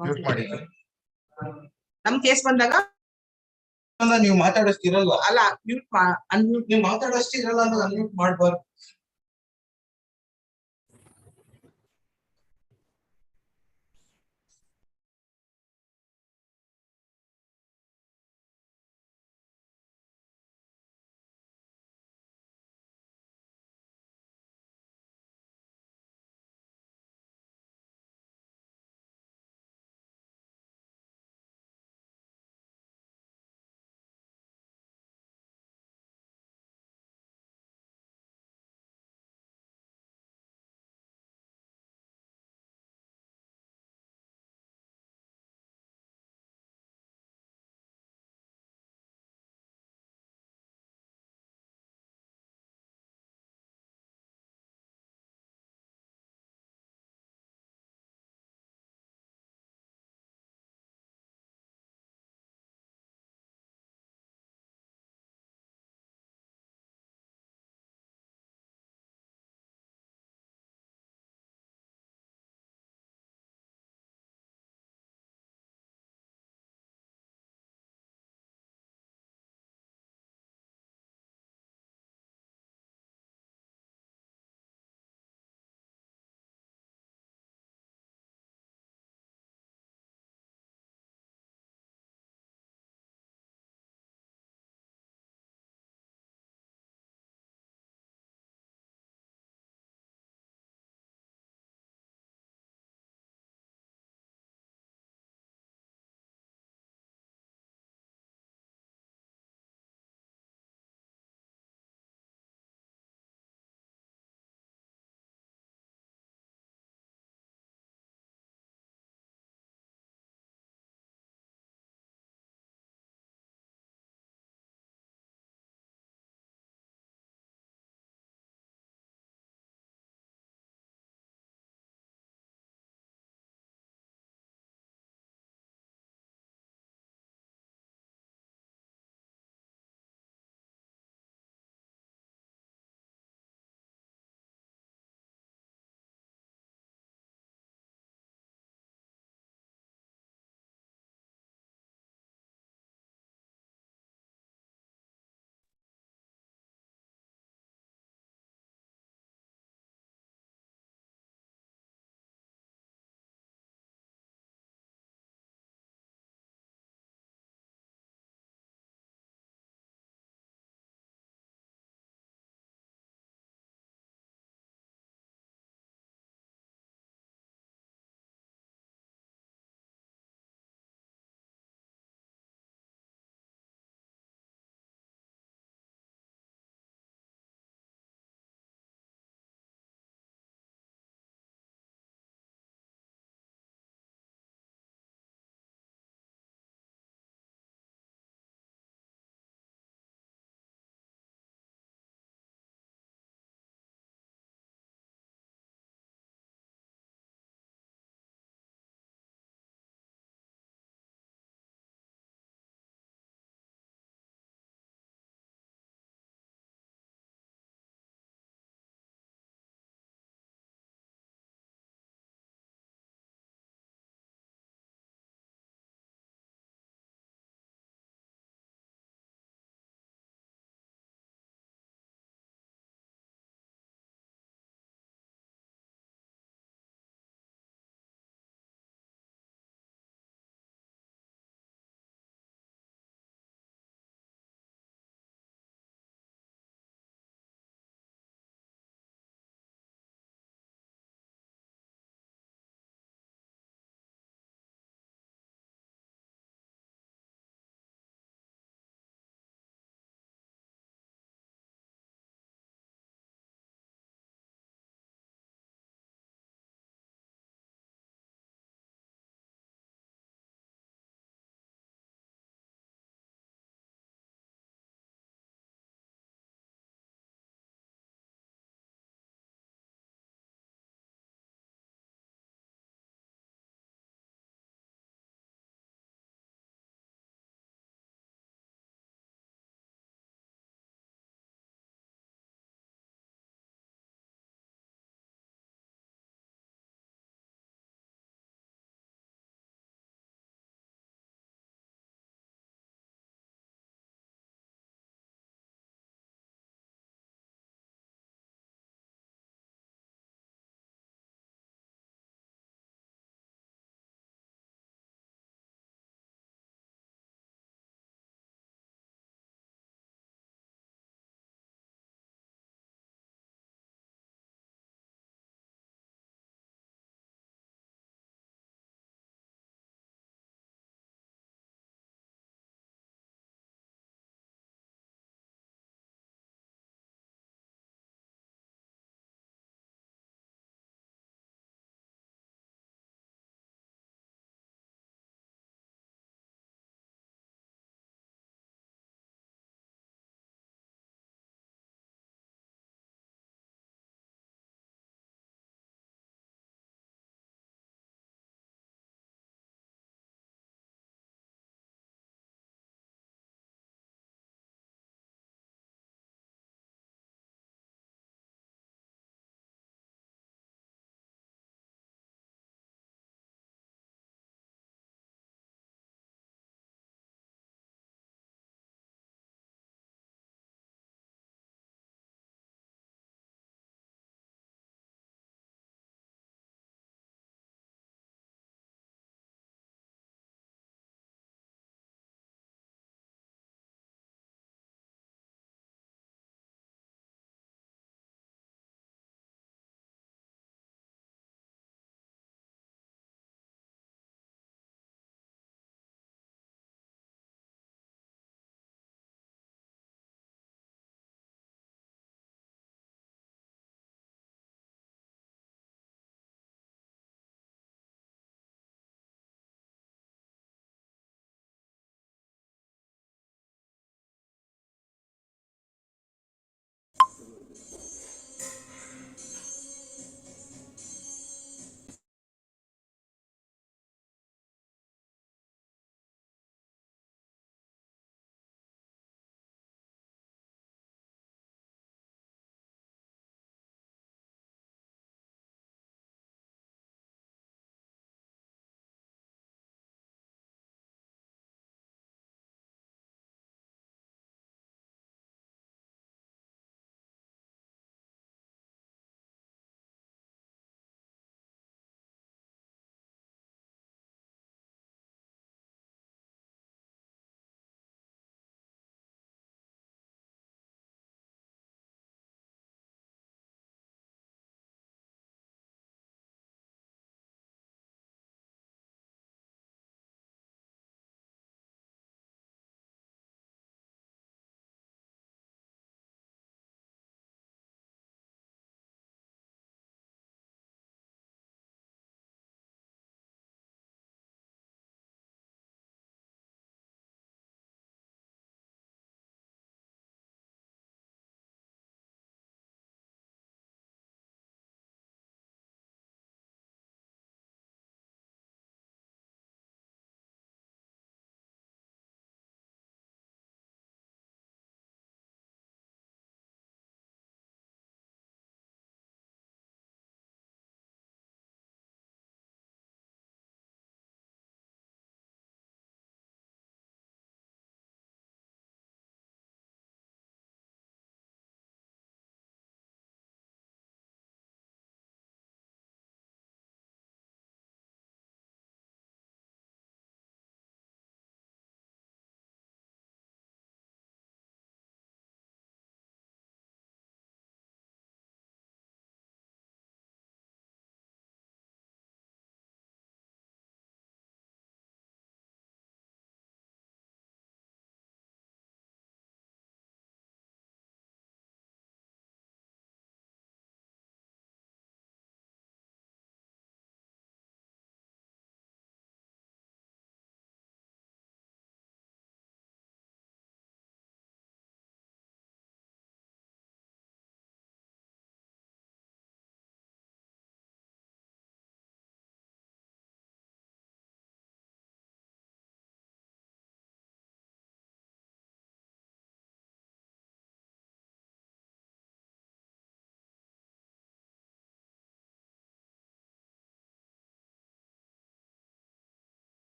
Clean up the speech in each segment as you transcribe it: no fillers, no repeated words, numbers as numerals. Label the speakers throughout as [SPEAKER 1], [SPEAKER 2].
[SPEAKER 1] Mute ಮಾಡಿ. ನಮ್ case ಬಂದಾಗ ನೀವು ಮಾತಾಡೋಷ್ಟಿರಲ್ವಾ? ಅಲ್ಲ, ಅನ್ಮ್ಯೂಟ್ ನೀವು ಮಾತಾಡೋಷ್ಟಿರಲ್ಲ ಅಂದ್ರೆ ಅನ್ಮ್ಯೂಟ್ ಮಾಡ್ಬಾರ್ದು.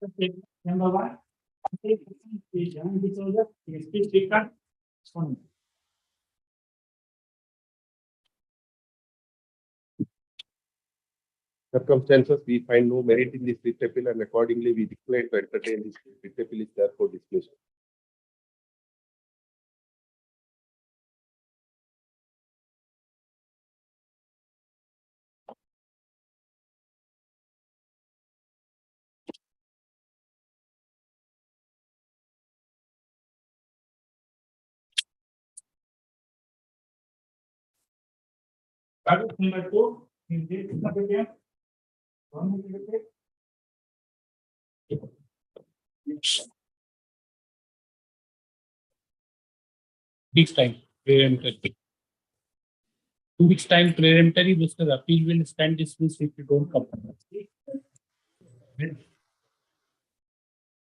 [SPEAKER 2] Number one,
[SPEAKER 3] circumstances, we find no merit in this writ appeal and accordingly we decline to entertain this writ appeal is therefore dismissed.
[SPEAKER 2] number two, in this weeks time, preemptory. 2 weeks time preemptory, Mr. Appeal will stand dismissed if you don't come.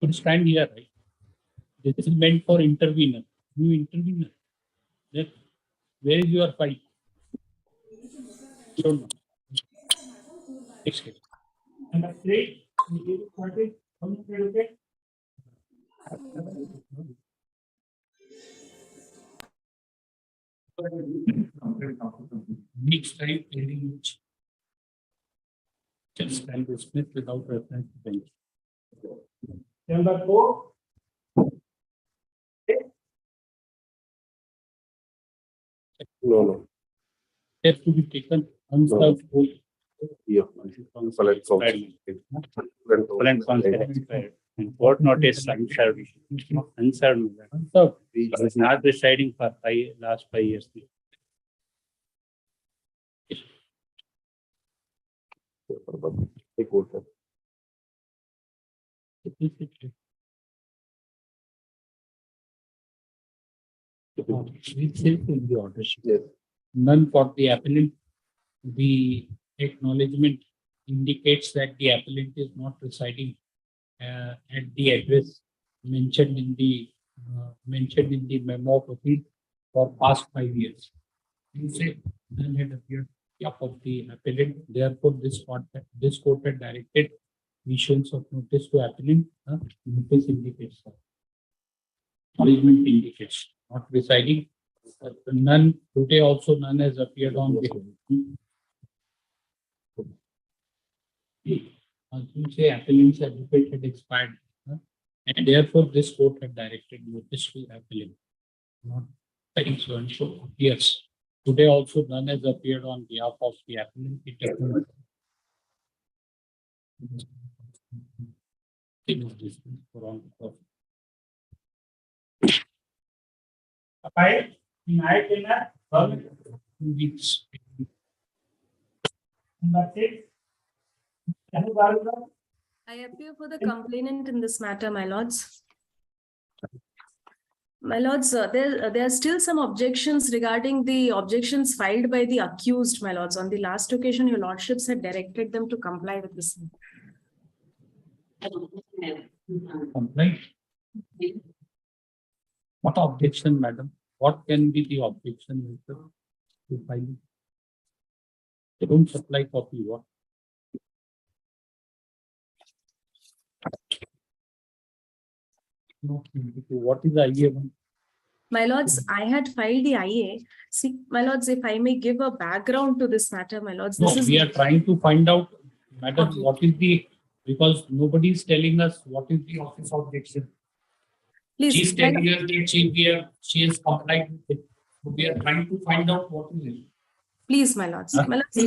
[SPEAKER 2] Could stand here, right? This is meant for intervener. You intervener. Then where is your file? Don't know. Next case. Number three, how much you will get? Next time, pending which just stand dismissed without reference to bench. Number four.
[SPEAKER 3] No.
[SPEAKER 2] Has to be taken unserved whole.
[SPEAKER 3] Yeah.
[SPEAKER 2] And court notice unserved. Unserved. Unserved. He was not residing for last 5 years.
[SPEAKER 3] Take over.
[SPEAKER 2] In the order sheet.
[SPEAKER 3] Yes.
[SPEAKER 2] None for the appellant. The acknowledgement indicates that the appellant is not residing at the address mentioned in the memo of appeal for past 5 years. You say none had appeared of the appellant. Therefore, this court had directed issuance of notice to appellant. Notice indicates acknowledgement indicates not residing. None today also none has appeared on the you say appellant's advocate had expired, and therefore this court had directed notice to appellant. Not saying so and so. Yes, today also none has appeared on behalf of the appellant. It appears. It is dismissed for all the purpose. 2 weeks.
[SPEAKER 4] I appear for the complainant in this matter, my lords. My lords, there are still some objections regarding the objections filed by the accused, my lords. On the last occasion, your lordships had directed them to comply with this.
[SPEAKER 2] Complaint. What objection, madam? What can be the objection, Mr. to filing? They don't supply copy. What? No, what is the IA one?
[SPEAKER 4] My lords, I had filed the IA. See, my lords, if I may give a background to this matter, my lords,
[SPEAKER 2] No, we are trying to find out, madam,
[SPEAKER 4] Okay.
[SPEAKER 2] what is the, because nobody is telling us what is the office objection.
[SPEAKER 4] Please,
[SPEAKER 2] She's telling us that she is complied with it. So we are trying to find out what is it.
[SPEAKER 4] please, my lords. My lords,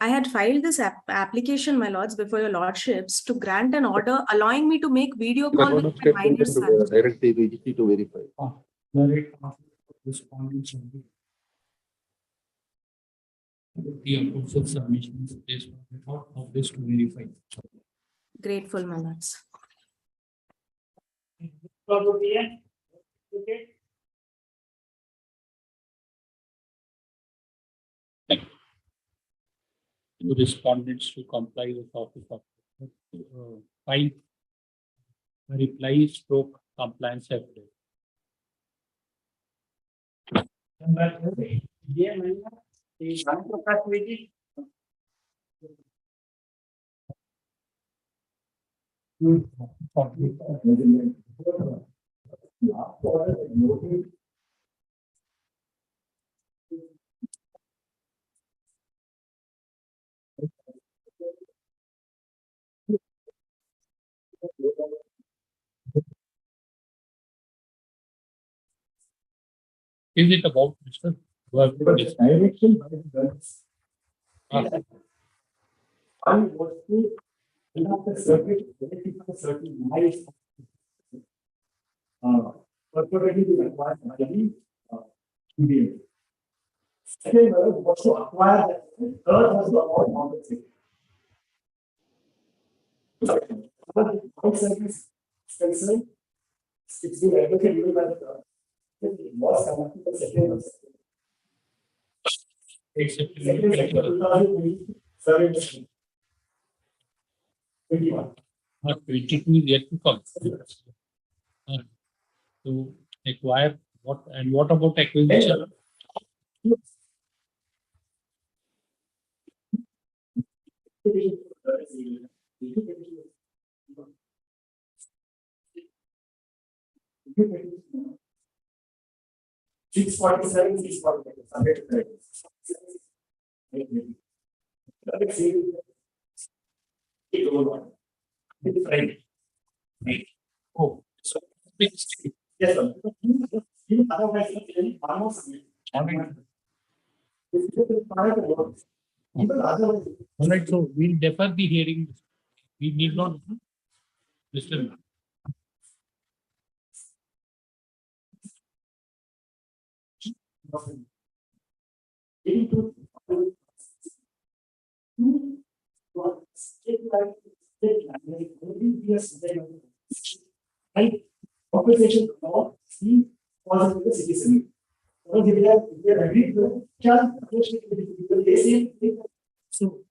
[SPEAKER 4] I had filed this application, my lords, before your lordships to grant an order allowing me to make video call with my minor son.
[SPEAKER 3] Directly to verify.
[SPEAKER 2] Respondents the approval submissions based on the report of this to verify.
[SPEAKER 4] Grateful, my lords.
[SPEAKER 2] To respondents to comply with office of 5 reply stroke compliance affidavit. Is it about Mr.
[SPEAKER 5] Direction by the guns.
[SPEAKER 2] Ah.
[SPEAKER 5] One was to allow the circuit, identify certain lines. Perforating the required ID, medium. Second was to acquire that. Third was to avoid compensation. One service concerned, it's been advocated even by the it was connected to the second one.
[SPEAKER 2] Except
[SPEAKER 5] Second, 2020, service. 21.
[SPEAKER 2] 22 is yet to come. To acquire what and what about acquisition?
[SPEAKER 5] Six 47, 647.
[SPEAKER 2] Oh, so big state.
[SPEAKER 5] Yes, sir. Otherwise, almost.
[SPEAKER 2] All right, so we'll defer the hearing. We need not. Mr.
[SPEAKER 5] Compensation law, he was the citizen. So they are agreed to so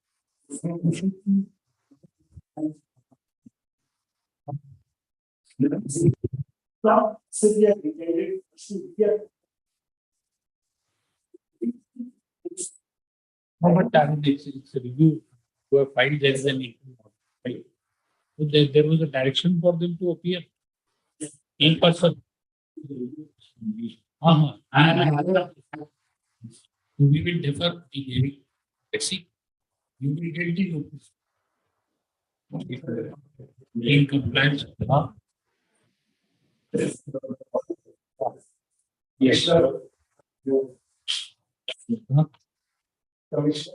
[SPEAKER 5] now, so they are intended to get
[SPEAKER 2] How much time it's a review to a file there is an issue, right? So there was a direction for them to appear in person. So we will defer the hearing. Let's see. You will get the notice. In compliance. Yes.
[SPEAKER 5] commission.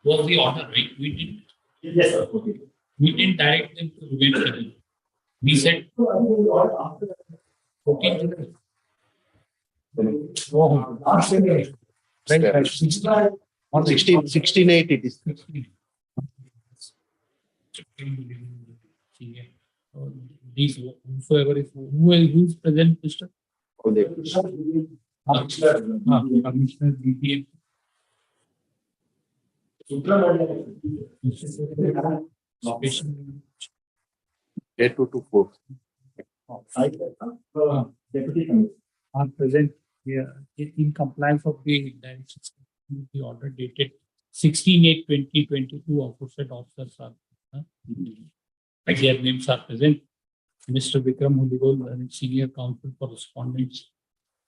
[SPEAKER 2] Was the order, right? We
[SPEAKER 5] Yes, sir. Okay.
[SPEAKER 2] didn't direct them to remain silent. We said
[SPEAKER 5] So I think we all after that.
[SPEAKER 2] 14 July.
[SPEAKER 5] Oh, last year.
[SPEAKER 2] Right,
[SPEAKER 3] 16:8 it is.
[SPEAKER 2] 16. These whosoever is who's present, Mr. Commissioner DPM. Special
[SPEAKER 3] 8224.
[SPEAKER 5] Deputy Commissioner.
[SPEAKER 2] are present here in compliance of the directions. The order dated 16/8/2022 aforesaid officers are their names are present. Mr. Vikram Huligol, senior counsel for respondents,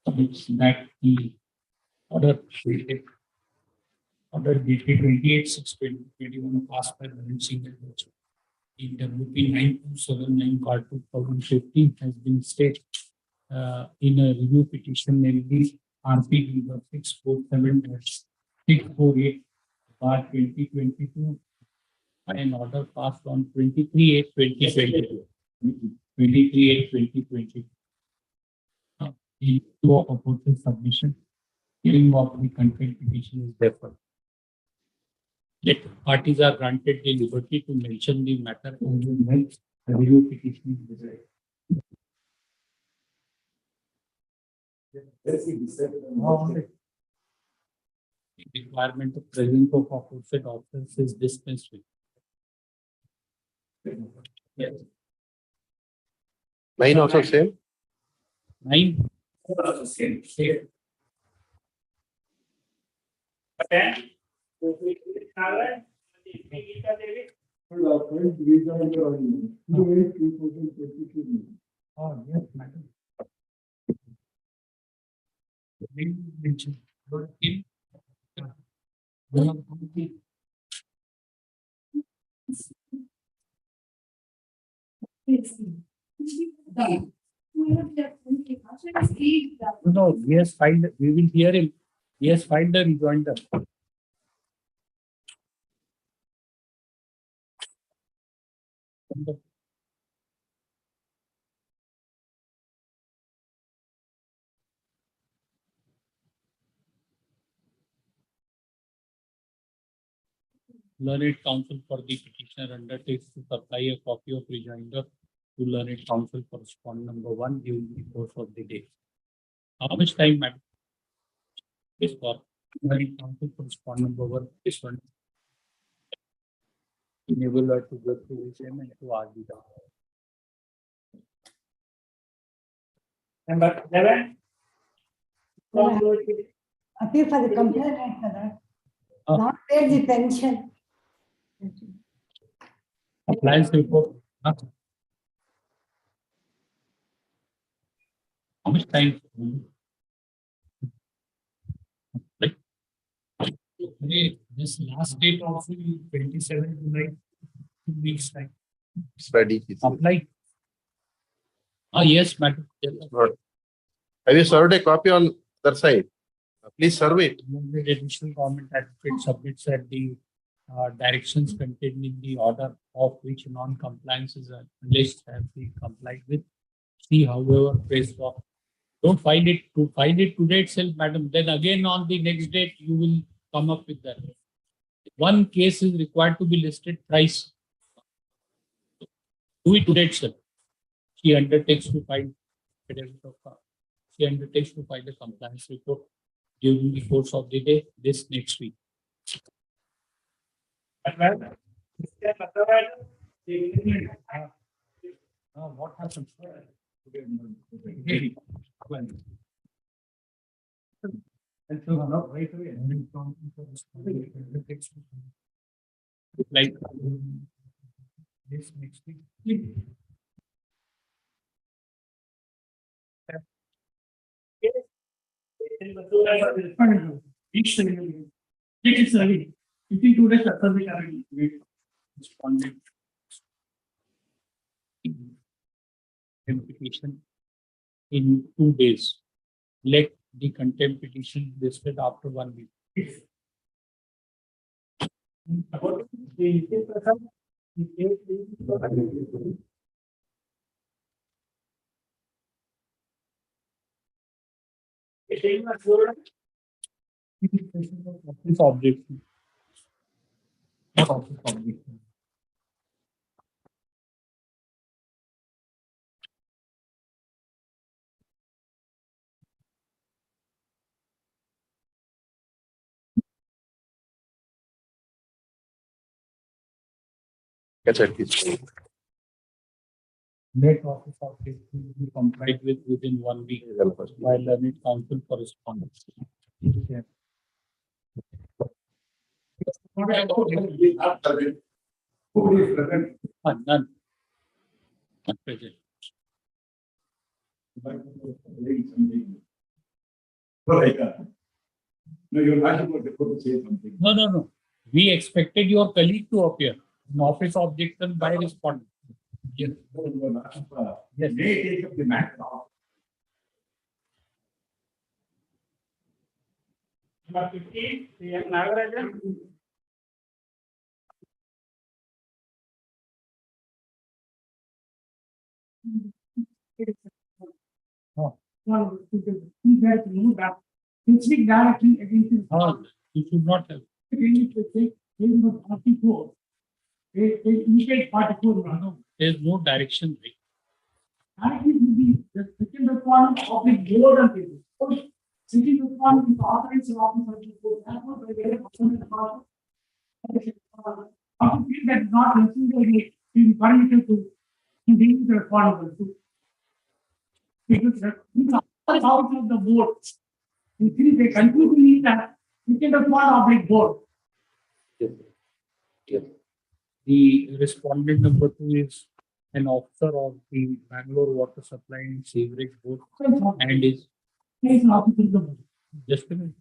[SPEAKER 2] submits that the order dated 28/6/2021 passed by the senior judge in WP 9279 / 2015 has been stated in a review petition namely RP number 647-648/2022 an order passed on 23/8/2022. 23/8/2022. In two of opposite submission, hearing of the content petition is deferred. Let parties are granted the liberty to mention the matter as and when the review petition is desired. The requirement of presence of opposite officers is dispensed with. Yes.
[SPEAKER 3] 9 also same.
[SPEAKER 2] 9, Same. Attend. Oh, yes, madam. Mention. No, he has filed, we will hear him. He has filed the rejoinder. Learned counsel for the petitioner undertakes to supply a copy of rejoinder to learned counsel for respondent number 1 during the course of the day. How much time, madam? Is for learned counsel for respondent number 1 this one. Enable her to go through the same and to ask the doubt. Number 11.
[SPEAKER 6] Appeal for the complainant, sir.
[SPEAKER 2] Ah.
[SPEAKER 6] Not pay the pension.
[SPEAKER 2] Compliance report. How much time? Like, this last date of 27 July, 2 weeks time.
[SPEAKER 3] Study.
[SPEAKER 2] Apply. Yes, madam.
[SPEAKER 3] Have you served a copy on their side? Please serve it.
[SPEAKER 2] The additional government advocate submits at the directions contained in the order of which non-compliance is alleged have been complied with. See, however, based on, don't find it today itself, madam. Then again on the next date, you will come up with that. One case is required to be listed thrice. Do it today itself. She undertakes to file the compliance report during the course of the day this next week. What happened? Like this next week. Petition in 2 days. Let the contempt petition listed after 1 week. Office objection. Office objection.
[SPEAKER 3] Catch at this.
[SPEAKER 2] Let office objection be complied with within 1 week while learned counsel for respondents. Yeah. None. Not present.
[SPEAKER 5] No, you're not supposed to say something.
[SPEAKER 2] No. We expected your colleague to appear. An office objection by respondent. Yes.
[SPEAKER 5] Yes, they take up the matter. Number 15, C.M. Nagarajan.
[SPEAKER 2] Oh.
[SPEAKER 5] No, he has to move that. Specific direction against his.
[SPEAKER 2] You should not have.
[SPEAKER 5] Page 44. Page 44.
[SPEAKER 2] No, there is no direction.
[SPEAKER 5] Directly will be the second requirement of the board and people. Second requirement is authorized to office of the board. That was the way of the that is not necessarily being permitted to be the responsible to. Because Out of the board. They conclude that we can respond oblique board.
[SPEAKER 3] Yes. Yes.
[SPEAKER 2] The respondent number 2 is an officer of the Bangalore Water Supply and Sewerage Board and is
[SPEAKER 5] He is an officer of the board.
[SPEAKER 2] just a minute.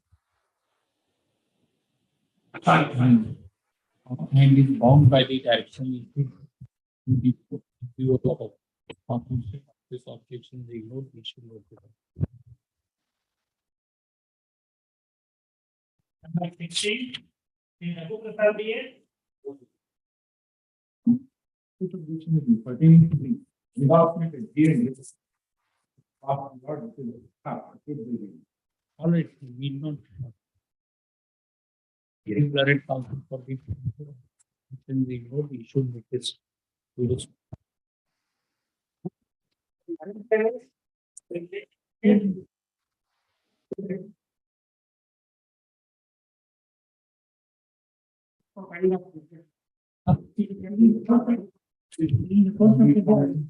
[SPEAKER 2] And is bound by the direction issued to the view of this objection is ignored, we should note it.
[SPEAKER 5] Number 16, in Abu Dhabi, pertaining to the development and hearing.
[SPEAKER 2] All right, we need not. Hearing current counsel for the objection is ignored, we should make this to this.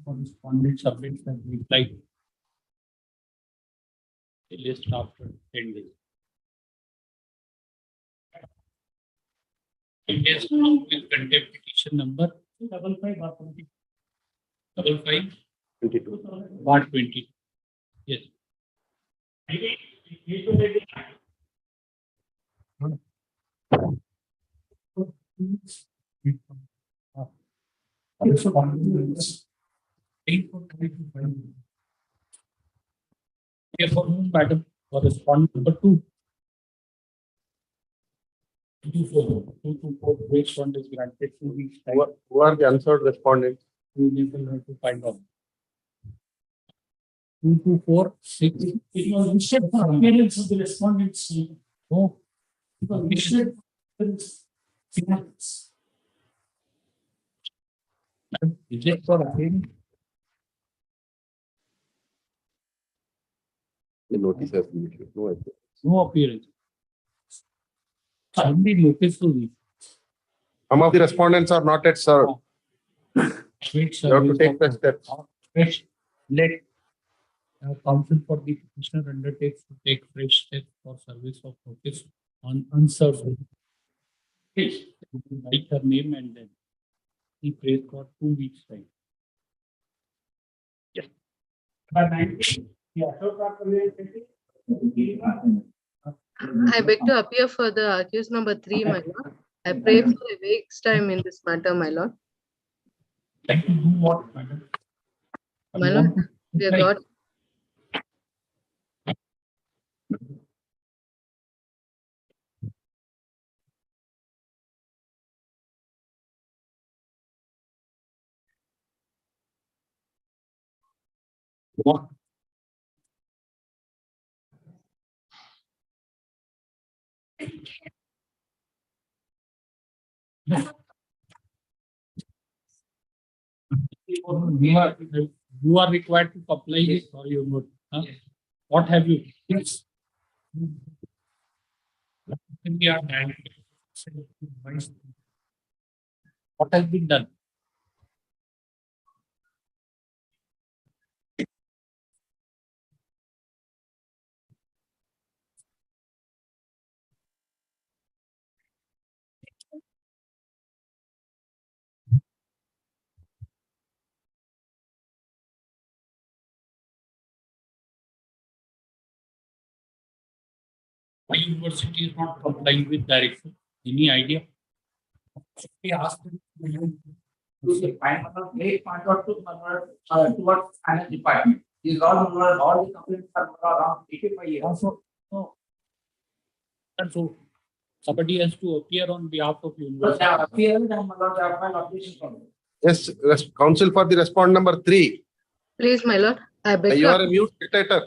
[SPEAKER 2] Correspondent submits and reply. A list after 10 days. It is now with contempt petition number
[SPEAKER 5] 555/20.
[SPEAKER 2] 55/20. Yes. Here for whom, madam, correspondent number 2. 224, which one is granted 2 weeks time.
[SPEAKER 3] Who are the answered respondents?
[SPEAKER 2] We will have to find out. 224/6.
[SPEAKER 5] It was issued for appearance of the respondents.
[SPEAKER 2] Oh,
[SPEAKER 5] It was issued for its finance.
[SPEAKER 2] is it for appearing?
[SPEAKER 3] The notice has been issued. No, I think.
[SPEAKER 2] No appearance. Only notice to the.
[SPEAKER 3] Some of the respondents are not yet served. You have to take the steps.
[SPEAKER 2] Fresh, let counsel for the petitioner undertakes to take fresh steps for service of notice on unserved. Write her name and then he prays for 2 weeks time.
[SPEAKER 5] By 19, yeah, so
[SPEAKER 7] I beg to appear for the accused number 3, my lord. I pray for a week's time in this matter, my lord.
[SPEAKER 2] Like to do what, madam?
[SPEAKER 7] My lord, dear God,
[SPEAKER 2] What? You are required to comply with or you not. Huh? What have you? Yes. What has been done? Why university is not complying with direction? Any idea?
[SPEAKER 5] we asked him to find a point or two towards finance department. These all the complaints are around 85 years.
[SPEAKER 2] Also, no. And so somebody has to appear on behalf of
[SPEAKER 5] But they
[SPEAKER 2] university.
[SPEAKER 5] have appeared and they have filed application for it.
[SPEAKER 3] Yes, counsel for the respondent number 3.
[SPEAKER 7] please, my lord, I beg
[SPEAKER 3] You are
[SPEAKER 7] to,
[SPEAKER 3] a mute dictator.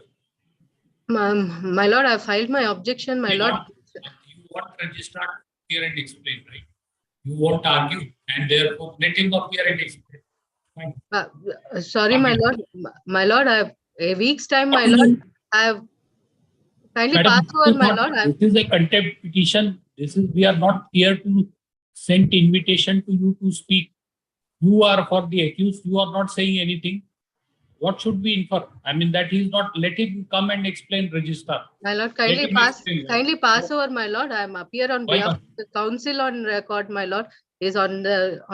[SPEAKER 7] my lord, I filed my objection, my lord.
[SPEAKER 2] You want registrar to appear and explain, right? You won't argue and therefore let him appear and explain.
[SPEAKER 7] Sorry, my lord, I have a week's time, my lord. I have kindly
[SPEAKER 2] Madam,
[SPEAKER 7] pass over, my lord.
[SPEAKER 2] this is a contempt petition. We are not here to send invitation to you to speak. You are for the accused. You are not saying anything. what should we infer? I mean, that he's not, let him come and explain register.
[SPEAKER 7] My lord,
[SPEAKER 2] Let him explain.
[SPEAKER 7] kindly pass over, my lord. I am appear on
[SPEAKER 2] Why
[SPEAKER 7] behalf
[SPEAKER 2] not?
[SPEAKER 7] of the council on record, my lord. Is on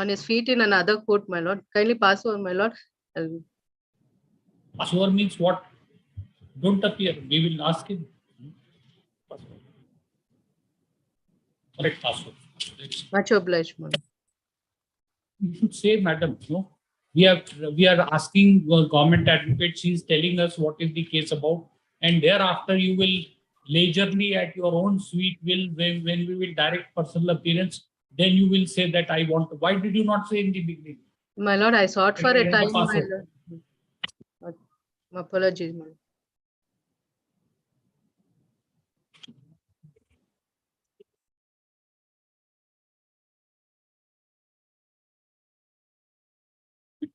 [SPEAKER 7] his feet in another court, my lord. Kindly pass over, my lord.
[SPEAKER 2] Pass over means what? Don't appear. We will ask him. Correct, pass over.
[SPEAKER 7] Much obliged, my lord.
[SPEAKER 2] You should say, madam, no? We are asking government advocate, she is telling us what is the case about, and thereafter you will leisurely at your own sweet will, when we will direct personal appearance, then you will say that I want to. Why did you not say in the beginning?
[SPEAKER 7] My lord, I sought for a
[SPEAKER 2] Let
[SPEAKER 7] time,
[SPEAKER 2] him pass
[SPEAKER 7] my
[SPEAKER 2] over.
[SPEAKER 7] lord. Apologies, my lord.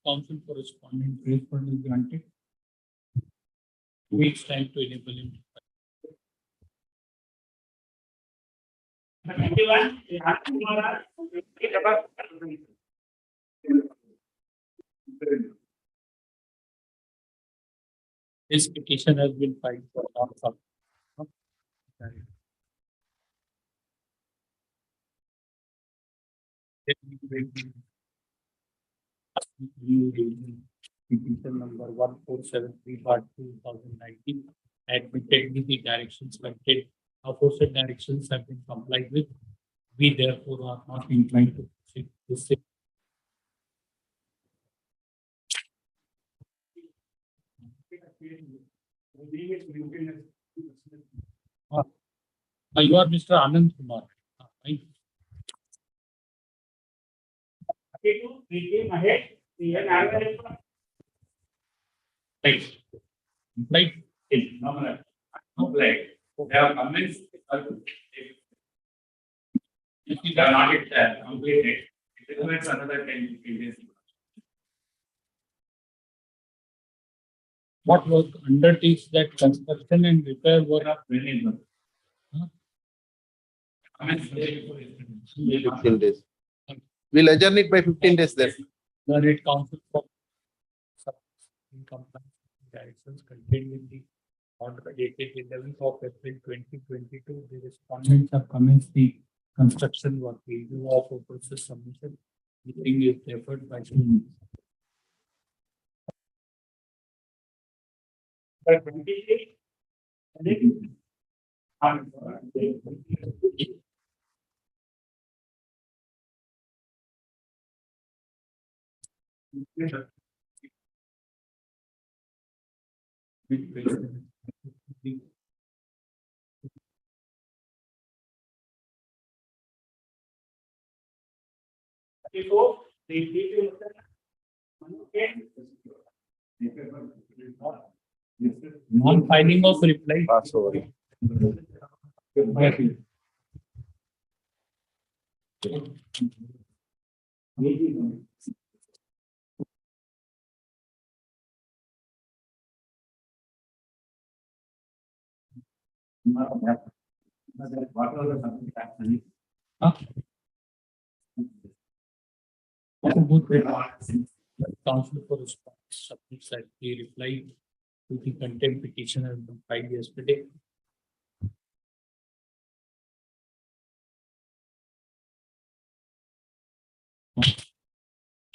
[SPEAKER 2] Council correspondent response is granted. 2 weeks time to enable him. This petition has been filed for non-sub. Petition number 1473/2019 admitted with the directions contained. Aforesaid directions have been complied with. We therefore are not inclined to proceed this. You are Mr. Anand Kumar. Right. Right. Right. No, right. They have commenced. If you are not yet completed, it requires another 10 days. What work undertakes that construction and repair work of drainage?
[SPEAKER 3] 15 days. We'll adjourn it by 15 days then.
[SPEAKER 2] The Writ Council for in compliance with directions contained in the order dated 11th of April 2022. The respondents have commenced the construction work. Review of proposal submission. The thing is deferred by 2 weeks. Non-filing of reply.
[SPEAKER 3] Pass over.
[SPEAKER 2] Council for response submits that the reply to the contempt petition has been filed yesterday.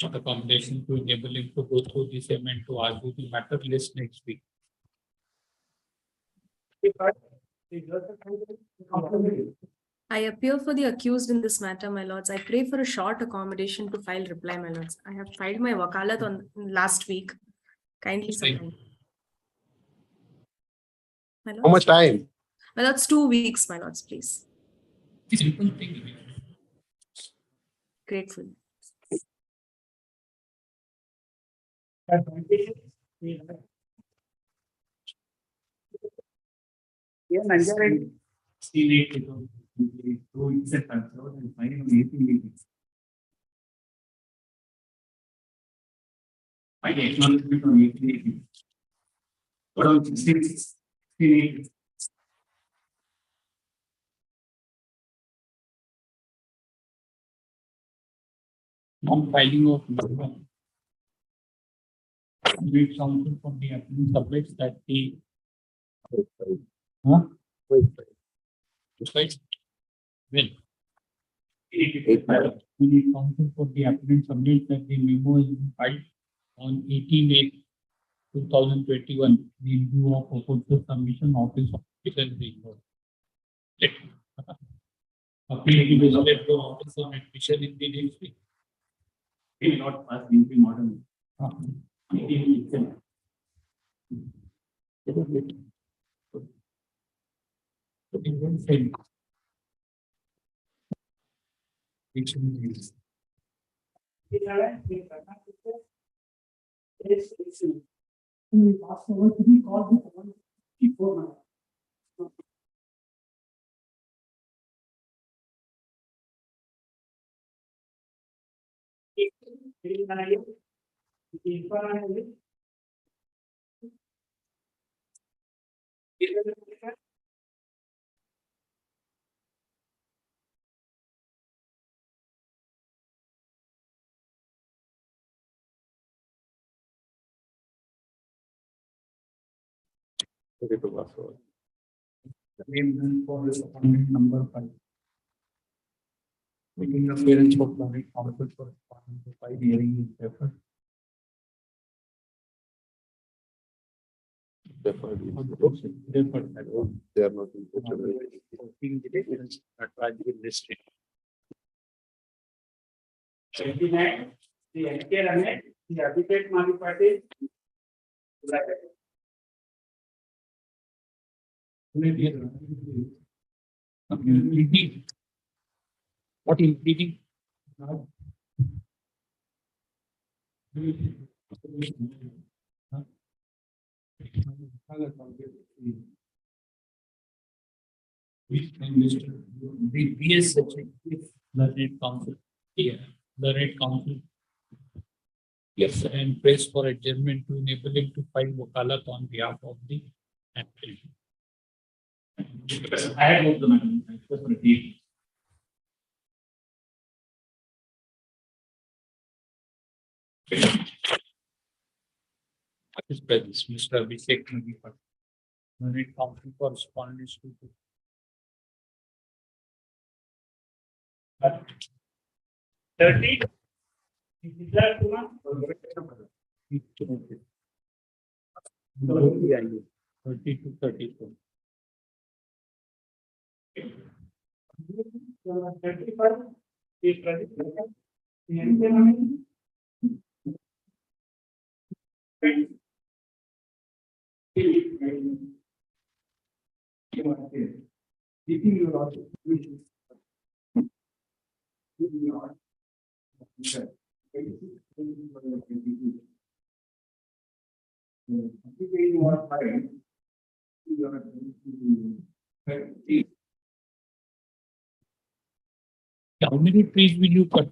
[SPEAKER 2] Accommodation to enable him to go through the same and to argue the matter list next week.
[SPEAKER 4] I appear for the accused in this matter, my lords. I pray for a short accommodation to file reply, my lords. I have filed my wakalat on last week. Kindly submit. My
[SPEAKER 3] How
[SPEAKER 4] lords,
[SPEAKER 3] much time?
[SPEAKER 4] my lords, 2 weeks, my lords, please.
[SPEAKER 2] Simple thing.
[SPEAKER 4] Grateful.
[SPEAKER 2] Acknowledgement on 1880. But on 1680. Non-filing of Lead counsel from the applicant submits that the. Huh? Right. Well. Lead counsel for the applicant submits that the memo is filed on 18/8/2021. In view of proposal submission, office officer is ignored. Appeal to visit to office on admission in the next week. Will not pass in the modern. Name for respondent number 5. Making appearance of planning council for respondent to 5 hearing is deferred.
[SPEAKER 3] Deferred.
[SPEAKER 2] Deferred.
[SPEAKER 3] They are not in.
[SPEAKER 2] Listed.
[SPEAKER 5] 79, the NK Ramesh, the advocate Malipati.
[SPEAKER 2] What is bleeding? The BS the Red Council. Yeah, the Red Council. Yes, and praise for adjournment to enable him to file wakalat on behalf of the applicant. I had moved the madam. Just for a deal. His presence, Mr. Abhishek Nagipat. The Red Council correspondence to.
[SPEAKER 5] 30. Is that one?
[SPEAKER 2] 30 to 34.
[SPEAKER 5] 35 is ready. The NK Ramesh.
[SPEAKER 2] How many trees will you cut?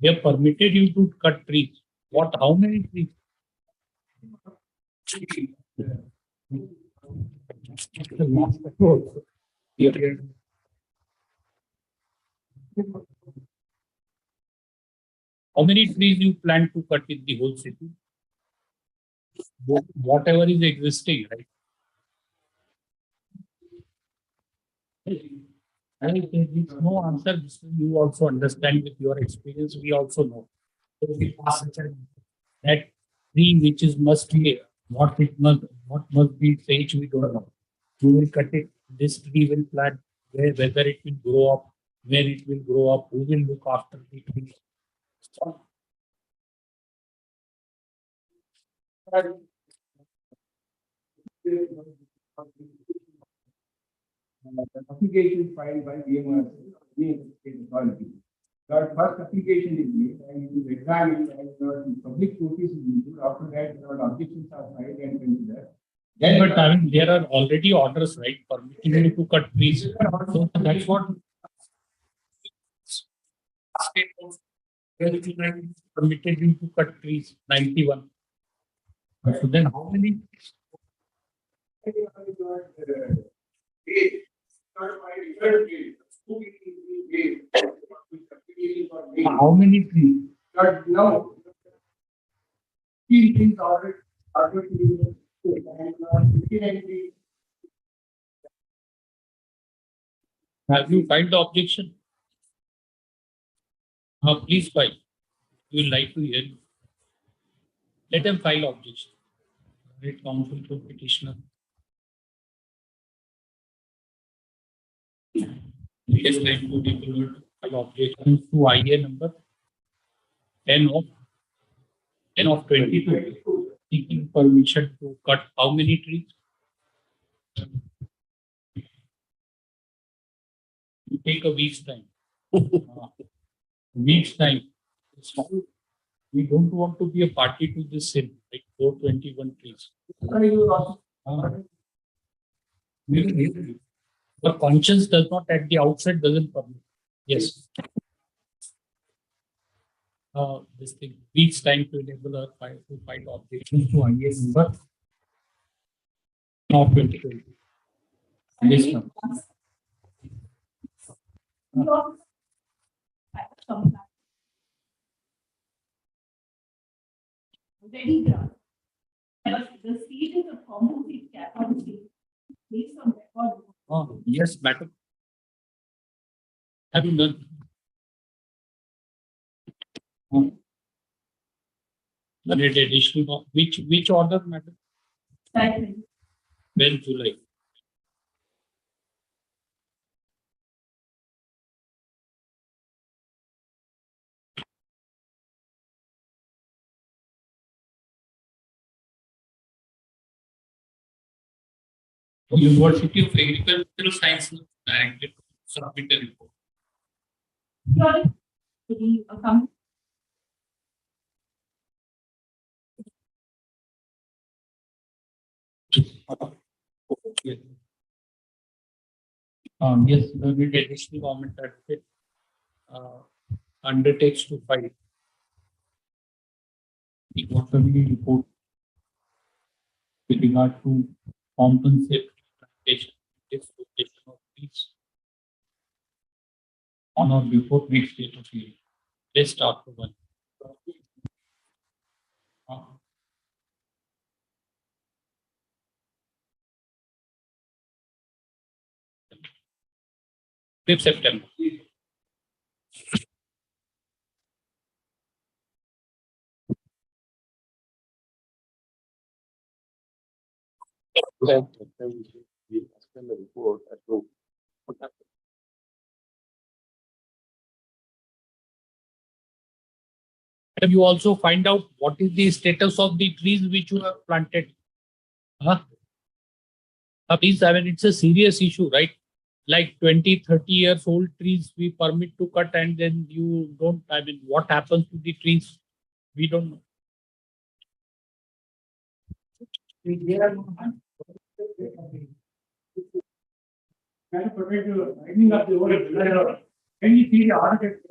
[SPEAKER 2] They have permitted you to cut trees. What? How many trees? Here. How many trees you plan to cut in the whole city? Whatever is existing, right? And there is no answer. You also understand with your experience. We also know. So we pass that tree which is must be what must be sage, we don't know. You will cut it. This tree will plant whether it will grow up, where it will grow up, who will look after the tree.
[SPEAKER 5] Application filed by VMR authority. That first application is made and it is examined and the public notice is issued. After that, the objections are filed and considered.
[SPEAKER 2] Yeah, but I mean, there are already orders, right, permitting you to cut trees. So that's what permitted you to cut trees, 91. So then how many? How many trees?
[SPEAKER 5] Now, 15 things already and 59 things.
[SPEAKER 2] Have you filed the objection? Please file. We would like to hear you. Let them file objection. Writ counsel to petitioner. Yes, like to people file objections to IA number 10 of 22, seeking permission to cut how many trees? You take a week's time. Week's time. It's not- We don't want to be a party to this sin, like 421 trees. The conscience does not at the outset doesn't permit. Yes. This thing, week's time to enable her to file objections to IA number of 2020. Yes, ma'am.
[SPEAKER 8] Very grand. But the status of composite capacity based on record.
[SPEAKER 2] Yes, madam. Have you done? Additional, which order, madam?
[SPEAKER 8] Stipend.
[SPEAKER 2] When July. University of Agricultural Sciences directed to submit a report.
[SPEAKER 8] To be a company.
[SPEAKER 2] Yes, the additional government advocate undertakes to file the quarterly report with regard to compensate plantation dislocation of trees on or before next date of year. Let's start with one. Fifth September.
[SPEAKER 3] We extend the report as to what happened.
[SPEAKER 2] Have you also find out what is the status of the trees which you have planted? Please, I mean, it's a serious issue, right? Like 20, 30 years old trees we permit to cut and then you don't, I mean, what happens to the trees? We don't know.
[SPEAKER 5] Can protect the lining of the whole. Can you see the architect?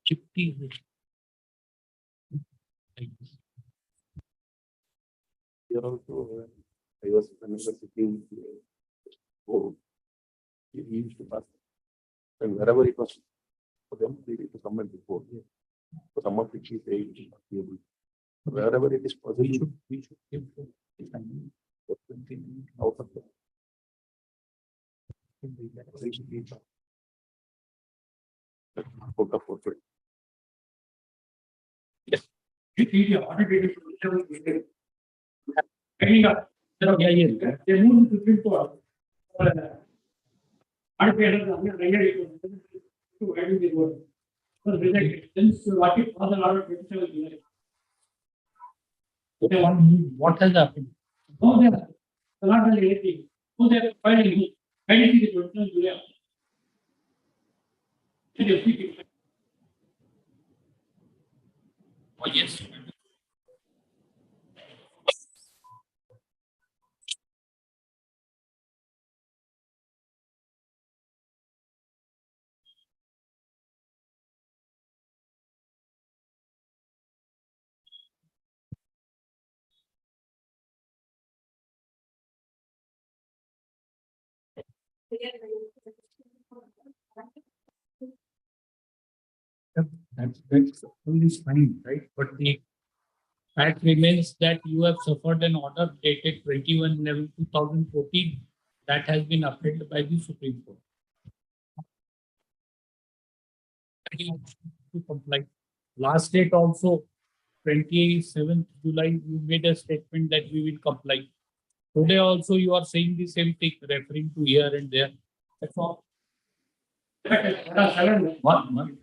[SPEAKER 2] Chipty. Like this.
[SPEAKER 3] Here also, I was sitting. Oh, he used to pass. And wherever it was, for them, they need to come and report. For some of which he said it is not able. Wherever it is possible,
[SPEAKER 2] We should give them the time.
[SPEAKER 3] out of the. Out of what?
[SPEAKER 5] You see the architect.
[SPEAKER 2] Yeah.
[SPEAKER 5] They moved to Supreme Court. Architect to having the word. Was rejected. Since what it was allowed 27 July.
[SPEAKER 2] What has happened?
[SPEAKER 5] No, they are not really anything. So they are filing. I didn't see the 27 July.
[SPEAKER 2] Oh, yes. That's only fine, right? But the fact remains that you have suffered an order dated 21/11/2014 that has been upheld by the Supreme Court. To comply. Last date also, 27th July, you made a statement that we will comply. Today also you are saying the same thing, referring to here and there. That's all. One.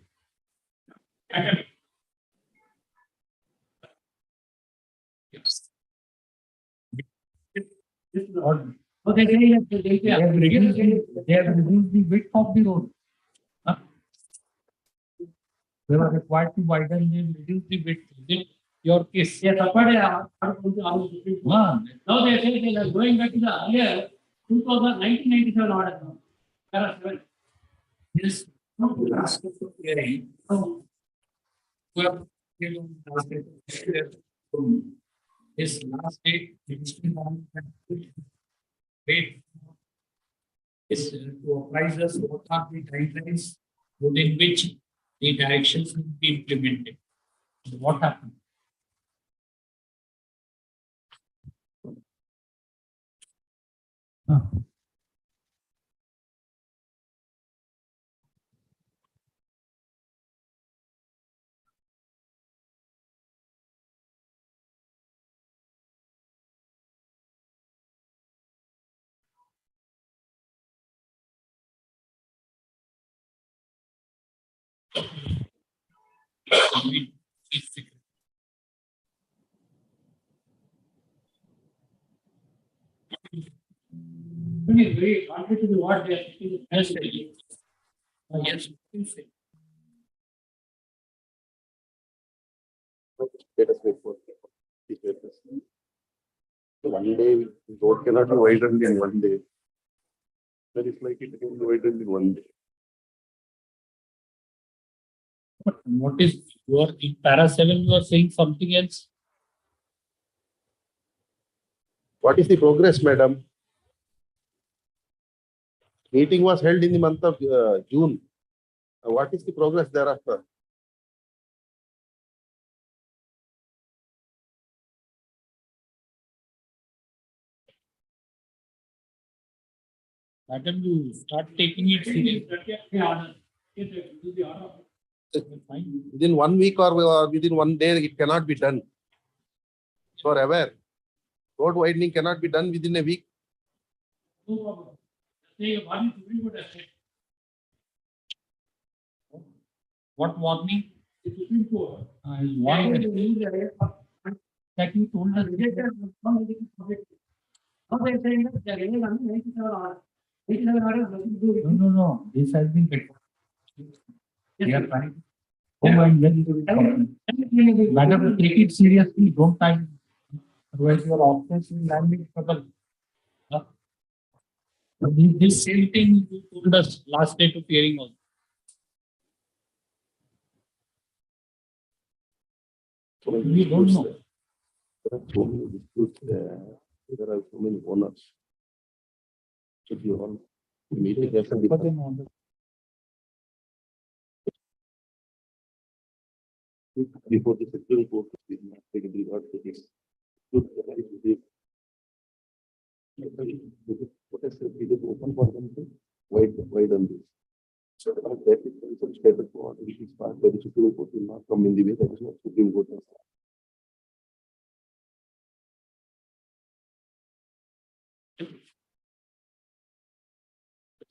[SPEAKER 2] Yes. They have reduced the width of the road. Huh? They were required to widen, they reduced the width. Is it your case? Yes, now they say they are going back to the earlier 1997 order. Para 7. Yes. Last hearing. Well, this last date, wait, is to apprise us what are the guidelines within which the directions will be implemented. So what happened? Huh. Very contrary to what they are saying. Yes.
[SPEAKER 3] Let us wait for the papers. One day, road cannot be widened in one day. That is like it can be widened in one day.
[SPEAKER 2] But what is your in para 7 you are saying something else?
[SPEAKER 3] What is the progress, madam? Meeting was held in the month of June. What is the progress thereafter?
[SPEAKER 2] Madam, you start taking it seriously.
[SPEAKER 3] Within 1 week or within 1 day, it cannot be done. You are aware. Road widening cannot be done within a week.
[SPEAKER 2] No problem. Say what is Supreme Court has said. What warning? The Supreme Court is warning that you told us. No. This has been better. We are trying. Oh, and then madam, take it seriously. Don't time. Otherwise, your office will land in trouble. Huh? This same thing you told us last day of hearing also. We don't know.
[SPEAKER 3] There are so many disputes there. There are so many owners. Should be all meeting. Before the Supreme Court, we have taken regard to this. What is it is open for them to widen this. So that is some stated for which is part by the Supreme Court will not come in the way that is what Supreme Court has.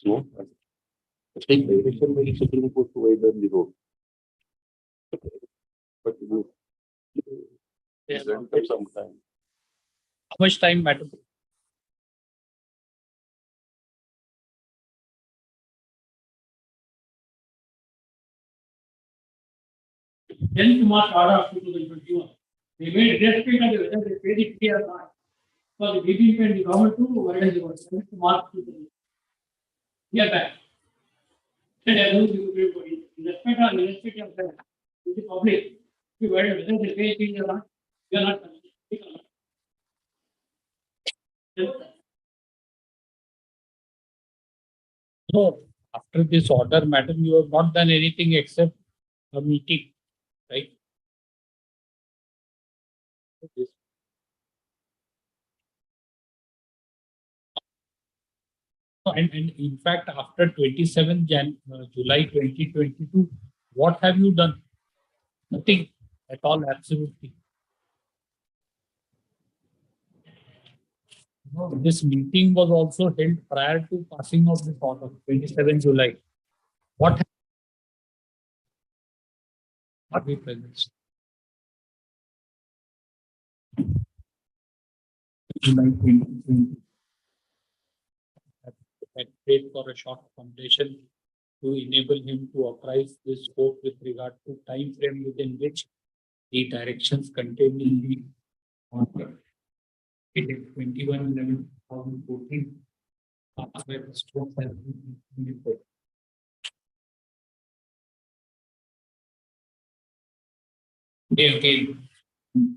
[SPEAKER 3] No, take direction by the Supreme Court to widen the road. But you take some time.
[SPEAKER 2] How much time, madam? Then March order of 2021. They made irrespective of whether they paid it or not. For the DP and the government to widen the road. 7th March 2021. Here back. Then I know you will be in respect of that. To the public. If whether they pay it or not, you are not. So after this order, madam, you have not done anything except a meeting, right? This- And in fact, after 27 July 2022, what have you done? Nothing at all, absolutely. No, this meeting was also held prior to passing of this order, 27 July. What are we present? July 2020. I prayed for a short accommodation to enable him to apprise this court with regard to time frame within which the directions contained in the order. It is 21/11/2014. Where the stroke has been implemented. Again,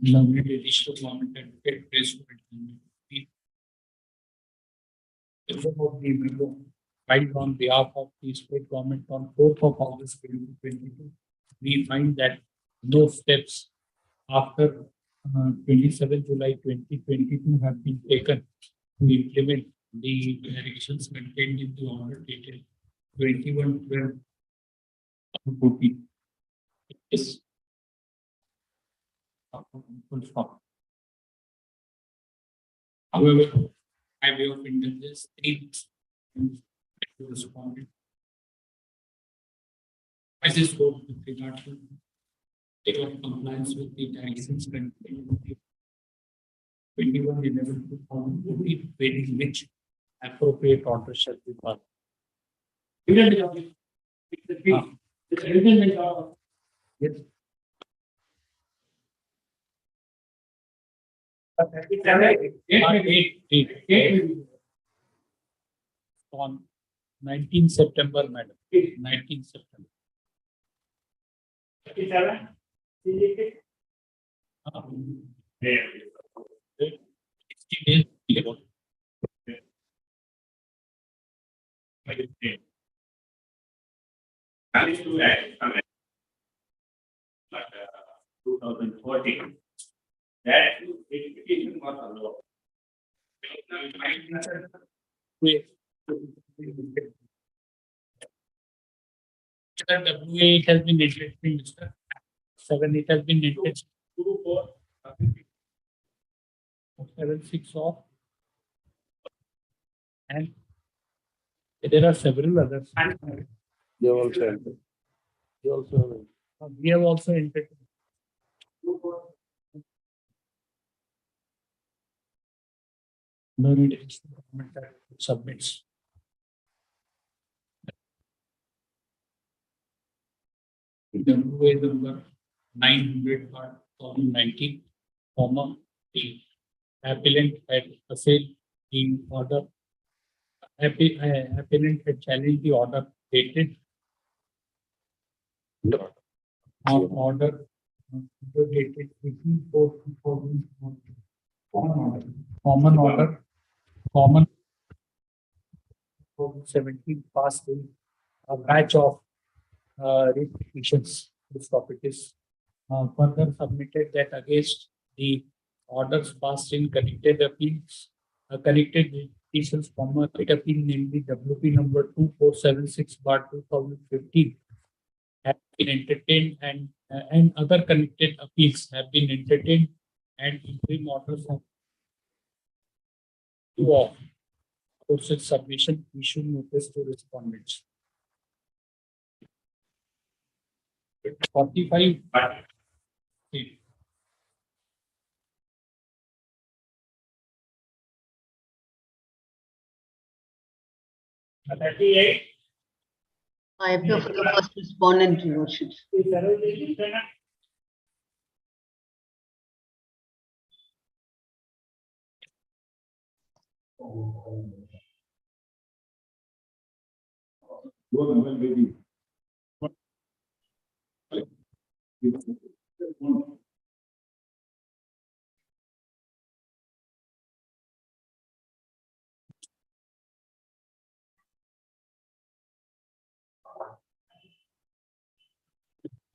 [SPEAKER 2] lovely additional government advocate press. Of the memo filed on behalf of the state government on 4th of August 2022, we find that no steps after 27 July 2022 have been taken to implement the directions contained in the order dated 21/12/14. Yes. Full stop. However, by way of intelligence, things responded. I just go with regard to take up compliance with the directions contained in the 21/11/2014, within which appropriate order shall be passed. Yes. On 19 September, madam. 19 September. Um, 60 days before.
[SPEAKER 5] Managed to act, 2014. That education was allowed.
[SPEAKER 2] Wait. WA has been entered, Mr. 7, it has been entered. 7/6 of. And there are several others.
[SPEAKER 3] They also entered. They also.
[SPEAKER 2] We have also entered. No need additional document that submits. WA number 900/2019, the appellant had assailed the order. Appellant had challenged the order dated on order dated 18/4/2014. Common order, common 17 passed in a batch of writ petitions. This topic is further submitted that against the orders passed in connected appeals, connected petitions from a writ appeal, namely WP number 2476/2015, have been entertained, and other connected appeals have been entertained, and interim orders have to off. Posted submission, issue notice to respondents. 45.
[SPEAKER 7] I appear for the first respondent, Your Worship.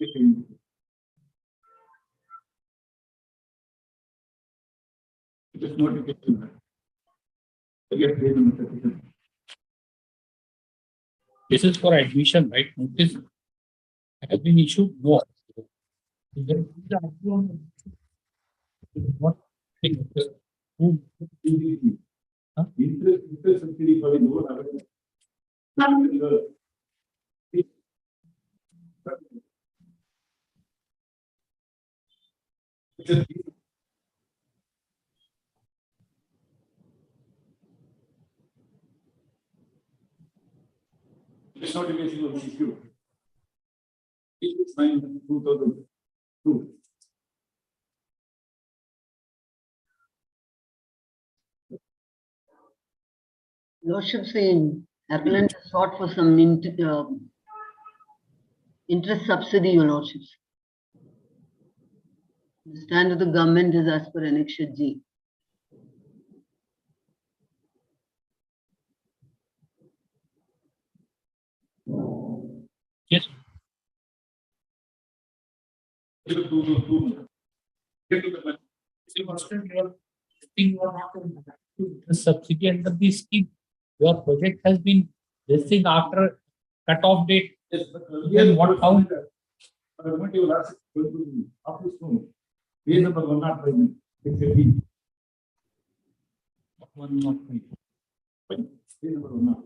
[SPEAKER 5] This notification. Again, page number 37.
[SPEAKER 2] This is for admission, right? Notice has been issued. No. Is there- What? Who? Huh?
[SPEAKER 5] Interest subsidy for the loan available. This notification was issued. It is signed in 2002.
[SPEAKER 7] Lordship saying appellant has sought for some interest subsidy, your lordships. The stand of the government is as per Annexure G.
[SPEAKER 2] Yes.
[SPEAKER 5] Get to the
[SPEAKER 2] The subsidy under the scheme. Your project has been this thing after cut-off date.
[SPEAKER 5] yes, but
[SPEAKER 2] Then what how?
[SPEAKER 5] I want you last after school. Page number 105. It's a B.
[SPEAKER 2] One not right.
[SPEAKER 5] Page number 1.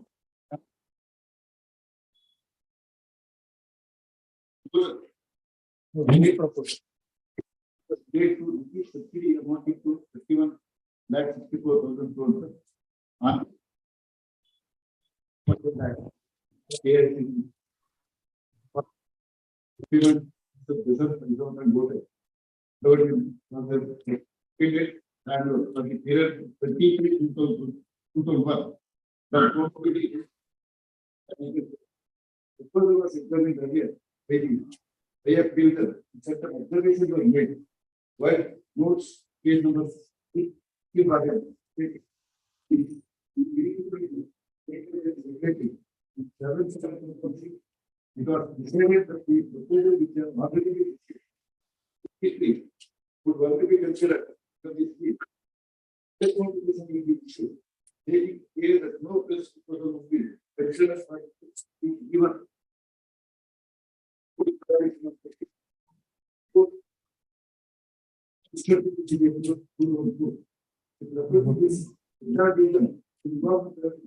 [SPEAKER 2] Any proposal.
[SPEAKER 5] The date to increase subsidy amounting to 51,64,000 crores. On. What is that? KIC. Even the business development board. Third, period and for the period 2001. The property is. The proposal was examined earlier. They have filtered certain observations were made. While notes page number 6 because decided that the proposal which have already been issued would want to be considered from this week. This notification will be issued. They clear that no risk proposal will be considered for given.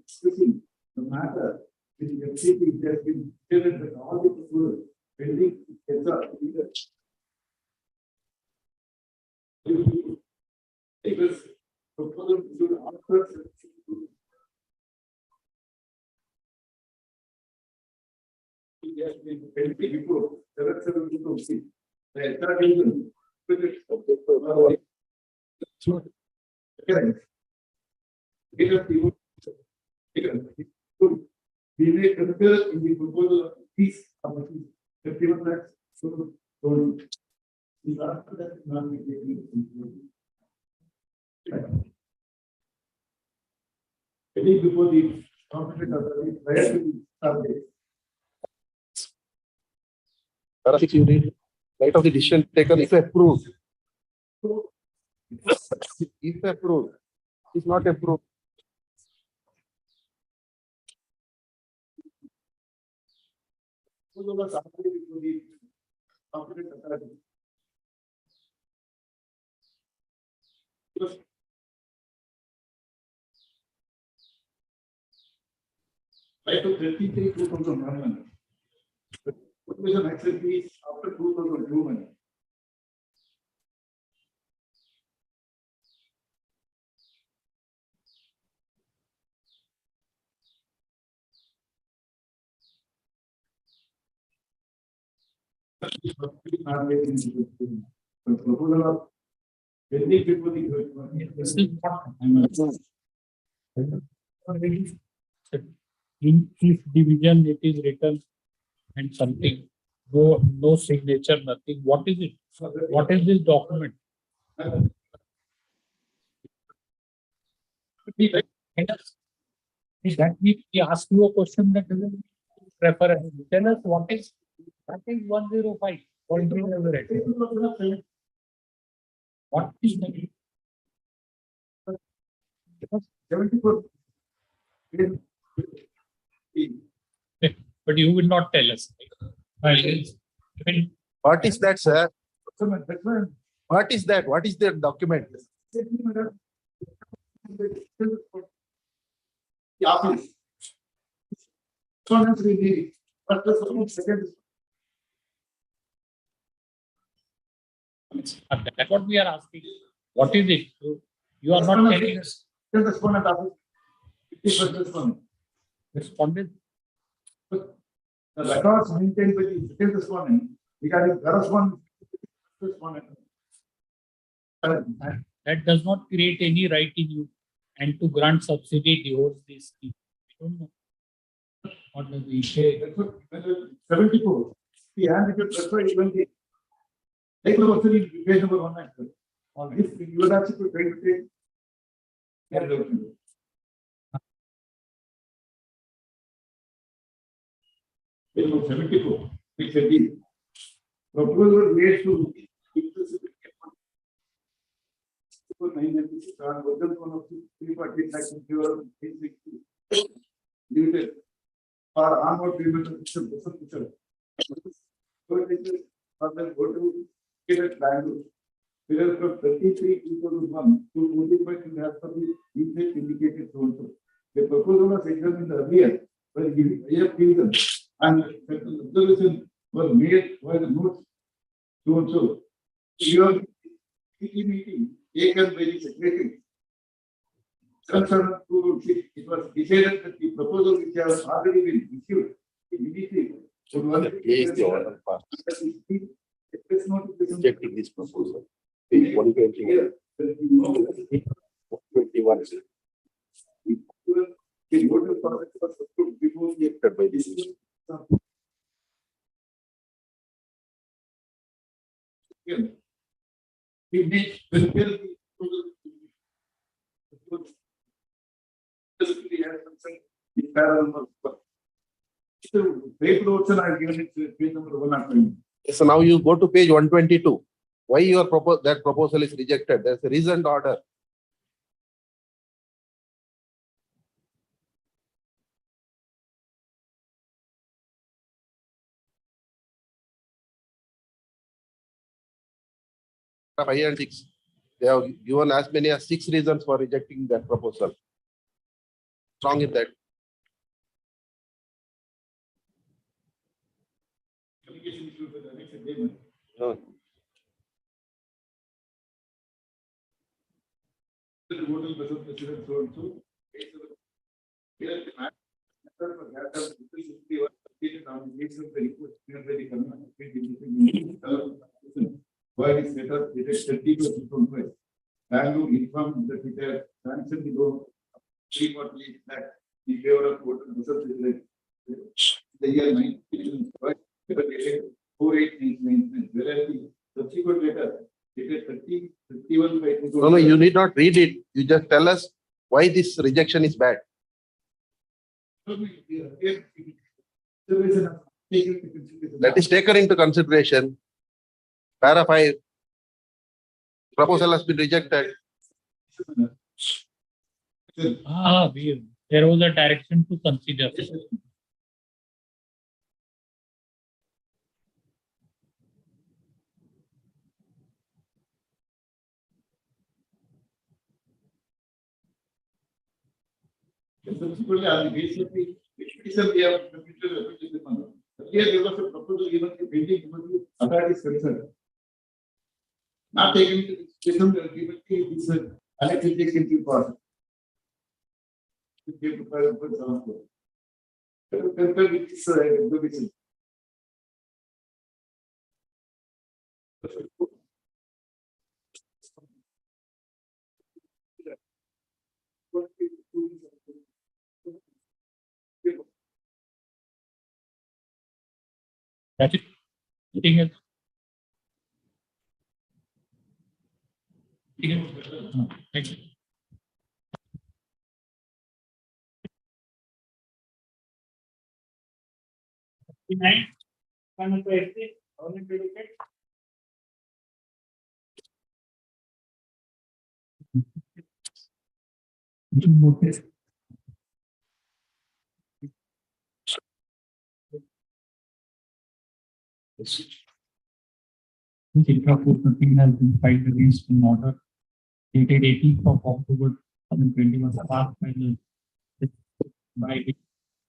[SPEAKER 5] Discussing the matter which the FCP has been stated that all the proposals pending because proposal should answer it has been pending before several see the entire reason we may consider in the proposal of peace of 51 lakhs. So, these are that not be taken. Any before the competent authority prior to the start date.
[SPEAKER 3] Paragraph 6 you read, right of the decision taken if approved. If approved, if not approved.
[SPEAKER 5] Proposal was submitted before the competent authority. Right to 33 2001. Provision access fees after 2002. Proposal of pending before the
[SPEAKER 2] This is what in each division it is written and something. No signature, nothing. What is it? What is this document? That we ask you a question that doesn't refer. Tell us what is that is 105. What is the what is the
[SPEAKER 5] 74.
[SPEAKER 2] but you will not tell us. Right? When
[SPEAKER 3] What is that, sir?
[SPEAKER 5] That's why.
[SPEAKER 3] What is that? What is the document?
[SPEAKER 5] Yeah, please. First one, second.
[SPEAKER 2] That's what we are asking. What is it? So you are not telling us.
[SPEAKER 5] Respondent office. 50% respondent.
[SPEAKER 2] Respondent.
[SPEAKER 5] The records maintained by the second respondent regarding corresponding respondent.
[SPEAKER 2] That does not create any right in you and to grant subsidy towards this scheme. I don't know. What does he say?
[SPEAKER 5] 74. The handicap referred even the paper was in page number 1. On this, you would actually try to take. Yeah, page number 74. Which is the proposal made to. 996 on version 1 of 348 lakhs in favor of 860. Limited. For onward payment of system. So it is further go to get at Bangalore. Whereas from 33 2001 to 45 and as per the research indicated so also. The proposal was examined earlier by the higher reason and certain observation was made by the notes so also. Your meeting taken by the secretary. Concerned to it was decided that the proposal which has already been issued immediately.
[SPEAKER 3] Is the order passed?
[SPEAKER 5] It's not
[SPEAKER 3] Rejecting this proposal. Page 121. 121.
[SPEAKER 5] The voter process was approved before the
[SPEAKER 3] Rejected by this.
[SPEAKER 5] we need to build the proposal. Basically, has concerned the parallel. So, paper notes and I've given it to page number 1.
[SPEAKER 3] So now you go to page 122. Why your that proposal is rejected? There's a reasoned order. Five and 6. They have given as many as 6 reasons for rejecting that proposal. Wrong in that.
[SPEAKER 5] Communication issue with the next agreement.
[SPEAKER 3] No.
[SPEAKER 5] The voter president so and so. Here the matter for that of this is the stated on the basis of the request made by the community. Why is set up it is 30% from price. Bangalore informed that it has sanctioned the loan 340 lakh in favor of voter president. The year 19 4899, whereas the subsequent letter dated 3051 by 2000.
[SPEAKER 3] No, you need not read it. You just tell us why this rejection is bad. That is taken into consideration. Para 5. Proposal has been rejected.
[SPEAKER 2] There was a direction to consider.
[SPEAKER 5] Subsequently, on the basis of the we have computed the money. Here there was a proposal given to pending authorities concerned. Not taken into consideration given this electric process.
[SPEAKER 2] That's it. Anything else? No, thank you. Good night. Government advocate. Notice. Yes. Which intra-court proceeding has been filed against an order dated 18th of October 2021, passed by the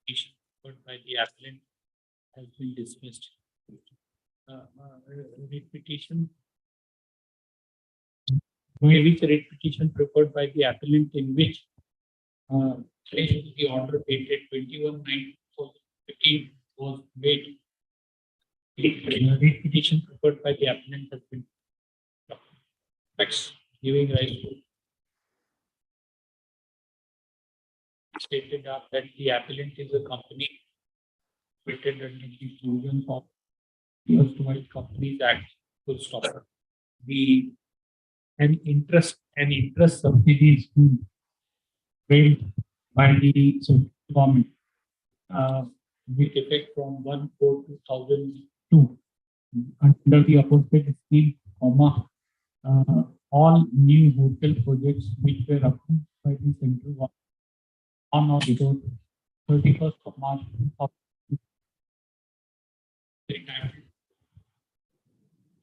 [SPEAKER 2] petition but by the appellant has been dismissed. Writ petition. By which writ petition preferred by the appellant in which the order dated 21/9/2015 was made. Writ petition preferred by the appellant has been giving rise to stated that the appellant is a company created under the provisions of the erstwhile Companies Act. Full stop. An interest subsidy scheme paid by the government with effect from 1/4/2002 under the appropriate scheme, all new hotel projects which were approved by the central government on or before 31st of March 2000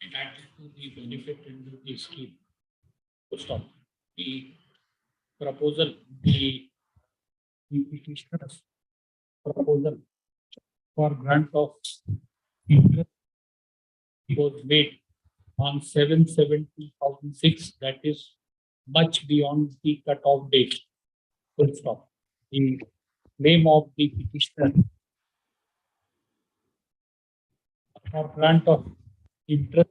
[SPEAKER 2] entitled to the benefit under the scheme. Stop. The proposal, the petitioner's proposal for grant of interest was made on 7/7/2006. That is much beyond the cutoff date. Full stop. The claim of the petitioner for grant of interest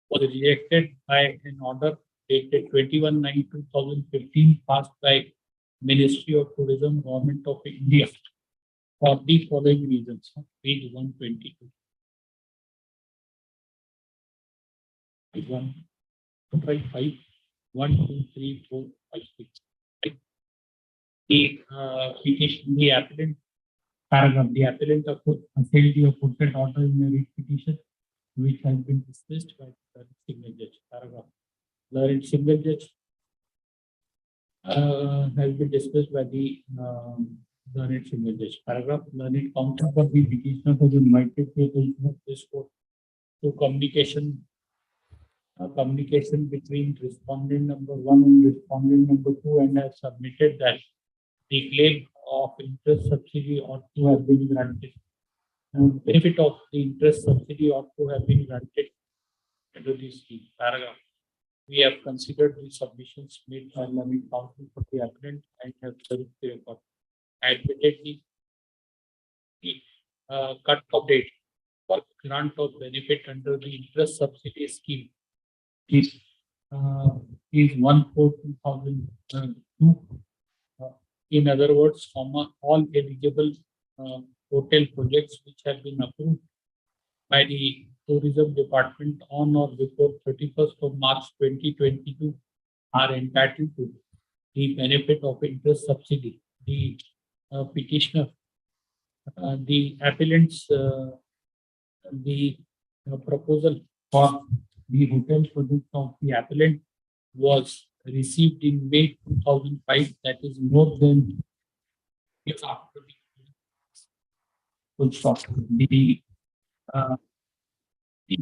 [SPEAKER 2] was rejected by an order dated 21/9/2015 passed by Ministry of Tourism, Government of India for the following reasons. Page 122. Page 155, 1, 2, 3, 4, 5, 6. The petition, the appellant paragraph, the appellant assailed the aforesaid order in a writ petition, which has been dismissed by the single judge. Paragraph. The single judge has been dismissed by the single judge. Paragraph. Learned counsel for the petitioner has invited the attention of this court to communication between respondent number 1 and respondent number 2, and has submitted that the claim of interest subsidy ought to have been granted. Benefit of the interest subsidy ought to have been granted under this scheme. Paragraph. We have considered the submissions made by learned counsel for the appellant and have served the record. Admitted the cut-off date for grant of benefit under the interest subsidy scheme is 1/4/2002. In other words, all eligible hotel projects which have been approved by the Tourism Department on or before 31st of March 2022 are entitled to the benefit of interest subsidy. The petitioner, the appellants, the proposal for the hotel project of the appellant was received in May 2005. That is more than years after the full stop. The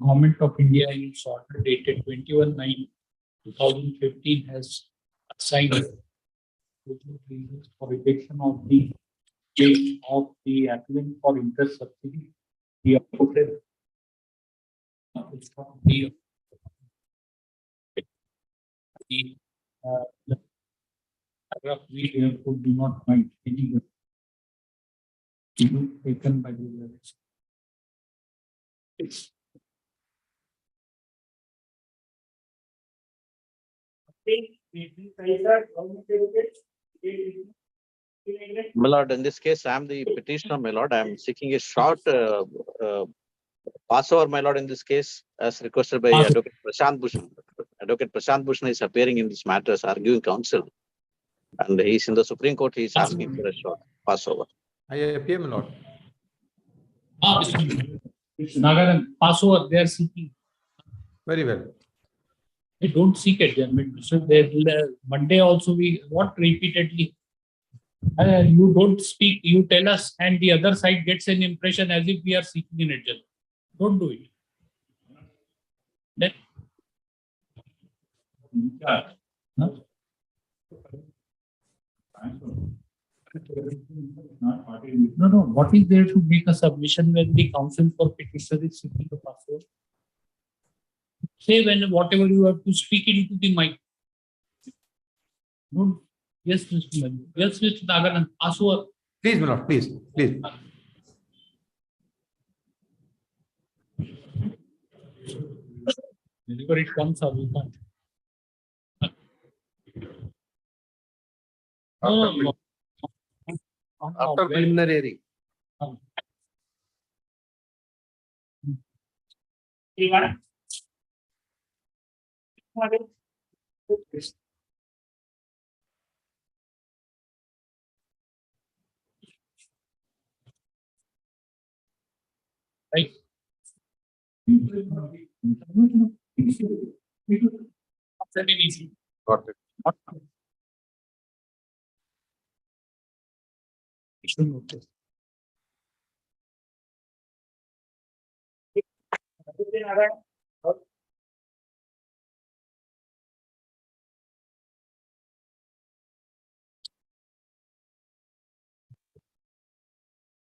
[SPEAKER 2] Government of India in its order dated 21/9/2015 has assigned reasons for rejection of the claim of the appellant for interest subsidy. The appropriate the paragraph we therefore do not find any taken by the judges.
[SPEAKER 9] My lord, in this case, I am the petitioner, my lord. I am seeking a short passover, my lord, in this case, as requested by Advocate Prashant Bhushan. Advocate Prashant Bhushan is appearing in this matter as arguing counsel. And he is in the Supreme Court, he is asking for a short passover.
[SPEAKER 10] I appear, my lord.
[SPEAKER 2] Nagaland, pass over, they are seeking.
[SPEAKER 3] Very well.
[SPEAKER 2] They don't seek adjournment. So they, Monday also we, what repeatedly? You don't speak, you tell us, and the other side gets an impression as if we are seeking an adjournment. Don't do it. Then, huh? No. What is there to make a submission when the counsel for petitioner is seeking a passport? Say when whatever you have to speak into the mic. No. Yes, Mr. Manu. Yes, Mr. Nagaland. Aswar.
[SPEAKER 3] Please, my lord, please.
[SPEAKER 2] Whenever it comes up, we can't. No.
[SPEAKER 3] After preliminary hearing.
[SPEAKER 2] Right.
[SPEAKER 3] Got it.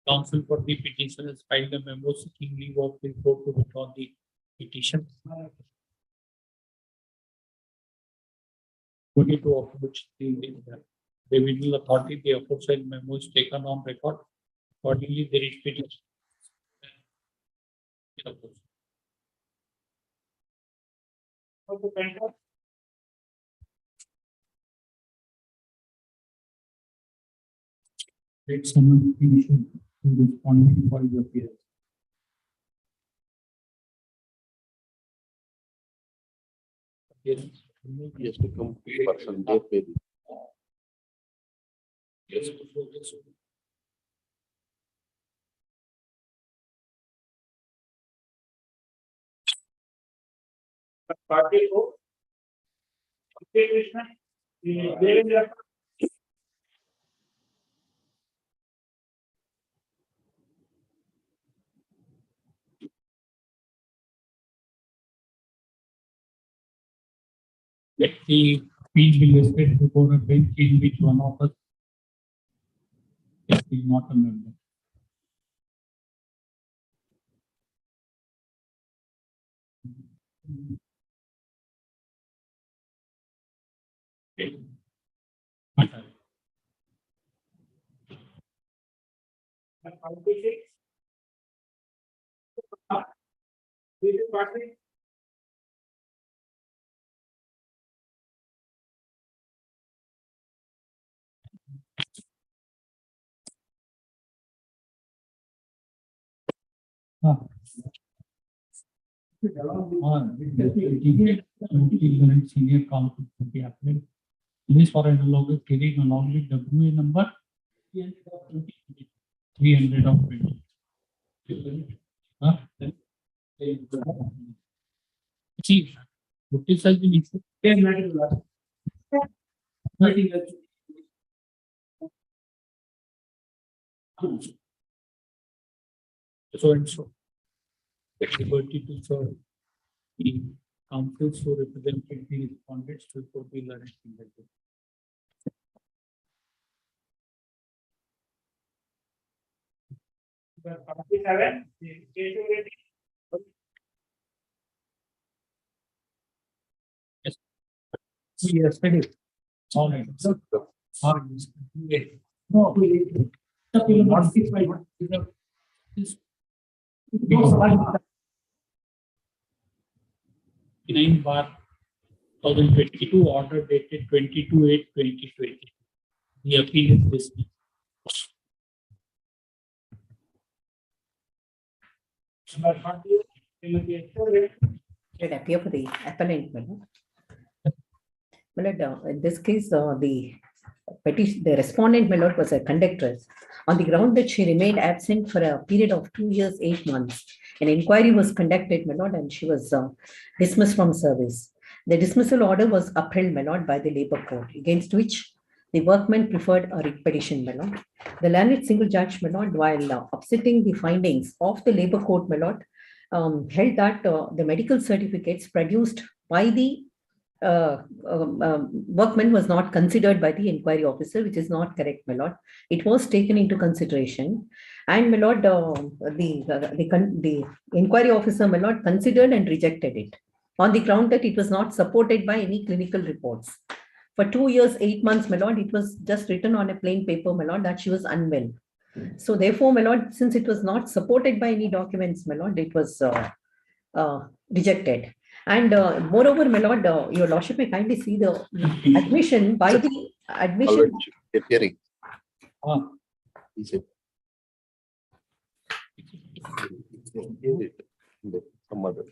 [SPEAKER 2] Counsel for the petition has filed a memo seeking leave of the court to withdraw the petition. To approach the revisional authority, the aforesaid memo is taken on record. Accordingly, there is petition. Let's summon the issue to respond for your appearance.
[SPEAKER 3] Yes, to complete person, date maybe.
[SPEAKER 2] Yes. Let the appeal be listed before a bench in which one of us is not a member. Okay. Senior counsel for the applicant. List for analogous hearing along with WA number 300 of 20. See, notice has been issued. So and so. At liberty to serve the counsels who represented the respondents before the learned investigation. Yes. Yes, I did. All right. No, Nine bar 2022 order dated 22/8/2020. The appeal is dismissed.
[SPEAKER 10] It appear for the appellant, madam. In this case, the petition, the respondent, my lord, was a conductress. on the ground that she remained absent for a period of 2 years, 8 months. An inquiry was conducted, my lord, and she was dismissed from service. The dismissal order was upheld, my lord, by the Labour Court, against which the workmen preferred a writ petition, my lord. The learned single judge, my lord, while upsetting the findings of the Labour Court, my lord, held that the medical certificates produced by the workman was not considered by the inquiry officer, which is not correct, my lord. It was taken into consideration, and my lord, the inquiry officer, my lord, considered and rejected it on the ground that it was not supported by any clinical reports. For 2 years, 8 months, my lord, it was just written on a plain paper, my lord, that she was unwell. So therefore, my lord, since it was not supported by any documents, my lord, it was rejected. And moreover, my lord, your lordship may kindly see the admission by the admission.
[SPEAKER 3] Hearing.
[SPEAKER 2] Ah.
[SPEAKER 3] He said. Some other.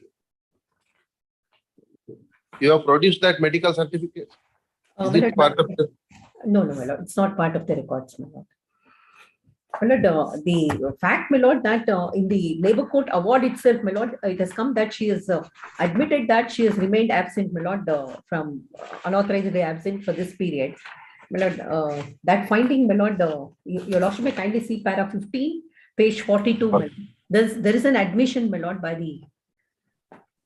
[SPEAKER 3] You have produced that medical certificate? Is it part of the?
[SPEAKER 10] No, my lord, it's not part of the records, my lord. My lord, the fact, my lord, that in the Labour Court award itself, my lord, it has come that she has admitted that she has remained absent, my lord, from unauthorizedly absent for this period. My lord, that finding, my lord, your lordship may kindly see paragraph 15, page 42. My lord. There is an admission, my lord, by the.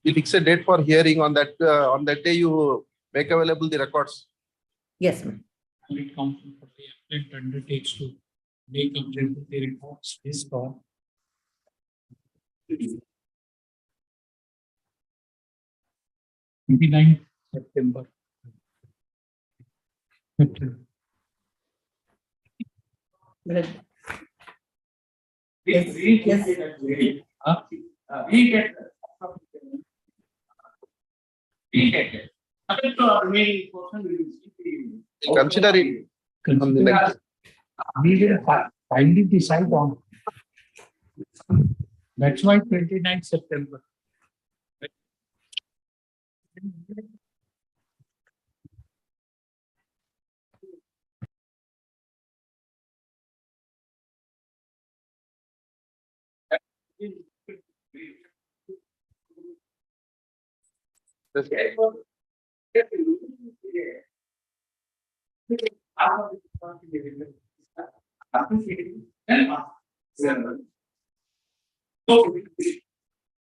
[SPEAKER 3] You fix a date for hearing on that day. You make available the records.
[SPEAKER 10] Yes, ma'am.
[SPEAKER 2] It counsel for the applicant undertakes to make available the reports based on 29 September.
[SPEAKER 10] Yes. Yes.
[SPEAKER 3] Consider it. On the next.
[SPEAKER 2] We will finally decide on. That's why 29 September.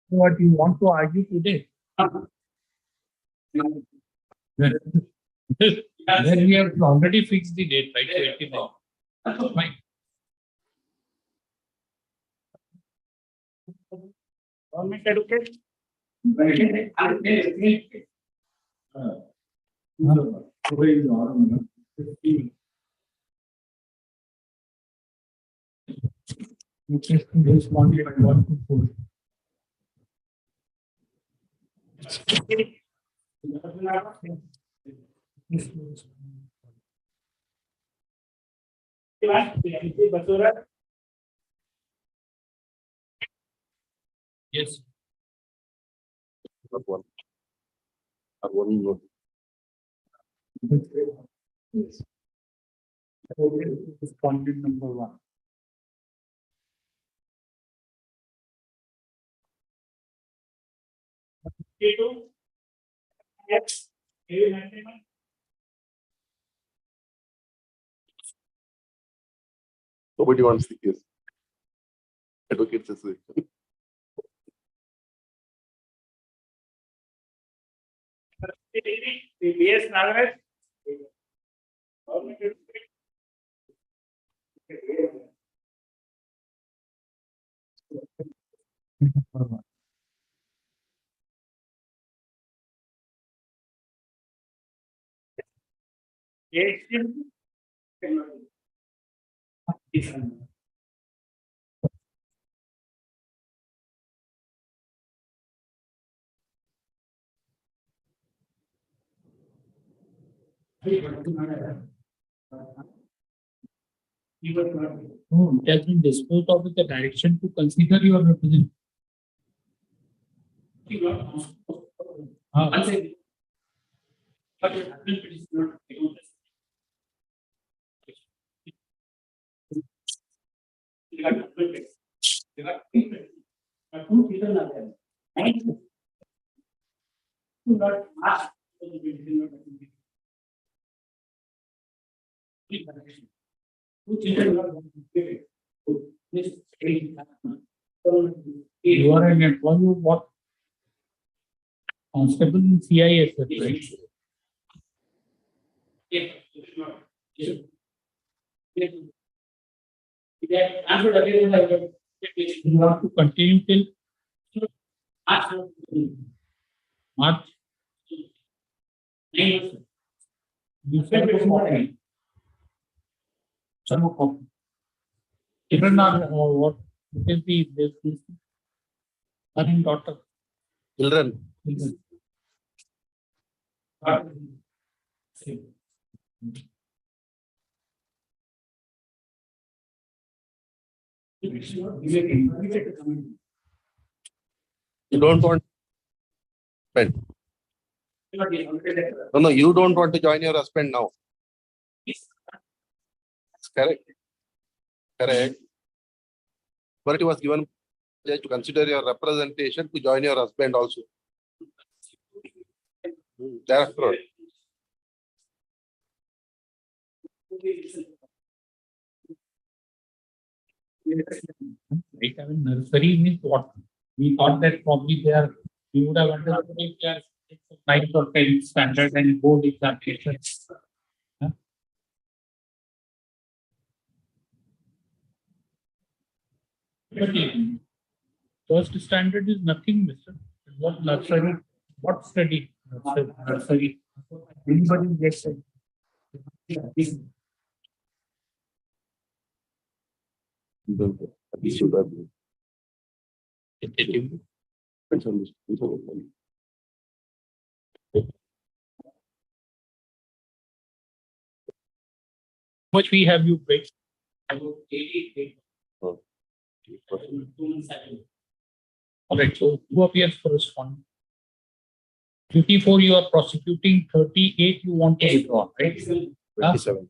[SPEAKER 2] What you want to argue today? Then we have already fixed the date, right? 29. That's fine. Government education. Interesting responded 1 to 4. Yes.
[SPEAKER 3] One. Or one note.
[SPEAKER 2] Yes. Respondent number 1. Yes.
[SPEAKER 3] Nobody wants the case. Advocates association.
[SPEAKER 2] BS Nagaraj. No, it has been disposed of with the direction to consider your representative. They got admitted. They got treated. But 2 children are there. And do not ask for the medicine or something. 2 children are treated. This is you are an employee of what? Constable in CIS, right? Yes. You have to continue till March. You said before. Children are what? It is the son and daughter.
[SPEAKER 3] Children. You don't want. Husband. No, you don't want to join your husband now. Correct. Correct. But it was given to consider your representation to join your husband also. That's right.
[SPEAKER 2] Right, I mean, nursery means what? We thought that probably they are, we would have understood if they are 9th or 10th standard and board examinations. Huh? But first standard is nothing, Mr. What nursery? What study? Nursery. Anybody gets it. Much we have you paid? About 88. All right, so who appears first one? 54 you are prosecuting, 38 you want to withdraw, right?
[SPEAKER 3] 27.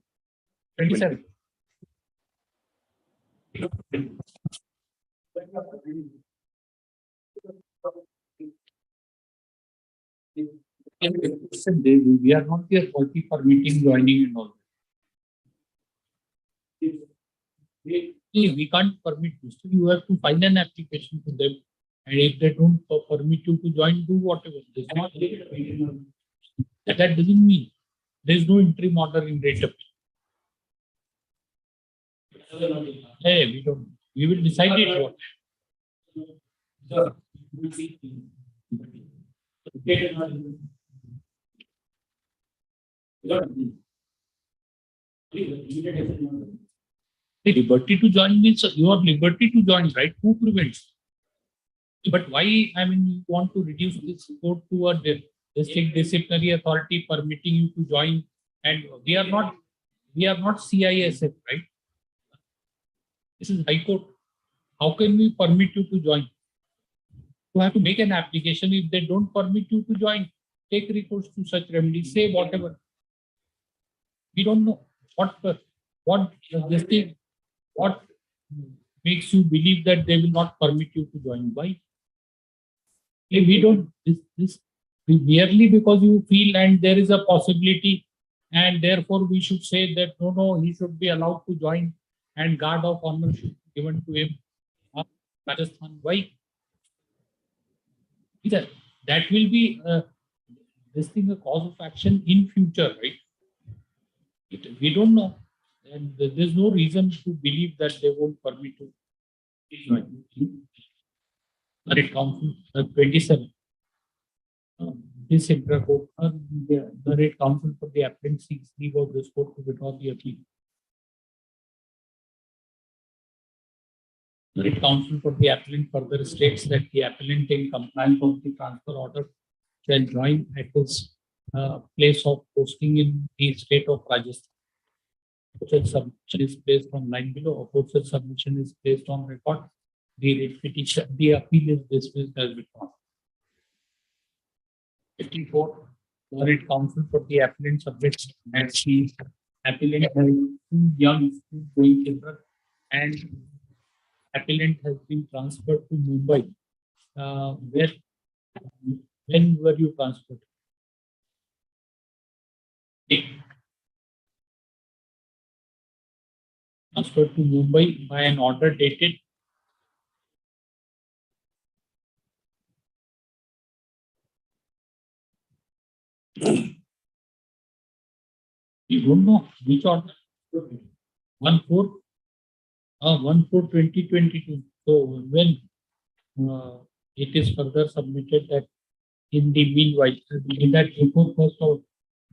[SPEAKER 2] 27. We are not here for meeting, joining and all. We can't permit you. So you have to file an application to them. And if they don't permit you to join, do whatever. That doesn't mean there is no interim order in rate appeal. Hey, we don't. We will decide it what. The liberty to join means your liberty to join, right? Who prevents? But why, I mean, you want to reduce this code to a district disciplinary authority permitting you to join, and we are not CISF, right? This is High Court. How can we permit you to join? You have to make an application. If they don't permit you to join, take recourse to such remedy, say whatever. We don't know what makes you believe that they will not permit you to join. Why? We don't this merely because you feel and there is a possibility, and therefore we should say that no, he should be allowed to join and guard of honor should be given to him. Rajasthan, why? Either that will be this thing a cause of action in future, right? We don't know, and there's no reason to believe that they won't permit you to join. It council 27. This intercourt, the rate counsel for the applicant seeks leave of this court to withdraw the appeal. The rate counsel for the appellant further states that the appellant in compliance of the transfer order shall join at his place of posting in the state of Rajasthan. Submission is placed on line below. Official submission is placed on record. The petition, the appeal is dismissed as withdrawn. 54. The rate counsel for the appellant submits that the appellant has 2 young going children and appellant has been transferred to Mumbai. Where, when were you transferred? Transferred to Mumbai by an order dated you don't know which order? 1/4/2022. So when it is further submitted that in the meanwhile, in that report first of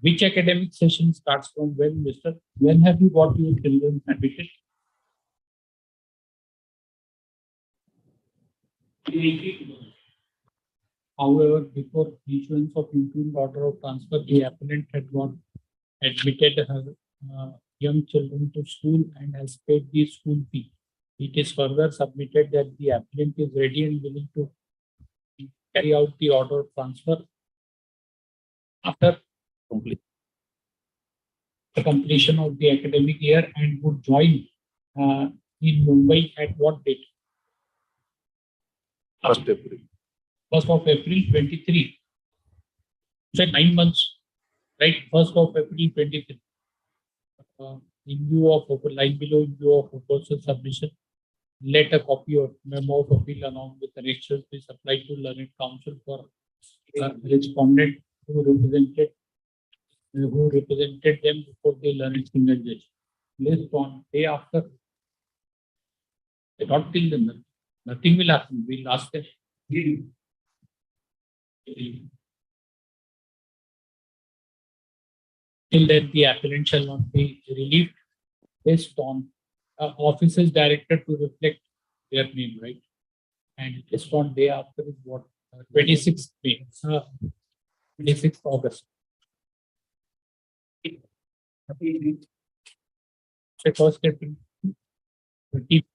[SPEAKER 2] which academic session starts from when, Mr. When have you got your children admitted? However, before issuance of interim order of transfer, the appellant had got admitted her young children to school and has paid the school fee. It is further submitted that the appellant is ready and willing to carry out the order of transfer after the completion of the academic year and would join in Mumbai at what date?
[SPEAKER 3] 1st April.
[SPEAKER 2] 1st of April 23. So 9 months, right? 1st of April 23. In view of line below, in view of proposal submission, let a copy of memo of appeal along with the annexures be supplied to learned counsel for respondent who represented them before the learned single judge. List on day after. Not till then, nothing will happen. We'll ask them. Till then, the appellant shall not be relieved based on officers directed to reflect their name, right? And just on day after is what? 26th May, 26th August. So first April 20.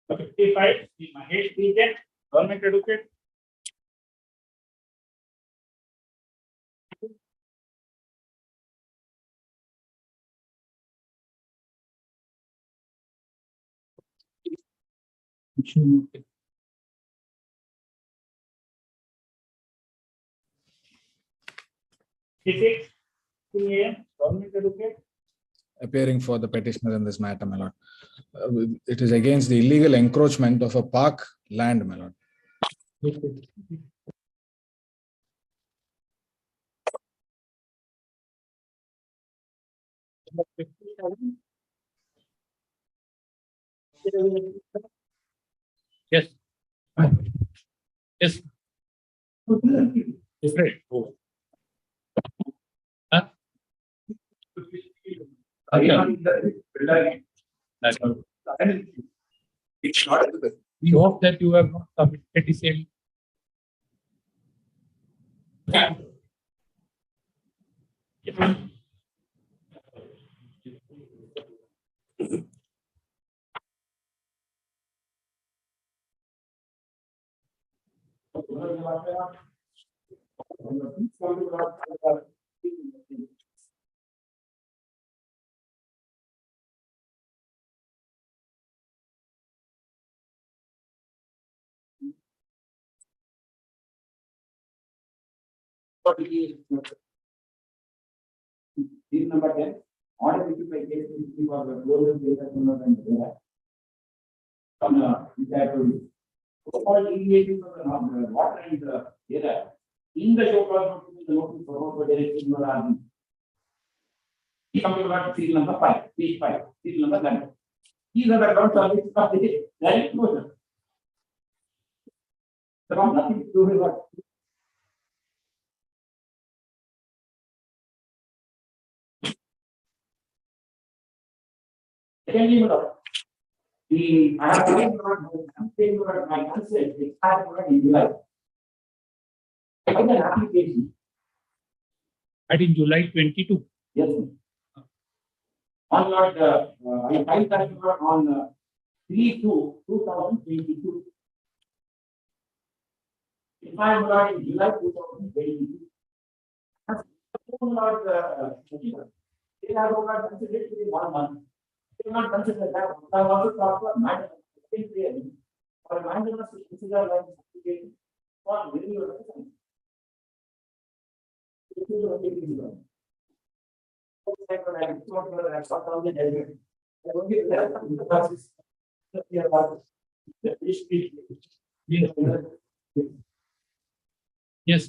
[SPEAKER 2] Mahesh Dejan, government advocate. Government advocate.
[SPEAKER 11] Appearing for the petitioner in this matter, my lord. It is against the illegal encroachment of a park land, my lord.
[SPEAKER 2] Yes. Yes. Different. Huh?
[SPEAKER 3] It's not.
[SPEAKER 2] We hope that you have not submitted the same.
[SPEAKER 5] Deal number 10, order issued by case for the global data data. From which I told you. So-called deviations of the water and the data. In the show cause notice, the notice for direction or RD. Something about serial number 5, page 5, serial number 9. These are the grounds on which the direct motion. The nothing to do with what. Secondly, the I have my consent expired in July. I got an application.
[SPEAKER 2] And in July 22.
[SPEAKER 5] Yes. On I filed that on 3/2/2022. If I am not in July 2022. They have not considered it in 1 month. They have not considered that. I have also talked about matter. Or matter must consider like application for very your license. This is what it is.
[SPEAKER 2] Yes.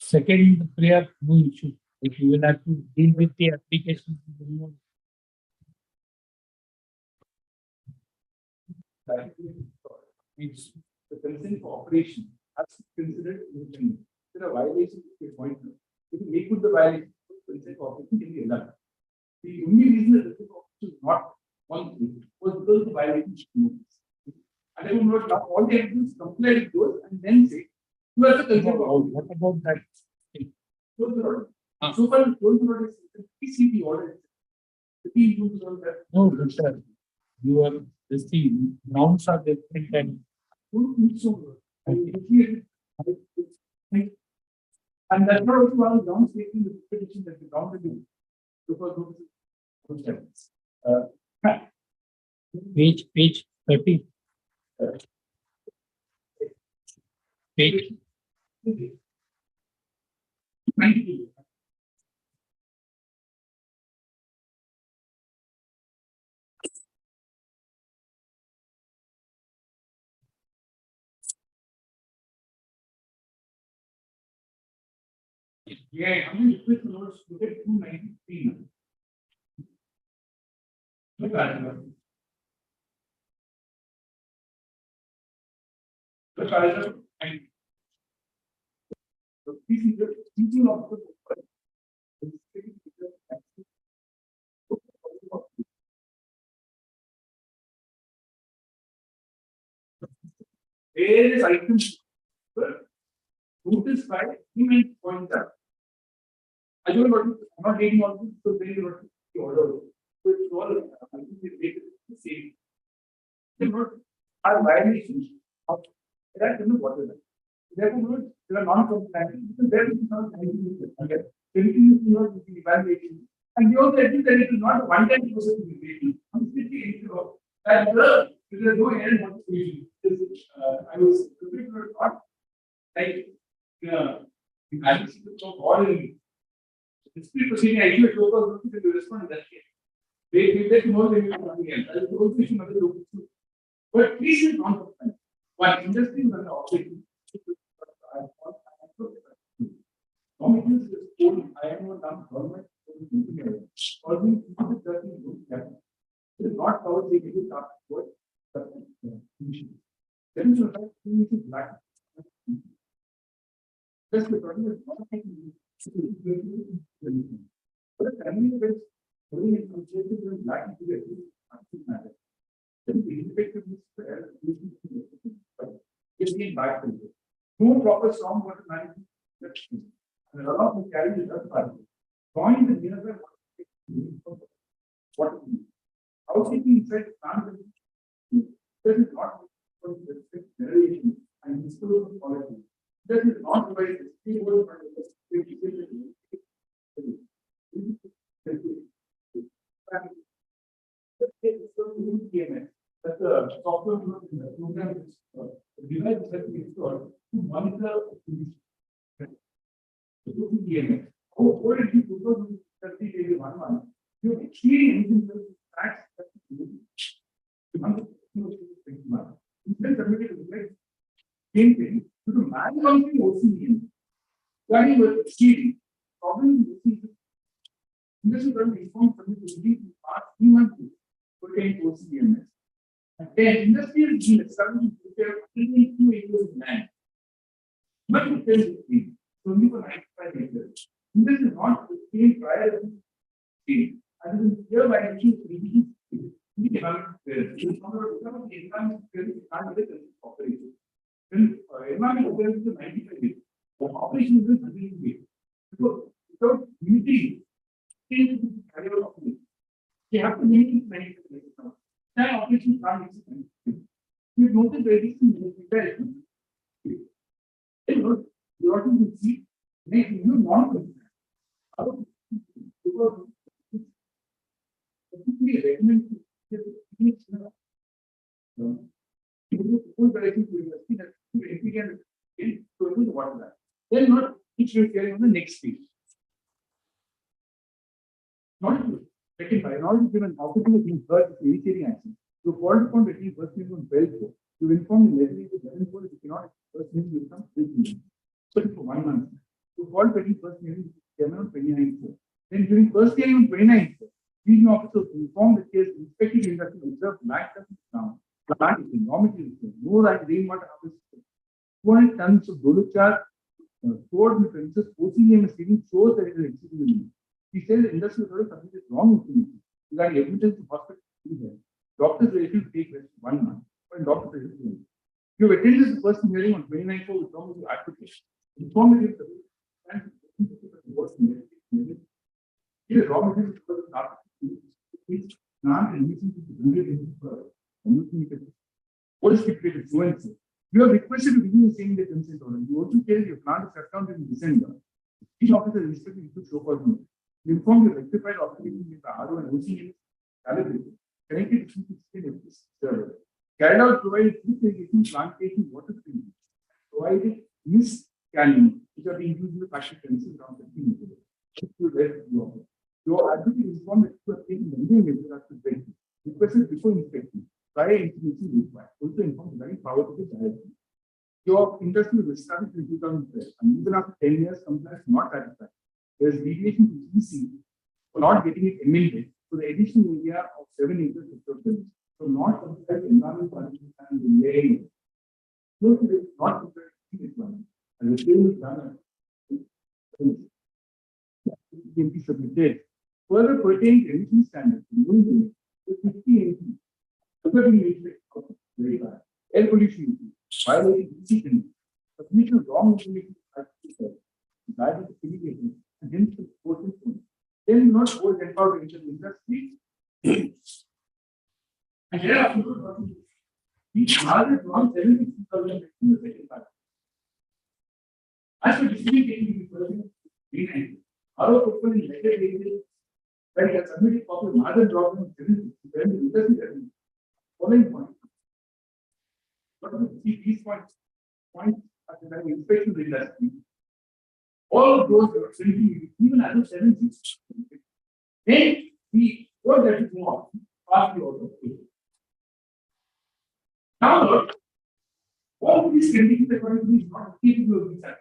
[SPEAKER 2] Second prayer, no issue. If you will have to deal with the application.
[SPEAKER 5] It's the consent for operation has to be considered independent. There are violations of your point. If you make good the violation, consent for operation can be allowed. The only reason that consent for operation is not one thing was because the violation should be noticed. And I will not now all the evidence compare with those and then say, who has a consent for operation?
[SPEAKER 2] What about that?
[SPEAKER 5] So far, told the order is PCB order. The P includes all that.
[SPEAKER 2] No, but sir, you are, this thing, nouns are different and
[SPEAKER 5] and that's not also one of the grounds taking the petition that the government do. Because
[SPEAKER 2] page 30. Page.
[SPEAKER 5] Yeah, I'm going to put the notes to get 293 now. Look at it. Look at it. And so this is the teaching of the various items noticed by human pointer. I don't know, I'm not reading all this, so they are the order. So it's all the same. They not are violations of that in the water. Therefore, there are non-compliant because there is not okay. Everything is not evaluation. And they also admit that it is not a one-time process of evaluation. And there is no error in what solution. I was not like the analysis of all in dispute proceeding. I usually focus on the respond in that case. They get more than something else. That is the whole issue of the but please is non-compliant. One industry is under operation. Commitments is own. I am not government. Always it is not covered the issue of what then you have to black. That's the problem is not but the family is very associated with black matter. Then the effectiveness is being back. No proper strong water management. And a lot of carry the third party. Join the nearby water. Housekeeping inside plant this is not for specific generation and historical quality. This is not provided that's the software program device that we installed to monitor the what did you do 30 days 1 month? You exceed anything facts that you instead submitted to the same thing to the manufacturing OCM. That was exceeding. Problem is this is going to inform submitted to the past 3 months pertaining to OCMS. And then industry is being established to prepare 2 acres of land. But it is only for 95 acres. This is not the same prior to the state. And it is here by actually the environment affairs. It is not about the environment affairs, it can't be the operation. Then environment affairs is 95 days. The operation is 100 days. Because without meeting, they have to meet 95 days now. That operation can't explain. You've noticed there is some comparison. You ought to see, make you non-compliant. Because particularly recommend then not which you are carrying on the next page. Not second by not given opportunity to heard the initiating action. You called upon the team first name on 12. You inform the letter to 11 you cannot first name will come 3 so for 1 month. You called the team first name on 29. Then during first hearing on 29, region officers informed the case inspecting industry observed lack of ground. The plant is in raw material, no right rainwater harvest. 200 tons of doluchar stored in the premises, OCM is giving shows that it is exceedingly. He said the industry has submitted wrong information regarding evidence to hospital. Doctors were able to take rest 1 month, but doctors were able to. You have attended the first hearing on 29 with wrong with application. Informed it and raw material what is stipulated fluency? You are requested to review the same day consent order. You also tell your plant is shut down in December. Each officer is instructed to show cause notice. You inform the rectified operation with the RO and OCM calibrated, connected to the server. Carried out provided food irrigation, plantation, water treatment. Provided mist scanning, which are being used in the factory premises around 15 meters. Your advocate informed that you are taking the new measures as to breaking. Requested before inspection. Prior information required. Also informed regarding power to the direction. Your industry was established in 2012 and even after 10 years, compliance not satisfied. There is deviation to EC for not getting it amended to the additional area of 7 acres of surface. So not compared to environment conditions and the laying. So it is not compared to this one. And the same is done. Can be submitted. Further pertaining to emission standards, with 50 very bad. Air pollution, violating EC, submission of wrong information, that is communication, and hence the important point. Then not hold empowered into the industry. And here are each target wrong 76,000 in the second part. As for decision taking the person, behind our open letter agency, when he has submitted copy of another job in the industry. Following point. What do you see these points at the time inspection of the industry? All of those are even at the 76. Then we go that is more past the order. Now, all these conditions are going to be not capable of this.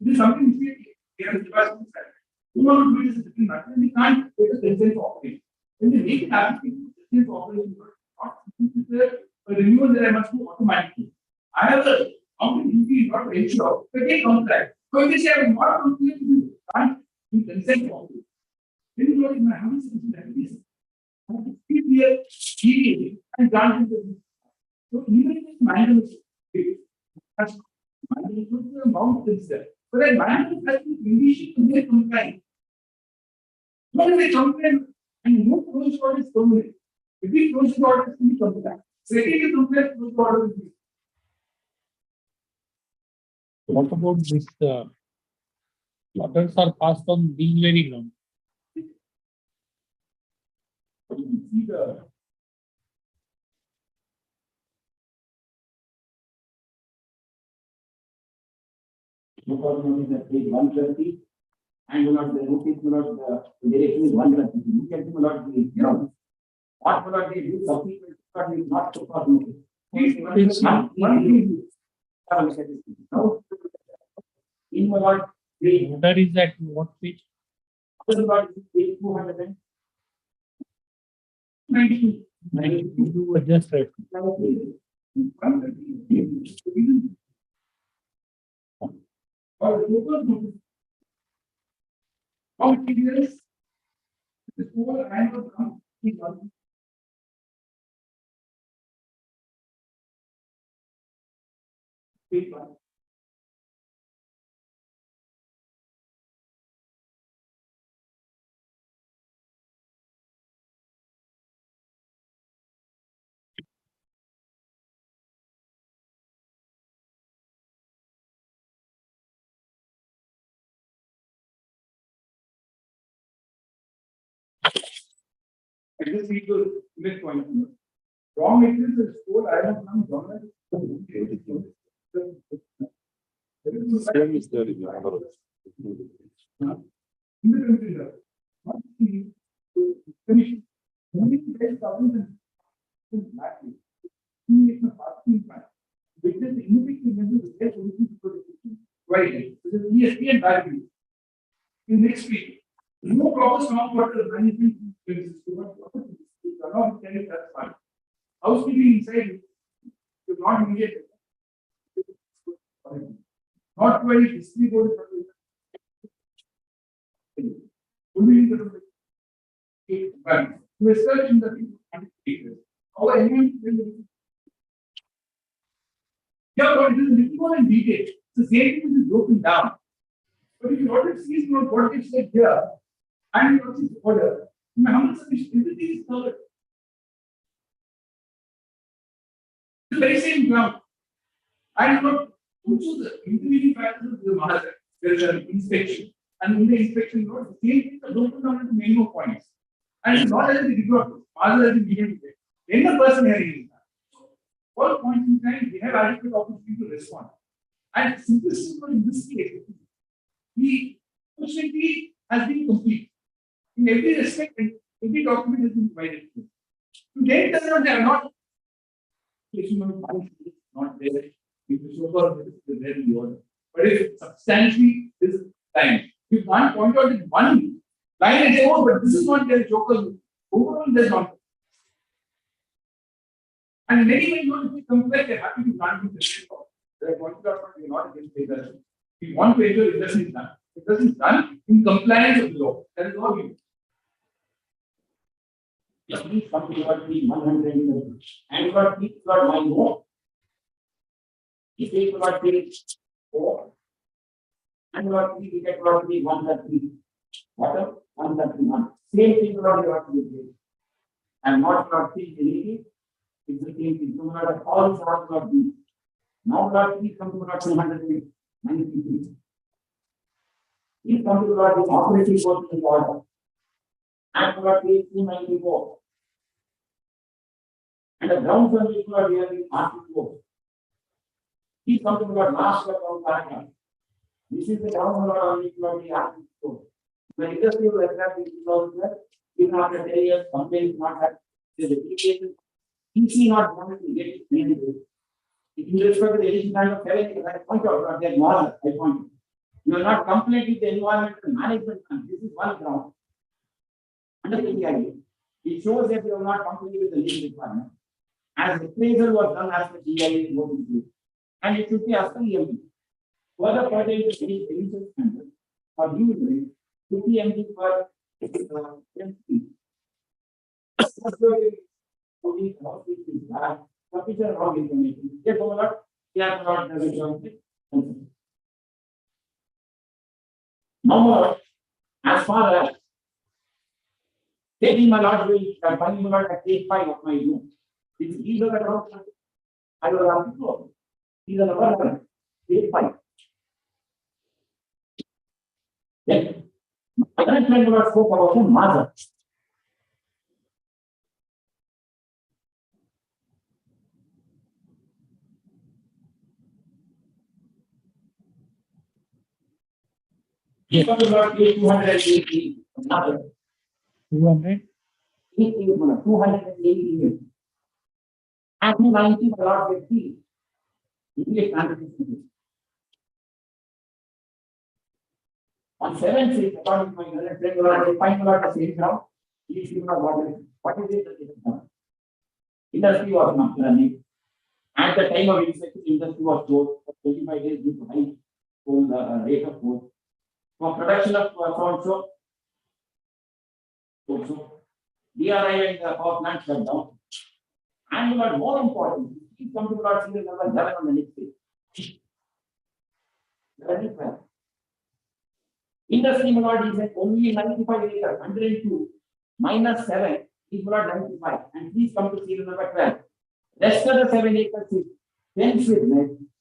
[SPEAKER 5] It is something which we have to pass. Who want to do this is different matter, and we can't take a consent for operation. When they make it happen, consent for operation a renewal that I must do automatically. I have a duty not to ensure to take contract. So if they say I will not continue to do, can't do consent for operation. Then you know in my house is like this. I have to keep here, deviating and granting the. So even if it's manual, that's manual amount is there. But that manual has to be conditioned to make compliant. What if they complain and no close order is permanent? If we close the order, we compliant. Second is compliant, close the order will be.
[SPEAKER 2] What about this? Orders are passed on these very ground.
[SPEAKER 5] See the notice at page 130 and will not the notice will not the direction is 130. Look at will not be what will not be subsequent but will not so far notice. Now in what
[SPEAKER 2] Order is at what page?
[SPEAKER 5] page 292.
[SPEAKER 2] 92 were just read.
[SPEAKER 5] How it is this whole annual come I just need to make point. Raw materials is coal, iron, and government.
[SPEAKER 3] Same is there in the other.
[SPEAKER 5] In the country, not to finish. Only the government is lacking. It's a fasting plan. Because the immediate measures of their solution to production provided, which is ESP and directives. In next week, no proper stormwater management services to not tell it that's fine. Housekeeping inside is not immediate. Not very distributed. Research in the our environment. Yeah, but it is little more in detail. The same thing is broken down. But if you notice, see what it said here, and you notice the order, how much everything is covered. The very same ground. And not also the intervening factors of the master. There is an inspection. And in the inspection, note the same thing is broken down into many more points. And it's not as a report, rather as a given. Then the person hearing all points in time, they have adequate opportunity to respond. And simplicity in this case, the opportunity has been complete. In every respect, every document has been provided. Today, they are not there. If you show for this, there in the order. But if substantially this time, if one point out in one line and say, oh, but this is not their joker, overall there's not. And many when we compare, they're happy to grant the report. They pointed out we are not against data. We want to ensure it doesn't done. It doesn't done in compliance with the law. That is all we do.
[SPEAKER 12] Yes, please come to your 100 and your please got my more. If you got 4 and your please get got 130. Bottom 131. Same thing got your 3. And not got 3 it's the same thing. So all sorts of these. Now got 3 come to got 293. These come to got the operating code in order. And got 294. And the ground service got here the article. These come to got last account paragraph. This is the ground got only got the article. The industry will accept this also. Even after 10 years, complaint not have the application. PC not wanted to get it created. If you respect the edition kind of 7, I point out that they are moral, I point. You are not compliant with the environmental management, and this is one ground. Under the idea, it shows that you are not compliant with the legal requirement. As the appraisal was done as the GIA was included, and it should be as per EMD. Further pertain to any emission standard for new rate, 50 MG per 10 feet. Sufficient wrong information. Therefore, they are not the Rejoinder. Now, as far as taking my lord will finding my lord at page 5 of my room. These are the notes I will ask you. These are the ones page 5. Then, I can't remember what spoke about the mother. Yes. 280.
[SPEAKER 2] 200?
[SPEAKER 12] 280. And 90 for lot 50. English translation. On 7/6, according to my friend, find lot of same ground. What is it that is done? Industry was not running. At the time of inspection, industry was closed for 25 days due to high rate of growth. For production of also, DRI and the power plant shut down. And what more important, please come to the serial number 11 on the next page. Very well. Industry minority is at only 95 acres, 102 minus 7 is not 95. And please come to serial number 12. Rest of the 7 acres is 10 feet.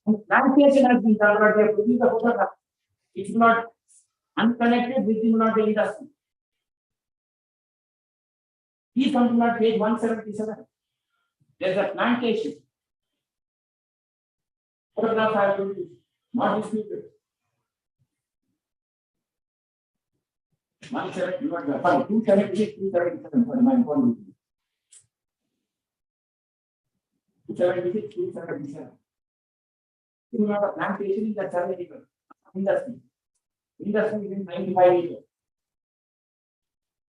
[SPEAKER 12] And plantation has been done, but they have produced the photograph. It's not unconnected with the industry. Please come to my page 177. There's a plantation. Photograph I have produced, not disputed. 276, 277 for my phone. 276, 277. You have a plantation in the 7 acres. Industry. Industry is in 95 acres.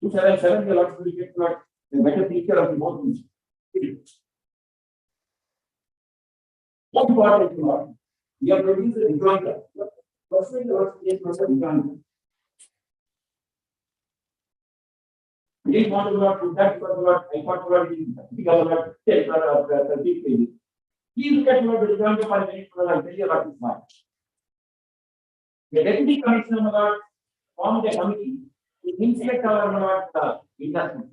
[SPEAKER 12] 277, you have to get a better picture of the whole thing. What important is not? We have produced a rejoinder. Firstly, the first case was a rejoinder. We didn't want to do that because I thought about 10 or 30 pages. Please look at the rejoinder for a minute because I'll tell you about this one. The deputy commissioner formed a committee to inspect our industry.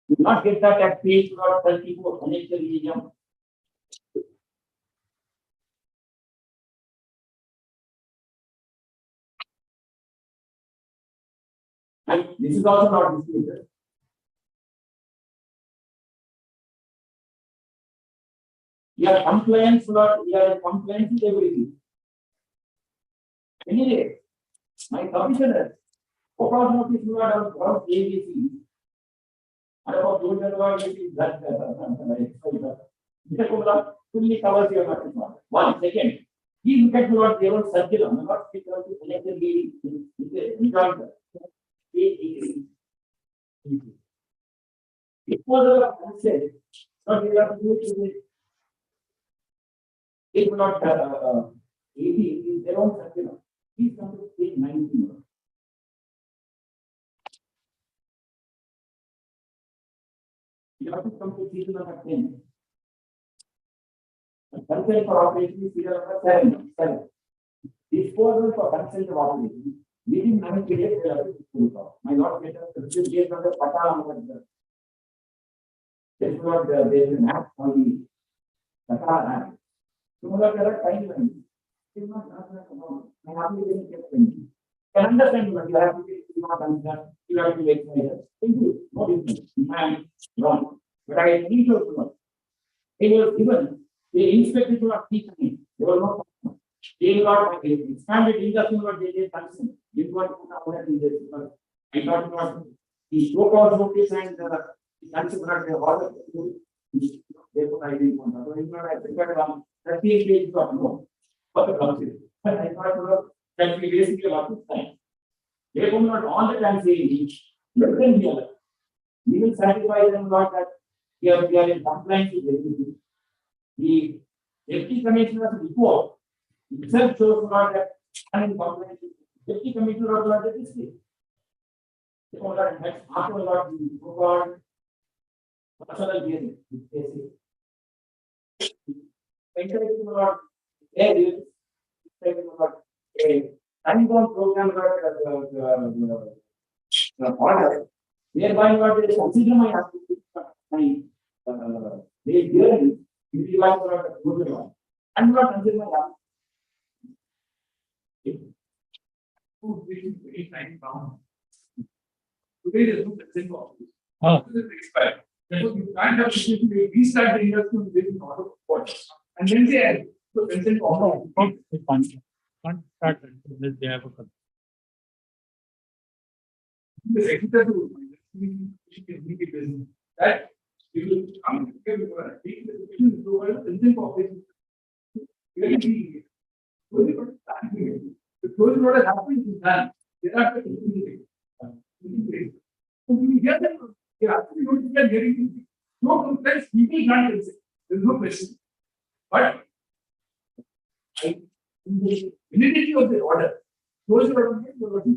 [SPEAKER 12] You not get that at page 34 financial medium. And this is also not disputed. We are compliance with everything. Anyway, my commissioner, focus notice about ABC. And about those that fully covers your notice. 1 second. He look at what they were circular, not because to elected it was a concept, but we have to do it. It will not 80 is their own circular. Please come to page 19. You have to come to serial number 10. Consent for operation is serial number 7. Disposal for consent of operation. Within 9 periods, we have to dispose of. My Lord, based on the Pata. That's what there is an act on the Pata Act. So, there are timelines. I understand what you have to do. You have to make measures. Thank you. No difference. I am wrong. But I need to know. They were given, they inspected to not teach me. They were not. They got expanded industry what they did consent. This was I thought about the so-called notice and the considered the order. Therefore, I didn't want to. I prepared 30 pages of no. For the council. But I thought that we basically about this time. They will not all the time say, let them be alert. We will satisfy them not that we are in compliance with everything. The deputy commissioner's report itself shows not that I am in compliance with deputy commissioner of the district. So that next after a lot the so-called personal hearing, encouraging about areas, about a time-bound program order, thereby what they consider my application, they hearing, if you like the good one, and not consider my application. Very time-bound. Today there's no consent of this. This is expired. Therefore, you can't have situation where we restart the industry with an order of what. And then they add to consent of
[SPEAKER 2] Can't start until they have a consent.
[SPEAKER 12] the secretary will make it business. That we will come together, take the decision to over consent of this. Really be only for starting. The closing order happens is done. There are the so we hear that they actually don't get hearing. No complaints, people can't consent. There's no question. But in the validity of the order, those who are going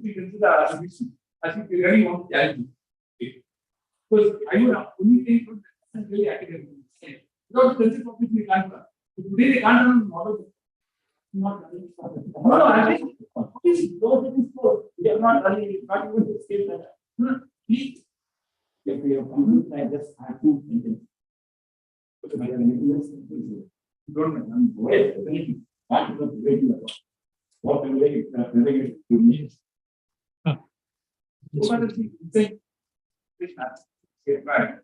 [SPEAKER 12] to consider arbitration. I think we really want to challenge it. Because I would only think from really academic. Without the concept of which we can't run. Today they can't run model. No, I think they are not running, not even to scale that. Please, if we have come, I just have to think. Don't mind. Wait, what will they to me? Get back.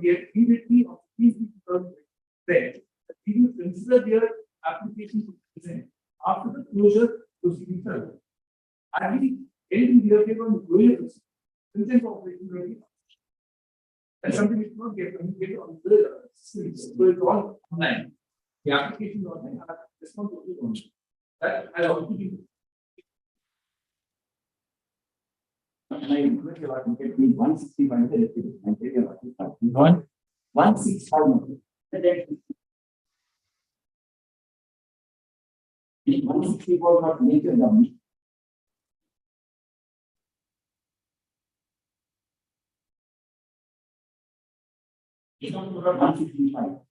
[SPEAKER 12] Here, immediately of these people said that we will consider their application to present after the closure proceedings are over. I think anything here came on the closure proceedings, consent operation ready. That's something which not get on the system, so it's all online. The application is online, response will be online. That I also think. And I remember you are get me 165 and take a 165. And then 160 was not nature dummy. We talked about 165.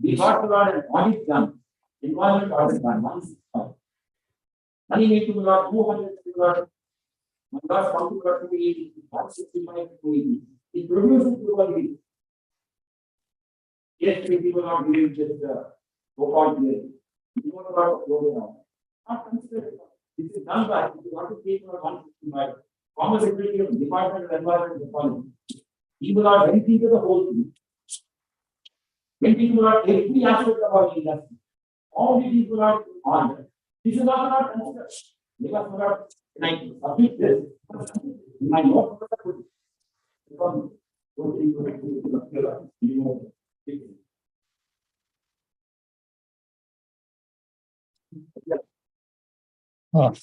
[SPEAKER 12] We got about an audit done, environment audit done, 165. Money made to about 200 to my last come to about 280, 165 to 280. It produces 280. Yes, people are giving just so-called here. You know about going on. Not considered. This is done by, if you want to take about 165, Commerce Secretary of Department of Environment and Policy. People are very into the whole thing. When people are every aspect of our industry, all the people are on. This is not considered. They are not like submit this. You might not put it.
[SPEAKER 2] Oh.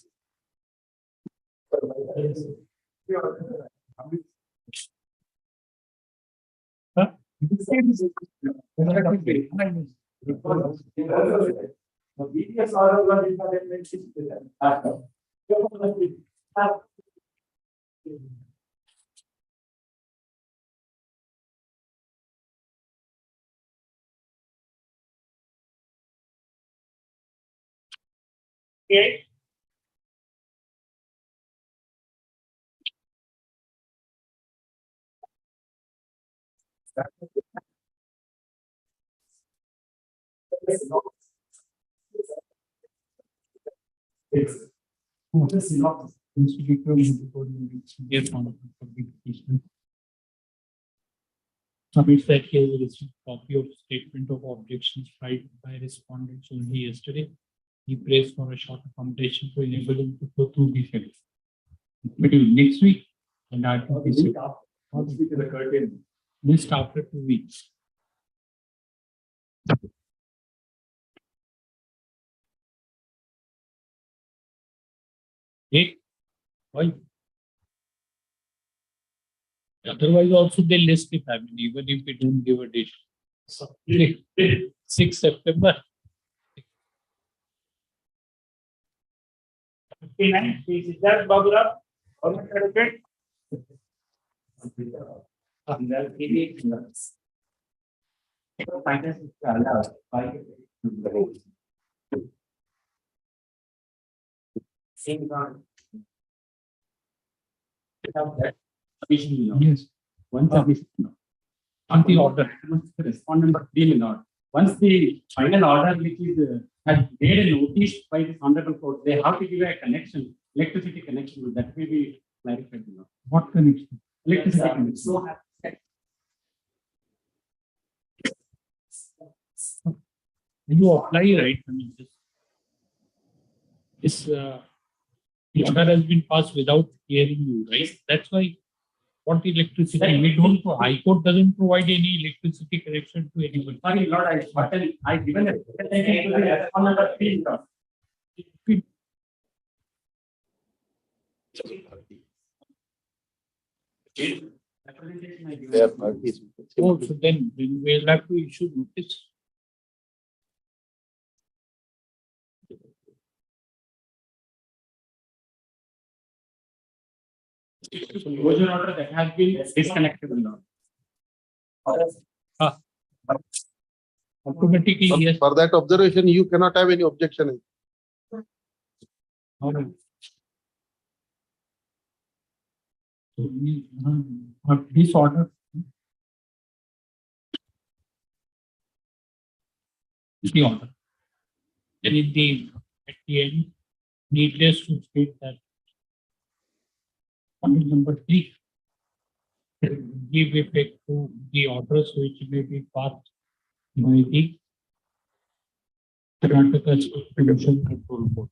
[SPEAKER 2] Huh? Okay. Submits that he has received copy of statement of objections filed by respondents only yesterday. He prays for a short accommodation to enable him to go through these hearings. Between next week and I think this week. List after 2 weeks. Hey, why? Otherwise, also they list it. I mean, even if we don't give a date. So, 6 September. 59, is that Babura? How much advocate? Yes. Once on the order, the respondent of the not. Once the final order, which is has made a notice by the honorable court, they have to give a connection, electricity connection. That will be clarified. What connection? Electricity connection. So, you apply, right? I mean, this the order has been passed without hearing you, right? That's why. What electricity? We don't. High Court doesn't provide any electricity connection to anyone. Sorry, Lord, I given it. Oh, so then we'll have to issue notice. Closure order that has been disconnected now. Automatically, yes.
[SPEAKER 3] For that observation, you cannot have any objection.
[SPEAKER 2] All right. So we have this order. The order. Then at the end, needless to state that. Point number 3. give effect to the orders which may be passed by the Karnataka State Pollution Control Board.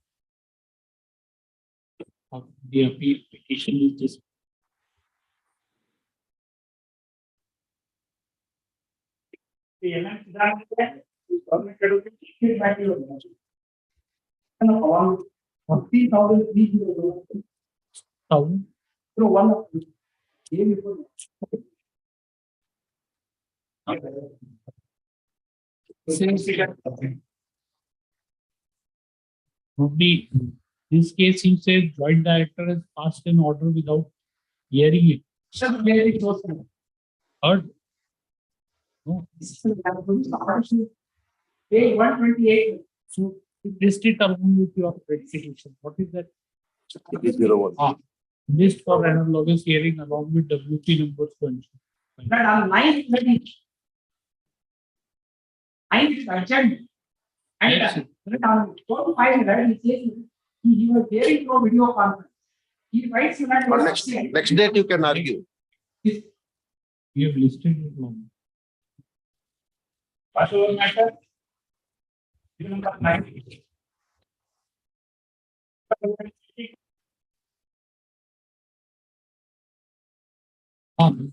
[SPEAKER 2] The appeal petition is this.
[SPEAKER 12] The enacted that is government education back to your 40,000
[SPEAKER 2] Thousand.
[SPEAKER 12] so one of the game before.
[SPEAKER 2] Nobody, this case seems a joint director has passed an order without hearing it. Heard? No.
[SPEAKER 12] Page 128.
[SPEAKER 2] So list it along with your petition. What is that?
[SPEAKER 3] It is 01.
[SPEAKER 2] List for analogous hearing along with WP numbers.
[SPEAKER 12] That on 9th, 9th is urgent. And
[SPEAKER 2] Yes.
[SPEAKER 12] that on 45, that he says he was hearing through video conference. He writes that.
[SPEAKER 3] Or next date you can argue.
[SPEAKER 2] You have listed it wrong.
[SPEAKER 12] What's your matter? You don't have 9.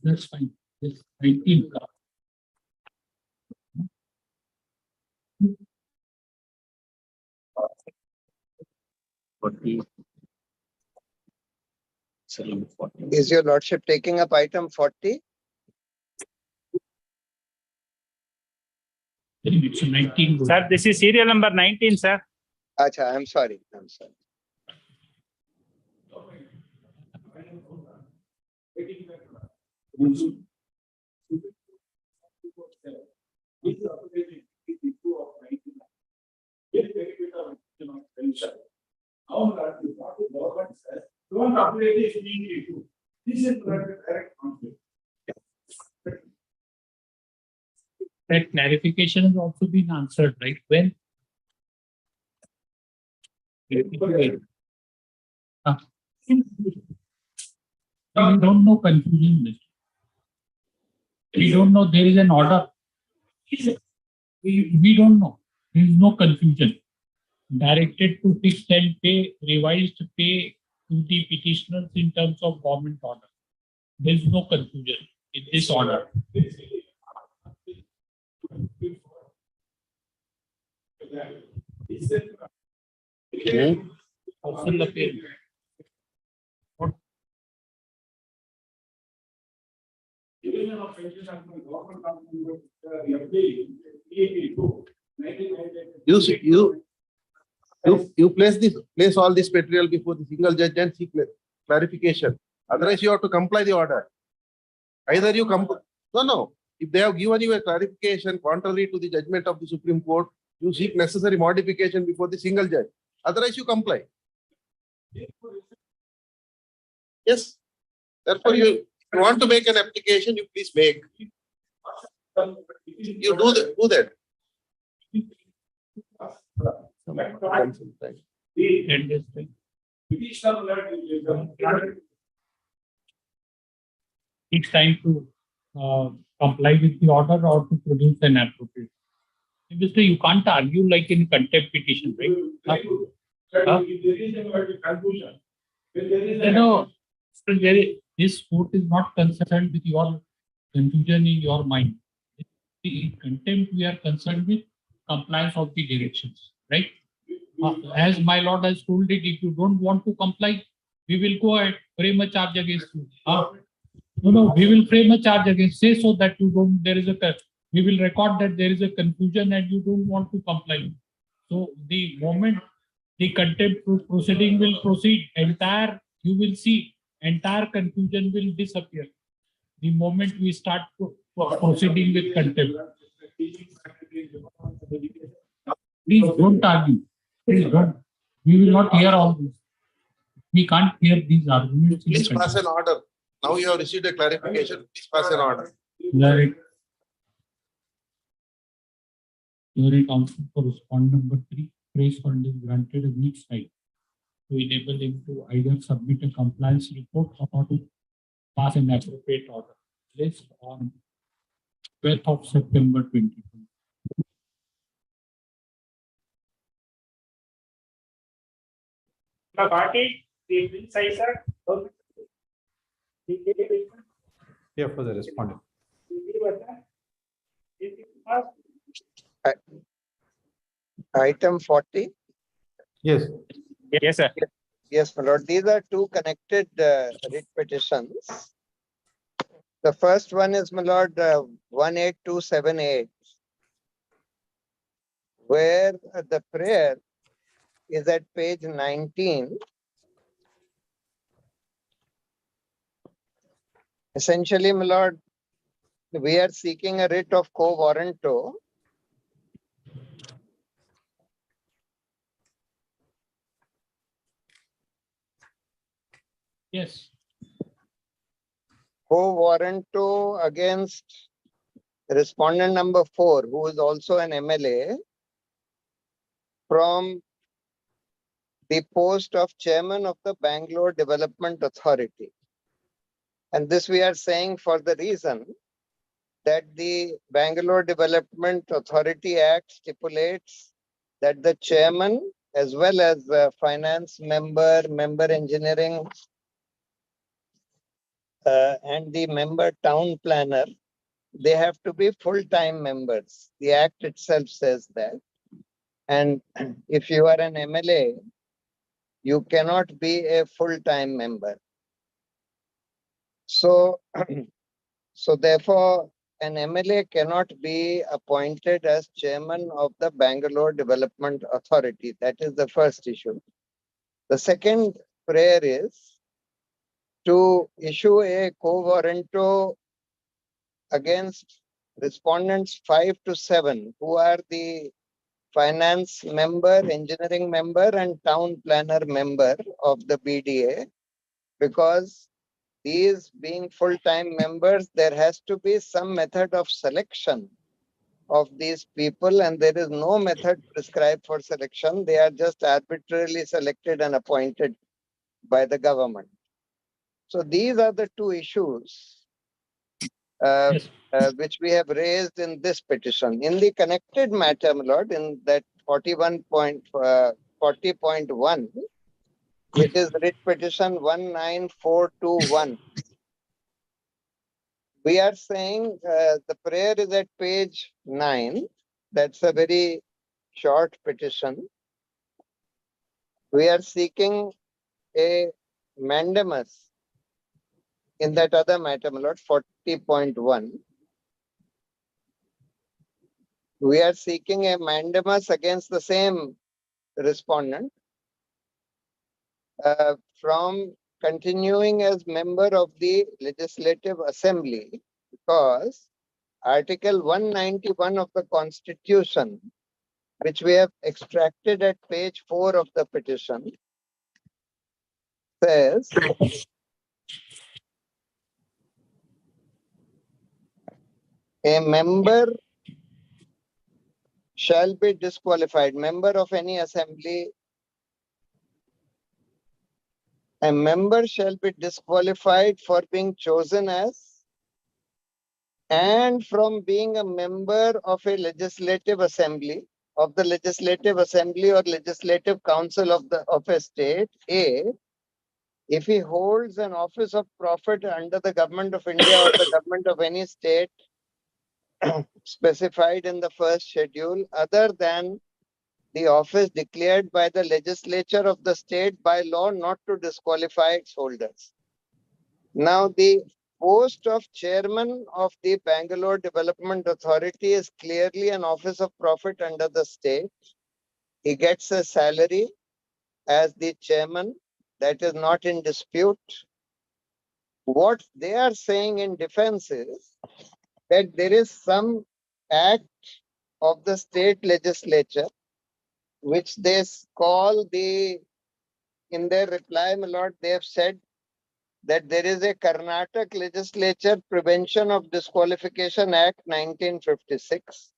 [SPEAKER 2] That's fine. Yes, 19.
[SPEAKER 13] Is your lordship taking up item 40?
[SPEAKER 2] It's 19.
[SPEAKER 12] Sir, this is serial number 19, sir.
[SPEAKER 13] Acha, I'm sorry.
[SPEAKER 12] Don't update this issue. This is direct conflict.
[SPEAKER 2] That clarification has also been answered, right? When? We don't know confusion. We don't know there is an order. We don't know. There is no confusion. Directed to fixed and pay, revised pay to the petitioners in terms of government order. There is no confusion in this order. Council appeal.
[SPEAKER 3] You place all this material before the single judge and seek clarification. Otherwise, you have to comply the order. Either you no. If they have given you a clarification contrary to the judgment of the Supreme Court, you seek necessary modification before the single judge. Otherwise, you comply. Yes. Therefore, you want to make an application, you please make. You do that.
[SPEAKER 2] It's time to comply with the order or to produce an appropriate. Obviously, you can't argue like in contempt petition, right? This court is not concerned with your confusion in your mind. In contempt, we are concerned with compliance of the directions, right? As my lord has told it, if you don't want to comply, we will go ahead, frame a charge against you. No, we will frame a charge against, say so that you don't, we will record that there is a confusion and you don't want to comply. So the moment the contempt proceeding will proceed, you will see, entire confusion will disappear. The moment we start proceeding with contempt. Please don't argue. Please don't. We will not hear all this. We can't hear these arguments.
[SPEAKER 3] Please pass an order. Now you have received a clarification. Please pass an order.
[SPEAKER 2] Right. Your counsel for respond number 3, praise fund is granted a week's time to enable him to either submit a compliance report or to pass an appropriate order. list on 12th of September 22.
[SPEAKER 12] The party, the bill size are.
[SPEAKER 11] Yeah, for the respondent.
[SPEAKER 13] Item 40.
[SPEAKER 11] Yes.
[SPEAKER 12] Yes, sir.
[SPEAKER 13] Yes, my lord. These are two connected writ petitions. The first one is, my lord, 18278, where the prayer is at page 19. Essentially, my lord, we are seeking a writ of quo warranto
[SPEAKER 2] Yes.
[SPEAKER 13] quo warranto against respondent number 4, who is also an MLA, from the post of chairman of the Bangalore Development Authority. And this we are saying for the reason that the Bangalore Development Authority Act stipulates that the chairman, as well as the finance member, member engineering, and the member town planner, they have to be full-time members. The act itself says that. And if you are an MLA, you cannot be a full-time member. So, so therefore, an MLA cannot be appointed as chairman of the Bangalore Development Authority. That is the first issue. The second prayer is to issue a quo warranto against respondents 5 to 7, who are the finance member, engineering member, and town planner member of the BDA, because these being full-time members, there has to be some method of selection of these people, and there is no method prescribed for selection. They are just arbitrarily selected and appointed by the government. So these are the two issues which we have raised in this petition. In the connected matter, my lord, in that 40.1, which is writ petition 19421, we are saying the prayer is at page 9. That's a very short petition. We are seeking a mandamus in that other matter, my lord, 40.1. We are seeking a mandamus against the same respondent from continuing as member of the Legislative Assembly, because Article 191 of the Constitution, which we have extracted at page 4 of the petition, says a member shall be disqualified. Member of any assembly, a member shall be disqualified for being chosen as and from being a member of a legislative assembly, of the legislative assembly or legislative council of a state, if he holds an office of profit under the government of India or the government of any state specified in the first schedule, other than the office declared by the legislature of the state by law not to disqualify its holders. Now, the post of chairman of the Bangalore Development Authority is clearly an office of profit under the state. He gets a salary as the chairman. That is not in dispute. What they are saying in defense is that there is some act of the state legislature which they call the, in their reply, my lord, they have said that there is a Karnataka Legislature Prevention of Disqualification Act 1956.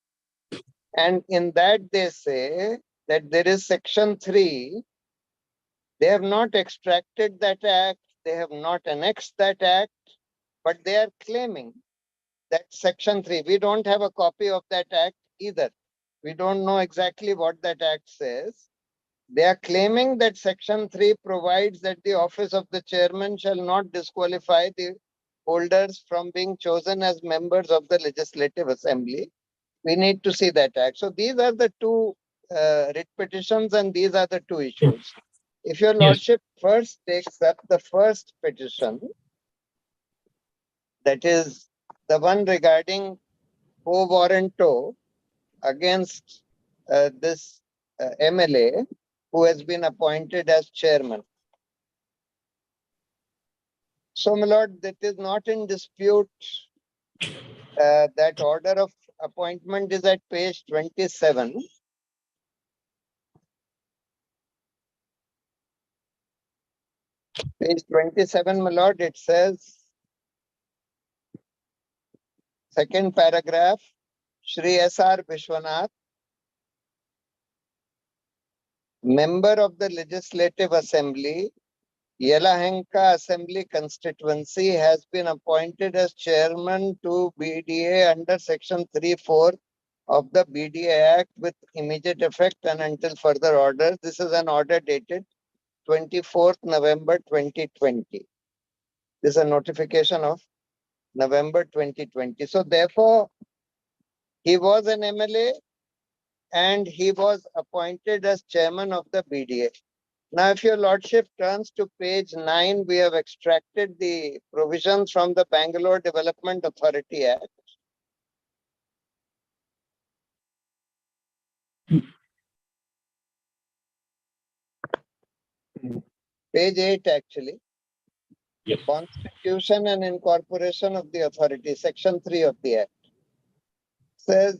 [SPEAKER 13] And in that they say that there is section 3. They have not extracted that act. They have not annexed that act, but they are claiming That's section 3. We don't have a copy of that act either. We don't know exactly what that act says. They are claiming that section 3 provides that the office of the chairman shall not disqualify the holders from being chosen as members of the legislative assembly. We need to see that act. So these are the two writ petitions and these are the two issues. If your lordship first takes up the first petition, that is the one regarding quo warranto against this MLA who has been appointed as chairman. So, my lord, that is not in dispute. That order of appointment is at page 27. Page 27, my lord, it says, second paragraph, Shri S.R. Vishwanath, member of the Legislative Assembly, Yelahanka Assembly constituency, has been appointed as chairman to BDA under section 3(4) of the BDA Act with immediate effect and until further orders. This is an order dated 24th November 2020. This is a notification of November 2020. So therefore, he was an MLA and he was appointed as chairman of the BDA. Now, if your lordship turns to page 9, we have extracted the provisions from the Bangalore Development Authority Act. Page 8, actually.
[SPEAKER 2] Yes.
[SPEAKER 13] Constitution and incorporation of the authority, section 3 of the Act. Says,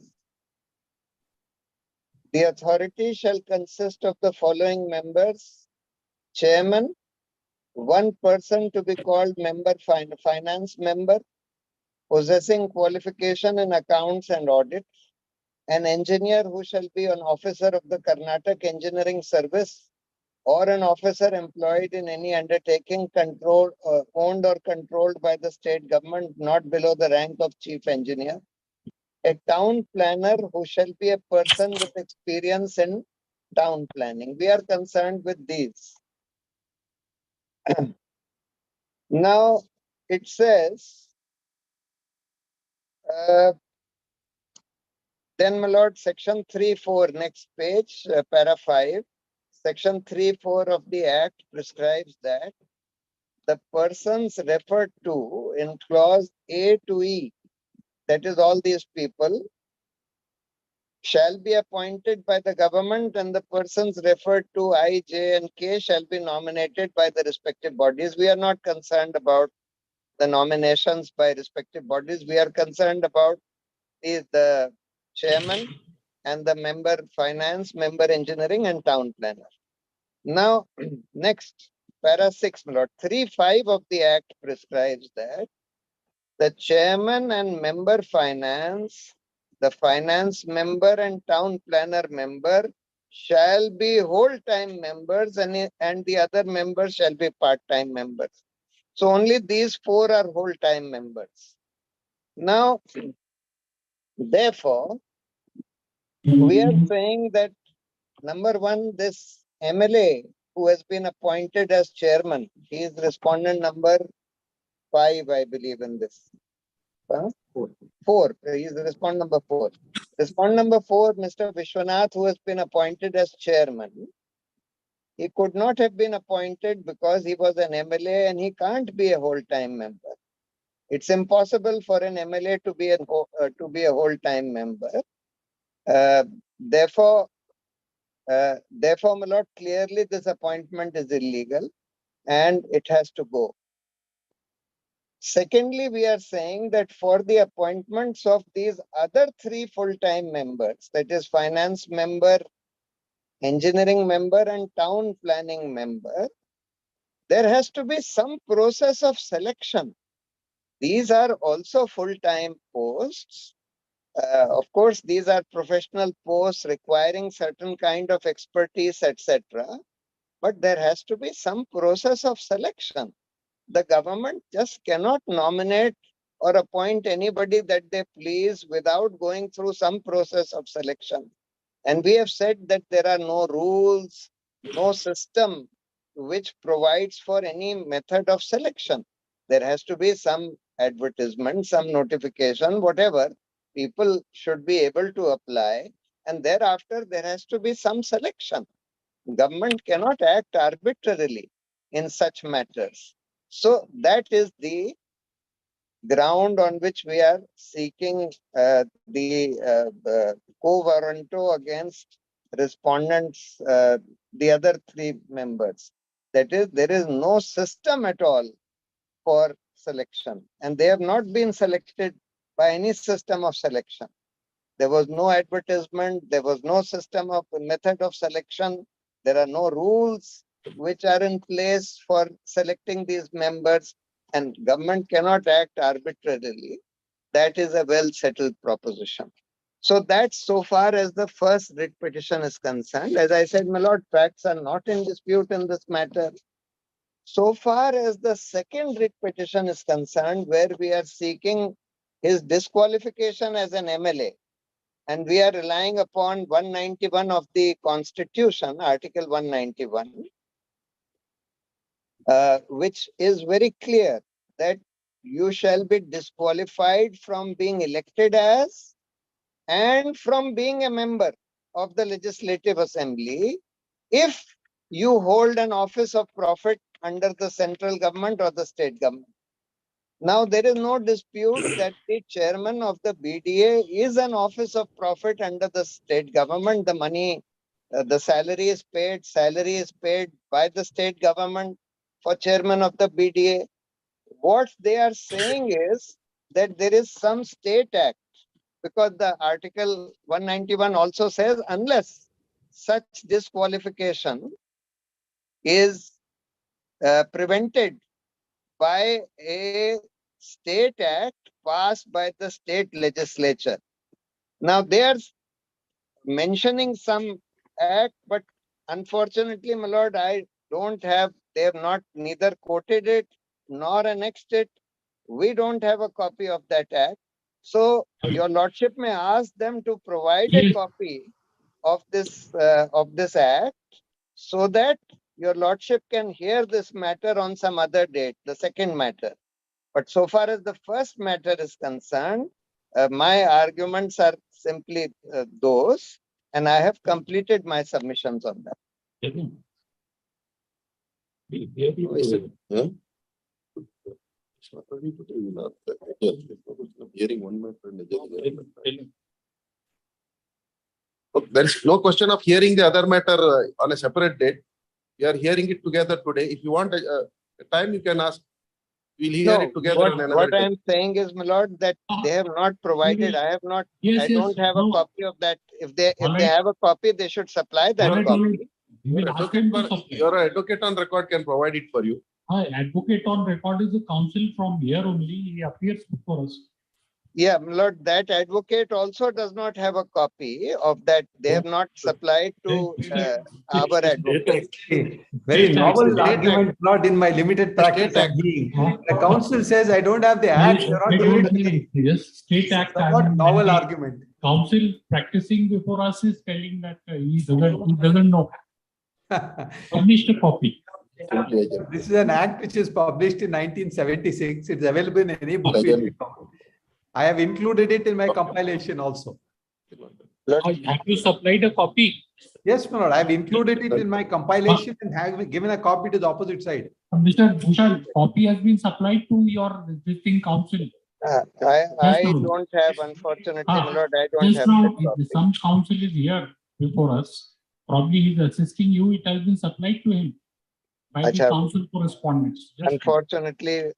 [SPEAKER 13] the authority shall consist of the following members: chairman, one person to be called member, finance member, possessing qualification in accounts and audit, an engineer who shall be an officer of the Karnataka Engineering Service or an officer employed in any undertaking controlled or owned or controlled by the state government not below the rank of chief engineer, a town planner who shall be a person with experience in town planning. We are concerned with these. Now, it says, then, my lord, section 3(4), next page, para 5. Section 3(4) of the Act prescribes that the persons referred to in clause A to E, that is all these people, shall be appointed by the government and the persons referred to I, J and K shall be nominated by the respective bodies. We are not concerned about the nominations by respective bodies. We are concerned about the chairman and the member finance, member engineering and town planner. Now, next, para 6, my lord, 3(5) of the Act prescribes that the chairman and member finance, the finance member and town planner member shall be whole-time members and the other members shall be part-time members. So only these 4 are whole-time members. Now, therefore, we are saying that number 1, this MLA who has been appointed as chairman, he is respondent number 5, I believe, in this. 4. He is respondent number 4. Respondent number 4, Mr. Vishwanath, who has been appointed as chairman. He could not have been appointed because he was an MLA and he can't be a whole-time member. It's impossible for an MLA to be a whole-time member. Therefore, my lord, clearly this appointment is illegal and it has to go. Secondly, we are saying that for the appointments of these other 3 full-time members, that is finance member, engineering member and town planning member, there has to be some process of selection. These are also full-time posts. Of course, these are professional posts requiring certain kind of expertise, etc. But there has to be some process of selection. The government just cannot nominate or appoint anybody that they please without going through some process of selection. And we have said that there are no rules, no system which provides for any method of selection. There has to be some advertisement, some notification, whatever. People should be able to apply, and thereafter there has to be some selection. Government cannot act arbitrarily in such matters. So that is the ground on which we are seeking the quo warranto against respondents, the other three members. That is, there is no system at all for selection, and they have not been selected by any system of selection. There was no advertisement, there was no system of method of selection, there are no rules which are in place for selecting these members, and government cannot act arbitrarily. That is a well settled proposition. So that's so far as the first writ petition is concerned. As I said, my lord, facts are not in dispute in this matter. So far as the second writ petition is concerned, where we are seeking his disqualification as an MLA, and we are relying upon 191 of the Constitution, Article 191, which is very clear that you shall be disqualified from being elected as and from being a member of the Legislative Assembly if you hold an office of profit under the central government or the state government. Now, there is no dispute that the chairman of the BDA is an office of profit under the state government. The money, the salary is paid by the state government for chairman of the BDA. What they are saying is that there is some state act, because the Article 191 also says unless such disqualification is prevented by a state act passed by the state legislature. Now they are mentioning some act, but unfortunately, my lord, I don't have, they have not neither quoted it nor annexed it. We don't have a copy of that act. So your lordship may ask them to provide a copy of this act, so that your lordship can hear this matter on some other date, the second matter. But so far as the first matter is concerned, my arguments are simply those, and I have completed my submissions on that.
[SPEAKER 3] Hearing one matter. There is no question of hearing the other matter on a separate date. We are hearing it together today. If you want a time, you can ask. We'll hear it together on another
[SPEAKER 13] What
[SPEAKER 3] day.
[SPEAKER 13] I am saying is, my lord, that they have not provided. I have not. I don't have a copy of that. If they have a copy, they should supply that copy.
[SPEAKER 3] Your advocate on record can provide it for you.
[SPEAKER 2] Advocate on record is the counsel from here only. He appears before us.
[SPEAKER 13] Yeah, my lord, that advocate also does not have a copy of that. They have not supplied to our advocate.
[SPEAKER 14] Very novel argument, not in my limited practice. The council says I don't have the act. You're not giving it to me.
[SPEAKER 2] Yes, state act.
[SPEAKER 14] Somewhat novel argument.
[SPEAKER 2] Council practicing before us is telling that he doesn't know. Published a copy.
[SPEAKER 14] This is an act which is published in 1976. It's available in any book. I have included it in my compilation also.
[SPEAKER 2] Have you supplied a copy?
[SPEAKER 14] Yes, my lord. I have included it in my compilation and have given a copy to the opposite side.
[SPEAKER 2] Mr. Bhushal, copy has been supplied to your existing council.
[SPEAKER 13] I don't have, unfortunately, my lord, I don't have
[SPEAKER 2] now,
[SPEAKER 13] that copy.
[SPEAKER 2] some council is here before us. Probably he is assisting you. It has been supplied to him by the council correspondence.
[SPEAKER 13] Unfortunately,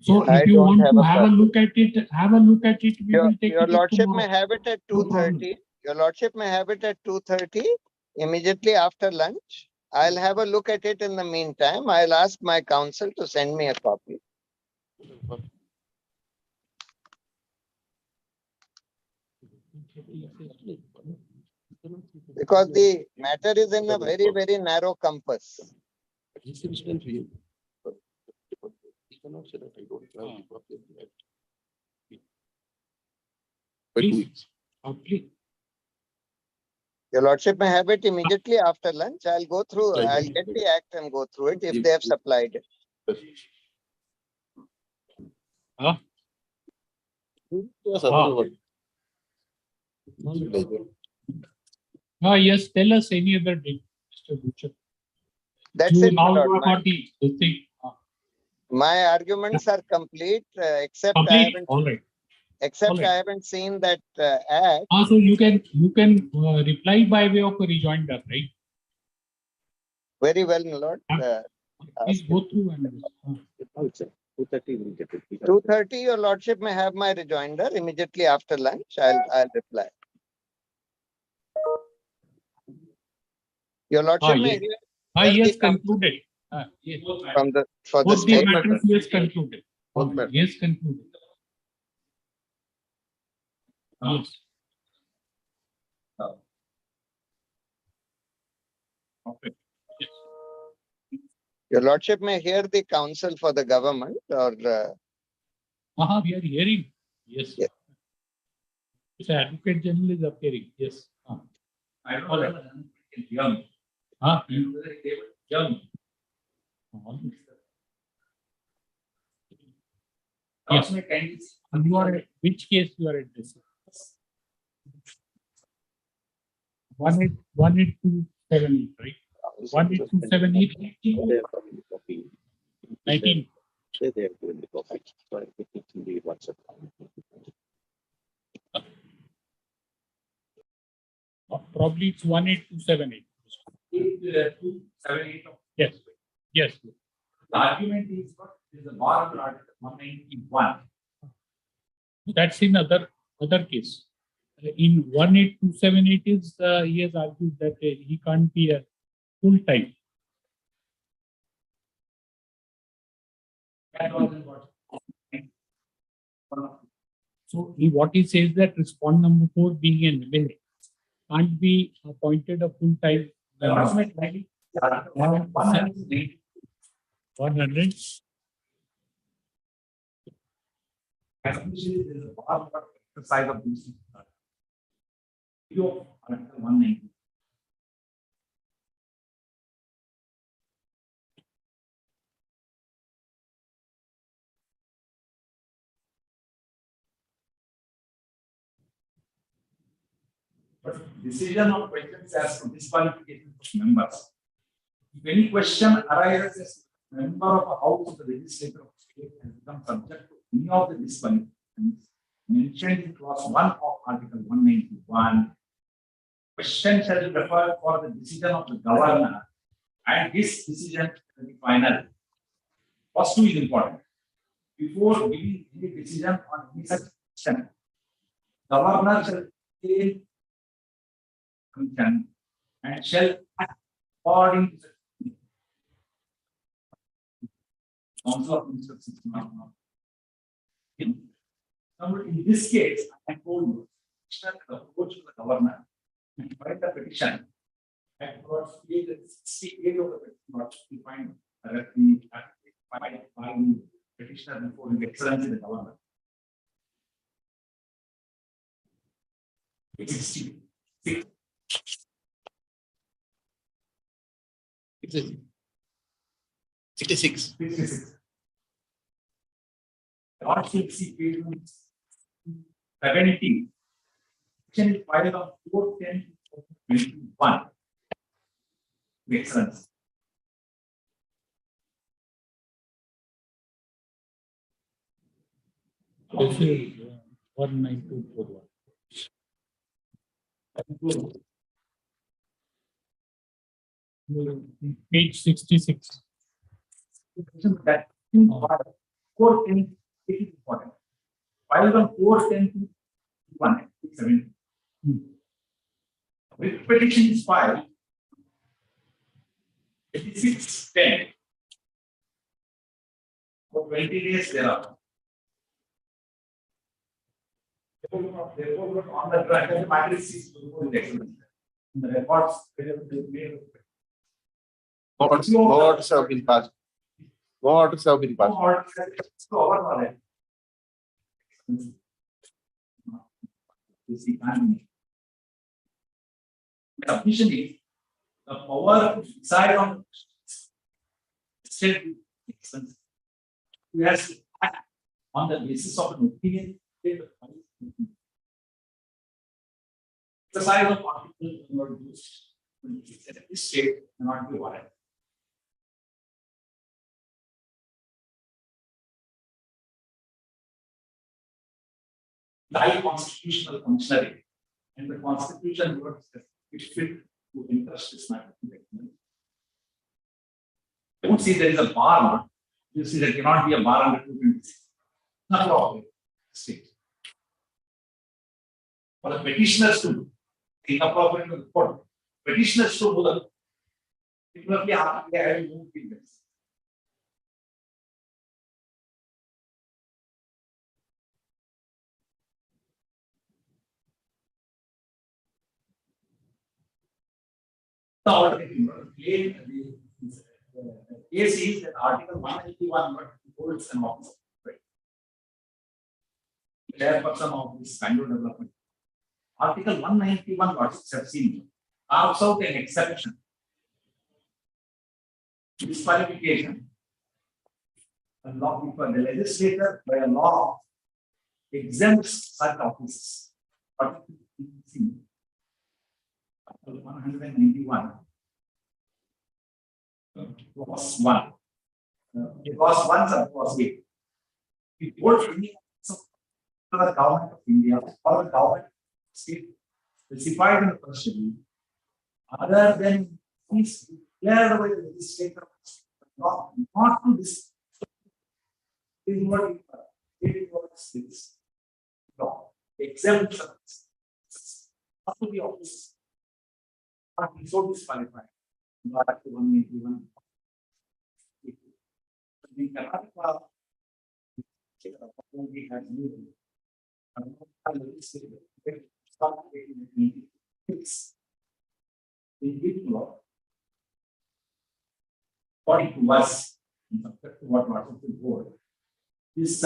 [SPEAKER 2] so if you want to have a look at it, we will take
[SPEAKER 13] your
[SPEAKER 2] it
[SPEAKER 13] lordship
[SPEAKER 2] tomorrow.
[SPEAKER 13] may have it at 2:30. Your lordship may have it at 2:30 immediately after lunch. I'll have a look at it in the meantime. I'll ask my counsel to send me a copy. Because the matter is in a very, very narrow compass.
[SPEAKER 3] cannot say that I don't have the copy of the act. By 2
[SPEAKER 2] Please.
[SPEAKER 3] weeks.
[SPEAKER 2] Please.
[SPEAKER 13] Your lordship may have it immediately after lunch. I'll go through,
[SPEAKER 3] Yeah,
[SPEAKER 13] I'll
[SPEAKER 3] yeah.
[SPEAKER 13] get the act and go through it if they have supplied it.
[SPEAKER 2] Huh?
[SPEAKER 3] Yes,
[SPEAKER 2] Ah. Yes, tell us any other date, Mr. Butcher.
[SPEAKER 13] That's
[SPEAKER 2] You
[SPEAKER 13] it,
[SPEAKER 2] now
[SPEAKER 13] my lord.
[SPEAKER 2] you got the thing.
[SPEAKER 13] My arguments are complete, except I
[SPEAKER 2] Complete.
[SPEAKER 13] haven't,
[SPEAKER 2] All right.
[SPEAKER 13] except
[SPEAKER 2] all right.
[SPEAKER 13] I haven't seen that act.
[SPEAKER 2] So you can reply by way of a rejoinder, right?
[SPEAKER 13] Very well, my lord.
[SPEAKER 2] Please go through and.
[SPEAKER 9] 2:30 will get it.
[SPEAKER 13] 2:30, your lordship may have my rejoinder immediately after lunch. I'll reply. Your lordship may
[SPEAKER 2] Yes.
[SPEAKER 13] hear
[SPEAKER 2] Yes,
[SPEAKER 13] the
[SPEAKER 2] concluded. Yes.
[SPEAKER 13] from the for the
[SPEAKER 2] Both the
[SPEAKER 13] state.
[SPEAKER 2] matters, yes, concluded.
[SPEAKER 3] Both matters.
[SPEAKER 2] Yes, concluded. Yes. Okay. Yes.
[SPEAKER 13] Your lordship may hear the counsel for the government or
[SPEAKER 2] We are hearing. Yes.
[SPEAKER 13] Yeah.
[SPEAKER 2] It's Advocate General is appearing. Yes.
[SPEAKER 12] I don't
[SPEAKER 2] All
[SPEAKER 12] know.
[SPEAKER 2] right.
[SPEAKER 12] Young.
[SPEAKER 2] Young. Yes. You are at which case you are addressing? 18278, right? 18278. 19.
[SPEAKER 9] Say they have given the copy. So I put it in the WhatsApp.
[SPEAKER 2] Probably it's 18278.
[SPEAKER 12] 278.
[SPEAKER 2] Yes. Yes.
[SPEAKER 12] The argument is what is the warranto article 191.
[SPEAKER 2] That's in other case. In 18278 is he has argued that he can't be a full time. So what he says that respond number 4 being an MLA can't be appointed a full time. 100.
[SPEAKER 12] Exercise of this. 190. But decision of questions as to disqualification of members. If any question arises as member of a house of the legislature of the state has become subject to any of the disqualifications mentioned in clause 1 of article 191, question shall be referred for the decision of the governor and his decision shall be final. First two is important. Before giving any decision on any such question, governor shall take commission and shall act according to the Council of Ministers. In this case, I told you, approach to the governor and write the petition. At clause 68 of the petition, we find that the petitioner before his excellency the governor. 66. 66. Lordship see page 70. Petition is filed on 4/10/21. Makes sense.
[SPEAKER 2] This is 19241. Page 66.
[SPEAKER 12] That 4/10 is important. Filed on 4/10/21. With petition is filed 86/10 for 20 days thereafter. Therefore, on the track of the matter is seized before the excellency. The records
[SPEAKER 3] Notes have been passed. No orders have been passed.
[SPEAKER 12] No orders have been passed. So our knowledge. This is economy. Submission is the power to decide on state expenses. We have to act on the basis of an opinion. Exercise of article not used at this state cannot be violated. The high constitutional functionary and the constitution works it fit to interest this matter. I don't see there is a bar. You see there cannot be a bar under 226. Not wrong. State. For the petitioners to inappropriate to the court, petitioners to do the particularly after they have moved in this. The alternative the case is that Article 181 holds an office. Chairperson of this kind of development. Article 191 what have seen carves out an exception. Disqualification. A law before the legislator by a law exempts such offices. Article 191 clause 1. Clause 1 sub clause 8. It holds any for the government of India or the government state specified in the first schedule, other than is declared by the legislator, not to this. Is what it was this law exemptions not to be office, not be so disqualified. Not to 181. The Karnataka we have moved. Individual, according to us, in respect to what Martin board, this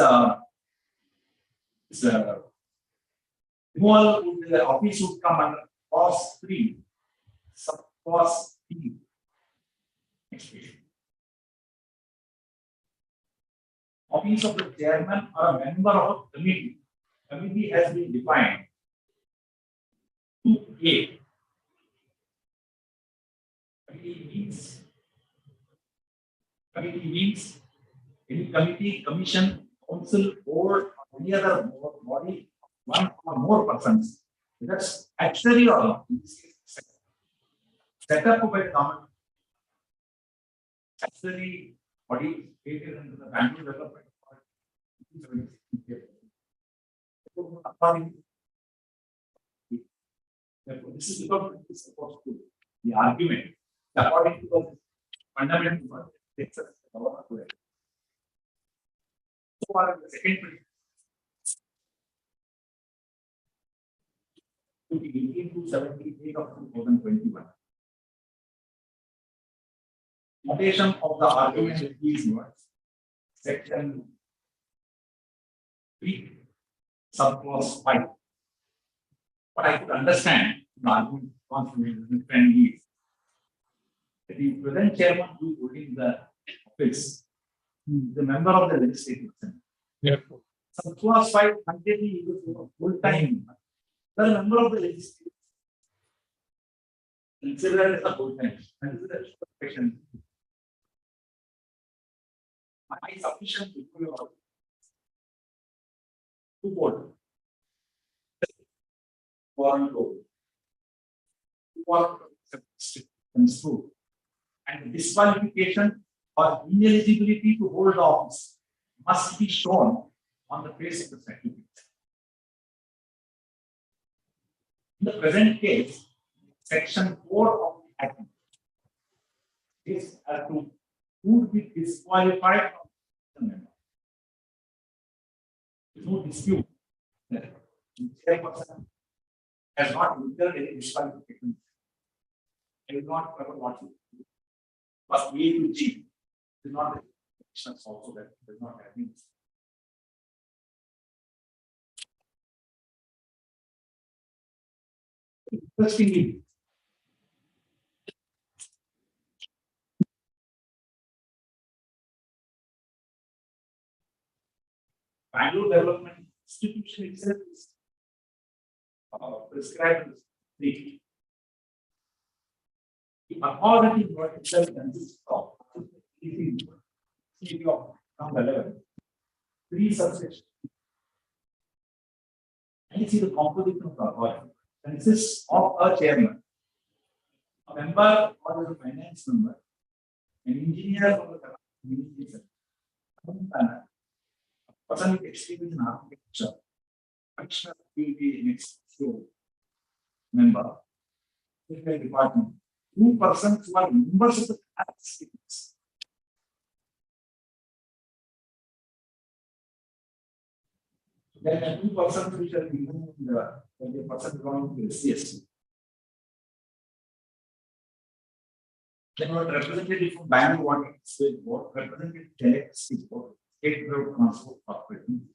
[SPEAKER 12] removal would the office would come under clause 3, sub clause B. Office of the chairman or a member of a committee. Committee has been defined. 2A. Committee means any committee, commission, council, board, or any other body, one or more persons. That's actually or set up by the government. Actually, body created under the Bangalore Development Authority. This is because it is supposed to the argument according to the fundamental takes us so far the second principle to be 1878 of 2021. Notation of the argument is what? Section 3, subclause 5. But I could understand the argument confirmation is that the present chairman who is holding the office, the member of the legislative assembly.
[SPEAKER 2] Therefore,
[SPEAKER 12] subclause 5 completely was full time. The member of the legislative considered as a full time. Considered question. My sufficient people to vote. Warranto. Construed. And disqualification or ineligibility to hold office must be shown on the face of the certificate. In the present case, section 4 of the Act is as to who would be disqualified from the member. There is no dispute that the chairperson has not incurred any disqualification. I will not cover what you do. But A to G is not also that does not happen. Interestingly, Bangalore Development Institution itself is prescribed the authority what itself consists of number 11, 3 subsections. And you see the composition of the authority consists of a chairman, a member or a finance member, an engineer or a communication, a person with experience in architecture, functional activity in its field, member, different department, 2 persons who are members of the states. Then the 2 persons which are given the person belonging to the SCST. Then what representative from Bangalore Water State Board, representative telecast board, State Road Transport Corporation,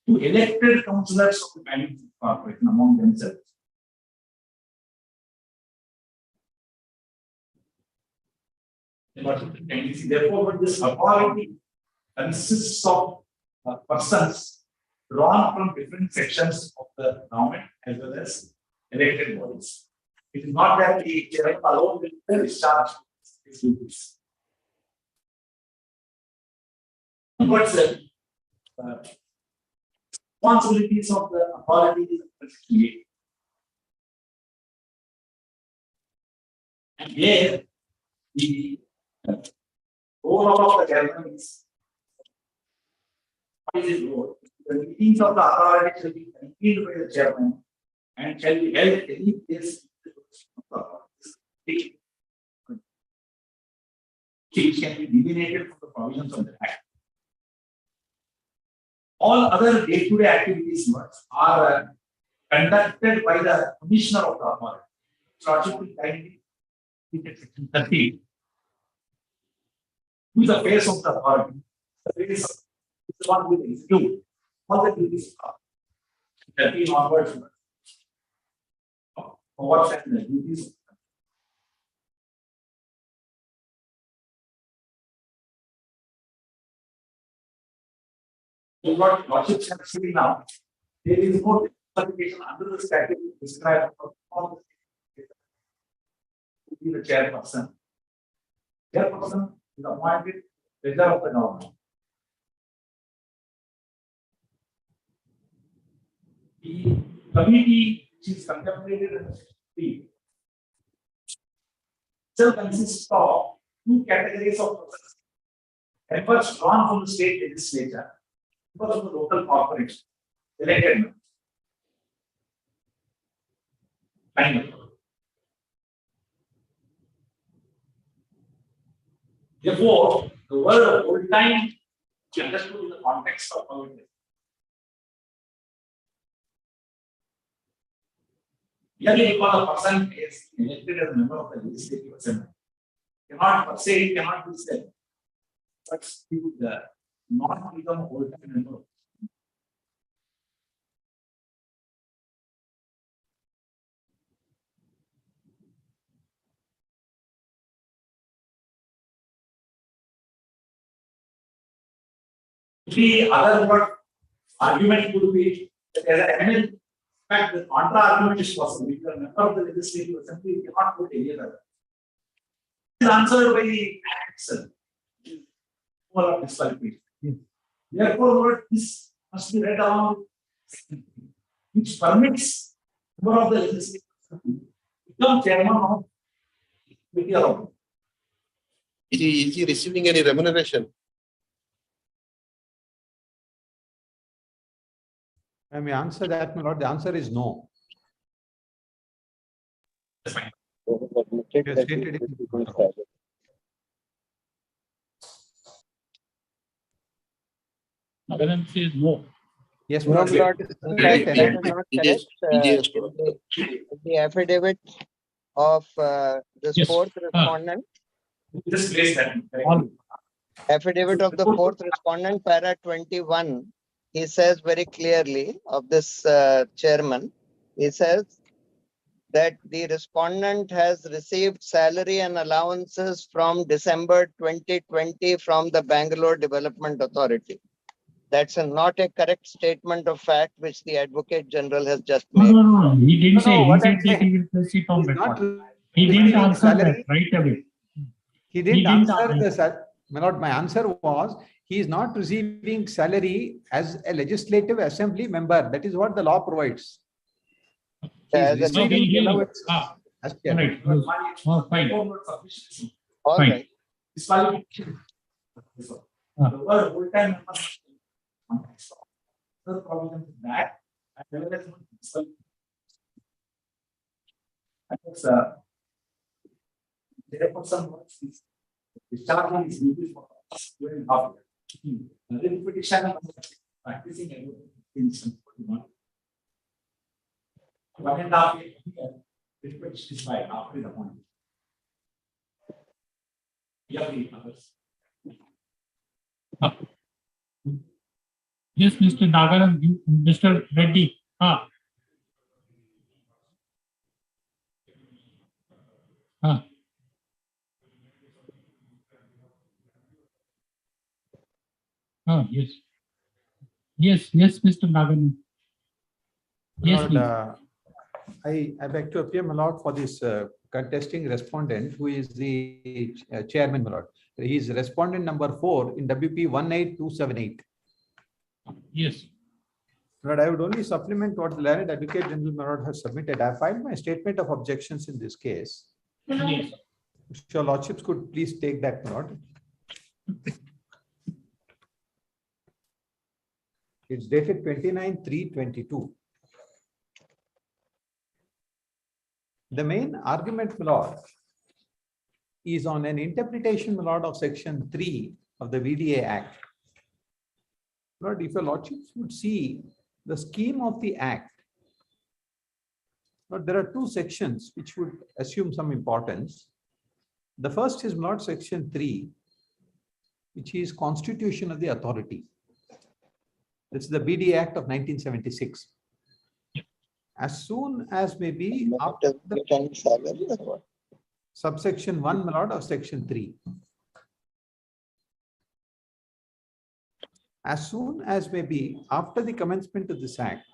[SPEAKER 12] 2 elected councillors of the Bangalore Corporation among themselves. Therefore, when this authority consists of persons drawn from different sections of the government as well as elected bodies. It is not that the chairman alone will discharge his duties. What's the responsibilities of the authority is created? And here, the role of the chairman is what is his role? The meetings of the authority shall be convened by the chairman and shall be held at any place which can be delineated from the provisions of the Act. All other day-to-day activities are conducted by the commissioner of the authority. So, Article 90, Section 30. Who is the face of the authority? The face is the one who will execute all the duties of 13 onwards. Powers and the duties. So what logics have seen now, there is no certification under the statute described for all the to be the chairperson. Chairperson is appointed leader of the government. The committee which is contemplated in the state still consists of 2 categories of persons. Members drawn from the state legislature, members of the local corporation, elected members. Therefore, the word old time is understood in the context of how it is. Merely because a person is elected as a member of the legislative assembly cannot per se, cannot be said, but he would not become a old time member. The other word argument could be that as an eminent. In fact, the contra argument is possible. If you are a member of the legislative assembly, you cannot vote any other. It is answered by the acts of disqualification. Therefore, this must be read along, which permits member of the legislative assembly to become chairman of the
[SPEAKER 3] Is he receiving any remuneration?
[SPEAKER 14] I may answer that, my lord. The answer is no.
[SPEAKER 2] Again, says no.
[SPEAKER 14] Yes,
[SPEAKER 13] No,
[SPEAKER 14] my
[SPEAKER 13] Lord,
[SPEAKER 14] lord.
[SPEAKER 13] that is not correct. In the affidavit of this
[SPEAKER 2] Yes.
[SPEAKER 13] fourth respondent,
[SPEAKER 12] Just place that.
[SPEAKER 13] Affidavit of the fourth respondent, para 21. He says very clearly of this chairman, he says that the respondent has received salary and allowances from December 2020 from the Bangalore Development Authority. That's not a correct statement of fact which the Advocate General has just made.
[SPEAKER 2] No. He didn't say. He
[SPEAKER 14] what
[SPEAKER 2] said
[SPEAKER 14] I'm
[SPEAKER 2] that
[SPEAKER 14] saying,
[SPEAKER 2] he will place it on
[SPEAKER 14] he's not
[SPEAKER 2] record. He didn't
[SPEAKER 14] receiving
[SPEAKER 2] answer
[SPEAKER 14] salary.
[SPEAKER 2] that right away.
[SPEAKER 14] He didn't
[SPEAKER 2] didn't
[SPEAKER 14] answer
[SPEAKER 2] answer.
[SPEAKER 14] my lord, my answer was he is not receiving salary as a legislative assembly member. That is what the law provides. He is
[SPEAKER 13] As a
[SPEAKER 2] No, we'll
[SPEAKER 14] receiving
[SPEAKER 2] hear you.
[SPEAKER 14] allowances as
[SPEAKER 2] All
[SPEAKER 14] chairman.
[SPEAKER 2] right. Oh, fine.
[SPEAKER 13] all
[SPEAKER 2] Fine.
[SPEAKER 13] right.
[SPEAKER 12] The word full-time member. The problem is that therefore some words is discharging is used for during half year. The repetition of practicing in 1.5 year, repetition is by after the point. Yeah, the others.
[SPEAKER 2] Yes, Mr. Nagaram, Mr. Reddy. Yes. Yes, Mr. Nagaram. Yes,
[SPEAKER 14] Lord,
[SPEAKER 2] please.
[SPEAKER 14] I beg to appear, my lord, for this contesting respondent who is the chairman, my lord. He is respondent number 4 in WP 18278.
[SPEAKER 2] Yes.
[SPEAKER 14] Lord, I would only supplement what the learned Advocate General, my lord, has submitted. I filed my statement of objections in this case.
[SPEAKER 2] Yes.
[SPEAKER 14] Your lordships could please take that, my lord. It's dated 29/3/22. The main argument, my lord, is on an interpretation, my lord, of section 3 of the VDA Act. Lord, if your lordships would see the scheme of the Act, Lord, there are 2 sections which would assume some importance. The first is, my lord, section 3, which is Constitution of the Authority. This is the BDA Act of 1976. As soon as may be after the subsection 1, my lord, of section 3. As soon as may be after the commencement of this act,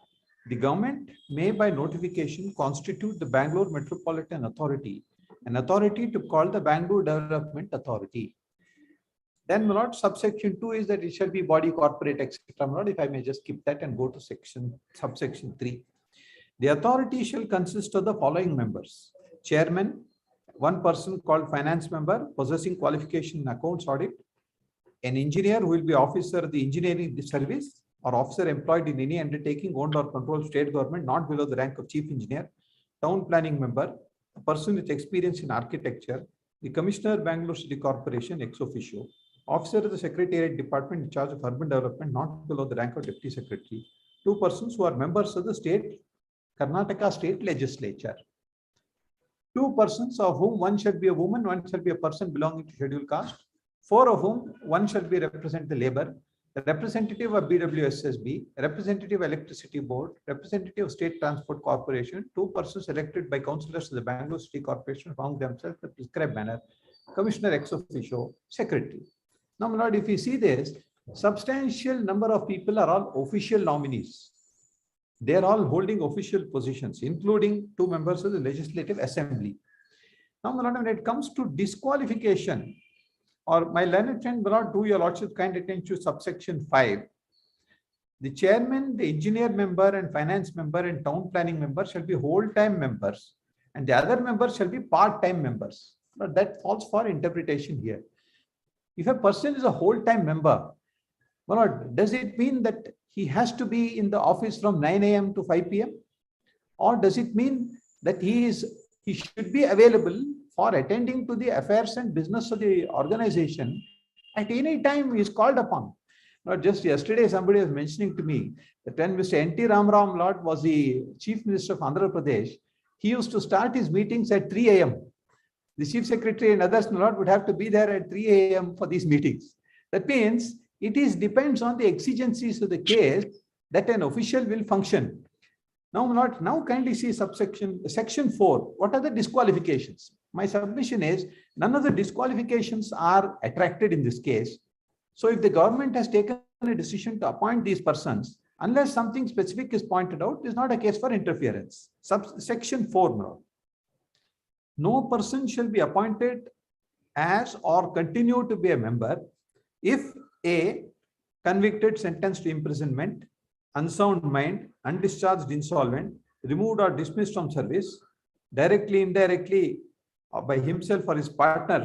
[SPEAKER 14] the government may by notification constitute the Bangalore Metropolitan Authority, an authority to call the Bangalore Development Authority. Then, my lord, subsection 2 is that it shall be body corporate, etc. My lord, if I may just skip that and go to subsection 3. The authority shall consist of the following members: chairman, 1 person called finance member possessing qualification in accounts audit, an engineer who will be officer of the engineering service or officer employed in any undertaking owned or controlled state government not below the rank of chief engineer, town planning member, a person with experience in architecture, the commissioner Bangalore City Corporation ex officio, officer of the secretariat department in charge of urban development not below the rank of deputy secretary, 2 persons who are members of the state Karnataka state legislature, 2 persons of whom 1 shall be a woman, 1 shall be a person belonging to scheduled caste, 4 of whom 1 shall be represent the labor, the representative of BWSSB, representative electricity board, representative of state transport corporation, 2 persons elected by councillors of the Bangalore City Corporation among themselves in the prescribed manner, commissioner ex officio, secretary. Now, my lord, if you see this, substantial number of people are all official nominees. They are all holding official positions, including 2 members of the Legislative Assembly. Now, my lord, when it comes to disqualification, or my learned friend will not do your lordship kind attention to subsection 5. The chairman, the engineer member and finance member and town planning member shall be whole-time members, and the other members shall be part-time members. But that falls for interpretation here. If a person is a whole-time member, well, does it mean that he has to be in the office from 9 a.m. to 5 p.m.? Or does it mean that he should be available for attending to the affairs and business of the organization at any time he is called upon? Now, just yesterday, somebody was mentioning to me that when Mr. N.T. Ramaram Lord was the Chief Minister of Andhra Pradesh, he used to start his meetings at 3 a.m. The Chief Secretary and others Lord would have to be there at 3 a.m. for these meetings. That means it is depends on the exigencies of the case that an official will function. Now kindly see section 4. What are the disqualifications? My submission is none of the disqualifications are attracted in this case. So if the government has taken a decision to appoint these persons, unless something specific is pointed out, is not a case for interference. Section 4. No person shall be appointed as or continue to be a member if A, convicted, sentenced to imprisonment, unsound mind, undischarged insolvent, removed or dismissed from service, directly, indirectly, or by himself or his partner,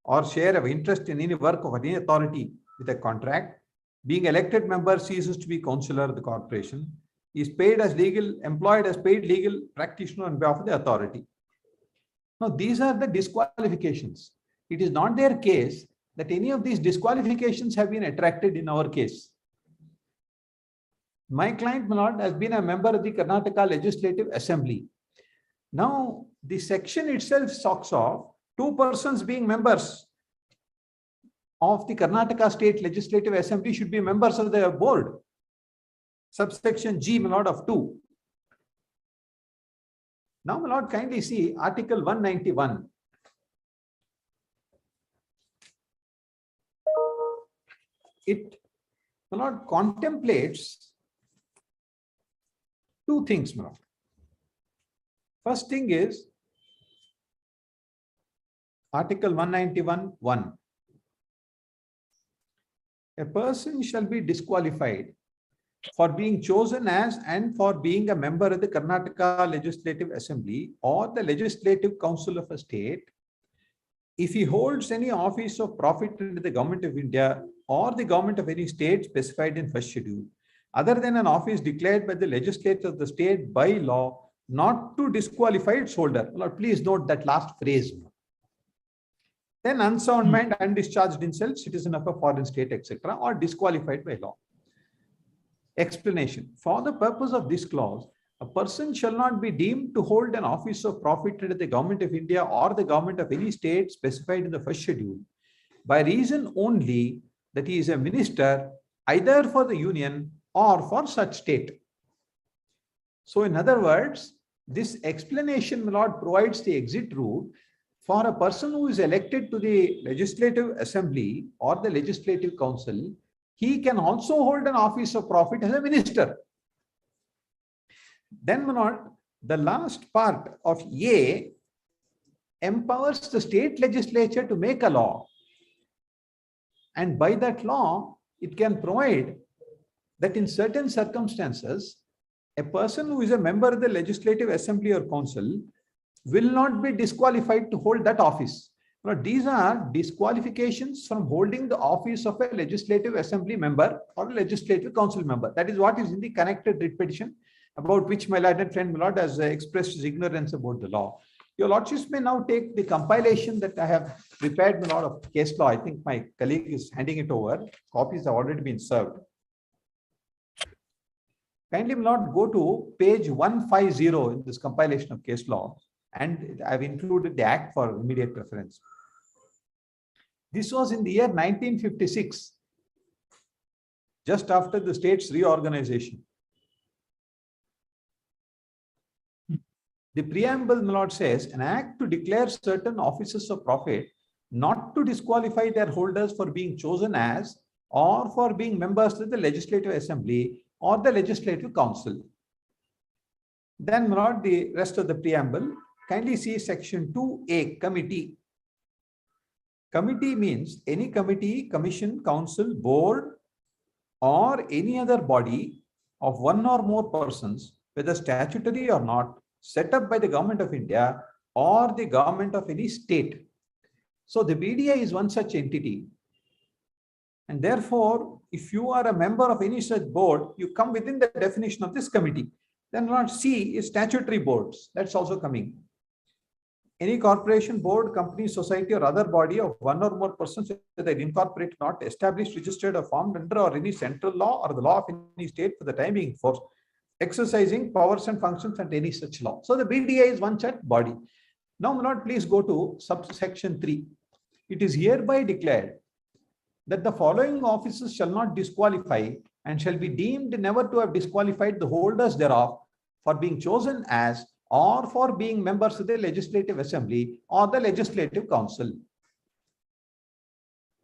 [SPEAKER 14] or share of interest in any work of any authority with a contract, being elected member ceases to be councillor of the corporation, is paid as employed as paid legal practitioner on behalf of the authority. Now, these are the disqualifications. It is not their case that any of these disqualifications have been attracted in our case. My client, my lord, has been a member of the Karnataka Legislative Assembly. Now, the section itself talks of 2 persons being members of the Karnataka State Legislative Assembly should be members of the board. Subsection G, my lord, of 2. Now, my lord, kindly see Article 191. It, my lord, contemplates 2 things, my lord. First thing is Article 191(1). A person shall be disqualified for being chosen as and for being a member of the Karnataka Legislative Assembly or the Legislative Council of a state if he holds any office of profit under the Government of India or the government of any state specified in first schedule, other than an office declared by the legislature of the state by law, not to disqualify its holder. Lord, please note that last phrase. Then unsound mind, undischarged himself, citizen of a foreign state, etc., or disqualified by law. Explanation. For the purpose of this clause, a person shall not be deemed to hold an office of profit under the Government of India or the government of any state specified in the first schedule by reason only that he is a minister either for the union or for such state. So in other words, this explanation, my lord, provides the exit route for a person who is elected to the Legislative Assembly or the Legislative Council. He can also hold an office of profit as a minister. Then, my lord, the last part of A empowers the state legislature to make a law. And by that law, it can provide that in certain circumstances, a person who is a member of the Legislative Assembly or Council will not be disqualified to hold that office. Now, these are disqualifications from holding the office of a Legislative Assembly member or a Legislative Council member. That is what is in the connected writ petition, about which my learned friend, my lord, has expressed his ignorance about the law. Your lordships may now take the compilation that I have prepared, my lord, of case law. I think my colleague is handing it over. Copies have already been served. Kindly, my lord, go to page 150 in this compilation of case law, and I've included the act for immediate reference. This was in the year 1956, just after the state's reorganization. The preamble, my lord, says an act to declare certain offices of profit not to disqualify their holders for being chosen as or for being members of the Legislative Assembly or the Legislative Council. Then, my lord, the rest of the preamble, kindly see section 2A, committee. Committee means any committee, commission, council, board, or any other body of one or more persons, whether statutory or not, set up by the Government of India or the government of any state. So the BDI is one such entity. And therefore, if you are a member of any such board, you come within the definition of this committee. Then not C is statutory boards. That's also coming. Any corporation, board, company, society, or other body of one or more persons, whether incorporated, not established, registered, or formed under or any central law or the law of any state for the time being force, exercising powers and functions under any such law. So the BDI is one such body. Now, my lord, please go to subsection 3. It is hereby declared that the following offices shall not disqualify and shall be deemed never to have disqualified the holders thereof for being chosen as or for being members of the Legislative Assembly or the Legislative Council.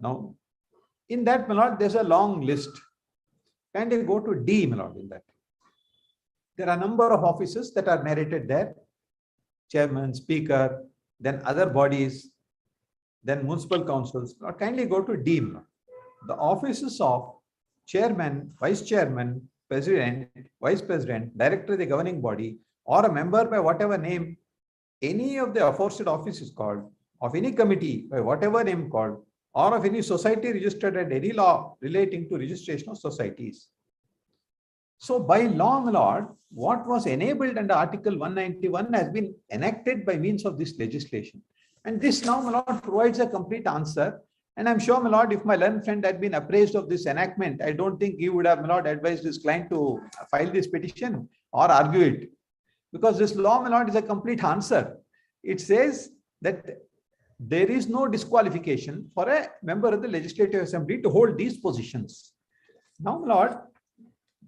[SPEAKER 14] Now, in that, my lord, there's a long list. Kindly go to D, my lord, in that. There are a number of offices that are narrated there. Chairman, Speaker, then other bodies, then municipal councils. Now, kindly go to D, my lord. The offices of Chairman, Vice Chairman, President, Vice President, Director of the governing body, or a member by whatever name any of the aforesaid office is called, of any committee by whatever name called, or of any society registered at any law relating to registration of societies. So by law, my lord, what was enabled under Article 191 has been enacted by means of this legislation. And this now, my lord, provides a complete answer. And I'm sure, my lord, if my learned friend had been appraised of this enactment, I don't think he would have, my lord, advised his client to file this petition or argue it. Because this law, my lord, is a complete answer. It says that there is no disqualification for a member of the Legislative Assembly to hold these positions. Now, my lord,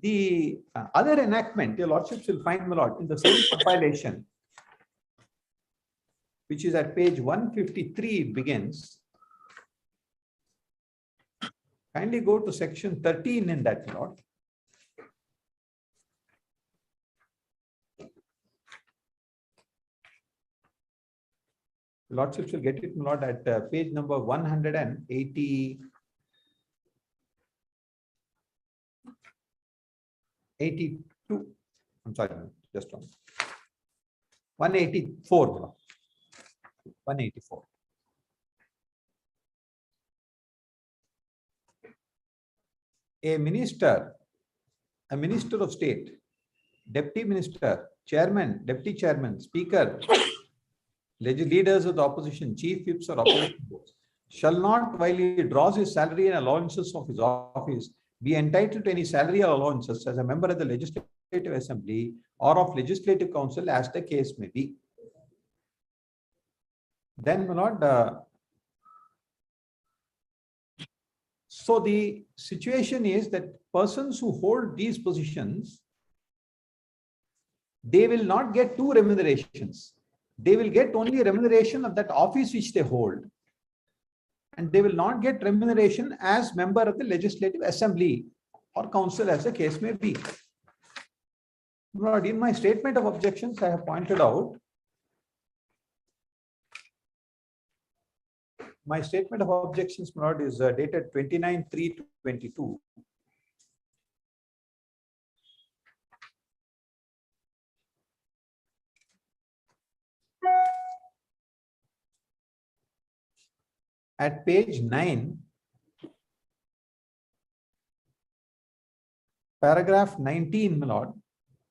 [SPEAKER 14] the other enactment, your lordships will find, my lord, in the same compilation, which is at page 153, it begins. Kindly go to section 13 in that, my lord. Lordships will get it, my lord, at page number 180. 82. I'm sorry, just one. 184. 184. A minister of state, deputy minister, chairman, deputy chairman, speaker, leaders of the opposition, chief whips or opposition votes, shall not, while he draws his salary and allowances of his office, be entitled to any salary or allowances as a member of the Legislative Assembly or of Legislative Council as the case may be. Then, my lord, so the situation is that persons who hold these positions, they will not get two remunerations. They will get only remuneration of that office which they hold. And they will not get remuneration as member of the Legislative Assembly or Council as the case may be. Lord, in my statement of objections, I have pointed out my statement of objections, Lord, is dated 29/3/22. At page 9, paragraph 19, my lord,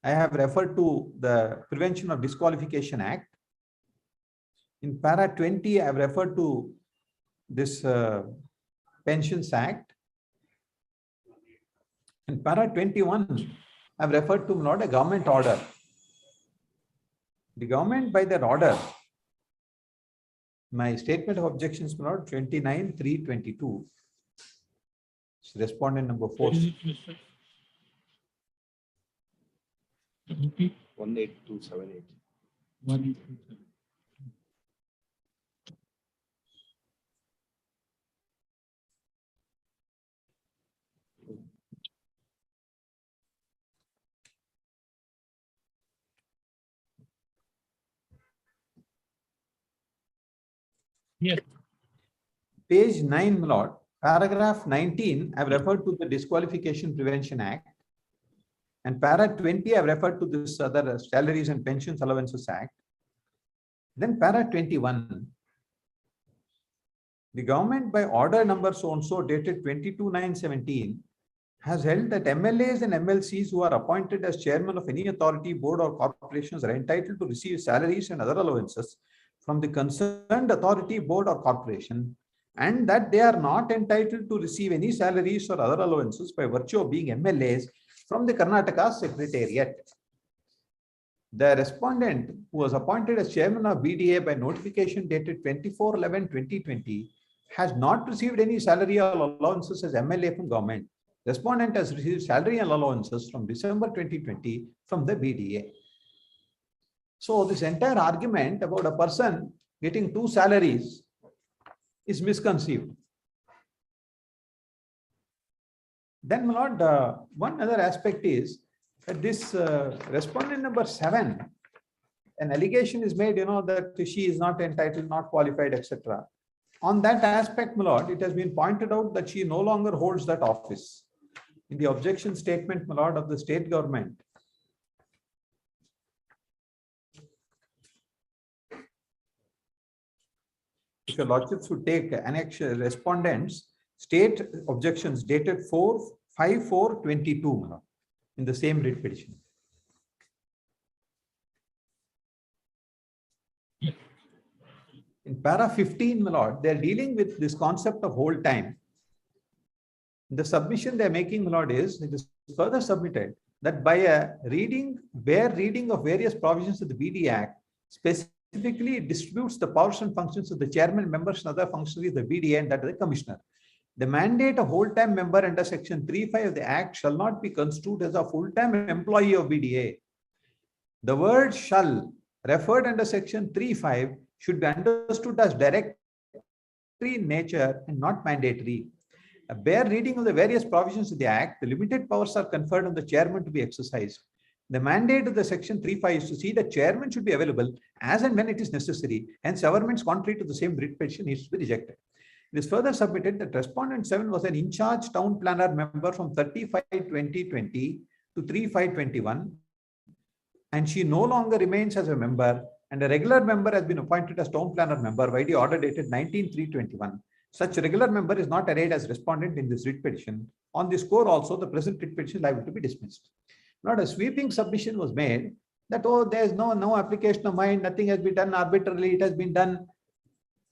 [SPEAKER 14] I have referred to the Prevention of Disqualification Act. In para 20, I have referred to this Pensions Act. In para 21, I have referred to, my lord, a government order. The government by their order, my statement of objections, my lord, 29/3/22. Respondent number 4.
[SPEAKER 3] 18278.
[SPEAKER 2] 18278. Yes.
[SPEAKER 14] Page 9, my lord, paragraph 19, I have referred to the Disqualification Prevention Act. And para 20, I have referred to this other Salaries and Pensions Allowances Act. Then para 21, the government by order number so-and-so dated 22/9/17 has held that MLAs and MLCs who are appointed as chairman of any authority, board or corporations are entitled to receive salaries and other allowances from the concerned authority, board or corporation, and that they are not entitled to receive any salaries or other allowances by virtue of being MLAs from the Karnataka Secretariat. The respondent, who was appointed as chairman of BDA by notification dated 24/11/2020, has not received any salary or allowances as MLA from government. Respondent has received salary and allowances from December 2020 from the BDA. So this entire argument about a person getting 2 salaries is misconceived. Then, my lord, one other aspect is that this respondent number 7, an allegation is made, that she is not entitled, not qualified, etc. On that aspect, my lord, it has been pointed out that she no longer holds that office. In the objection statement, my lord, of the state government, if your lordships would take annexure respondents, state objections dated 4/5/4/22 in the same writ petition. In para 15, my lord, they are dealing with this concept of whole time. The submission they are making, my lord, is it is further submitted that by a reading of various provisions of the BD Act, specifically it distributes the powers and functions of the chairman, members, and other functionaries of the BDA and that of the commissioner. The mandate of whole-time member under section 3(5) of the Act shall not be construed as a full-time employee of BDA. The word shall referred under section 3(5) should be understood as directory in nature and not mandatory. A bare reading of the various provisions of the Act, the limited powers are conferred on the chairman to be exercised. The mandate of the section 3(5) is to see the chairman should be available as and when it is necessary, and severments contrary to the same writ petition needs to be rejected. It is further submitted that respondent 7 was an in-charge town planner member from 30/5/2020 to 3/5/21, and she no longer remains as a member, and a regular member has been appointed as town planner member by the order dated 19/3/21. Such regular member is not arrayed as respondent in this writ petition. On this score also, the present writ petition is liable to be dismissed. Not a sweeping submission was made that, there is no application of mine, nothing has been done arbitrarily, it has been done.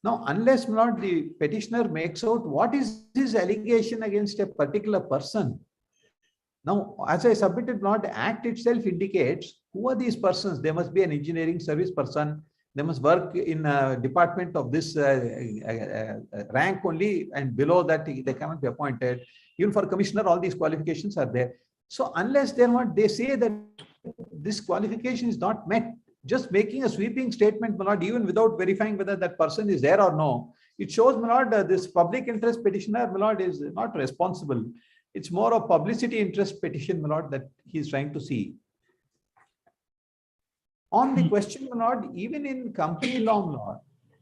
[SPEAKER 14] Now, unless not the petitioner makes out what is his allegation against a particular person. Now, as I submitted, not the Act itself indicates who are these persons. They must be an engineering service person. They must work in a department of this rank only, and below that they cannot be appointed. Even for commissioner, all these qualifications are there. So unless they say that this qualification is not met, just making a sweeping statement, my lord, even without verifying whether that person is there or no, it shows, my lord, this public interest petitioner, my lord, is not responsible. It's more of publicity interest petition, my lord, that he is trying to see. On the question, my lord, even in company law, my lord,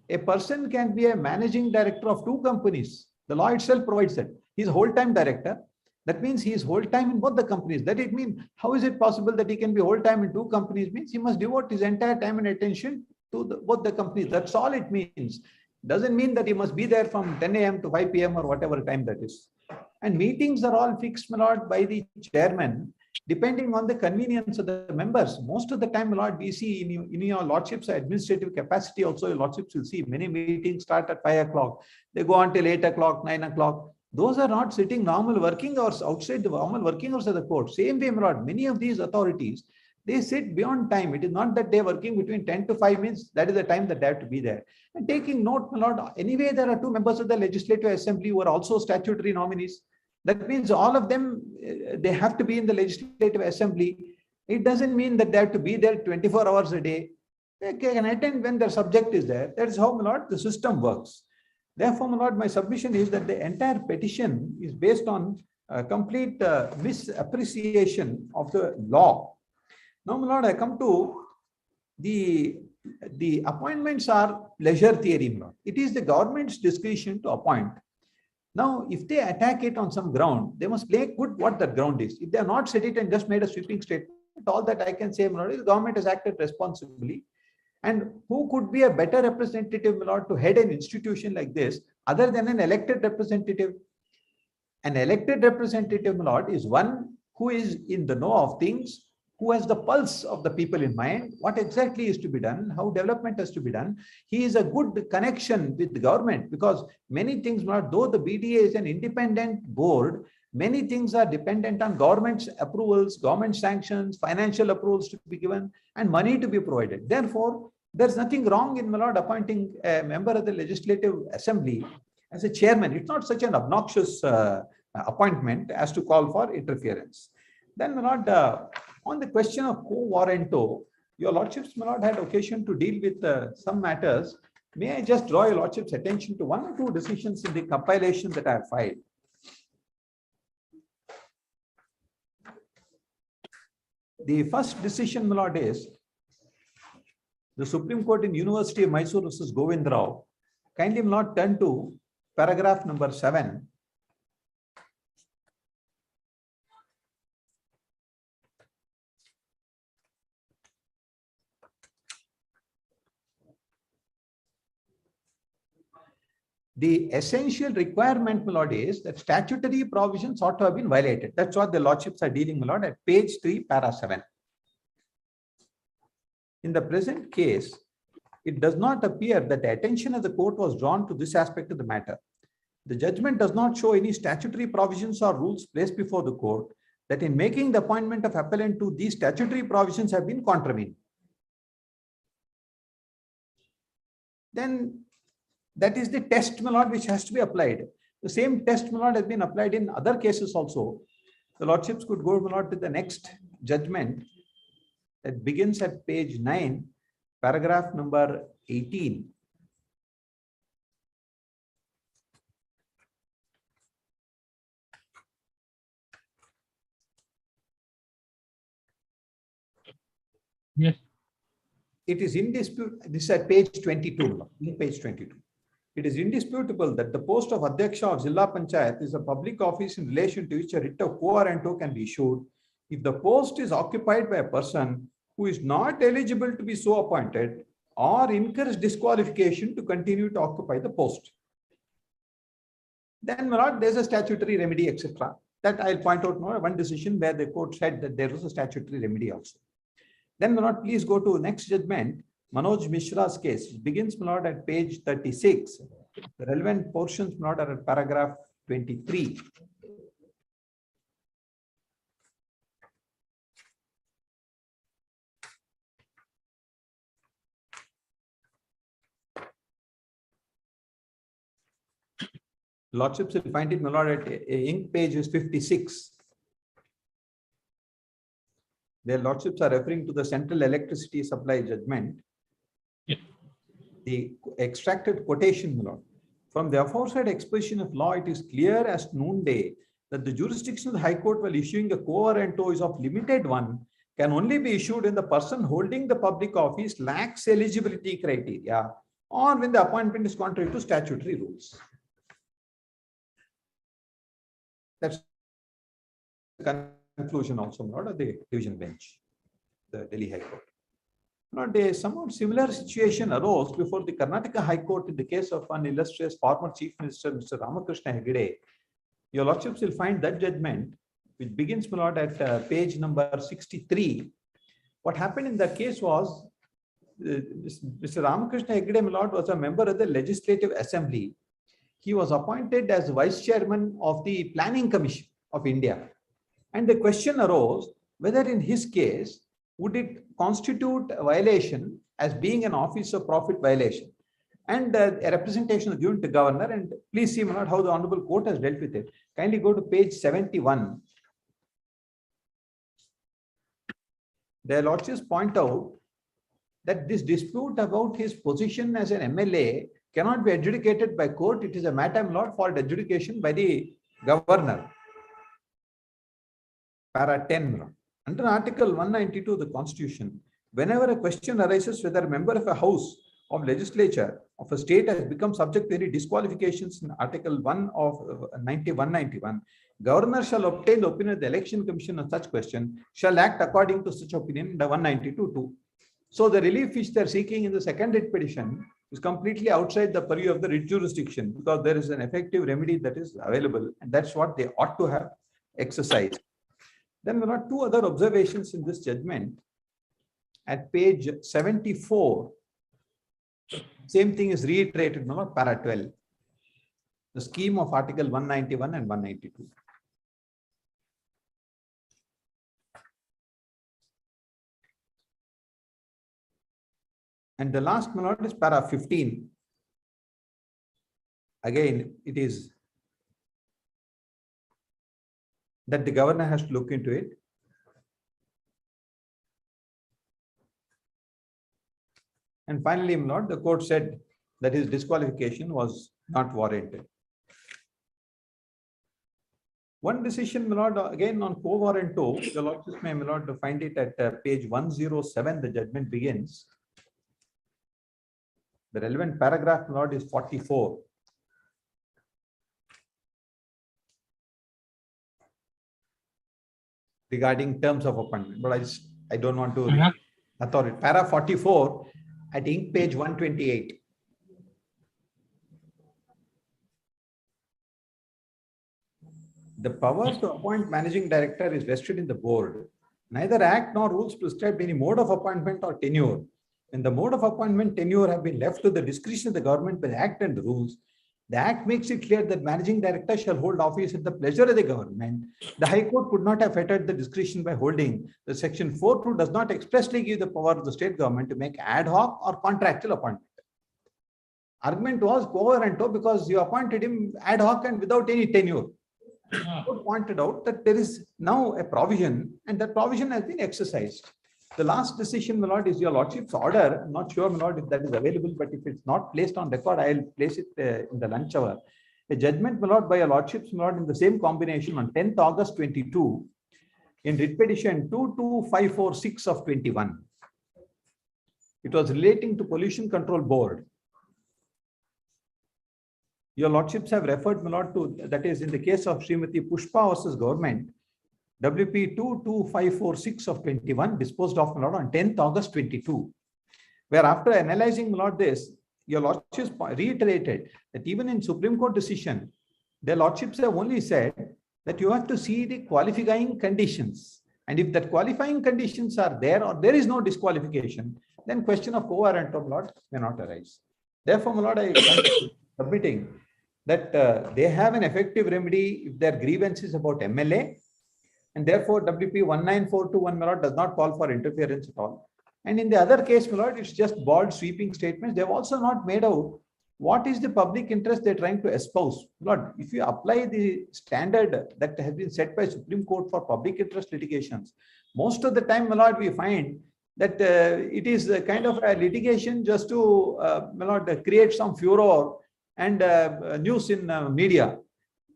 [SPEAKER 14] a person can be a managing director of 2 companies. The law itself provides that. He's a whole-time director. That means he is whole-time in both the companies. That it means, how is it possible that he can be whole-time in 2 companies? Means he must devote his entire time and attention to both the companies. That's all it means. Doesn't mean that he must be there from 10 a.m. to 5 p.m. or whatever time that is. And meetings are all fixed, my lord, by the chairman, depending on the convenience of the members. Most of the time, my lord, we see in your lordship's administrative capacity also, your lordships will see many meetings start at 5 o'clock. They go until 8 o'clock, 9 o'clock. Those are not sitting normal working hours outside the normal working hours of the court. Same way, my lord, many of these authorities, they sit beyond time. It is not that they are working between 10 to 5 minutes. That is the time that they have to be there. And taking note, my lord, anyway, there are 2 members of the Legislative Assembly who are also statutory nominees. That means all of them, they have to be in the Legislative Assembly. It doesn't mean that they have to be there 24 hours a day. They can attend when their subject is there. That is how, my lord, the system works. Therefore, my lord, my submission is that the entire petition is based on complete misappreciation of the law. Now, my lord, I come to the appointments are pleasure theory, my lord. It is the government's discretion to appoint. Now, if they attack it on some ground, they must make good what that ground is. If they have not said it and just made a sweeping statement, all that I can say, my lord, is the government has acted responsibly. And who could be a better representative, my lord, to head an institution like this other than an elected representative? An elected representative, my lord, is one who is in the know of things, who has the pulse of the people in mind, what exactly is to be done, how development has to be done. He is a good connection with the government, because many things, my lord, though the BDA is an independent board, many things are dependent on government's approvals, government sanctions, financial approvals to be given, and money to be provided. Therefore, there's nothing wrong in, my lord, appointing a member of the Legislative Assembly as a chairman. It's not such an obnoxious appointment as to call for interference. Then, my lord, on the question of quo warranto, your lordships, my lord, had occasion to deal with some matters. May I just draw your lordship's attention to one or two decisions in the compilation that I have filed. The first decision, my lord, is the Supreme Court in University of Mysore versus Govind Rao. Kindly, my lord, turn to paragraph number 7. The essential requirement, my lord, is that statutory provisions ought to have been violated. That's what the lordships are dealing, my lord, at page 3, para 7. In the present case, it does not appear that the attention of the court was drawn to this aspect of the matter. The judgment does not show any statutory provisions or rules placed before the court that in making the appointment of appellant to these statutory provisions have been contravened. Then that is the test, my lord, which has to be applied. The same test, my lord, has been applied in other cases also. The lordships could go, my lord, to the next judgment that begins at page 9, paragraph number 18.
[SPEAKER 2] Yes.
[SPEAKER 14] It is in dispute. This is at page 22. Page 22. It is indisputable that the post of Adhyaksha of Zilla Panchayat is a public office in relation to which a writ of quo warranto can be issued if the post is occupied by a person who is not eligible to be so appointed or incurs disqualification to continue to occupy the post. Then, my lord, there's a statutory remedy, etc. That I'll point out now, one decision where the court said that there was a statutory remedy also. Then, my lord, please go to next judgment, Manoj Mishra's case. It begins, my lord, at page 36. The relevant portions, my lord, are at paragraph 23. Lordships will find it, my lord, at ink page is 56. Their lordships are referring to the central electricity supply judgment.
[SPEAKER 2] Yeah.
[SPEAKER 14] The extracted quotation, my lord. From the aforesaid exposition of law, it is clear as noonday that the jurisdiction of the High Court while issuing a quo warranto is of limited one, can only be issued when the person holding the public office lacks eligibility criteria or when the appointment is contrary to statutory rules. That's the conclusion also, my lord, of the division bench, the Delhi High Court. Now, a somewhat similar situation arose before the Karnataka High Court in the case of an illustrious former Chief Minister, Mr. Ramakrishna Hegde. Your lordships will find that judgment, which begins, my lord, at page number 63. What happened in that case was, Mr. Ramakrishna Hegde, my lord, was a member of the Legislative Assembly. He was appointed as Vice Chairman of the Planning Commission of India. And the question arose whether in his case, would it constitute a violation as being an office of profit violation? And a representation is given to governor. And please see, my lord, how the Honorable Court has dealt with it. Kindly go to page 71. The lordships point out that this dispute about his position as an MLA cannot be adjudicated by court. It is a matter, my lord, for adjudication by the governor. Para 10. Under Article 192 of the Constitution, whenever a question arises whether a member of a house of legislature of a state has become subject to any disqualifications in Article 1 of 191, governor shall obtain the opinion of the Election Commission on such question, shall act according to such opinion under 192(2). So the relief which they are seeking in the second writ petition is completely outside the purview of the writ jurisdiction, because there is an effective remedy that is available, and that's what they ought to have exercised. Then there are two other observations in this judgment. At page 74, same thing is reiterated, no, para 12. The scheme of Article 191 and 192. And the last, my lord, is para 15. again, it is that the governor has to look into it. And finally, my lord, the court said that his disqualification was not warranted. One decision, my lord, again on quo warranto, the lordships may, my lord, find it at page 107, the judgment begins. The relevant paragraph, my lord, is 44. Regarding terms of appointment, but I don't want to read authority. Para 44 at ink page 128. The power to appoint managing director is vested in the board. Neither act nor rules prescribe any mode of appointment or tenure. When the mode of appointment tenure have been left to the discretion of the government by the act and the rules, the act makes it clear that managing director shall hold office at the pleasure of the government. The High Court could not have fettered the discretion by holding the section 4.2 does not expressly give the power of the state government to make ad hoc or contractual appointment. Argument was quo warranto because you appointed him ad hoc and without any tenure. The court pointed out that there is now a provision and that provision has been exercised. The last decision, my lord, is your lordship's order. I'm not sure, my lord, if that is available, but if it's not placed on record, I'll place it in the lunch hour. A judgment, my lord, by your lordship's, my lord, in the same combination on 10th August 22 in writ petition 22546 of 21. It was relating to Pollution Control Board. Your lordships have referred, my lord, to, that is in the case of Srimati Pushpa versus government, WP 22546 of 21, disposed of, my lord, on 10th August 22. Where after analyzing, my lord, this, your lordships reiterated that even in Supreme Court decision, their lordships have only said that you have to see the qualifying conditions. And if that qualifying conditions are there or there is no disqualification, then question of quo warranto, my lord, may not arise. Therefore, my lord, I am submitting that they have an effective remedy if their grievance is about MLA, and therefore WP 19421, my lord, does not call for interference at all. And in the other case, my lord, it's just bald sweeping statements. They've also not made out what is the public interest they're trying to espouse. Lord, if you apply the standard that has been set by Supreme Court for public interest litigations, most of the time, my lord, we find that it is a kind of a litigation just to, my lord, create some furor and news in media.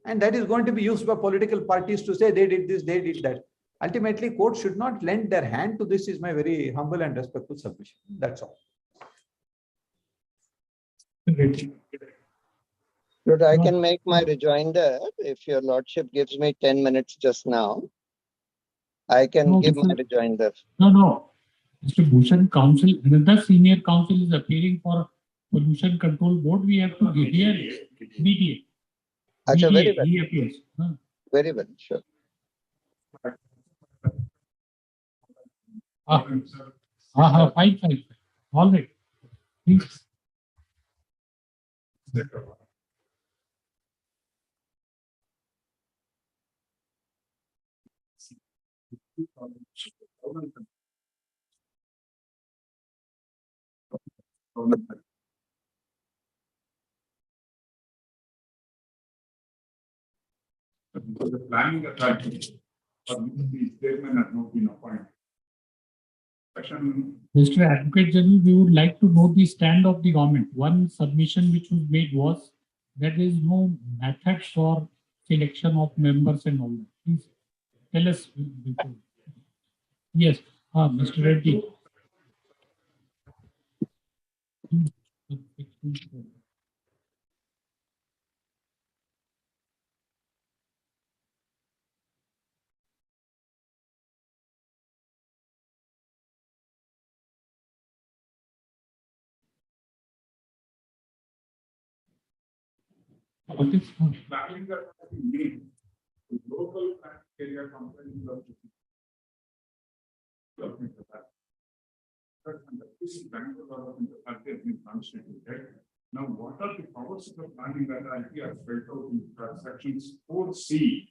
[SPEAKER 14] And that is going to be used by political parties to say they did this, they did that. Ultimately, courts should not lend their hand to this is my very humble and respectful submission. That's all.
[SPEAKER 13] Good, I can make my rejoinder if your lordship gives me 10 minutes just now. I can give my rejoinder.
[SPEAKER 2] No. Mr. Bhushan, counsel, another senior counsel is appearing for Pollution Control Board. We have to give here immediate.
[SPEAKER 13] Achha, very well.
[SPEAKER 2] He appears.
[SPEAKER 13] Very well, sure.
[SPEAKER 2] Fine. All right. Please.
[SPEAKER 15] Because the planning authority or the statement has not been appointed.
[SPEAKER 2] Mr. Advocate General, we would like to know the stand of the government. One submission which was made was that there is no methods for selection of members and all that. Please tell us before. Yes, Mr. Reddy. What is
[SPEAKER 15] Planning that has been made to local area companies of development capacity. And this is Bangalore development capacity has been constituted. Now, what are the powers of the planning that are here spelled out in sections 4C?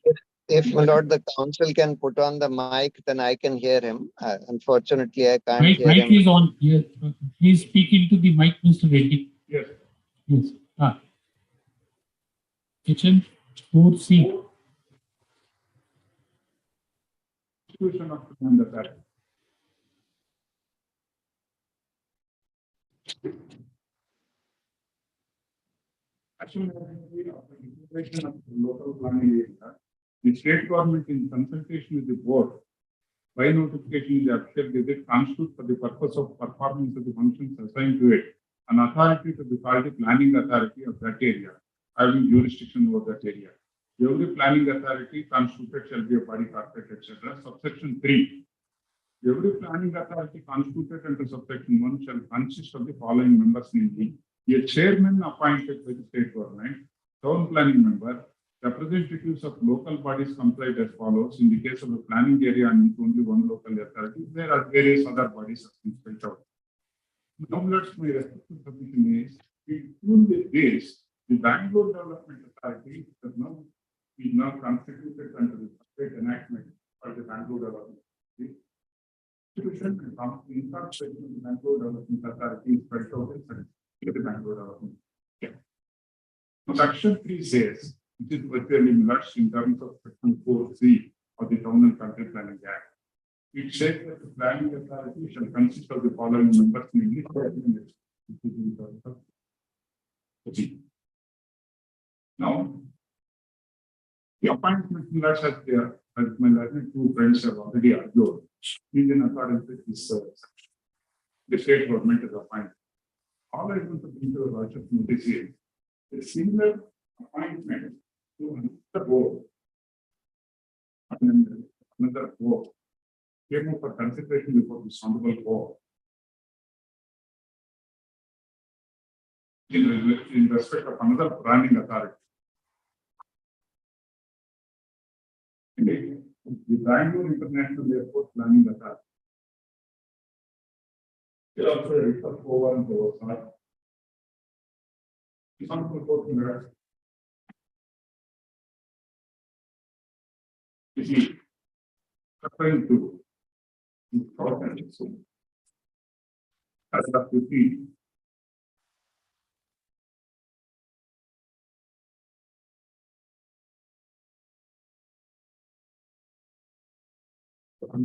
[SPEAKER 13] If, my lord, the counsel can put on the mic, then I can hear him. Unfortunately, I can't hear him.
[SPEAKER 2] Mic is on. Yes. Please speak into the mic, Mr. Reddy.
[SPEAKER 15] Yes.
[SPEAKER 2] Yes. Kitchen 4C.
[SPEAKER 15] Institution of land authority. Actually, of the integration of the local planning area, the state government in consultation with the board by notification in the official gazette constitutes for the purpose of performance of the functions assigned to it an authority to be called the planning authority of that area, having jurisdiction over that area. Every planning authority constituted shall be a body corporate, etc. Subsection 3. Every planning authority constituted under subsection 1 shall consist of the following members, namely a chairman appointed by the state government, town planning member, representatives of local bodies complied as follows. In the case of a planning area and only one local authority, there are various other bodies as spelled out. Now, let's my respective submission is, in tune with this, the Bangalore Development Authority has now been constituted under the state enactment of the Bangalore Development Authority. Institution and incorporation of the Bangalore Development Authority is spelled out in the Bangalore Development. Section 3 says, it is virtually merged in terms of section 4C of the Town and Country Planning Act. It says that the planning authority shall consist of the following members, namely, now, the appointment as my learned two friends have already argued, is in accordance with this section. The state government is appointed. All I want to bring to the Lordship's notice is a similar appointment to another board and another board came up for consideration before this honorable board. In respect of another planning authority. The Bangalore International Airport Planning Authority. It also a writ of warranto. The honorable court mirrors. You see, referring to the province, as the 15. On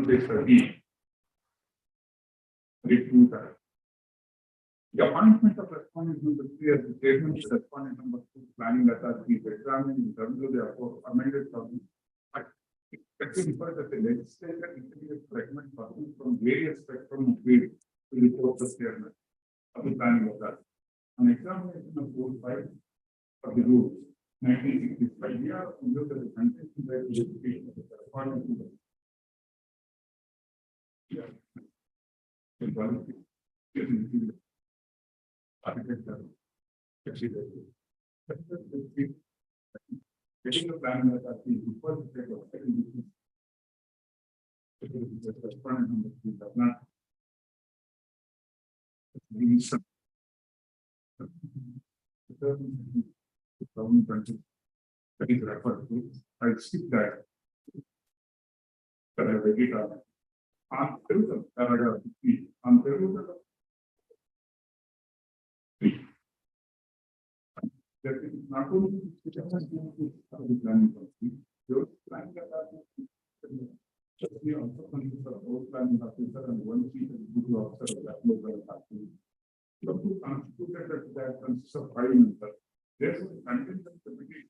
[SPEAKER 15] page 13, recruiter. The appointment of respondent number 3 as the chairman of respondent number 2 planning authority is examined in terms of the amended problem. It is referred that the legislature introduced recommend persons from various spectrum of field to the court of chairman of the planning authority. An examination of Code 5 of the rules 1965 we are under the contention that the education of the correspondence to the architecture. Getting the plan that I think before the state of second the correspondent number 3 does not that is referred to. I skip that. But I read it on Telugu, paragraph 3. On Telugu, that is not only the planning policy, your planning we also consist of both planning officer and one chief executive officer of that local authority. So who constituted that consists of 5 members. Therefore, the content of the committee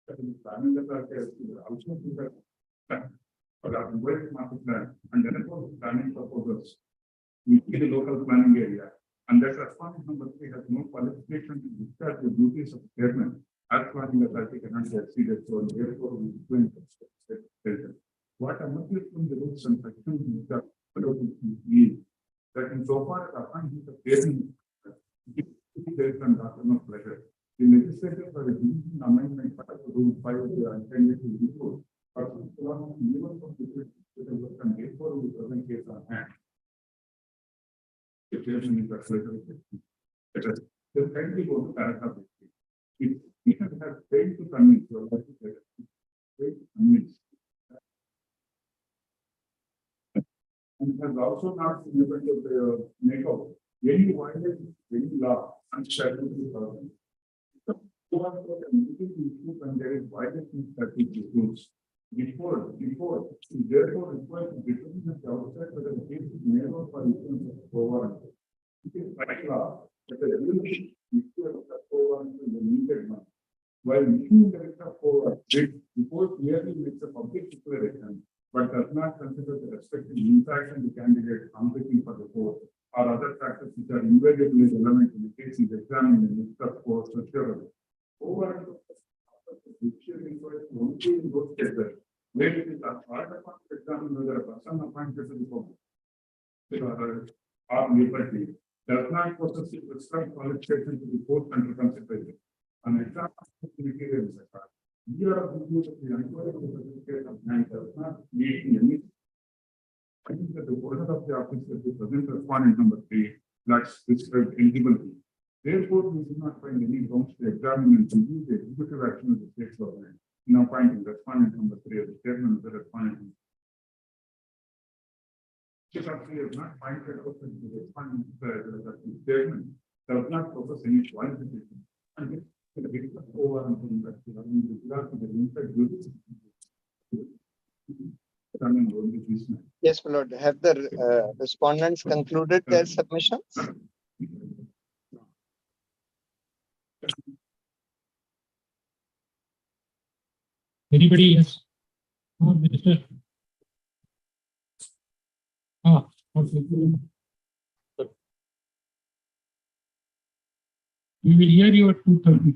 [SPEAKER 15] that is planning authority also for the work master plan and therefore planning proposals within the local planning area. And that respondent number 3 has no qualification to discharge the duties of chairman as planning authority cannot be exceeded. So therefore, we explain what emerges from the rules and sections that in so far as appointment of chairman based on doctrine of pleasure, the legislature for the amendment of rule 5 of the intended to improve, but even from the and therefore we present case on hand. The chairman is the kindly go to paragraph 8. It has has failed to convince, failed to convince. And has also not been able to make out any violation, any law, and statute government. And there is violation statute rules. Therefore, requires to determine the outside whether the case is made out for issuance of warranto. It is by law that the regulation issuance of warranto is a limited one. While issuing the writ of warranto, before clearly makes a public declaration, but does not consider the respective impact and the candidate competing for the court or other factors which are invariably relevant in the case is examined in the writ of court procedural. Warranto requires only in those cases where it is a part of the examine whether a person appointed to the court or liberty does not possess the prescribed qualification to the court under consideration. An example of the material is a part. Here of the use of the inquiry of the certificate of man does not meet any. I think that the order of the office that the present respondent number 3 lacks prescribed eligibility. Therefore, we do not find any grounds to examine and review the executive action of the state government in appointing respondent number 3 as the chairman of the respondent. Chief Secretary has not pointed out that the respondent that the chairman does not possess any qualification. And the big over and with regard to the impact
[SPEAKER 13] Yes, my lord. Have the respondents concluded their submissions?
[SPEAKER 2] Anybody? Yes. Oh, Minister. Okay. We will hear you at 2:30.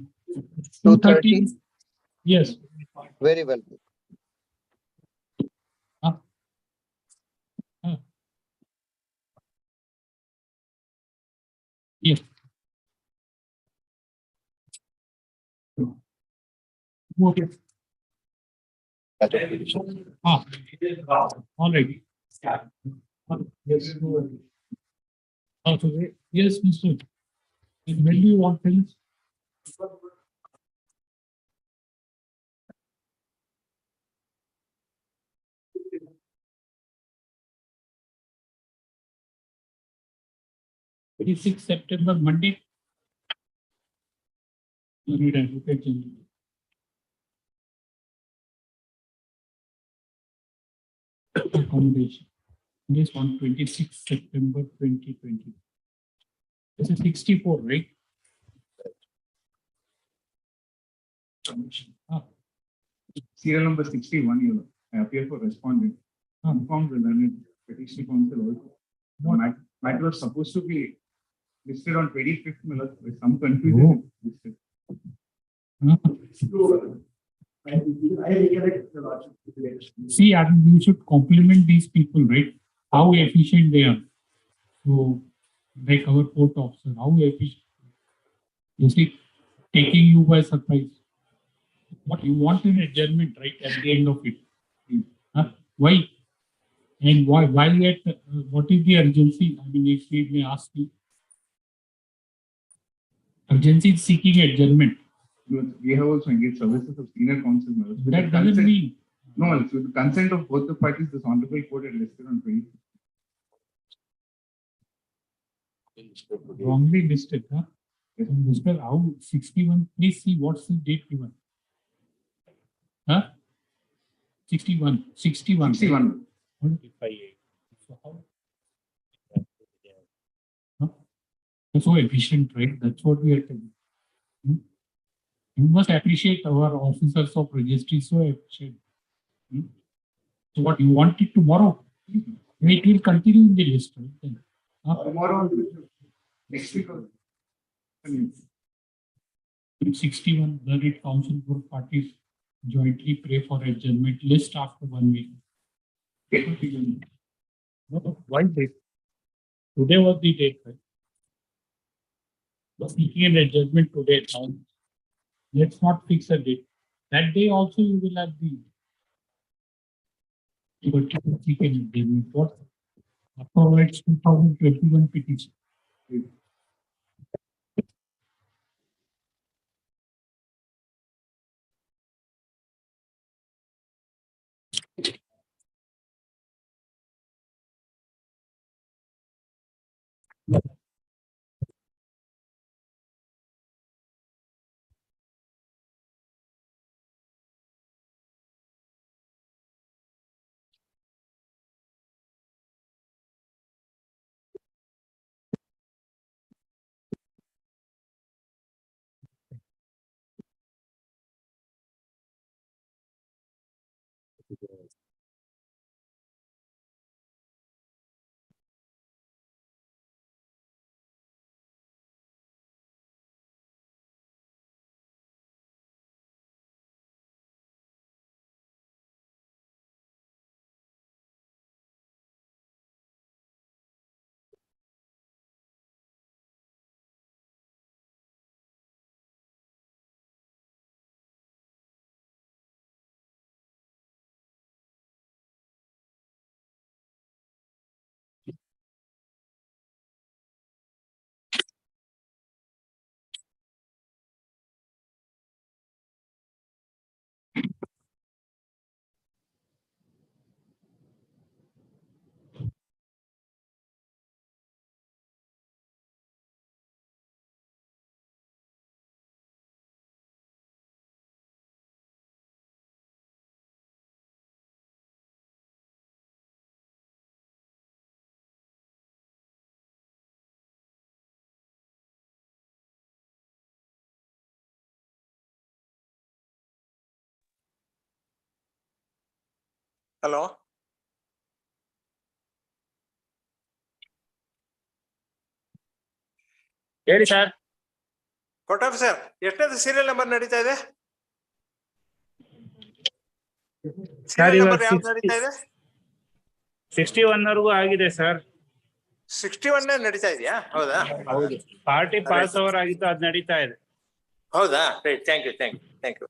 [SPEAKER 13] 2:30?
[SPEAKER 2] Yes.
[SPEAKER 13] Very well.
[SPEAKER 2] Yes. Okay. All right. Yes. Okay. Yes, Mr. And when do you want things? September, Monday. You need a look at it. Accommodation. This on 26 September 2020. This is 64, right?
[SPEAKER 15] Serial number 61, you know, I appear for respondent. Informed the learned petition council also. Matter was supposed to be listed on 25th, with some confusion.
[SPEAKER 2] See, I mean, you should compliment these people, right? How efficient they are. So, like our court officer, how efficient. You see, taking you by surprise. What you want in adjournment, right, at the end of it. Why? And why yet? What is the urgency? I mean, if we may ask you. Urgency is seeking adjournment.
[SPEAKER 15] We have also engaged services of senior counsel.
[SPEAKER 2] That doesn't mean.
[SPEAKER 15] No, it's with the consent of both the parties, this honorable court had listed on 20.
[SPEAKER 2] Wrongly listed, huh? Mr. How 61, please see what's the date given. Huh? 61. 61.
[SPEAKER 15] 61.
[SPEAKER 2] So how? Huh? So efficient, right? That's what we are telling. You must appreciate our officers of registry so efficient. So what you want it tomorrow? It will continue in the list, right?
[SPEAKER 15] Tomorrow, next week.
[SPEAKER 2] 61, the Writ Council for parties jointly pray for adjournment list after 1 week. Why date? Today was the date, right? Speaking an adjournment today, now let's not fix a date. That day also you will have the what? After all, it's 2021 petition.
[SPEAKER 12] ಹಲೋ.
[SPEAKER 2] ಹೇಳಿ sir.
[SPEAKER 12] Court officer, ಎಷ್ಟನೇದು serial number ನಡೀತಾ ಇದೆ? Serial number ಯಾವ್ದು ನಡೀತಾ ಇದೆ?
[SPEAKER 2] 61 ವರೆಗೂ ಆಗಿದೆ ಸರ್.
[SPEAKER 12] 61 ನಡೀತಾ ಇದೆಯಾ? ಹೌದಾ?
[SPEAKER 2] ಹೌದು. ಪಾರ್ಟಿ ಪಾಸ್ ಓವರ್ ಆಗಿತ್ತು, ಅದು ನಡೀತಾ ಇದೆ.
[SPEAKER 12] ಹೌದಾ? Right, thank you, thank you, thank you.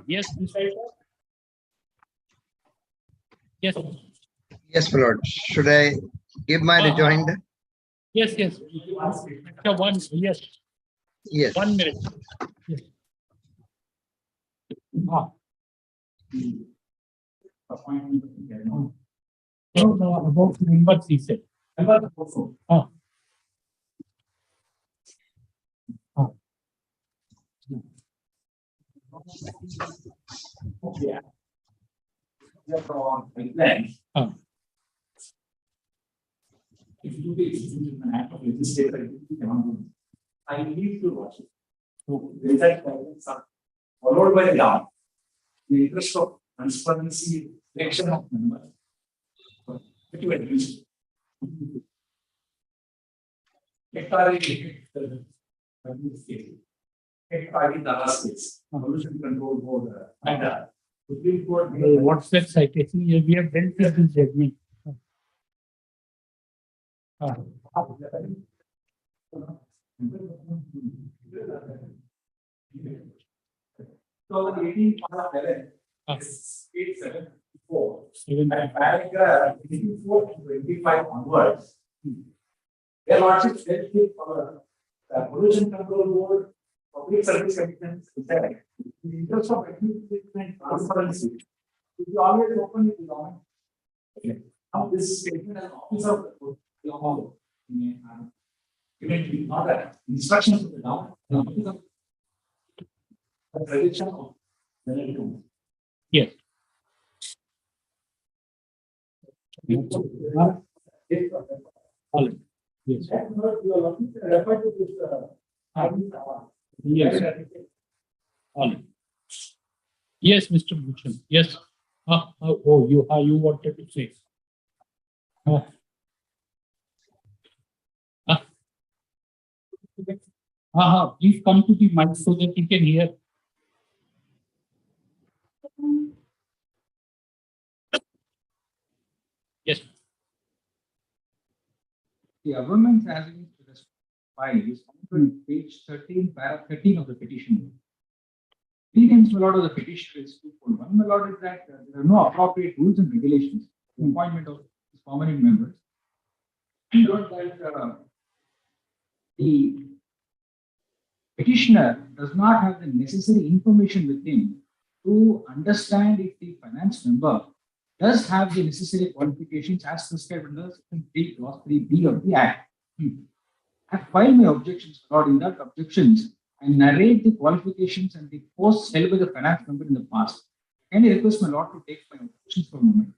[SPEAKER 2] Yes, Mr. Yes,
[SPEAKER 13] Yes, my lord. Should I give my rejoinder?
[SPEAKER 2] yes, yes. One, yes,
[SPEAKER 13] Yes.
[SPEAKER 2] 1 minute. Yes.
[SPEAKER 12] Appointment.
[SPEAKER 2] No, about members, he said.
[SPEAKER 12] Member also. Yeah. Therefore, I plan. If you do this, an act of legislature, I need to watch it. So, result followed by the law. The interest of transparency, election of members. Pollution Control Board, Supreme Court.
[SPEAKER 2] What's that citation? We have dealt with this judgment.
[SPEAKER 12] 2018 part 11 is 874. And paragraph 84 to 25 onwards. Their lordships dealt with the Pollution Control Board, Public Service Commission, in the interest of administration and transparency, it is always open to the government. Okay. Now, this statement as officer of the government, given not an instruction to the government, the officer the prediction of the
[SPEAKER 2] Yes. Yes. Yes. Yes, Mr. Bhushan. Yes. You wanted to say. Please come to the mic so that you can hear. Yes.
[SPEAKER 5] The government's argument to this file is found on page 13, paragraph 13 of the petition. Three things, my lord, of the petition is twofold. One, my lord, is that there are no appropriate rules and regulations for the appointment of permanent members. He wrote that the petitioner does not have the necessary information with him to understand if the finance member does have the necessary qualifications as prescribed under Section 3, Clause 3B of the Act. I file my objections, Lord. In that objections, I narrate the qualifications and the posts held by the finance member in the past. Can I request my Lord to take my objections for a moment?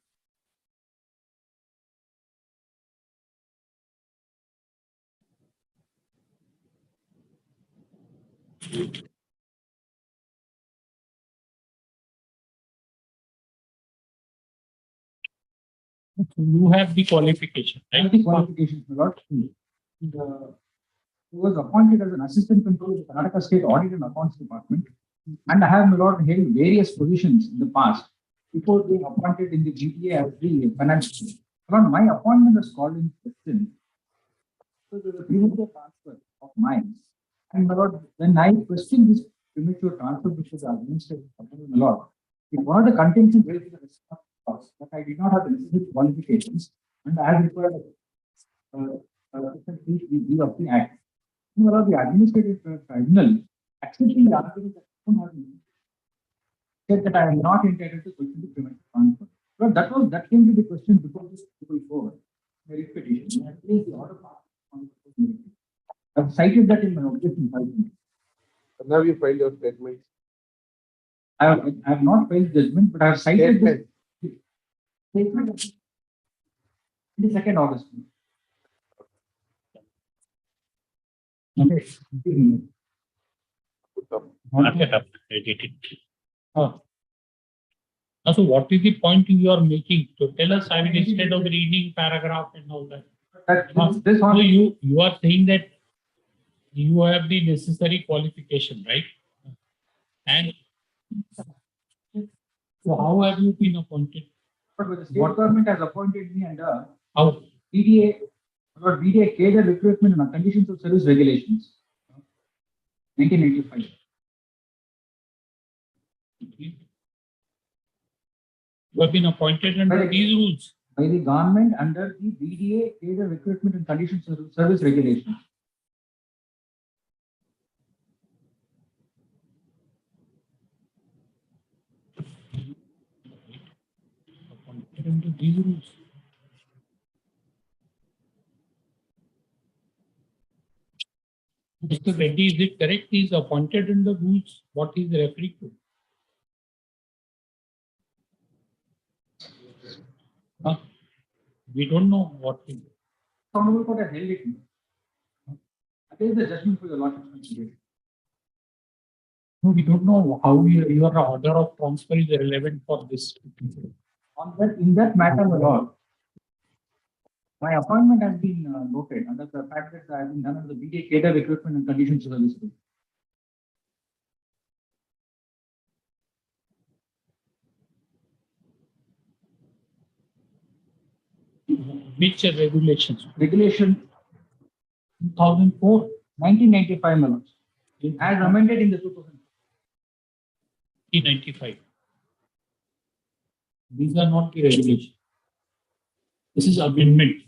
[SPEAKER 2] You have the qualification, right?
[SPEAKER 5] The qualifications, my Lord. He was appointed as an assistant controller of the Karnataka State Audit and Accounts Department. And I have, my Lord, held various positions in the past before being appointed in the GTA as the finance minister. Lord, my appointment was called in question. So there was a premature transfer of mine. And my Lord, when I questioned this premature transfer, which was administered by my Lord, it one of the contentions raised in the response was that I did not have the necessary qualifications and I have required Section 3B of the Act. My Lord, the administrative tribunal accepting the argument that I don't have said that I am not entitled to question the premature transfer. But that came to the question before this before the writ petition. I placed the order I've cited that in my objection.
[SPEAKER 3] And have you filed your statement?
[SPEAKER 5] I have not filed judgment, but I have cited the statement in the 2nd August. Okay.
[SPEAKER 2] Not yet updated. So what is the point you are making? So tell us, I mean, instead of reading paragraph and all that. So you are saying that you have the necessary qualification, right? And so how have you been appointed?
[SPEAKER 5] But the state government has appointed me under
[SPEAKER 2] How?
[SPEAKER 5] BDA cadre recruitment and conditions of service regulations. 1985.
[SPEAKER 2] You have been appointed under these rules.
[SPEAKER 12] By the government under the BDA, Cadre Recruitment and Conditions Service Regulations.
[SPEAKER 2] Appointed under these rules. Mr. Reddy, is it correct? He is appointed under rules. What he is referring to? Huh? We don't know what he.
[SPEAKER 12] Honorable Court has held it. Against the judgment for your lordship's consideration.
[SPEAKER 2] No, we don't know how your order of transfer is relevant for this.
[SPEAKER 12] On that, in that matter, my lord, my appointment has been noted under the fact that I have been done under the BDA Cadre Recruitment and Conditions Service.
[SPEAKER 2] Which regulations?
[SPEAKER 12] Regulation 2004, 1995, my lord, as amended in the
[SPEAKER 2] 1995. These are not the regulations. This is amendment.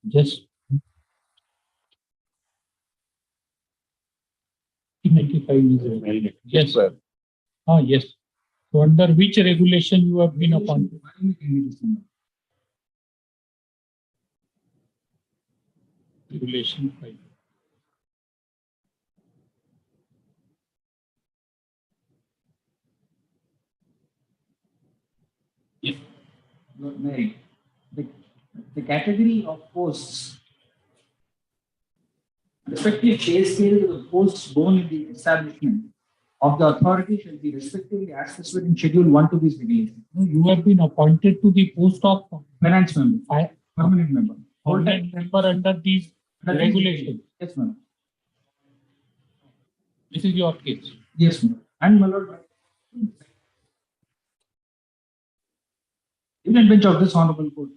[SPEAKER 2] Just 1995 is amended. Yes. Ah, yes. So under which regulation you have been appointed? Regulation 5. Yes.
[SPEAKER 12] Lord Mary, the category of posts, respective pay scale to the posts born in the establishment of the authority shall be respectively as specified in Schedule 1 to this regulation.
[SPEAKER 2] You have been appointed to the post of
[SPEAKER 12] Finance member, permanent member,
[SPEAKER 2] permanent member under these regulations.
[SPEAKER 12] Yes, ma'am.
[SPEAKER 2] This is your case.
[SPEAKER 12] Yes, ma'am. And my lord, Union bench of this honorable court.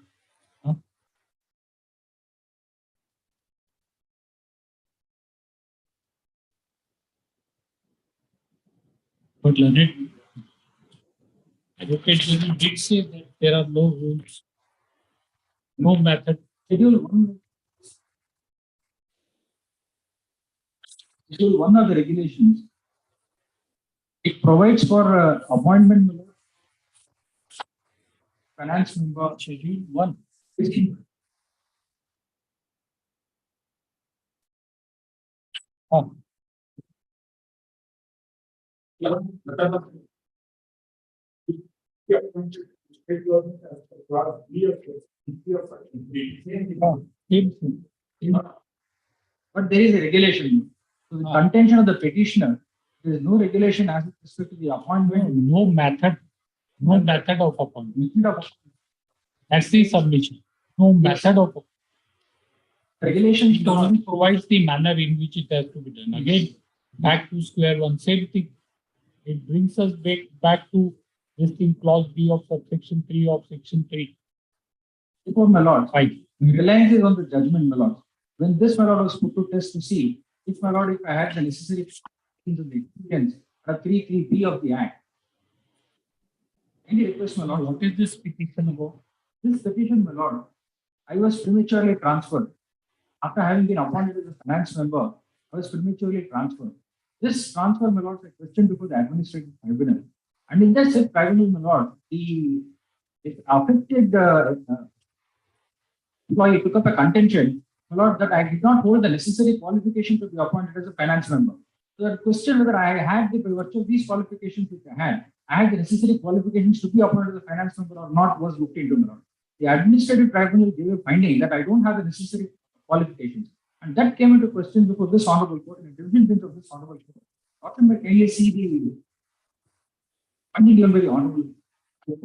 [SPEAKER 2] But learned advocate general did say that there are no rules, no method.
[SPEAKER 12] Schedule 1 of the regulations, it provides for appointment member, finance member.
[SPEAKER 2] Schedule 1. Oh.
[SPEAKER 12] But there is a regulation. So the contention of the petitioner, there is no regulation as with respect to the appointment.
[SPEAKER 2] No method of appointment. That's the submission. No method of appointment.
[SPEAKER 12] Regulation
[SPEAKER 2] only provides the manner in which it has to be done. Again, back to square one, same thing. It brings us back to this thing, clause B of subsection 3 of section 3.
[SPEAKER 12] Before my lord,
[SPEAKER 2] Fine.
[SPEAKER 12] Reliance is on the judgment, my lord. When this my lord was put to test to see if my lord, if I had the necessary into the experience, 3(3)(b) of the act. Any request, my lord?
[SPEAKER 2] What is this petition about?
[SPEAKER 12] This petition, my lord, I was prematurely transferred. After having been appointed as a finance member, I was prematurely transferred. This transfer, my lord, is a question before the administrative tribunal. And in that said tribunal, my lord, the affected employee took up a contention, my lord, that I did not hold the necessary qualification to be appointed as a finance member. So the question whether I had the, by virtue of these qualifications which I had the necessary qualifications to be appointed as a finance member or not was looked into, my lord. The administrative tribunal gave a finding that I don't have the necessary qualifications. And that came into question before this honorable court, in a division bench of this honorable court. Often by can you see the finding given by the honorable court?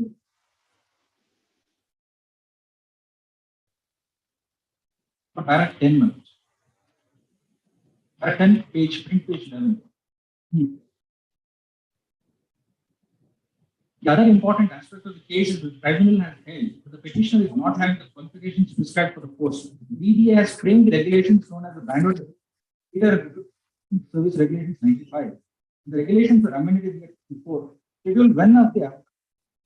[SPEAKER 12] Paragraph 10 minutes. Paragraph 10, print page 11. The other important aspect of the case is the tribunal has held that the petitioner is not having the qualifications prescribed for the post. The BDA has framed the regulations known as the Bangalore Service Regulations 95.
[SPEAKER 5] The regulations were amended before. Schedule 1 of the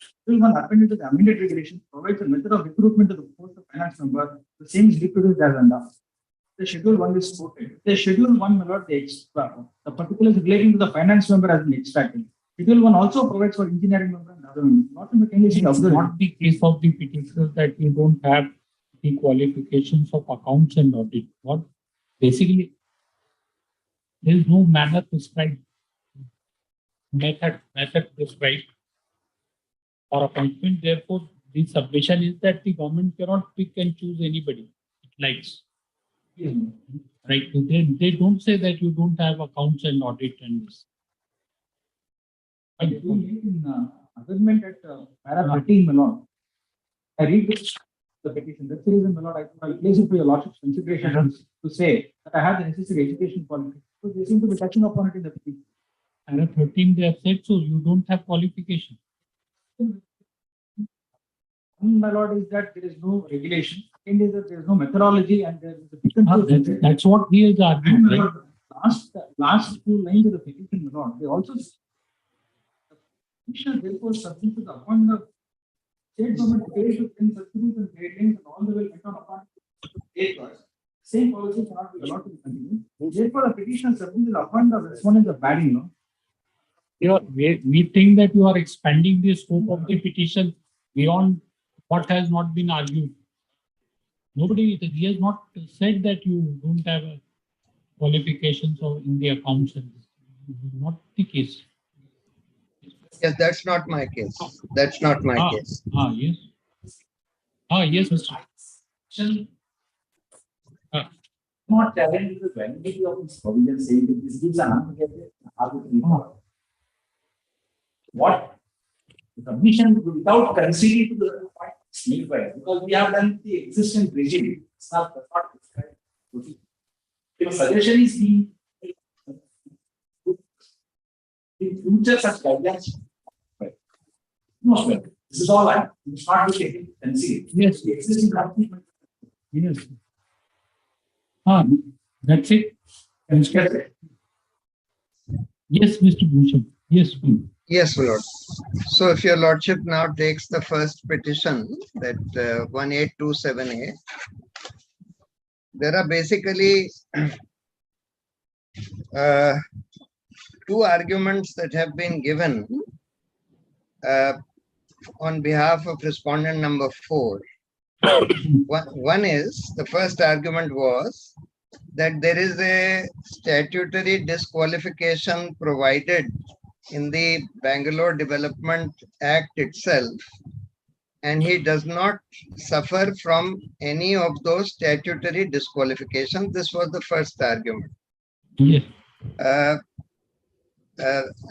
[SPEAKER 5] Schedule 1 appended to the amended regulations provides a method of recruitment to the post of finance member. The same is reproduced as under. The Schedule 1 is quoted. The Schedule 1 may not be the particulars relating to the finance member has been extracted. Schedule 1 also provides for engineering member and other members. Not in the condition
[SPEAKER 2] It's
[SPEAKER 5] of the
[SPEAKER 2] not the case of the petitioner that you don't have the qualifications of accounts and audit. What basically there is no manner prescribed, method prescribed for appointment. Therefore, the submission is that the government cannot pick and choose anybody it likes. Right? They don't say that you don't have accounts and audit and this.
[SPEAKER 5] In amendment at paragraph 13, my lord. I read the petition. That's the reason, my lord, I place it for your lordship's consideration to say that I have the necessary education qualification. So they seem to be touching upon it in the petition.
[SPEAKER 2] Paragraph 13, they have said so. You don't have qualification.
[SPEAKER 5] My lord, is that there is no regulation. Second is that there is no methodology and there is a big
[SPEAKER 2] That's what he is arguing. Right?
[SPEAKER 5] Last two lines of the petition, my lord, they also say the petition therefore subject to the appointment of state government paid within such rules and guidelines and all the way went on upon state laws. Same policy cannot be allowed to be continued. Therefore, the petition subject to the appointment of respondents of bad law.
[SPEAKER 2] We think that you are expanding the scope of the petition beyond what has not been argued. He has not said that you don't have qualifications or in the accounts. Not the case.
[SPEAKER 13] Yes, that's not my case. That's not my case.
[SPEAKER 2] Yes. Yes, Mr.
[SPEAKER 12] Not challenging the validity of this provision, saying that this gives an arbitrary power. What the submission without conceding to the point made by, because we have done the existing regime. It's not prescribed. If a suggestion is being in future such guidelines, no, this is all right. It's not be taken conceded.
[SPEAKER 2] Yes,
[SPEAKER 12] the existing document.
[SPEAKER 2] Yes. That's it. Yes, Mr. Bhushan. Yes, please.
[SPEAKER 13] Yes, my lord. So if your lordship now takes the first petition, that 1827A, there are basically two arguments that have been given on behalf of respondent number 4. One is, the first argument was that there is a statutory disqualification provided in the Bangalore Development Act itself, and he does not suffer from any of those statutory disqualifications. This was the first argument.
[SPEAKER 2] Yes.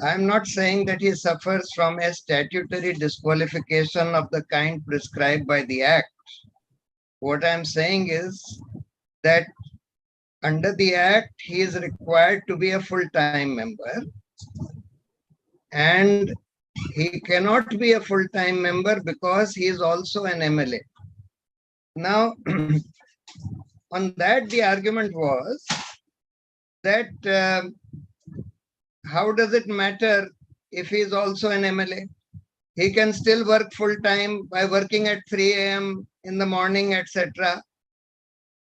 [SPEAKER 13] I'm not saying that he suffers from a statutory disqualification of the kind prescribed by the Act. What I'm saying is that under the Act, he is required to be a full-time member, and he cannot be a full-time member because he is also an MLA. Now, on that, the argument was that how does it matter if he is also an MLA? He can still work full-time by working at 3 a.m. in the morning, etc.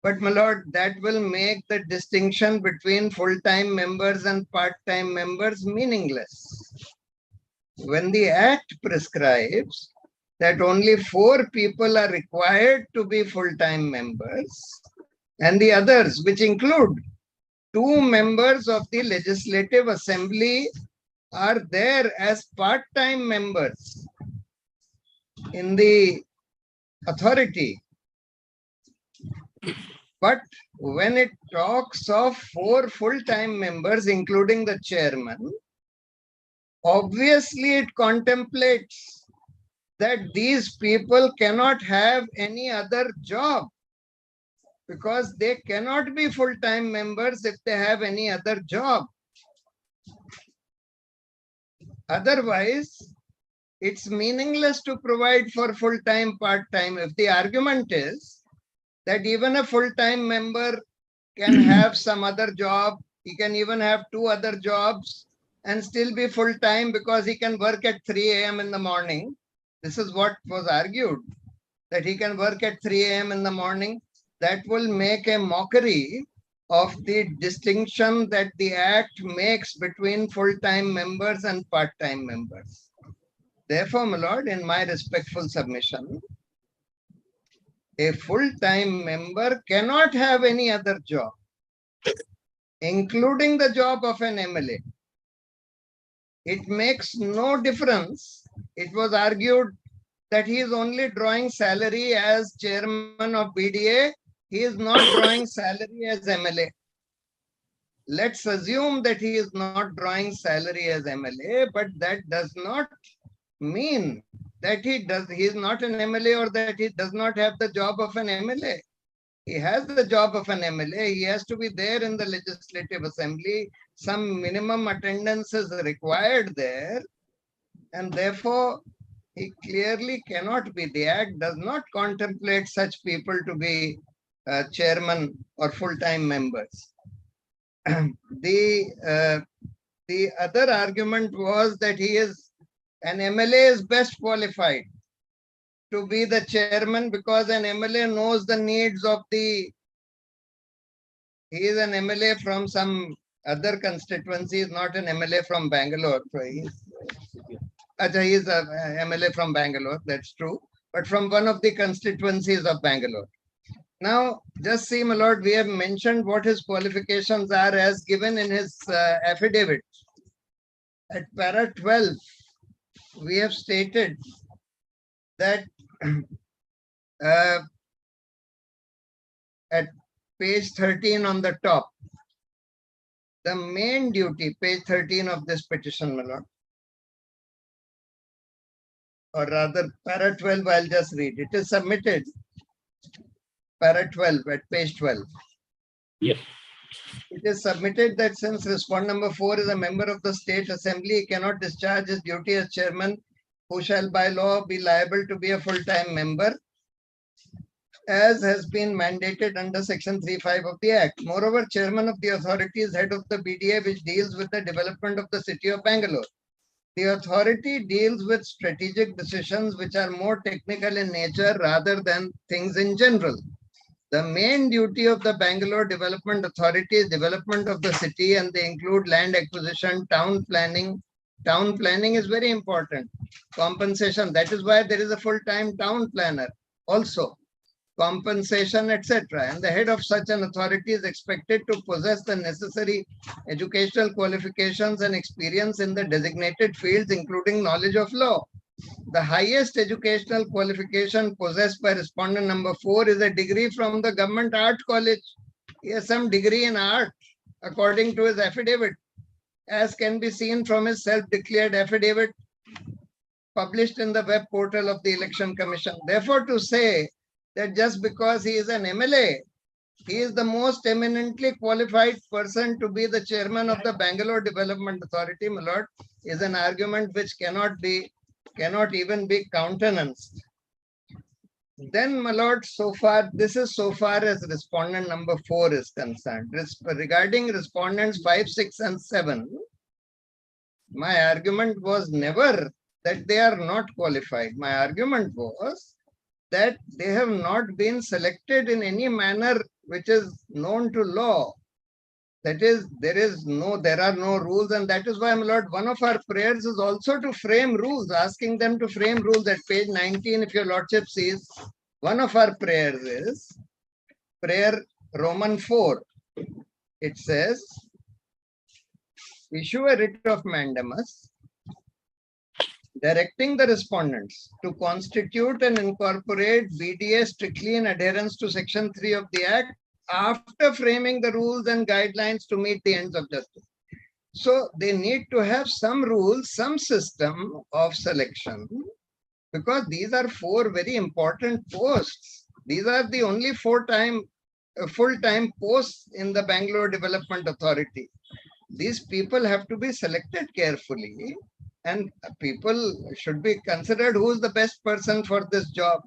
[SPEAKER 13] But my lord, that will make the distinction between full-time members and part-time members meaningless. When the Act prescribes that only 4 people are required to be full-time members, and the others, which include 2 members of the Legislative Assembly, are there as part-time members in the authority. But when it talks of 4 full-time members, including the chairman, obviously it contemplates that these people cannot have any other job, because they cannot be full-time members if they have any other job. Otherwise, it's meaningless to provide for full-time, part-time. If the argument is that even a full-time member can have some other job, he can even have 2 other jobs, and still be full-time because he can work at 3 a.m. in the morning. This is what was argued, that he can work at 3 a.m. in the morning. That will make a mockery of the distinction that the Act makes between full-time members and part-time members. Therefore, my lord, in my respectful submission, a full-time member cannot have any other job, including the job of an MLA. It makes no difference. It was argued that he is only drawing salary as chairman of BDA. He is not drawing salary as MLA. Let's assume that he is not drawing salary as MLA, but that does not mean that he is not an MLA or that he does not have the job of an MLA. He has the job of an MLA. He has to be there in the Legislative Assembly. Some minimum attendance is required there. And therefore, he clearly cannot be. The Act does not contemplate such people to be chairman or full-time members. The other argument was that an MLA is best qualified to be the chairman because an MLA knows the needs of he is an MLA from some other constituency, is not an MLA from Bangalore. So he is an MLA from Bangalore, that's true, but from one of the constituencies of Bangalore. Now, just see, my lord, we have mentioned what his qualifications are as given in his affidavit. At para 12, we have stated that at page 13 on the top, the main duty, page 13 of this petition, my lord, or rather para 12, I'll just read. It is submitted, para 12 at page 12.
[SPEAKER 2] Yes.
[SPEAKER 13] It is submitted that since respondent number 4 is a member of the State Assembly, he cannot discharge his duty as chairman, who shall by law be liable to be a full-time member, as has been mandated under section 3(5) of the Act. Moreover, chairman of the authority is head of the BDA, which deals with the development of the city of Bangalore. The authority deals with strategic decisions which are more technical in nature rather than things in general. The main duty of the Bangalore Development Authority is development of the city, and they include land acquisition, town planning. Town planning is very important. Compensation, that is why there is a full-time town planner also. Compensation, etc. And the head of such an authority is expected to possess the necessary educational qualifications and experience in the designated fields, including knowledge of law. The highest educational qualification possessed by respondent number 4 is a degree from the Government Art College. He has some degree in art, according to his affidavit, as can be seen from his self-declared affidavit published in the web portal of the Election Commission. Therefore, to say that just because he is an MLA, he is the most eminently qualified person to be the chairman of the Bangalore Development Authority, my lord, is an argument which cannot even be countenanced. Then, my lord, so far, this is so far as respondent number 4 is concerned. Regarding respondents 5, 6, and 7, my argument was never that they are not qualified. My argument was that they have not been selected in any manner which is known to law. That is, there are no rules, and that is why, my lord, one of our prayers is also to frame rules, asking them to frame rules. At page 19, if your lordship sees, one of our prayers is prayer Roman 4. It says, issue a writ of mandamus directing the respondents to constitute and incorporate BDA strictly in adherence to section 3 of the Act after framing the rules and guidelines to meet the ends of justice. So they need to have some rules, some system of selection, because these are 4 very important posts. These are the only full-time posts in the Bangalore Development Authority. These people have to be selected carefully, and people should be considered who is the best person for this job.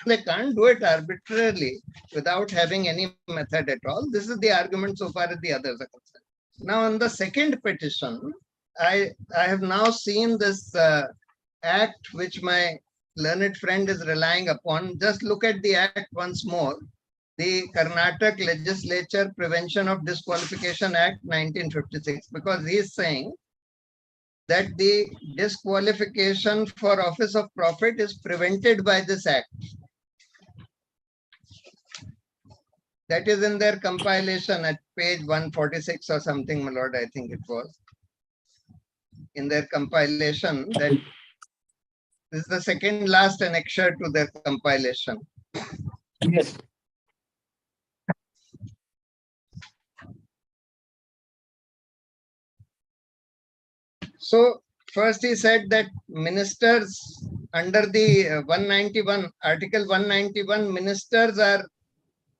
[SPEAKER 13] They can't do it arbitrarily without having any method at all. This is the argument so far as the others are concerned. Now on the second petition, I have now seen this act which my learned friend is relying upon. Just look at the act once more. The Karnataka Legislature Prevention of Disqualification Act 1956, because he is saying that the disqualification for office of profit is prevented by this act. That is in their compilation at page 146 or something, my lord, I think it was. In their compilation, that this is the second last annexure to their compilation.
[SPEAKER 2] Yes.
[SPEAKER 13] So first he said that ministers under the 191, Article 191, ministers are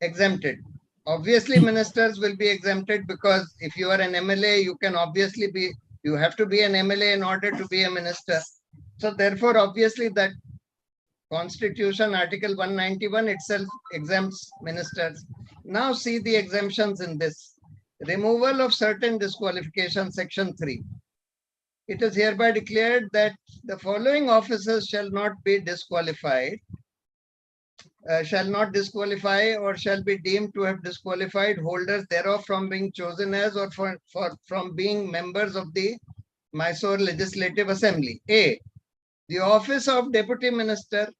[SPEAKER 13] exempted. Obviously, ministers will be exempted because if you are an MLA, you can obviously be, you have to be an MLA in order to be a minister. So therefore, obviously that Constitution, Article 191 itself exempts ministers. Now see the exemptions in this. Removal of certain disqualification, Section 3. It is hereby declared that the following officers shall not be disqualified, shall not disqualify or shall be deemed to have disqualified holders thereof from being chosen as or from being members of the Mysore Legislative Assembly. A. The office of Deputy Minister,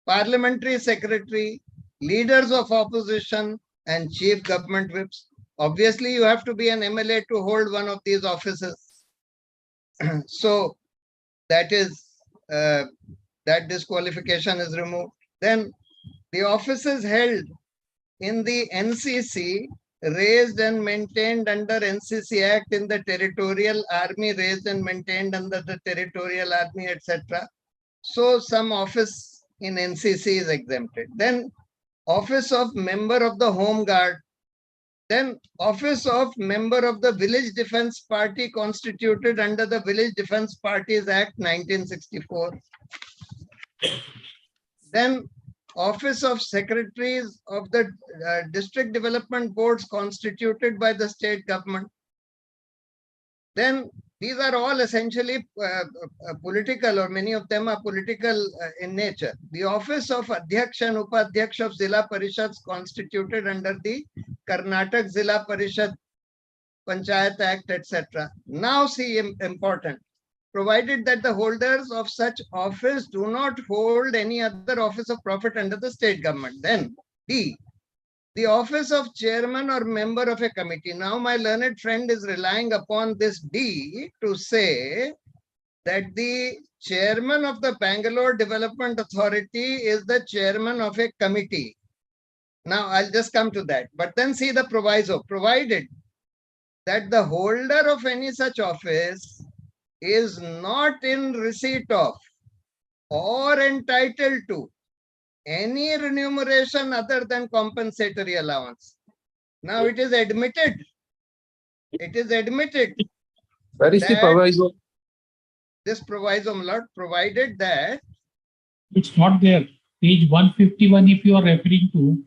[SPEAKER 13] Parliamentary Secretary, leaders of opposition, and chief government whips. Obviously, you have to be an MLA to hold one of these offices. So that is that disqualification is removed. Then the offices held in the NCC, raised and maintained under NCC Act, in the Territorial Army, raised and maintained under the Territorial Army, etc. So some office in NCC is exempted. Then office of member of the Home Guard. Then office of member of the Village Defence Party constituted under the Village Defence Parties Act 1964. Then office of secretaries of the district development boards constituted by the state government. Then these are all essentially political, or many of them are political in nature. The office of Adhyaksha and Upadhyaksha of Zilla Parishads constituted under the Karnataka Zilla Parishad Panchayat Act, etc. Now see important. Provided that the holders of such office do not hold any other office of profit under the state government. Then D. The office of chairman or member of a committee. Now my learned friend is relying upon this D to say that the chairman of the Bangalore Development Authority is the chairman of a committee. Now I'll just come to that. But then see the proviso. Provided that the holder of any such office is not in receipt of or entitled to any remuneration other than compensatory allowance. Now it is admitted. It is admitted.
[SPEAKER 3] Where is the proviso?
[SPEAKER 13] This proviso, my lord, provided that
[SPEAKER 2] It's not there. Page 151, if you are referring to,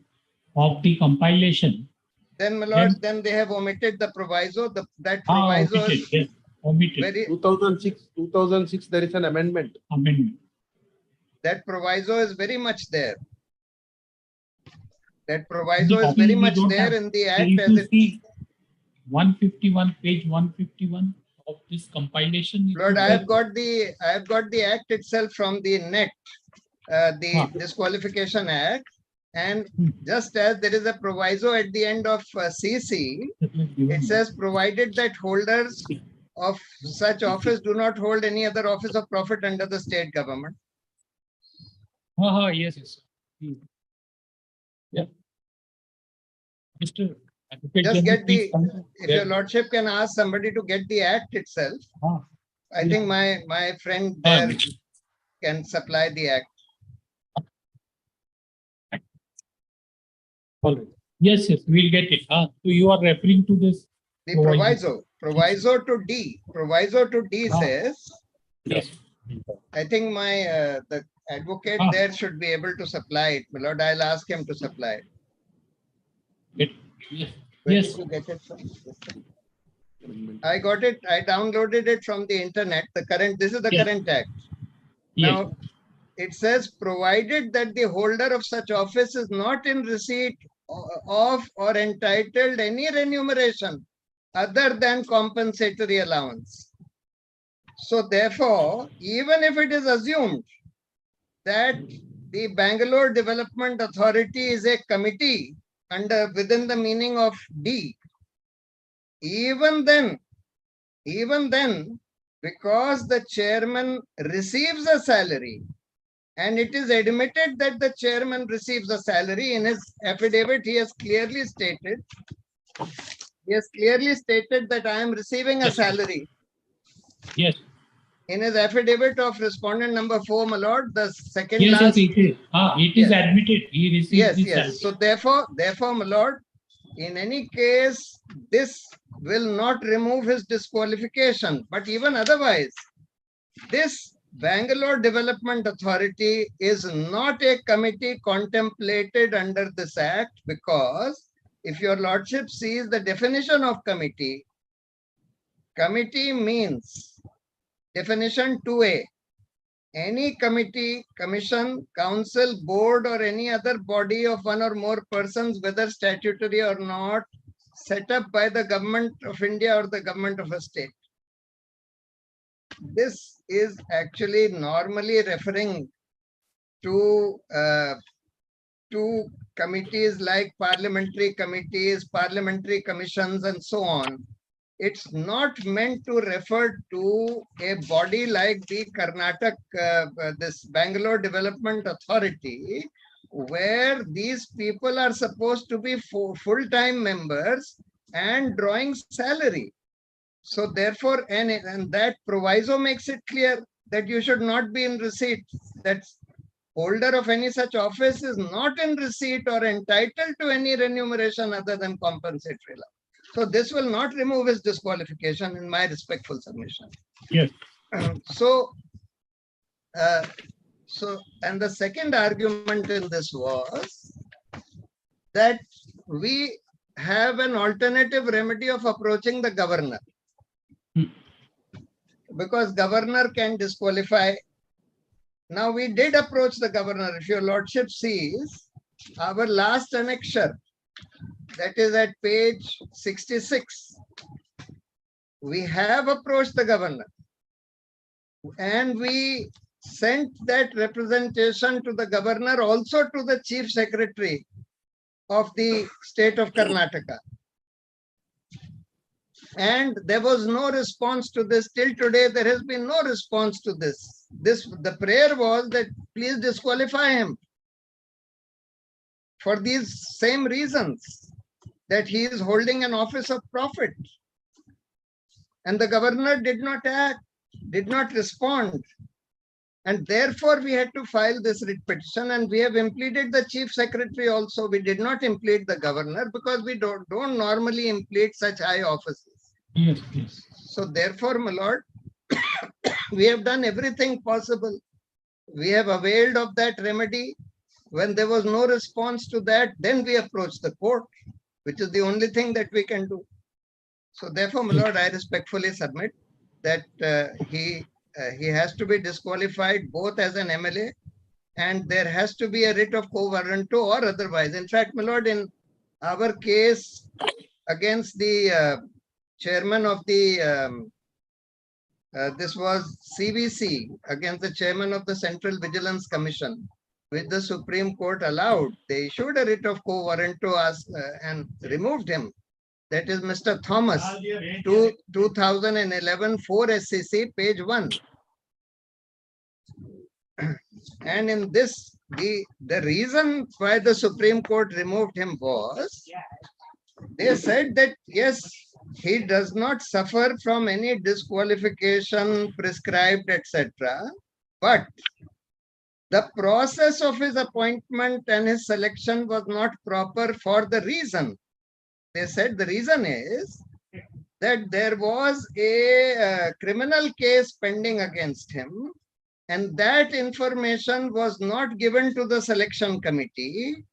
[SPEAKER 2] of the compilation.
[SPEAKER 13] then, my lord, then they have omitted the proviso. That proviso
[SPEAKER 2] omitted,
[SPEAKER 13] is
[SPEAKER 2] yes, omitted.
[SPEAKER 13] very
[SPEAKER 3] 2006, there is an amendment.
[SPEAKER 13] That proviso is very much there. That proviso is very much there in the act
[SPEAKER 2] If
[SPEAKER 13] as
[SPEAKER 2] you
[SPEAKER 13] it.
[SPEAKER 2] see 151, page 151 of this compilation.
[SPEAKER 13] Lord, I have got the act itself from the net, the Disqualification Act, and just as there is a proviso at the end of CC, it says provided that holders of such office do not hold any other office of profit under the state government.
[SPEAKER 2] Yes, yes. Yeah. Mr.
[SPEAKER 13] Just get the, if your lordship can ask somebody to get the act itself. I think my friend there can supply the act.
[SPEAKER 2] All right. Yes, yes, we'll get it. So you are referring to this.
[SPEAKER 13] The proviso to D. Proviso to D says.
[SPEAKER 2] Yes.
[SPEAKER 13] I think my the advocate there should be able to supply it. My lord, I'll ask him to supply it.
[SPEAKER 2] Yes.
[SPEAKER 13] Where
[SPEAKER 2] Yes.
[SPEAKER 13] did you get it from? I got it. I downloaded it from the internet. This is the
[SPEAKER 2] Yes.
[SPEAKER 13] current act.
[SPEAKER 2] Yes.
[SPEAKER 13] Now, it says, provided that the holder of such office is not in receipt of or entitled any remuneration other than compensatory allowance. So therefore, even if it is assumed that the Bangalore Development Authority is a committee within the meaning of D, even then, because the chairman receives a salary, and it is admitted that the chairman receives a salary, in his affidavit, he has clearly stated that I am receiving a salary.
[SPEAKER 2] Yes.
[SPEAKER 13] In his affidavit of respondent number 4, my lord, the second
[SPEAKER 2] Yes,
[SPEAKER 13] last.
[SPEAKER 2] yes, it is. It is admitted. He received the salary.
[SPEAKER 13] So therefore, my lord, in any case, this will not remove his disqualification. But even otherwise, this Bangalore Development Authority is not a committee contemplated under this act, because if your lordship sees the definition of committee means definition 2A. Any committee, commission, council, board, or any other body of one or more persons, whether statutory or not, set up by the government of India or the government of a state. This is actually normally referring to committees like parliamentary committees, parliamentary commissions, and so on. It's not meant to refer to a body like the Karnataka, this Bangalore Development Authority, where these people are supposed to be full-time members and drawing salary. So therefore, and that proviso makes it clear that you should not be in receipt. That holder of any such office is not in receipt or entitled to any remuneration other than compensatory allowance. So this will not remove his disqualification, in my respectful submission.
[SPEAKER 2] Yes.
[SPEAKER 13] And the second argument in this was that we have an alternative remedy of approaching the governor. Because governor can disqualify. Now we did approach the governor. If your lordship sees our last annexure, that is at page 66. We have approached the governor and we sent that representation to the governor, also to the chief secretary of the state of Karnataka. And there was no response to this. Till today, there has been no response to this. The prayer was that please disqualify him for these same reasons, that he is holding an office of profit. And the governor did not act, did not respond. And therefore, we had to file this writ petition, and we have impleaded the chief secretary also. We did not implead the governor because we don't normally implead such high offices.
[SPEAKER 2] Yes, yes.
[SPEAKER 13] So therefore, my lord, we have done everything possible. We have availed of that remedy. When there was no response to that, then we approached the court, which is the only thing that we can do. So therefore, my lord, I respectfully submit that he has to be disqualified both as an MLA, and there has to be a writ of quo warranto or otherwise. In fact, my lord, in our case against the chairman of the, this was CVC, against the chairman of the Central Vigilance Commission, which the Supreme Court allowed. They issued a writ of quo warranto and removed him. That is Mr. Thomas, 2011 4 SCC, page 1. And in this, the reason why the Supreme Court removed him was, they said that yes, he does not suffer from any disqualification prescribed, etc. But the process of his appointment and his selection was not proper for the reason. They said the reason is that there was a criminal case pending against him, and that information was not given to the selection committee.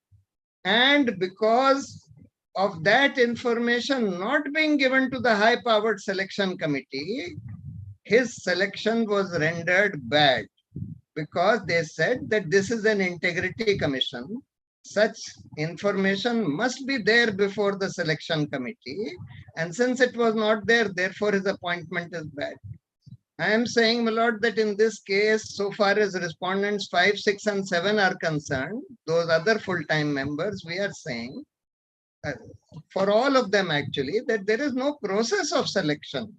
[SPEAKER 13] And because of that information not being given to the high-powered selection committee, his selection was rendered bad because they said that this is an integrity commission. Such information must be there before the selection committee. And since it was not there, therefore his appointment is bad. I am saying, my lord, that in this case, so far as respondents 5, 6, and 7 are concerned, those other full-time members, we are saying, for all of them actually, that there is no process of selection.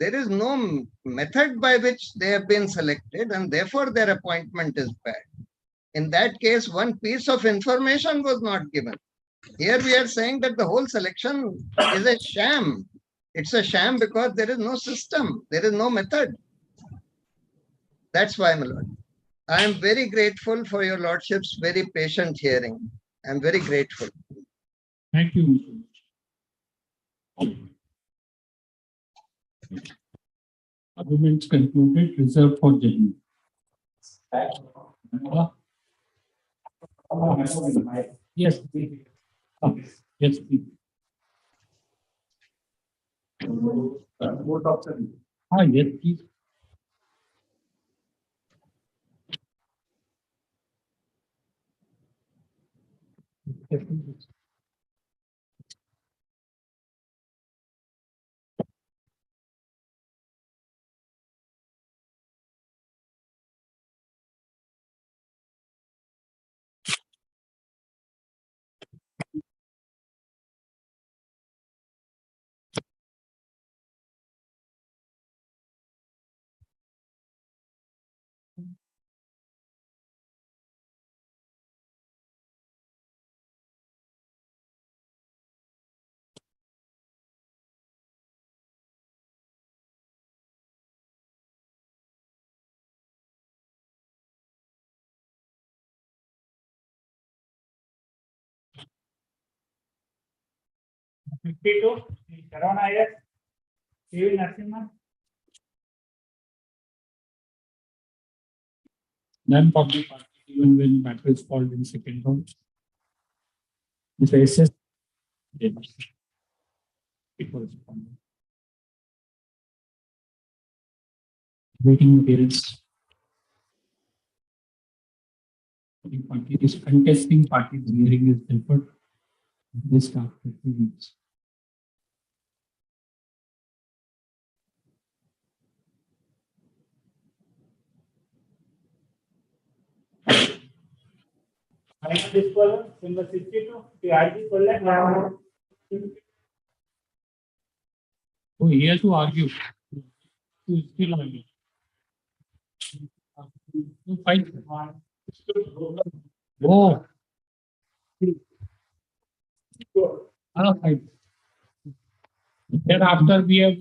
[SPEAKER 13] There is no method by which they have been selected, and therefore their appointment is bad. In that case, one piece of information was not given. Here we are saying that the whole selection is a sham. It's a sham because there is no system, there is no method. That's why, my lord. I am very grateful for your lordship's very patient hearing. I am very grateful.
[SPEAKER 2] Thank you, Mr. Arguments concluded, reserved for judgment. Yes, please. Yes, please. Yes, please. Non-public party, even when matter is called in second round. If I assess, it was waiting appearance. Party is contesting party hearing is deferred. This after 2 weeks. Oh, he has to argue. To still argue. Fine. Oh. Fine. Then after we have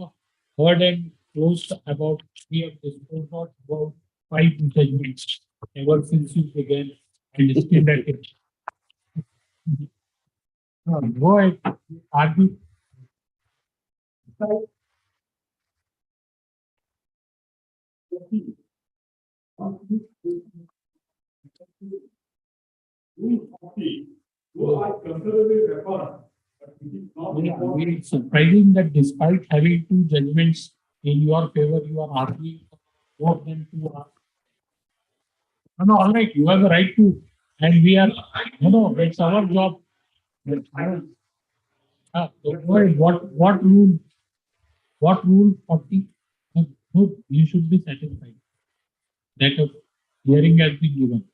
[SPEAKER 2] heard and closed about, we have discussed about 5 judgments ever since you began and still that it. Go ahead, argue. It's surprising that despite having 2 judgments in your favor, you are arguing more than 2 hours. No, all right, you have the right to, and we are, no, it's our job. What rule 40? No, you should be satisfied that a hearing has been given.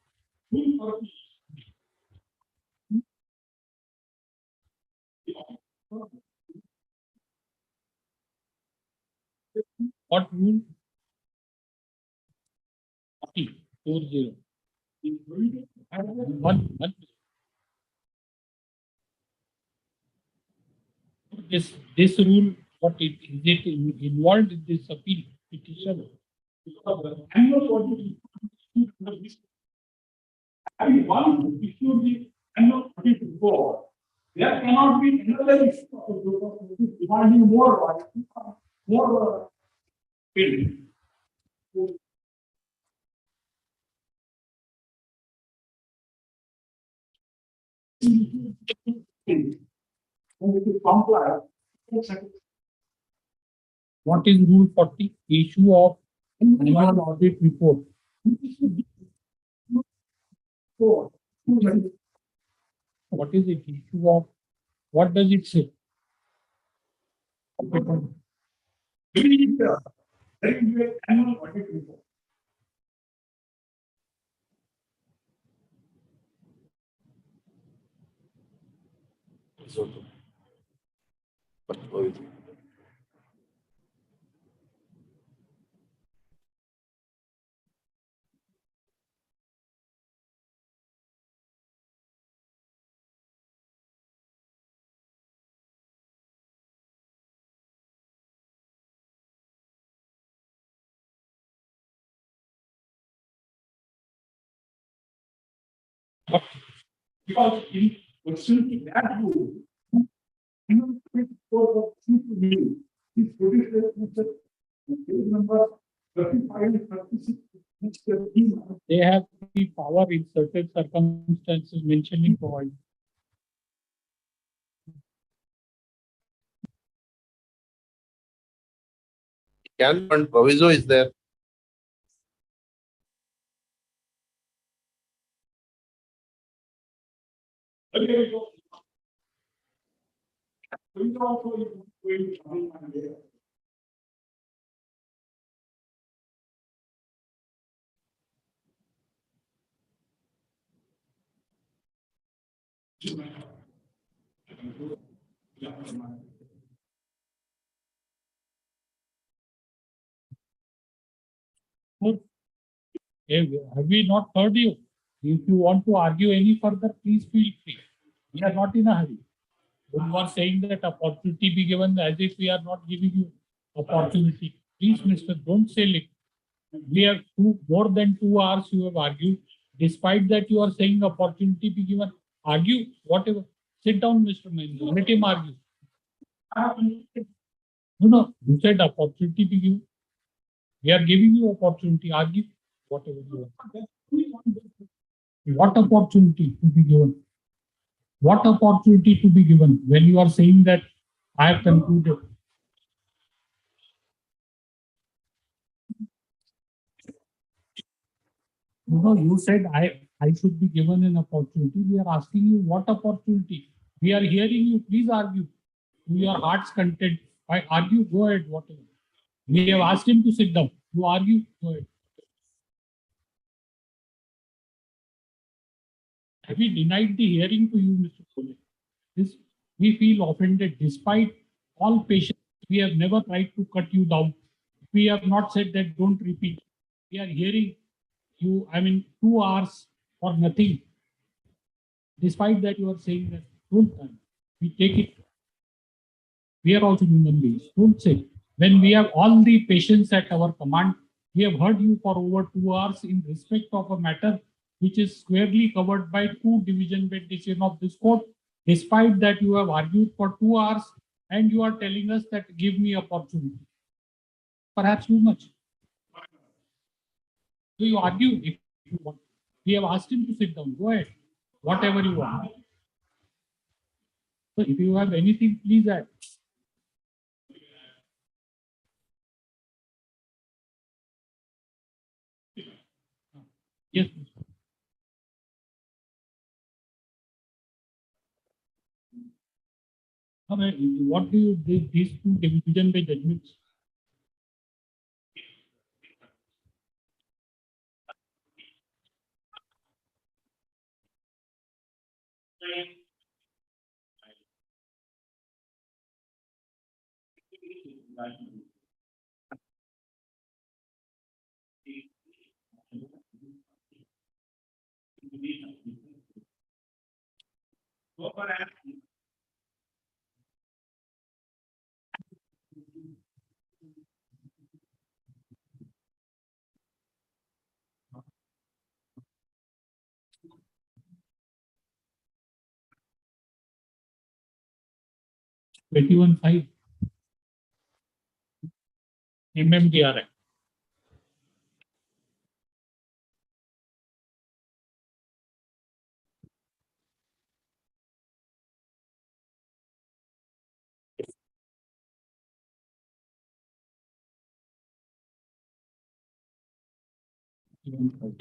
[SPEAKER 2] What rule? 40. One. This rule, what is it involved in this appeal petition?
[SPEAKER 15] Having one issue the annual audit report, there cannot be another issue demanding more billing.
[SPEAKER 12] and it is compliant.
[SPEAKER 2] What is Rule 40? Issue of annual audit report. What is it? Issue of, what does it say?
[SPEAKER 12] Annual audit report. Because in pursuing that rule, annual audit report of CH-2 is produced as page number 35 and 36.
[SPEAKER 2] They have the power in certain circumstances mentioned in provision.
[SPEAKER 3] Can one proviso is there?
[SPEAKER 2] Have we not heard you? If you want to argue any further, please feel free. We are not in a hurry. You are saying that opportunity be given as if we are not giving you opportunity. Please, Mr. Don't say it. We have more than 2 hours you have argued. Despite that, you are saying opportunity be given. Argue, whatever. Sit down, Mr. Mahendra. Let him argue. No. You said opportunity be given. We are giving you opportunity. Argue, whatever you want. What opportunity to be given? What opportunity to be given when you are saying that I have concluded? No, you said I should be given an opportunity. We are asking you what opportunity. We are hearing you. Please argue. To your heart's content. I argue. Go ahead. Whatever. We have asked him to sit down. You argue. Go ahead. Have we denied the hearing to you, Mr. Kole? This we feel offended. Despite all patience, we have never tried to cut you down. We have not said that don't repeat. We are hearing you, 2 hours for nothing. Despite that, you are saying that don't time. We take it. We are also human beings. Don't say. When we have all the patience at our command, we have heard you for over 2 hours in respect of a matter which is squarely covered by 2 division bench decision of this court. Despite that, you have argued for 2 hours and you are telling us that give me opportunity. Perhaps too much. So you argue if you want. We have asked him to sit down. Go ahead. Whatever you want. So if you have anything, please add. Yes. What do you these 2 division by judgments? $21,500 MMDR.
[SPEAKER 12] 21,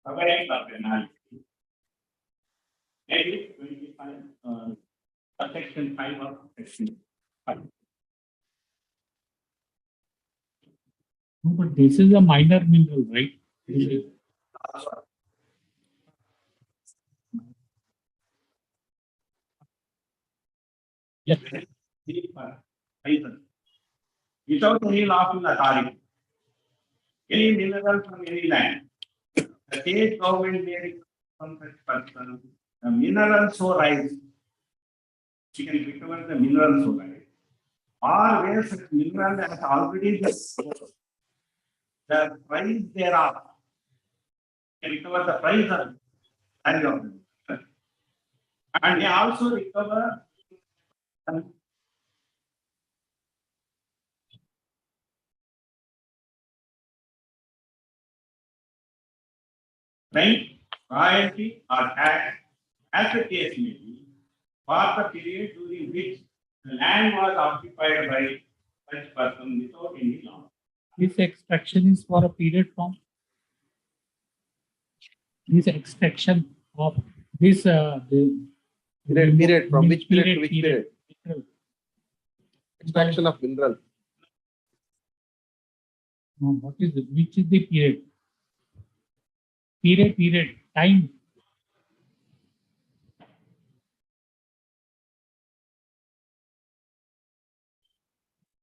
[SPEAKER 12] awareness of penalty. Maybe 25, section 5 of section 5.
[SPEAKER 2] No, but this is a minor mineral, right? Yes.
[SPEAKER 12] Without any lawful authority, any mineral from any land, the state government may recover from such person the mineral so rise. She can recover the mineral so rise. Or where such mineral has already been sold, the price thereof can recover the price of value of the mineral. And they also recover rent, royalty, or tax, as the case may be, for the period during which the land was occupied by such person without any law.
[SPEAKER 2] This extraction is for a period from this extraction of this
[SPEAKER 3] Period. From which period to which period? Extraction of mineral.
[SPEAKER 2] No, what is it? Which is the period? Period, time.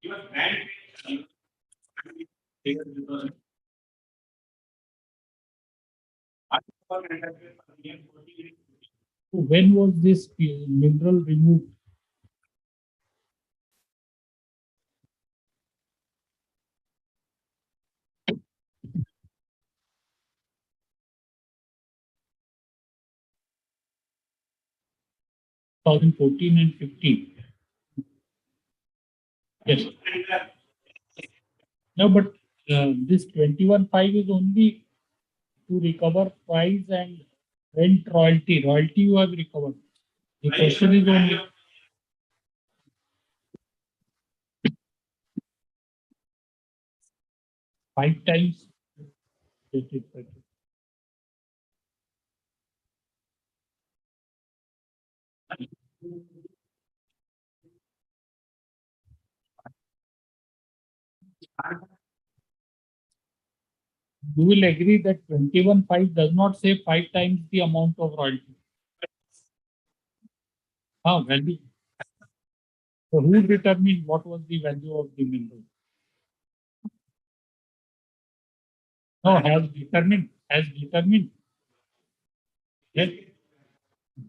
[SPEAKER 12] Your grandparents
[SPEAKER 2] When was this mineral removed? In 2014 and 15. Yes. No, but this 21.5 is only to recover price and rent royalty. Royalty you have recovered. The question is only 5 times. You will agree that 21.5 does not say 5 times the amount of royalty. Value. So who determined what was the value of the mineral? No, has determined. Yes.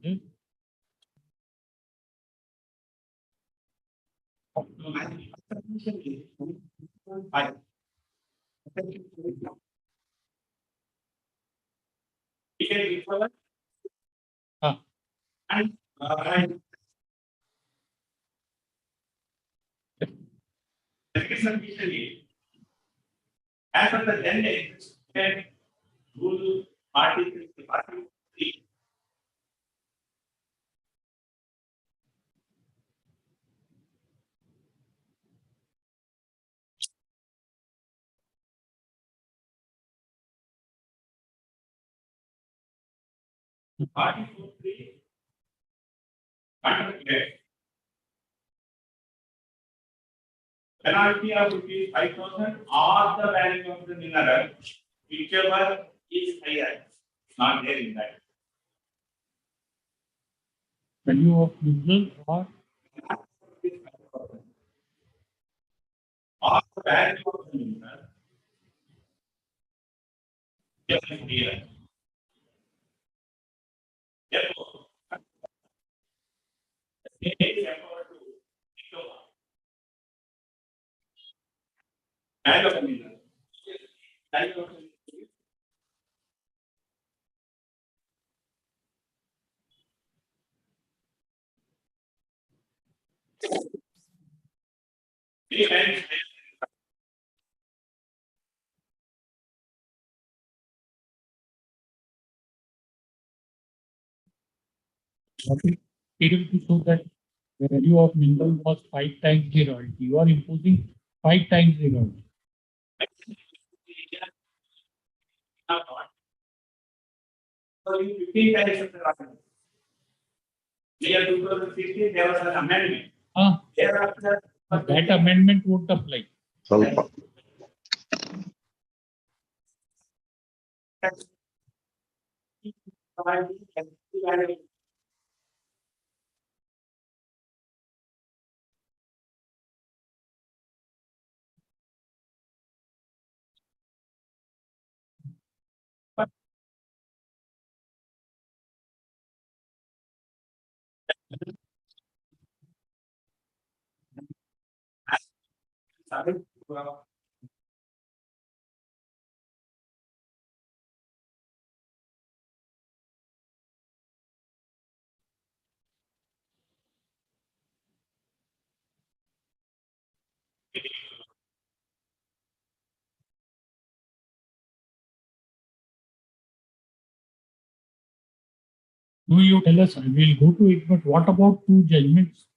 [SPEAKER 2] Yes.
[SPEAKER 12] And as of the then existed rule Article 3. Article 3 contemplates penalty of rupees 5,000 or the value of the mineral, whichever is higher. Not there in that.
[SPEAKER 2] Value of mineral or
[SPEAKER 12] the value of the mineral. Here. Therefore, the state is empowered to recover value of the mineral. Value of the mineral.
[SPEAKER 2] period to show that the value of mineral was 5 times the royalty. You are imposing 5 times the royalty.
[SPEAKER 12] So in 15 directions are happening. Year 2016, there was an amendment. Thereafter,
[SPEAKER 2] That amendment won't apply.
[SPEAKER 3] ಸ್ವಲ್ಪ.
[SPEAKER 2] No, you tell us, we'll go to it, but what about two judgments?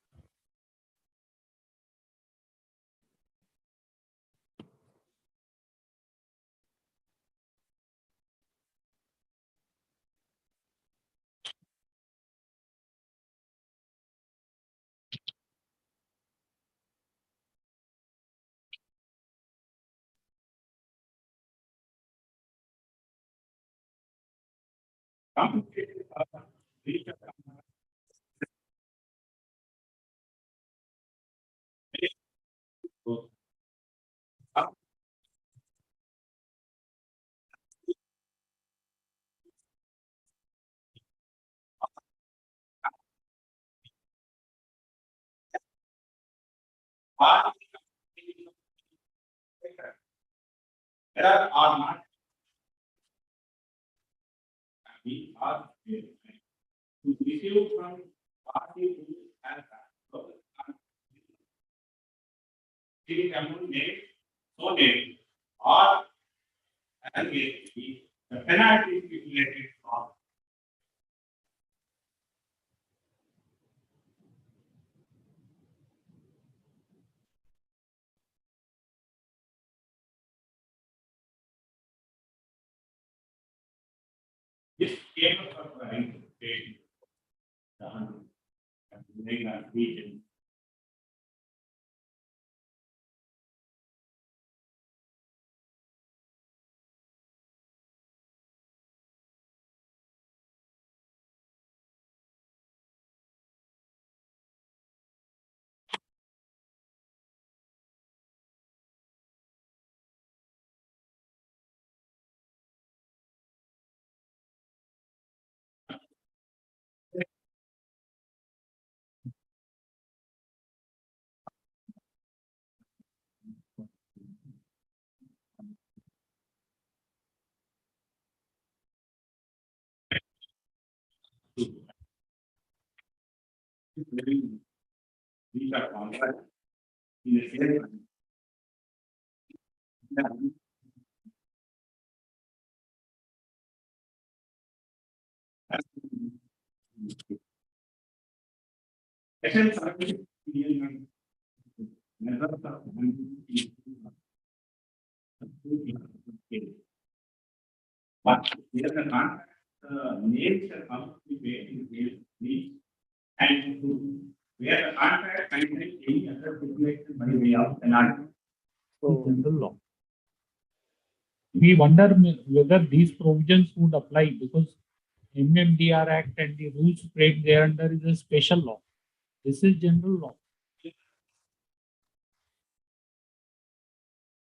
[SPEAKER 12] There are not. We are to receive from party who has the amount named, so named, or and the penalty is stipulated for. This came up for interpretation. The region. These are contracts in the same. But here the contract, names are come to be made and to where the contract contains any other stipulation by way of penalty.
[SPEAKER 2] General law. We wonder whether these provisions would apply because MMDR Act and the rules framed thereunder is a special law. This is general law.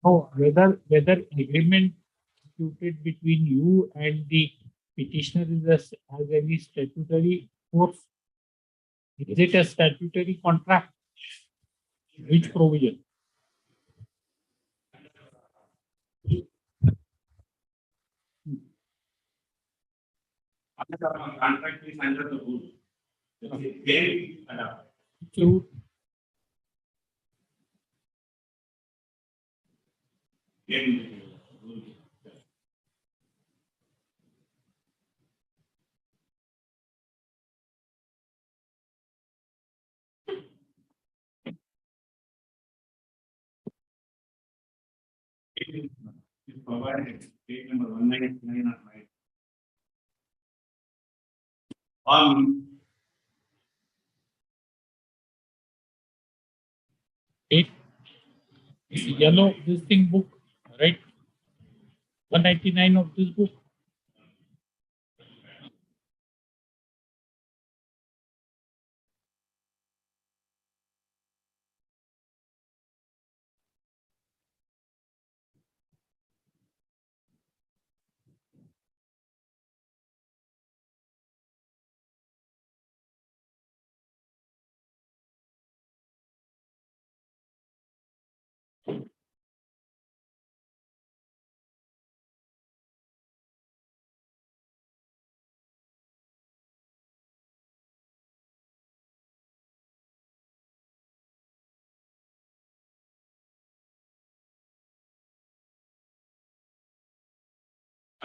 [SPEAKER 2] So whether agreement executed between you and the petitioner has any statutory force. Is it a statutory contract? Which provision?
[SPEAKER 12] Contract is under the rule. Very
[SPEAKER 2] True.
[SPEAKER 15] provided, page number 199 of my. On
[SPEAKER 2] It's yellow, this thing book, right? 199 of this book.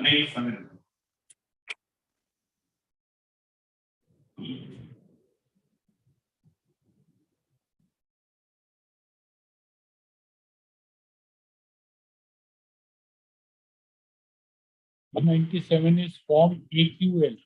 [SPEAKER 15] Seven.
[SPEAKER 2] One 97 is form AQL.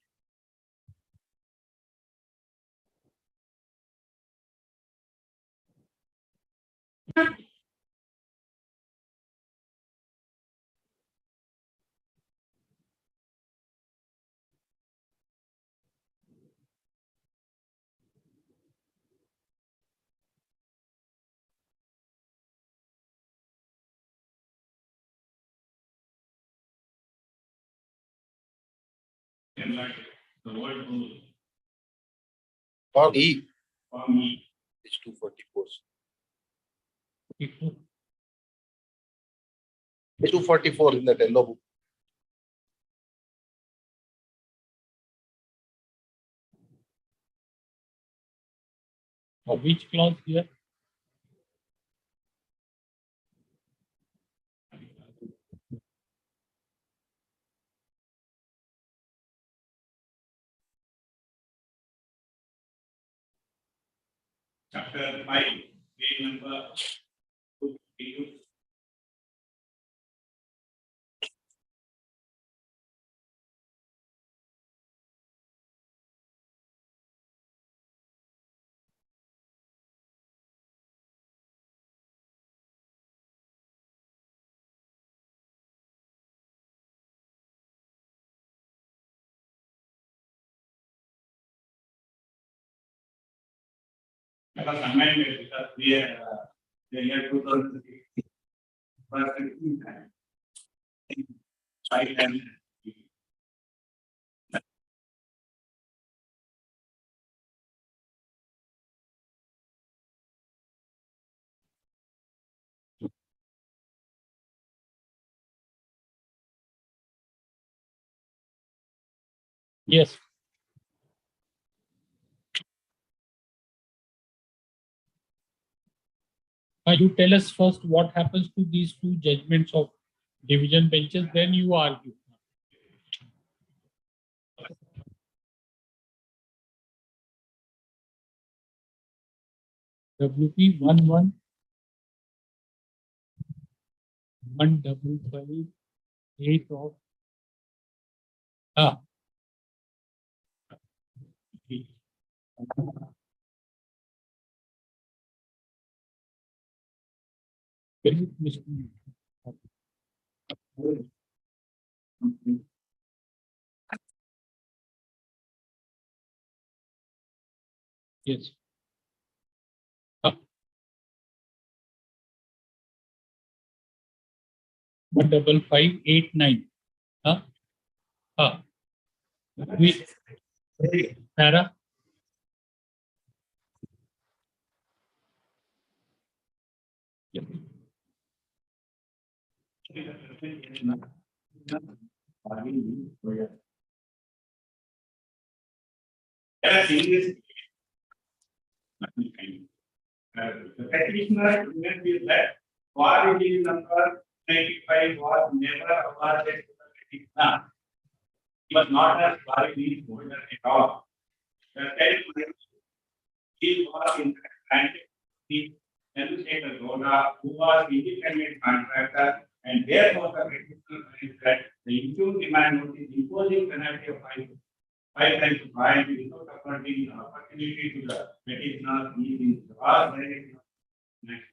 [SPEAKER 15] The word goes.
[SPEAKER 3] Form E.
[SPEAKER 15] Form E.
[SPEAKER 3] It's 244. 244 in that yellow book.
[SPEAKER 2] Which clause here?
[SPEAKER 15] Chapter 5, page number 2. That was amended because we had the year 2016. First, 5 and
[SPEAKER 2] Yes. You tell us first what happens to these two judgments of division benches, then you argue. WP 11558 of yes. 15589. We Para.
[SPEAKER 15] the petitioner is that warranty number 95 was never awarded to the petitioner. He was not a warranty holder at all. The tenant, he was in fact granted the administrator who was independent contractor
[SPEAKER 12] and therefore the petitioner finds that the issued demand notice imposing penalty of five times the fine without affording opportunity to the petitioner is in gross violation of next.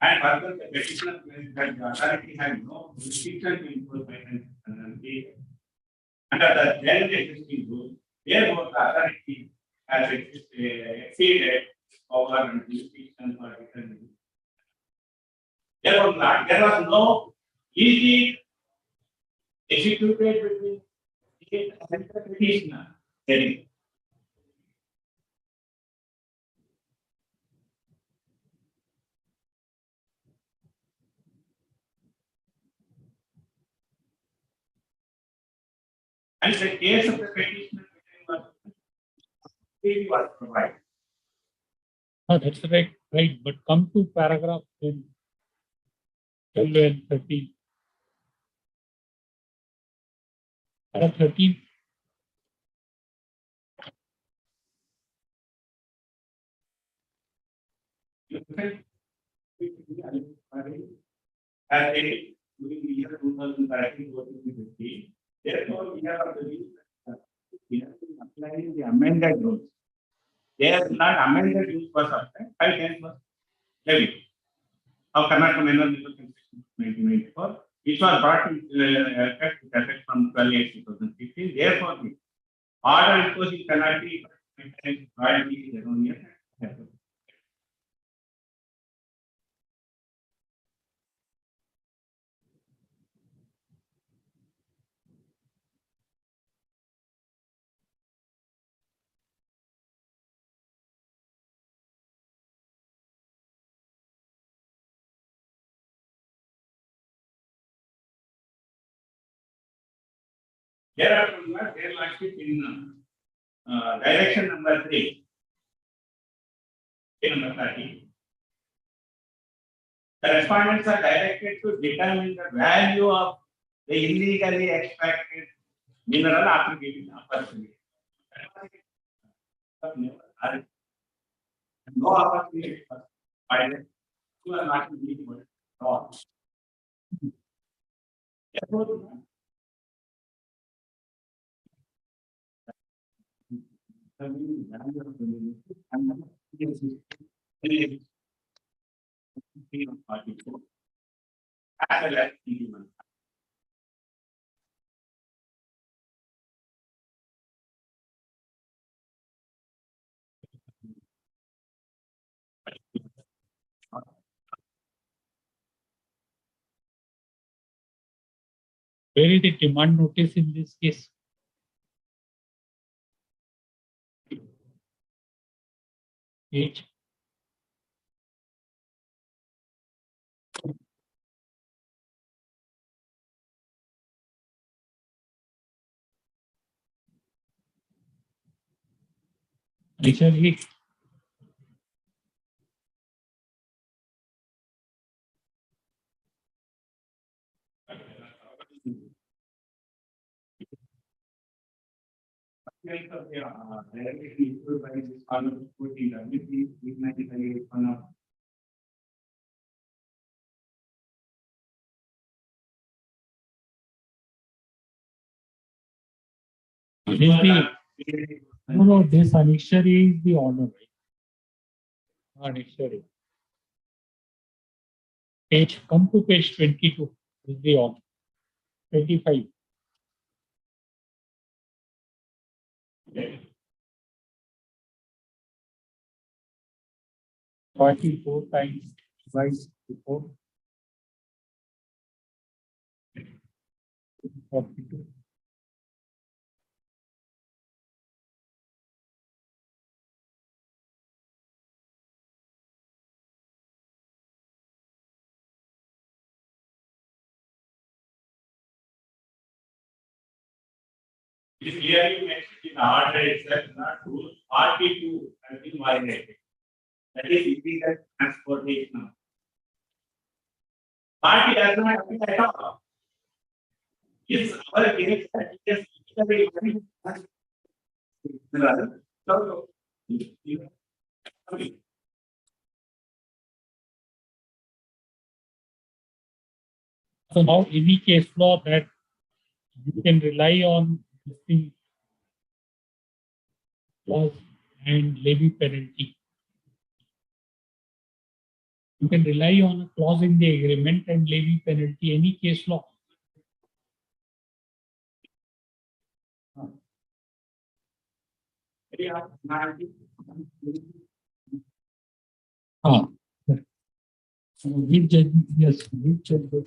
[SPEAKER 12] And further, the petitioner claims that the authority has no jurisdiction to impose fine penalty under the then existing rules. Therefore, the authority has exceeded power and jurisdiction for determining. Therefore, there was no easy executed between the and the petitioner. And the case of the petitioner was provided.
[SPEAKER 2] Oh, that's right, right. But come to paragraph 10, 12 and 13. Paragraph 13.
[SPEAKER 12] As they during the year 2013 to 2015, therefore, we have applying the amended rules. They have not amended rules was applied, 5 times was levied of Karnataka Mineral Resources Section 1994, which was brought into effect from 12/8/2015. Therefore, the order imposing penalty royalty is erroneous. Thereafter, their lordship in direction number 3, number 30. The respondents are directed to determine the value of the illegally extracted mineral after giving opportunity. No opportunity was provided. You are not illegal at all. Therefore,
[SPEAKER 2] Where is the demand notice in this case? H. Richard H. No, this annexure is the honor, right? Annexure. Page, come to page 22, is the honor. 25. Okay. 44 times twice before. 42.
[SPEAKER 12] It is clearly mentioned in the order itself, not rule 42 has been violated. That is illegal transportation. Party does not appeal at all. It's our case that it is illegally. So,
[SPEAKER 2] So now any case law that you can rely on the clause and levy penalty. You can rely on a clause in the agreement and levy penalty, any case law. Which judge, yes, which judge.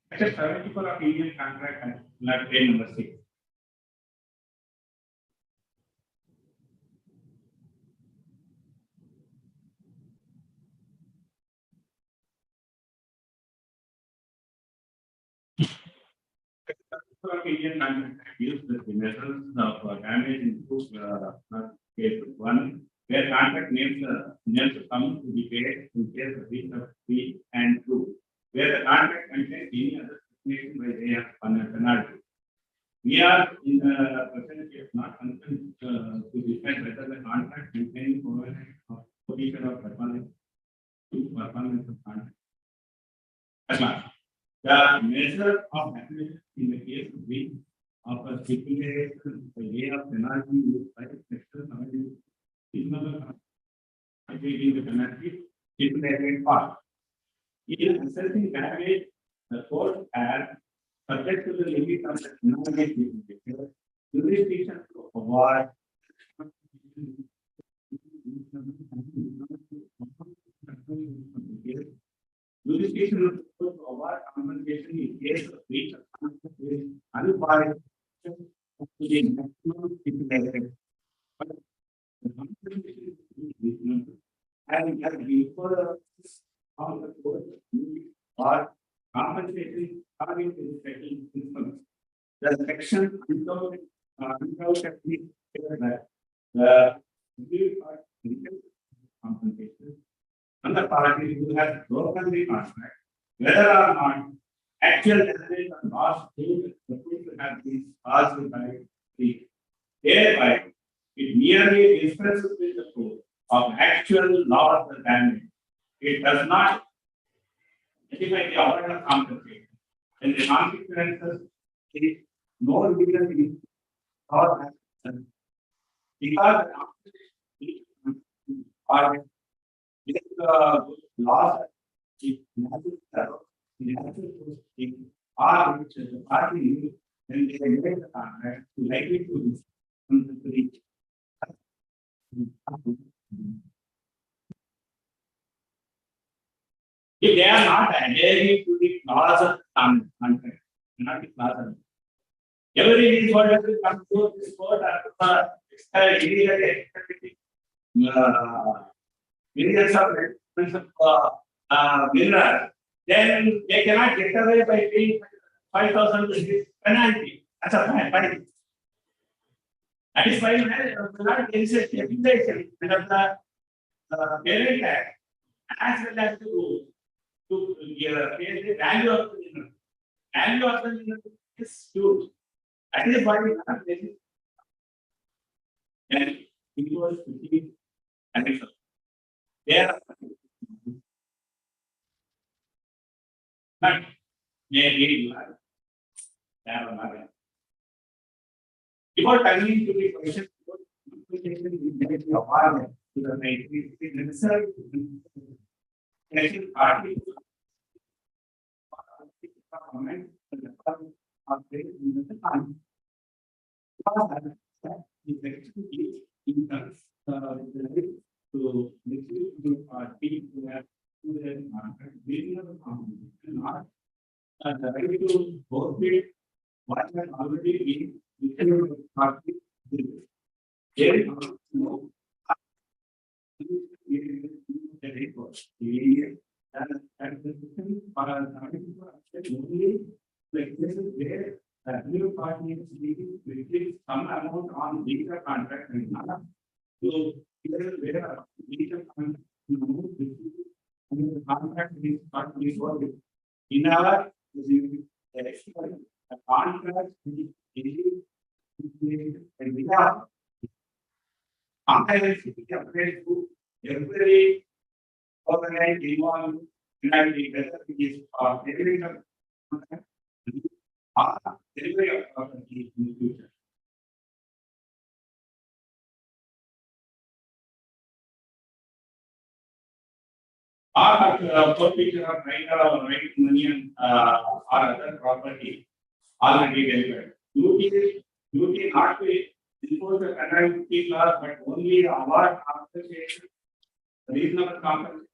[SPEAKER 15] Section 74 of Indian contract and like pay number 6. Indian contract use the measures of damage into case 1, where contract names the sum to be paid in case of breach of 3 and 2, where the contract contains any other stipulation by way of penalty. We are in the present case not concerned to decide whether the contract contains provision of performance of contract. The measure of happiness in the case of breach of a stipulation by way of penalty used by section 70 is another the penalty stipulated part. In assessing damage, the court has subject to the limit of the penalty jurisdiction to award jurisdiction to award compensation in case of breach of contract is unbiased to the maximum stipulated. But the compensation is reasonable and has been further on the court or compensation according to the section principles. The section undoubtedly says that the compensation and the party who has broken the contract, whether or not actual damage or loss to have been caused by the thereby it merely expresses with the proof of actual loss or damage. It does not identify the order of compensation. And the consequences is no legal issue or because or loss is natural or which the party when they made the contract to likely to reach. If they are not adhering to the clause of contract, not the clause of every leaseholder will come to this court after millions of minerals, then they cannot get away by paying 5,000 rupees penalty. That's a fine. That is why there is a stipulation of the parent tax as well as to pay the value of the mineral. Value of the mineral is huge. That is why we have this. And it was 15 and there but maybe before coming to the question, to both what has already been the new party is leaving some amount on legal contract and not to where legal contract and the contract is not working. In our
[SPEAKER 12] the contract and we have sometimes it applies to every organized involved in the whether it is delivery of delivery of property in the future. Or forfeiture of right or right to money and or other property already delivered. Duty not to enforce the penalty clause, but only award compensation, reasonable compensation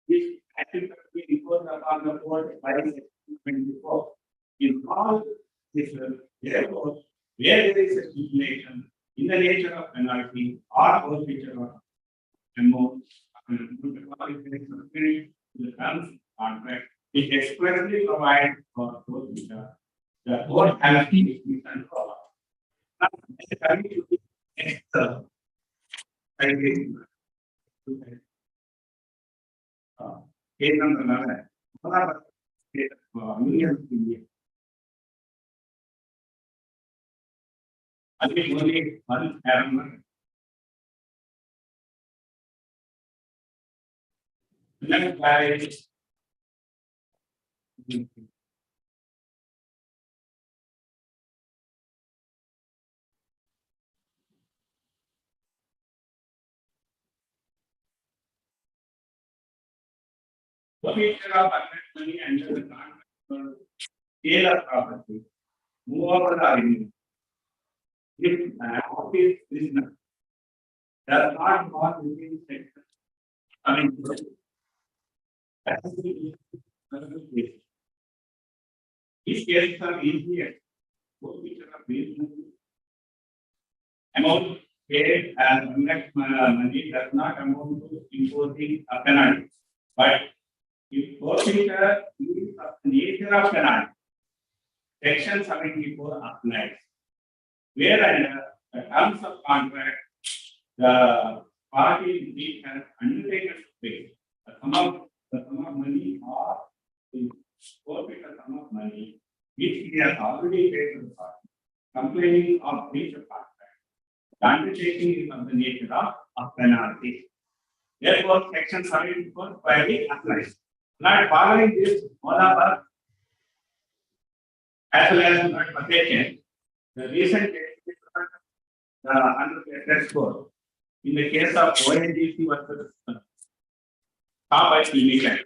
[SPEAKER 12] is actually to be imposed upon the court by the 24. In all cases, therefore, where there is a stipulation in the nature of penalty or forfeiture of amount, the terms contract, it expressly provides for forfeiture. The court has been control. Now, coming to the next case number 11. I think only one error. Next by forfeiture of money under the contract for sale of property, movable or renewable. If an office business does not fall within section, I mean, that is the case. These cases are easier. Forfeiture of business amount paid as unless money does not amount to imposing a penalty. But if forfeiture is of the nature of penalty, section 74 applies. Whereas the terms of contract, the party which has undertaken to pay the sum of money or the forfeit the sum of money which he has already paid to the party, complaining of breach of contract. The undertaking is of the nature of a penalty. Therefore, section 74 fairly applies. Not following this, all of us, as well as not protection, the recent case under the test score in the case of ONGC versus Top Limited.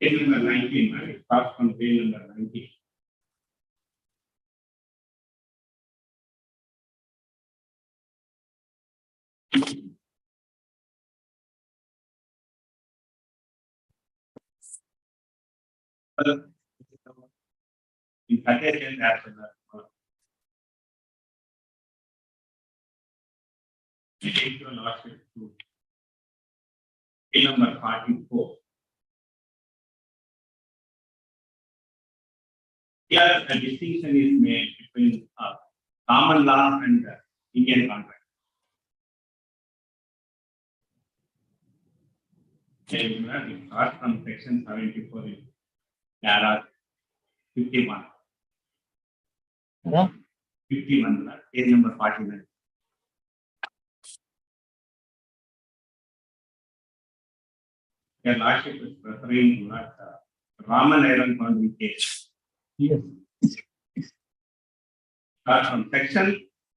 [SPEAKER 12] Page number 19, right? Starts from page number 19. In protection as well as page number 44. Here, a distinction is made between common law and Indian contract. It starts from section 74 in Para 51. 51, page number 49. Your Lordship is referring to Raman Iron Foundry case.
[SPEAKER 2] Yes.
[SPEAKER 12] From section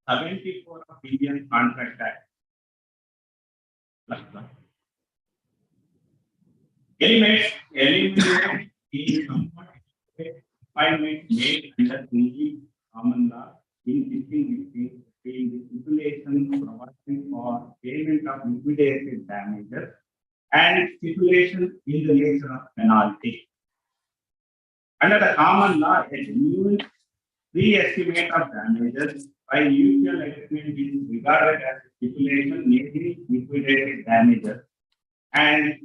[SPEAKER 12] 74 of Indian Contract Act. Eliminate the confinement made under Indian common law in between the stipulation providing for payment of liquidated damages and stipulation in the nature of penalty. Under the common law, a genuine pre-estimate of damages by mutual agreement is regarded as a stipulation naming liquidated damages and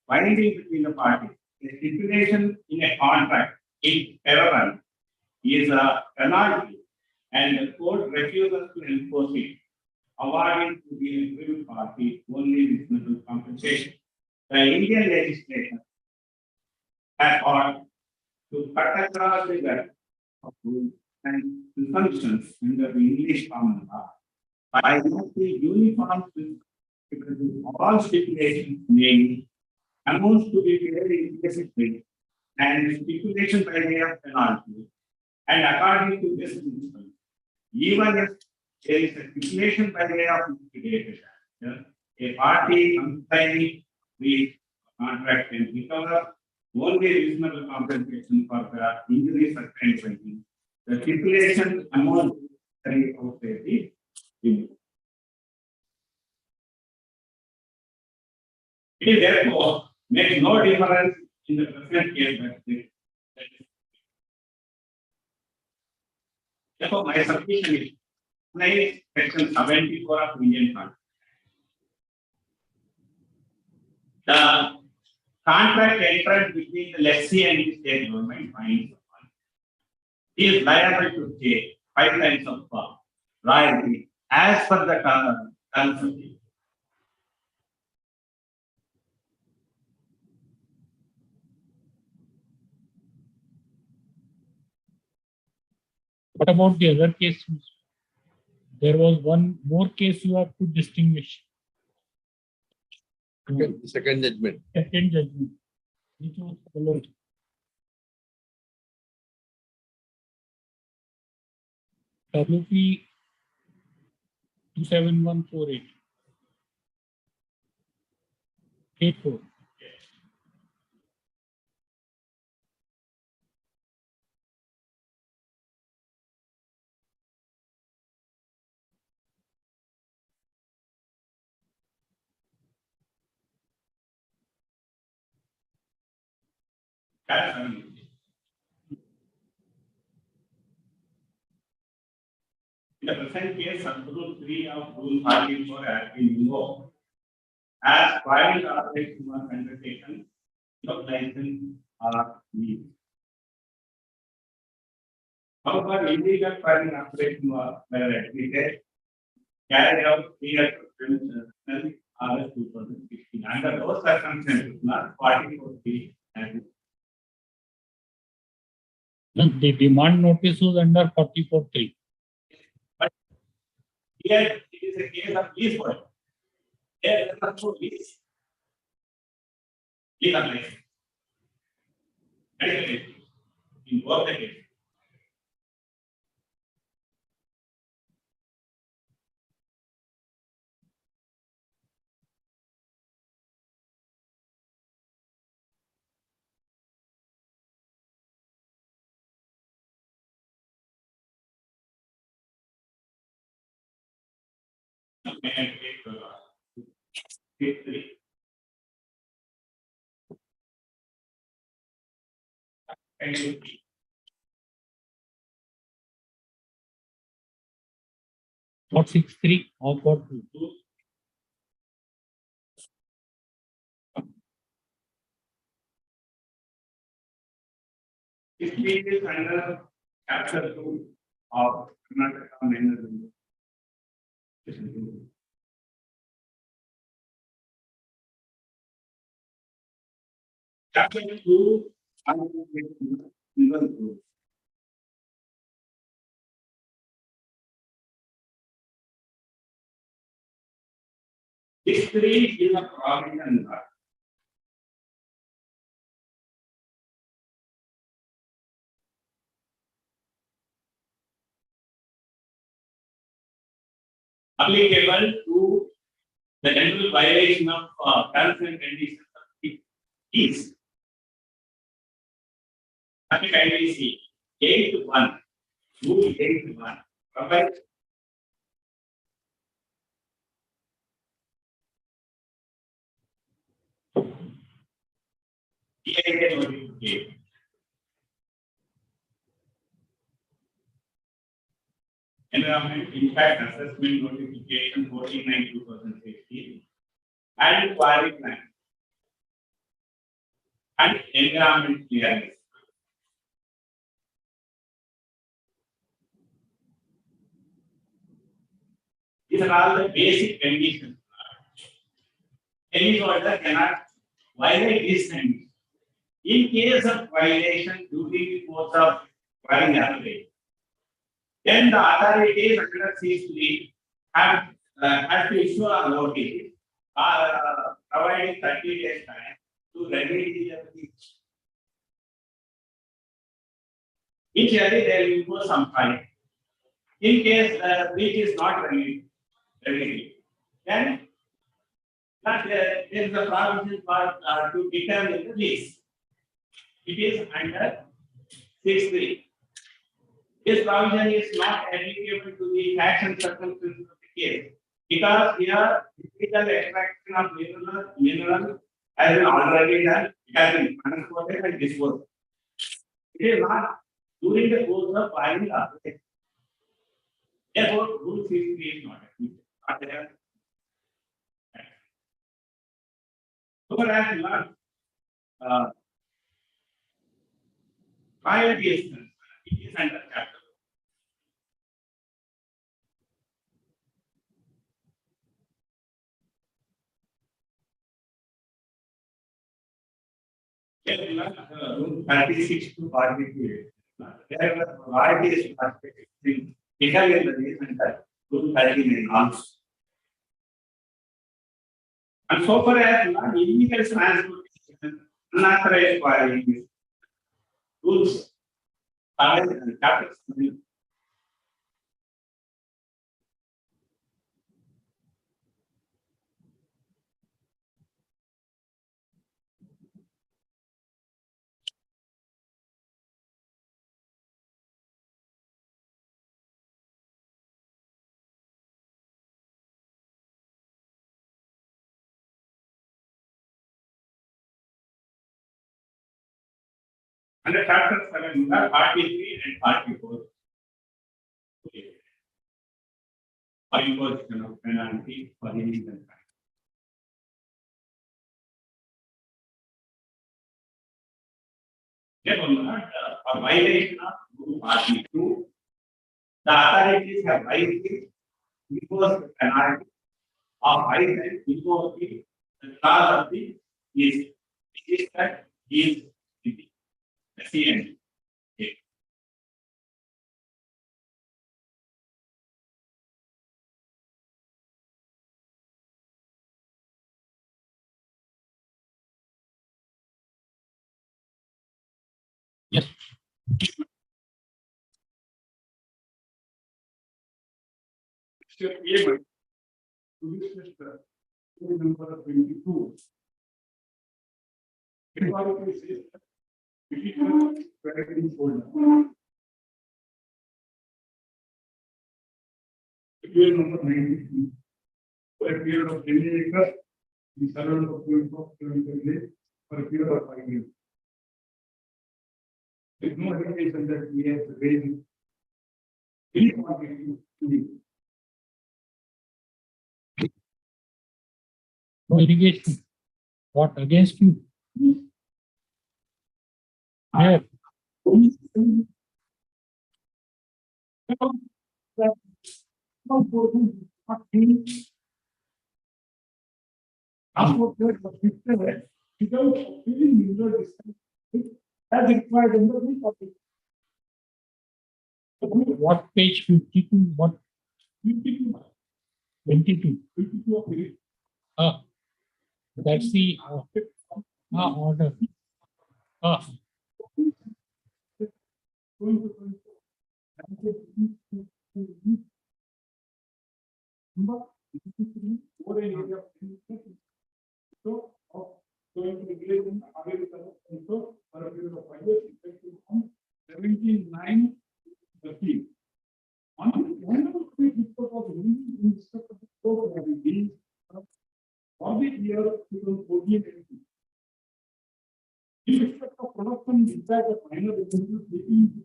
[SPEAKER 12] binding between the parties. A stipulation in a contract in parallel is a penalty and the court refuses to enforce it, awarding to the aggrieved party only reasonable compensation. The Indian legislation has got
[SPEAKER 15] to cut across the gap of rules and presumptions under the English common law by the uniform principle of all stipulations made amounts to be very implicitly and stipulation by way of penalty. And according to this principle, even if there is a stipulation by way of liquidation, a party complying with contract can recover only reasonable compensation for the injuries sustained by him. The stipulation amount carried outside the limit. It is therefore makes no difference in the present case that therefore my submission is apply section 74 of Indian Code. The contract entered between the lessee and the state government finds he is liable to pay 5 times of royalty as per the terms of the.
[SPEAKER 2] What about the other case? There was one more case you have to distinguish.
[SPEAKER 3] Second judgment.
[SPEAKER 2] Second judgment. Which was followed. WP 27148. 84.
[SPEAKER 15] In the present case, Rule 3 of Rule 44 has been invoked as private arbitration was undertaken without license or leave. However, illegal private arbitration was admitted, carried out 3 years of August 2016. Under those circumstances, not 44(3) and
[SPEAKER 2] The demand notice was under 44(3).
[SPEAKER 15] but here it is a case of lease work. There is no lease. Lease and license. That is the case. In both the cases. May I take case 3? Thank you.
[SPEAKER 2] Not 63 or 42.
[SPEAKER 15] This case is under chapter 2 of Karnataka minor law. Chapter 2 legal. This 3 is a provision. Applicable to the general violation of terms and conditions of the lease. Kindly see 8(1), Rule 8(1) provides notification. Environment impact assessment notification 49/2016 and quarry plan and environment clearance. These are all the basic conditions. Any order cannot violate these conditions.
[SPEAKER 12] In case of violation during the course of filing application, then the authorities under CH-2 have to issue a notice providing 30 days time to remedy the breach. Initially, they will impose some fine. In case the breach is not remedied, then there is a provision for to determine the lease. It is under 6.3. This provision is not applicable to the facts and circumstances of the case because here illegal extraction of mineral has been already done. It has been transported and disposed. It is not during the course of filing application. Therefore, rule 6.3 is not applicable. So as not prior case, it is under chapter. Rule 36 to 42. There were varieties of aspects in Italian and rule 39 also. And so far as illegal transportation, unauthorized quarrying, rules and chapters. Under chapter 7, 43 and 44. For imposition of penalty for illegal crime. Therefore, for violation of Rule 42, the authorities have rightly imposed the penalty of higher than impose the clause of the is that is the CN. Yes. Mr. Able to discuss the number 22. It says petition crediting folder. Period number 93. For a period of 10 acres, the surround of 24 days for a period of 5 years. There is no indication that we have raised any quantity to the
[SPEAKER 2] No irrigation. What against you? Where? What page 52? What? 22. 22. 22 of it. That's the order.
[SPEAKER 15] Going to the village in also for a period of 5 years, effective from 17/9/13. On one of the for the year 2014-15. In respect of production, impact of minor revenues taking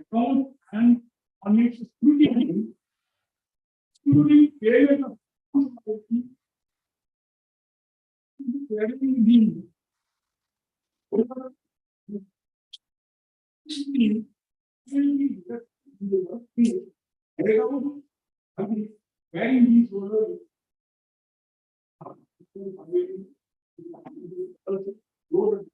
[SPEAKER 15] account and on its scrutiny, excluding failure of What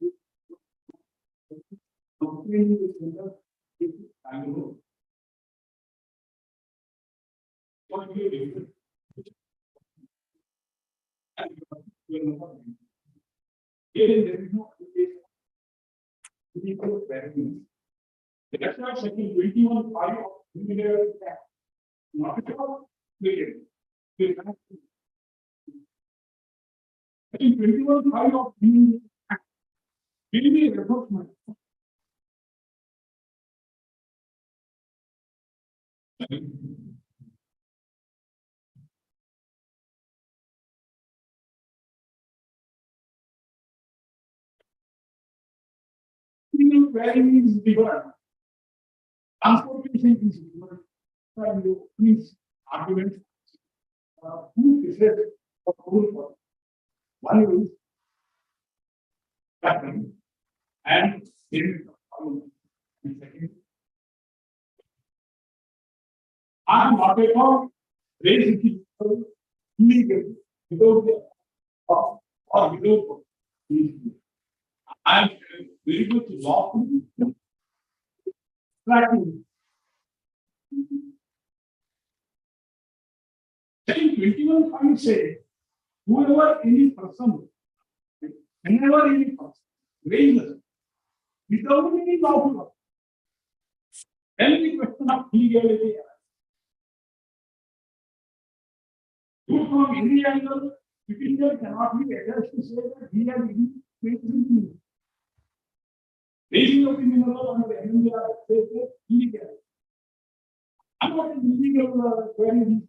[SPEAKER 15] do you do? Here there is no application. That's not section 21(5) of Criminal Act. Not at all. Section 21(5) of Criminal Act. Will be enforcement. Varying is different. Transportation is different. And you please argument who is it for who? One is happening and second I am not at all raising illegal without the or without I am very good law. Section 21 say whoever any person, whenever any person raises without any lawful, any question of legality, you from any angle, petitioner cannot be addressed to say that he has been raising of the mineral under the MMDR says that illegal. I'm not an illegal query.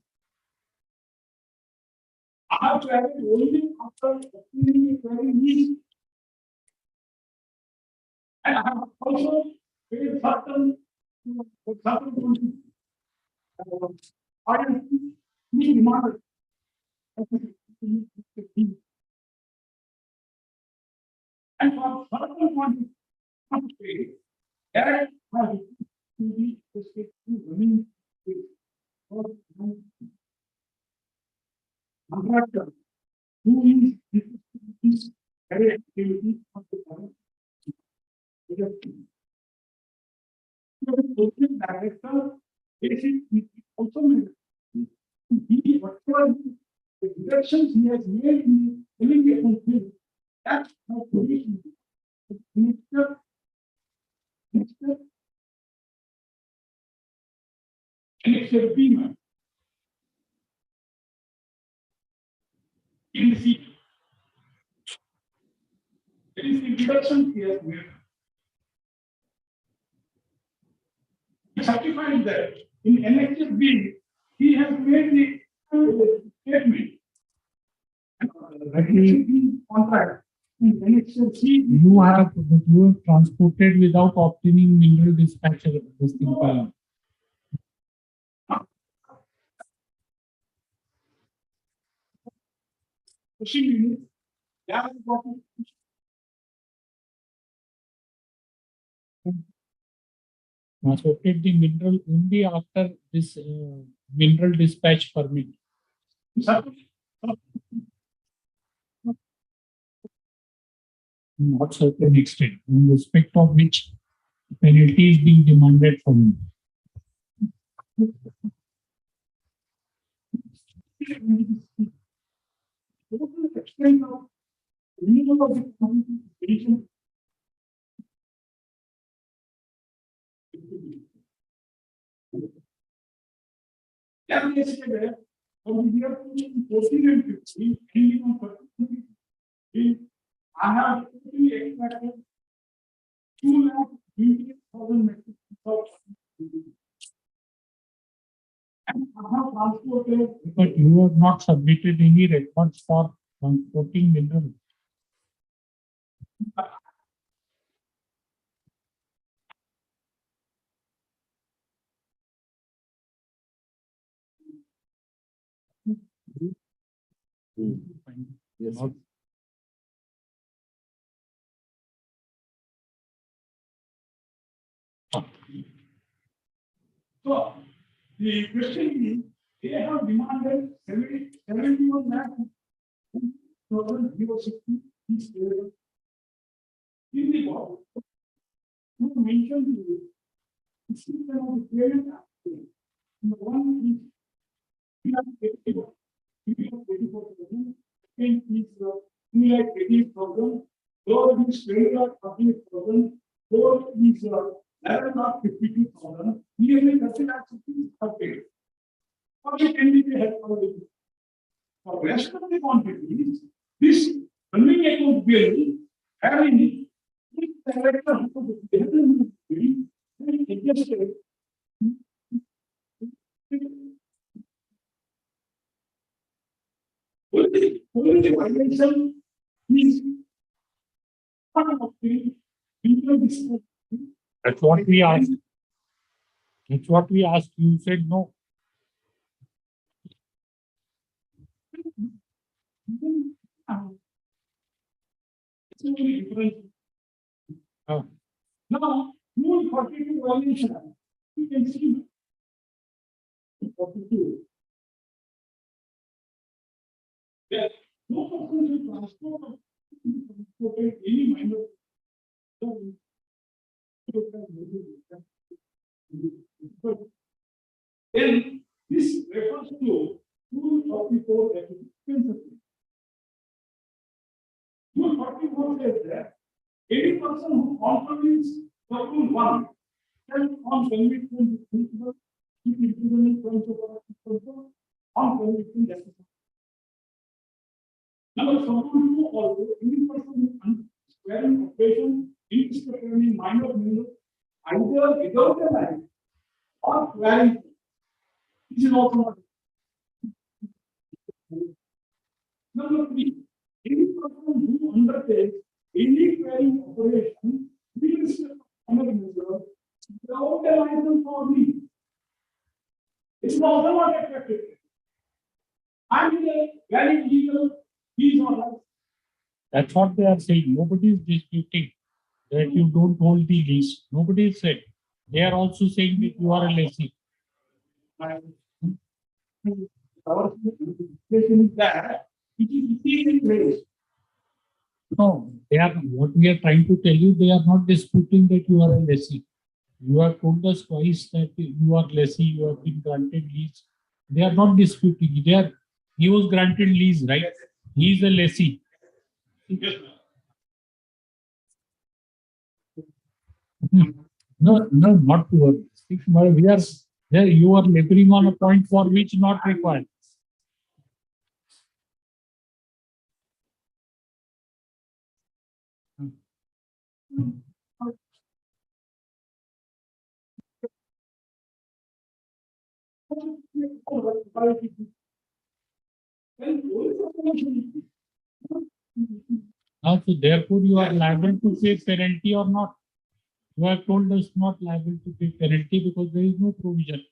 [SPEAKER 15] I have to have it only after obtaining a query is. And I have also paid certain demanded. And for certain quantity, that has to be specific to women. Contractor who is very activity of the government. The director basically also he whatever the directions he has made in delegation field, that's how position. Minister, payment in the seat. It is the deduction he has made. He certified that in NHS B, he has made the statement. Contract in NHS C.
[SPEAKER 2] You have transported without obtaining mineral dispatch this thing. Transported the mineral only after this mineral dispatch permit. Not certain extent, in respect of which penalty is being demanded from you.
[SPEAKER 15] I have totally expected 2,20,000 metric tons. And I have transported.
[SPEAKER 2] But you have not submitted any records for transporting mineral.
[SPEAKER 3] Yes.
[SPEAKER 15] So the question is, they have demanded 71 lakh 060
[SPEAKER 12] In the law, you mentioned the system of the parent aspect. The one is we have 84,000, second is 3,88,000, third is 20,000, fourth is 11,52,000. Nearly 30,000 are paid. How can we help for this? For rest of the quantities, this running account bill having the director of the bill and adjusted. Only violation is part of the legal dispute.
[SPEAKER 2] That's what we asked. That's what we asked. You said no.
[SPEAKER 12] It's only different. Now, Rule 42 violation, you can see 42. That no person will transport any minor. Then this refers to Rule 44 that is expensive. Rule 44 says that any person who contravenes the Rule 1 can on conviction with principle, keep imprisonment from so on conviction justice. Number from Rule 2 also, any person who swearing operation in minor means either without a life or swearing. This is also not. Number 3, any person who undertakes any swearing operation without a license for me. It's also not accepted. I'm very legal, he's not right.
[SPEAKER 2] That's what they are saying. Nobody is disputing that you don't hold the lease. Nobody is said. They are also saying that you are a lessee.
[SPEAKER 12] Our situation is that it is in place.
[SPEAKER 2] No, they are what we are trying to tell you. They are not disputing that you are a lessee. You have told us twice that you are lessee. You have been granted lease. They are not disputing. They are. He was granted lease, right? He is a lessee. No, not poor. We are there. You are laboring on a point for which not required. So therefore, you are liable to pay penalty or not. You have told us not liable to pay penalty because there is no provision.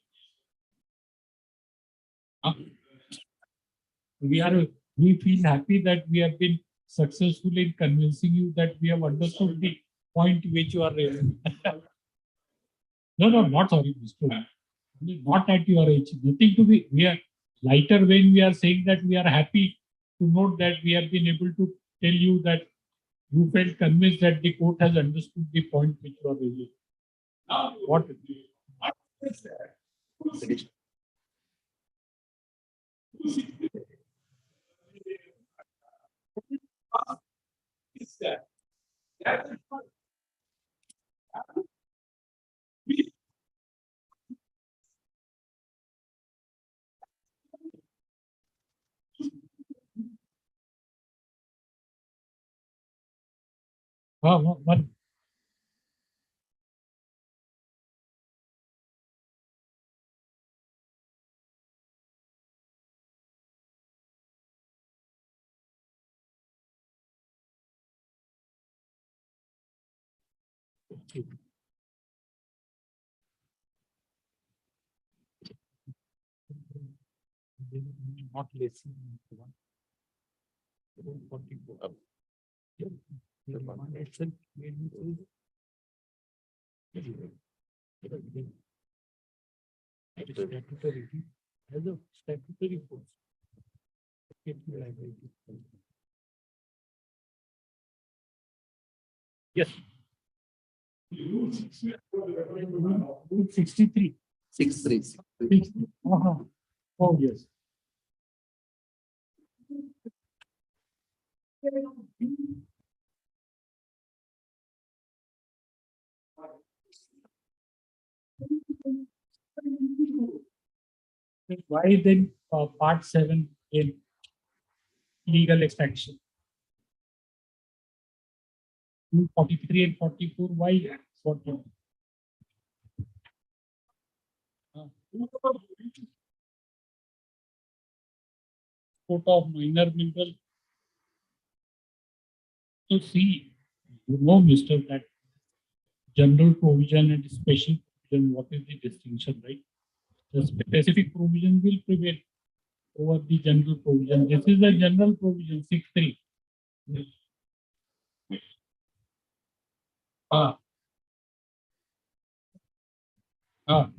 [SPEAKER 2] We feel happy that we have been successful in convincing you that we have understood the point which you are raising. No, not sorry, Mr. Not at your age. Nothing to be. We are lighter when we are saying that we are happy to note that we have been able to tell you that you felt convinced that the court has understood the point which you are raising. What? One. Not listening to one. 44. The command itself made me statutory as a statutory force. Yes. Rule 63.
[SPEAKER 3] 63.
[SPEAKER 2] Oh, yes. Why then part 7 in legal extraction? Rule 43 and 44, why? What? Quota of minor mineral. So see, you know, Mr. that general provision and special provision, what is the distinction, right? The specific provision will prevail over the general provision. This is the general provision, 6.3. Ah. Ah.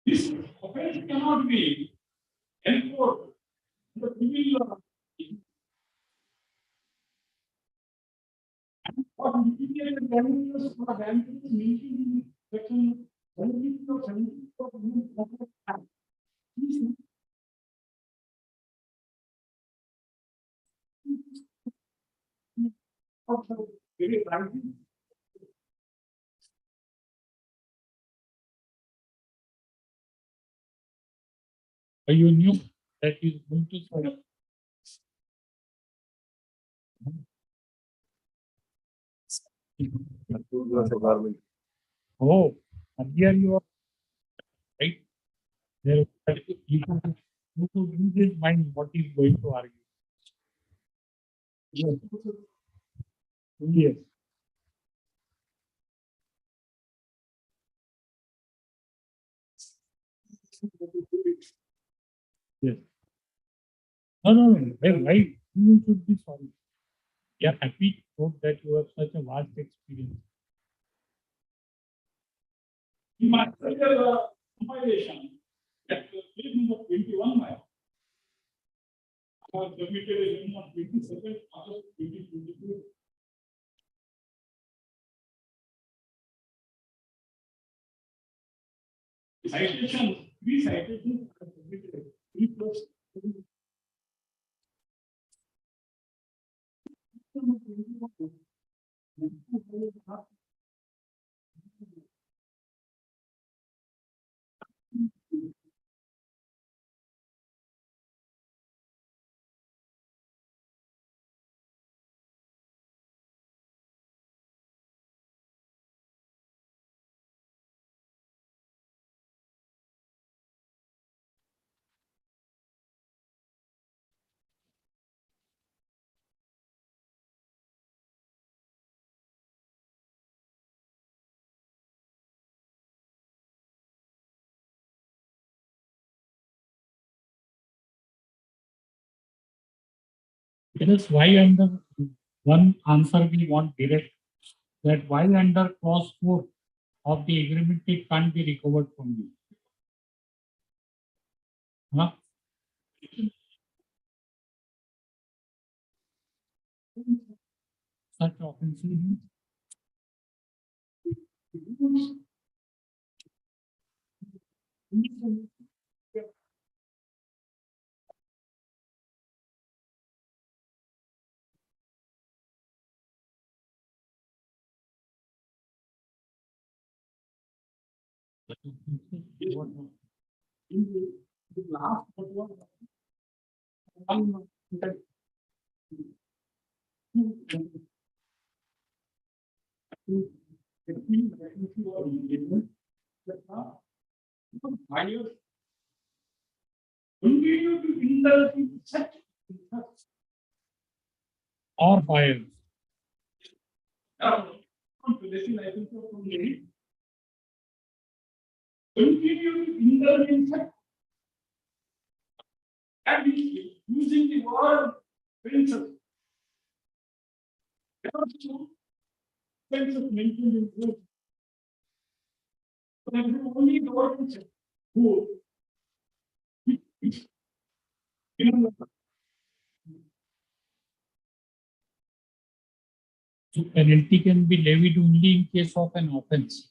[SPEAKER 2] This offense cannot be enforced. The civil law. What material and damages for damages mentioned in section 17 or 17 of the Union Contract Act. Very frankly, you knew that is going to serve. Oh, and here you are, right? There, you could use his mind what he's going to argue. Yes. Yes. Yes. No. Why you should be sorry. We are happy to note that you have such a vast experience. In my earlier compilation, at page number 21, I have submitted a hearing on 22nd August 2022. Citations, 3 citations are submitted. 3 plus 3. Tell us why under one answer we want direct, that why under clause 4 of the agreement it can't be recovered from you. Huh? Such offensive.
[SPEAKER 15] The last what was one continue to indulge in such
[SPEAKER 2] or fire.
[SPEAKER 15] now, listen, I think so continue to indulge in such and using the word fences. There are two fences mentioned in the there is only the word fences. Who?
[SPEAKER 2] So penalty can be levied only in case of an offense.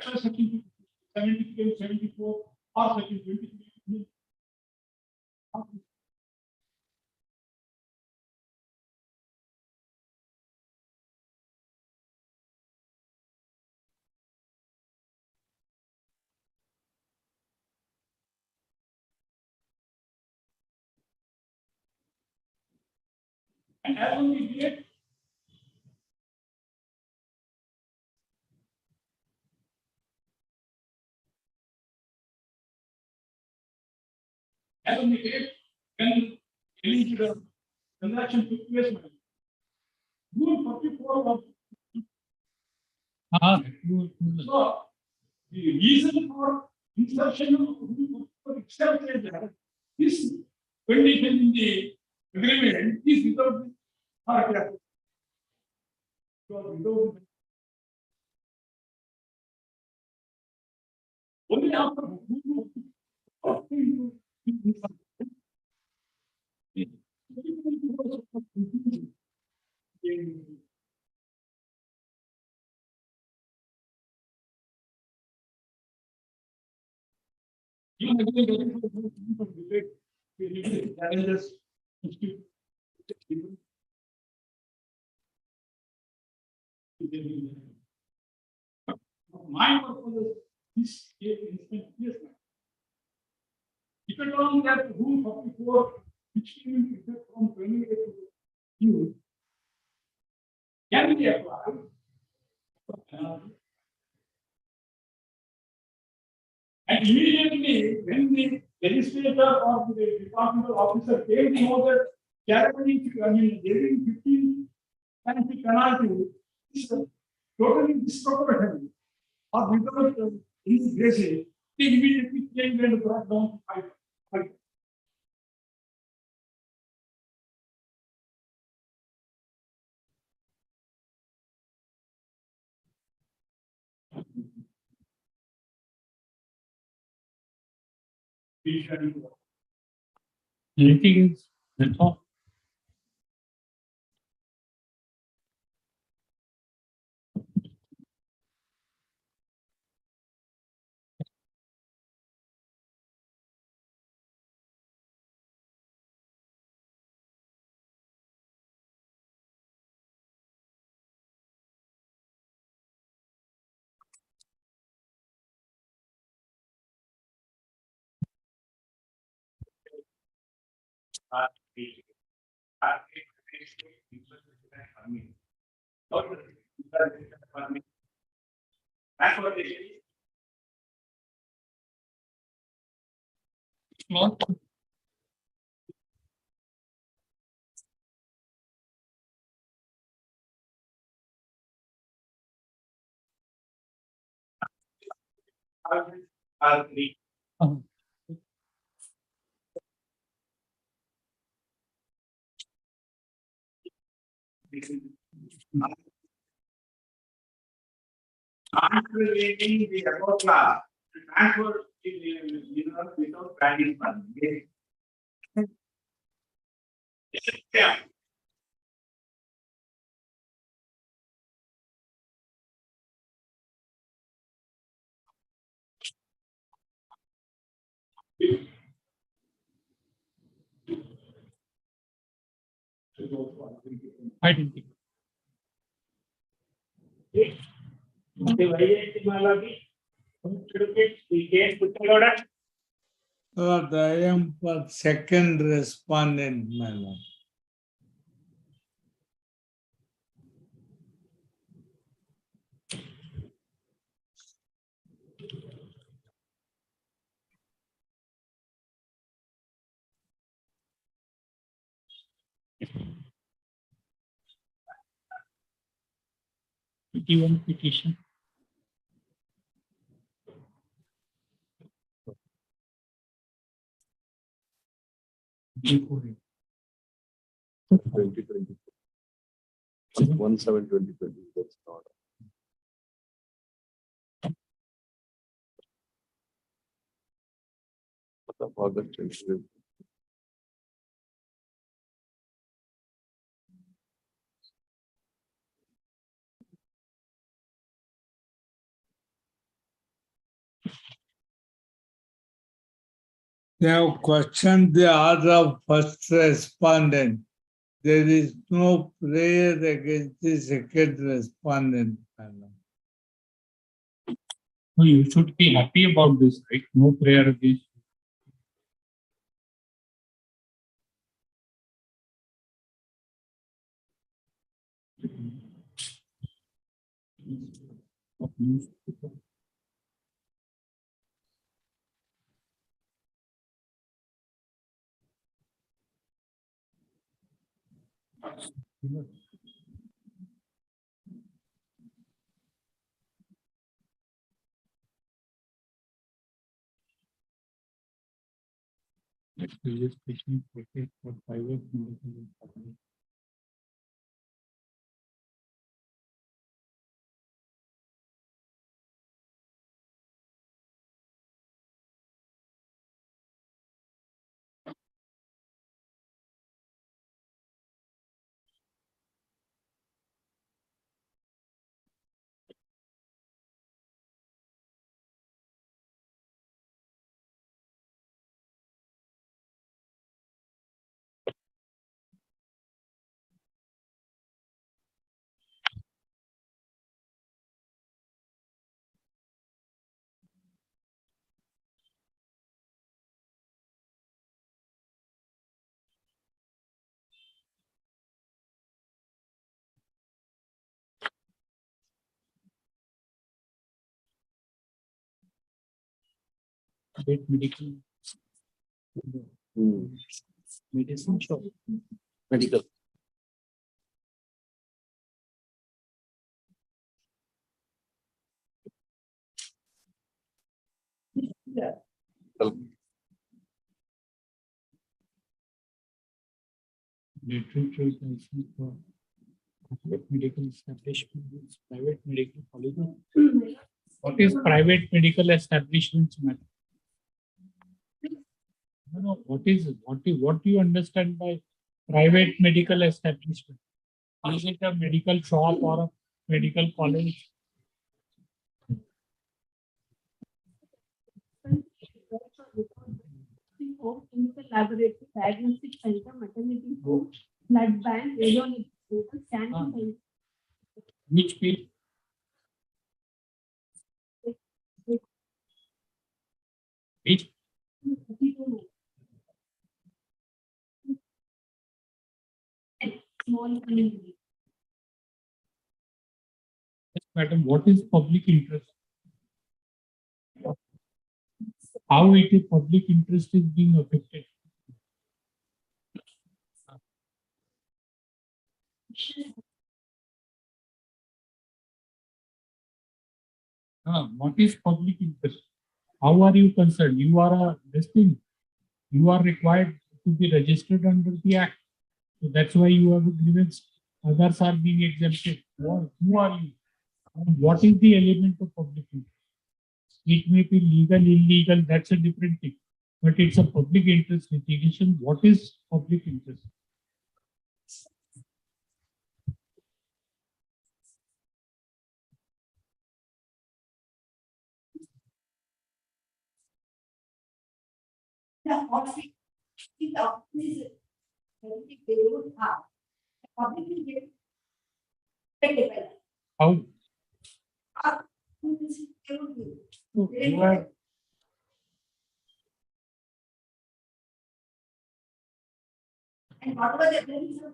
[SPEAKER 15] Section 73, 74 or section 23. And as on the date, as on the date when illegal transaction took place, Rule 44 was so the reason for insertion of Rule 44 itself is that this condition in the agreement is without the paragraph. Without only after my purpose is this instant yes. If at all that Rule 44, which came into effect from 28 to June, can be applied. And immediately, when the legislator or the departmental officer came to know that charity, I mean, giving 15 times the penalty is totally disproportionate or without any basis, they immediately changed and brought down to 5.
[SPEAKER 2] Litigants, that's all.
[SPEAKER 15] That's what they say. I'll agree. After leaving the above class, to transfer without planning funding. Yeah.
[SPEAKER 2] identical.
[SPEAKER 16] Lord, I am for second respondent, my lord.
[SPEAKER 2] Petition.
[SPEAKER 3] Twenty 2020. That's not. August 2020.
[SPEAKER 16] They have questioned the order of first respondent. There is no prayer against the second respondent, my lord.
[SPEAKER 2] No, you should be happy about this, right? No prayer against. Registration process for private medical company. Private medical. Medicine shop.
[SPEAKER 3] Medical.
[SPEAKER 2] Literature license for private medical establishments, private medical colleges. What is private medical establishments, madam? No, what do you understand by private medical establishment? Is it a medical shop or a medical college?
[SPEAKER 8] Chemical laboratory, diagnostic center, maternity home, blood bank, radiology center, scanning center.
[SPEAKER 2] Which page? Which?
[SPEAKER 8] Small community.
[SPEAKER 2] Yes, madam, what is public interest? How it is public interest is being affected? What is public interest? How are you concerned? You are a this thing. You are required to be registered under the Act. So that's why you have a grievance. Others are being exempted. Who are you? And what is the element of public interest? It may be legal, illegal, that's a different thing. But it's a public interest litigation. What is public interest?
[SPEAKER 8] Public
[SPEAKER 2] How? You have
[SPEAKER 8] And whatever the benefits of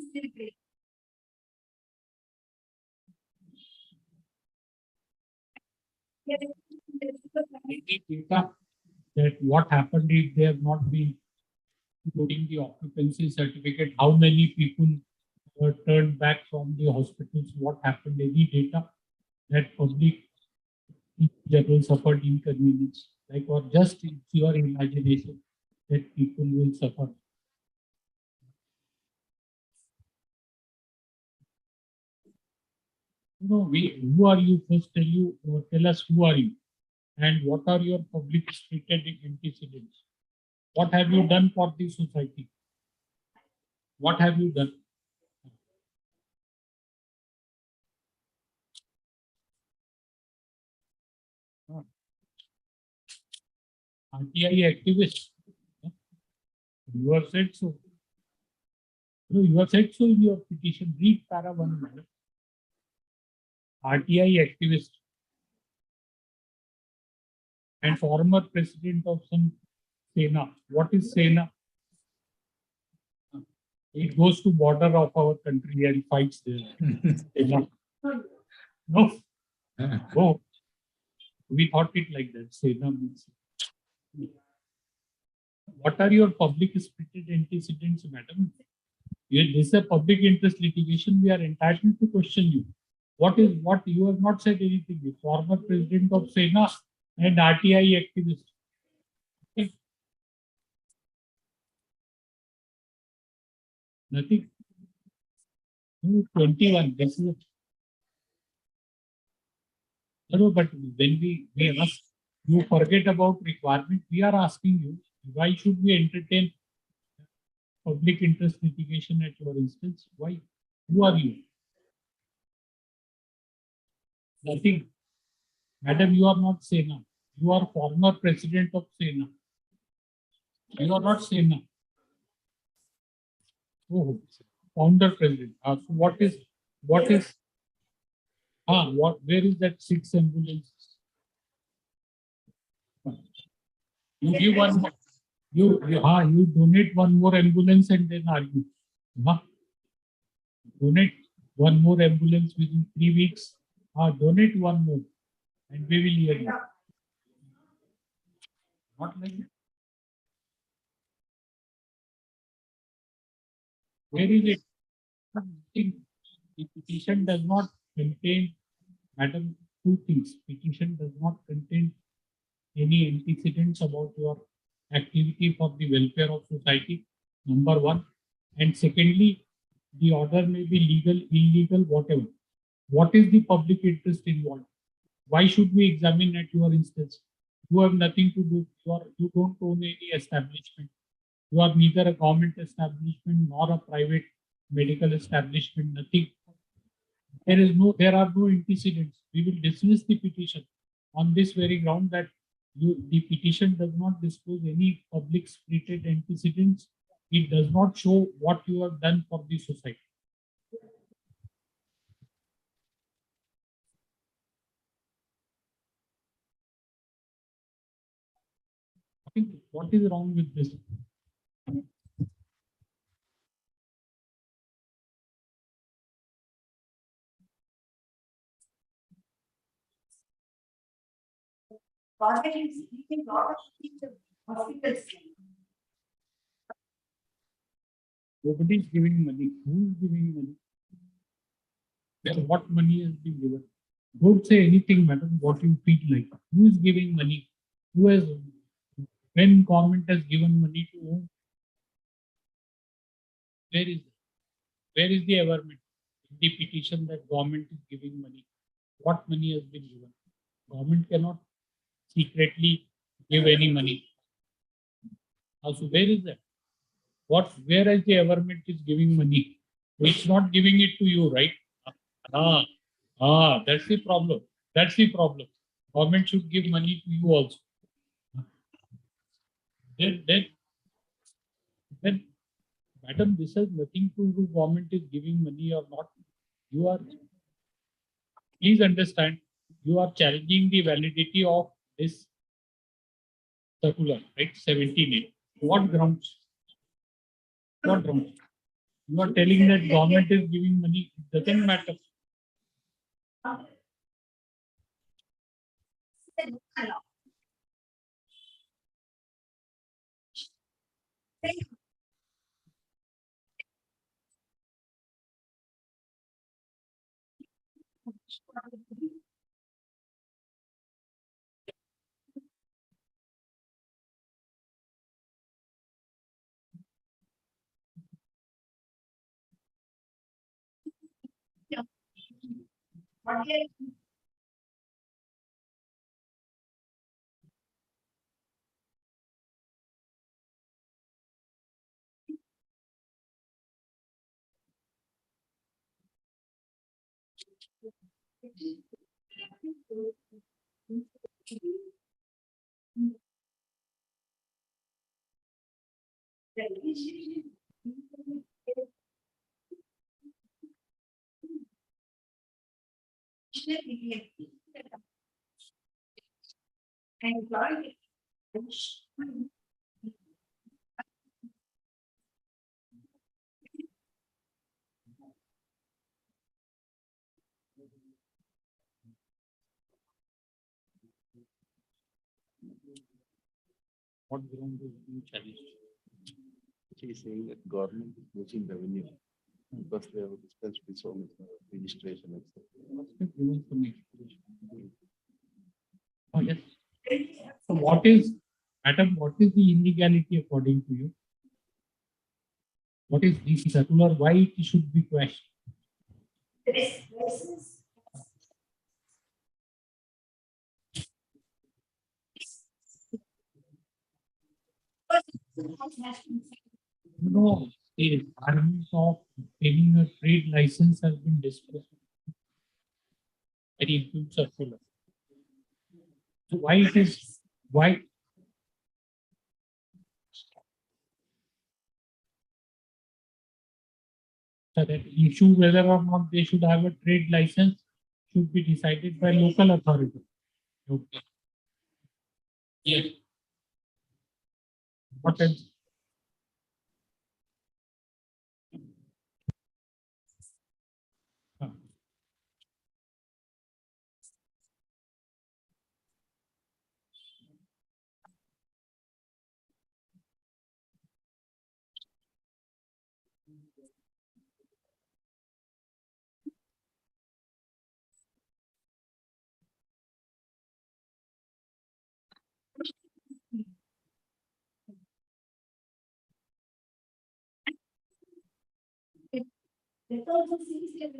[SPEAKER 8] still great.
[SPEAKER 2] any data that what happened if they have not been including the occupancy certificate, how many people were turned back from the hospitals, what happened, any data that public in general suffered inconvenience, like, or just it's your imagination that people will suffer. No, who are you? First tell us who are you and what are your public stated antecedents? What have you done for the society? What have you done? RTI activist. You have said so. No, you have said so in your petition. Read para 1, madam. RTI activist and former president of some Sena. What is Sena? It goes to border of our country and fights there. Sena. No. Oh, we thought it like that. Sena means. What are your public spirited antecedents, madam? This is a public interest litigation. We are entitled to question you. What you have not said anything? The former president of Sena and RTI activist. Okay. Nothing. 21. This is. No, but when we ask, you forget about requirement. We are asking you, why should we entertain public interest litigation at your instance? Why? Who are you? Nothing. Madam, you are not Sena. You are former president of Sena. You are not Sena. Oh, founder president. So where is that 6 ambulances? You give one, you donate one more ambulance and then argue. Donate one more ambulance within 3 weeks. Donate one more and we will hear you. Not like that. Where is it? The petition does not contain, madam, 2 things. Petition does not contain any antecedents about your activity for the welfare of society, number 1. And secondly, the order may be legal, illegal, whatever. What is the public interest involved? Why should we examine at your instance? You have nothing to do. You don't own any establishment. You are neither a government establishment nor a private medical establishment, nothing. There are no antecedents. We will dismiss the petition on this very ground that the petition does not disclose any public spirited antecedents. It does not show what you have done for the society. What is wrong with this? Nobody is giving money. Who is giving money? Then what money has been given? Don't say anything, madam, what you feel like. Who is giving money? Who has, when government has given money to whom? Where is the averment in the petition that government is giving money? What money has been given? Government cannot secretly give any money. Also, where is that? Where is the averment is giving money? It's not giving it to you, right? That's the problem. That's the problem. Government should give money to you also. then, madam, this has nothing to do. Government is giving money or not. You are, please understand, you are challenging the validity of this circular, right? 17A. What grounds? What grounds? You are telling that government is giving money. It doesn't matter. What ground is being challenged?
[SPEAKER 3] She is saying that government is losing revenue because they have dispensed with so much registration, etc.
[SPEAKER 2] Oh, yes. So what is, madam, what is the illegality according to you? What is the circular? Why it should be questioned? No, the requirement of obtaining a trade license has been discussed. Very improved circular. So why it is, why? So that issue whether or not they should have a trade license should be decided by local authority. Okay. Yes. What else?
[SPEAKER 8] That also seems like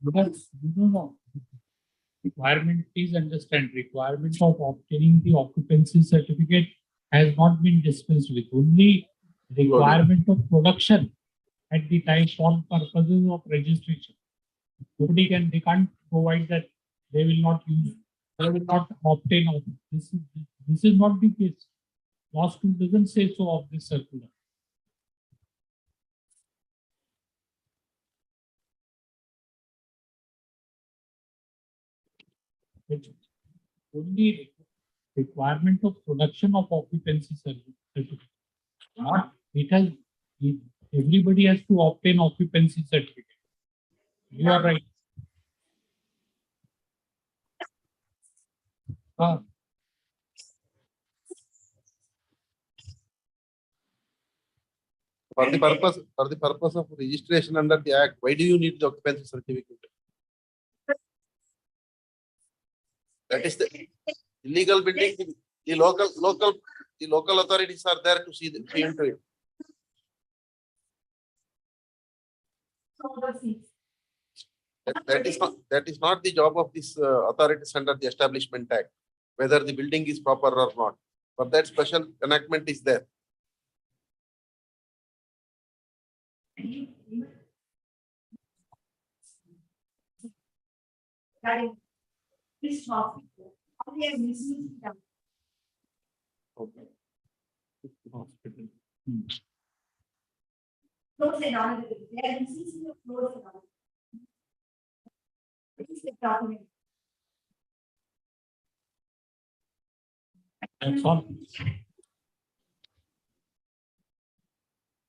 [SPEAKER 2] Because, no. Requirement, please understand, requirement of obtaining the occupancy certificate has not been dispensed with. Only requirement of production at the time for purposes of registration. They can't provide that, they will not use, they will not obtain of it. This is not the case. Clause 2 doesn't say so of this circular. It's only requirement of production of occupancy certificate. Not, everybody has to obtain occupancy certificate. You are right.
[SPEAKER 3] For the purpose of registration under the Act, why do you need the occupancy certificate? That is the illegal building. The local authorities are there to see into it. That is not the job of this authorities under the Establishment Act, whether the building is proper or not. But that special enactment is there.
[SPEAKER 8] This topic, how they are misusing them.
[SPEAKER 2] Okay. Hospital.
[SPEAKER 8] Floors and all, they are misusing the floors and all. What is the document?
[SPEAKER 2] That's all.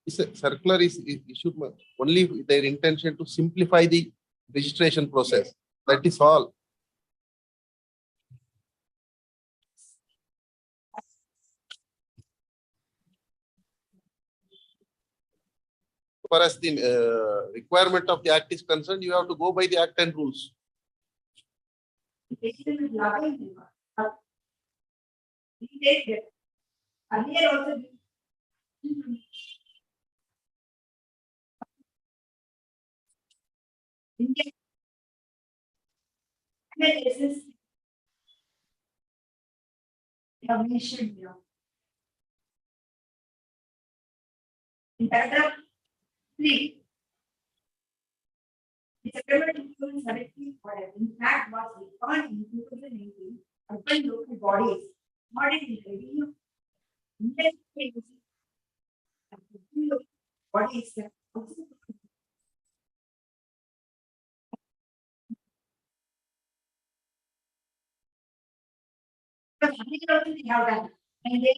[SPEAKER 3] This circular is issued only with their intention to simplify the registration process. That is all. As far as the requirement of the Act is concerned, you have to go by the Act and rules.
[SPEAKER 8] Earlier also. In paragraph 3, the September 2017 order, in fact, was recalled in 2018 urban local bodies, not in revenue. Bodies that also. But they have that, and they.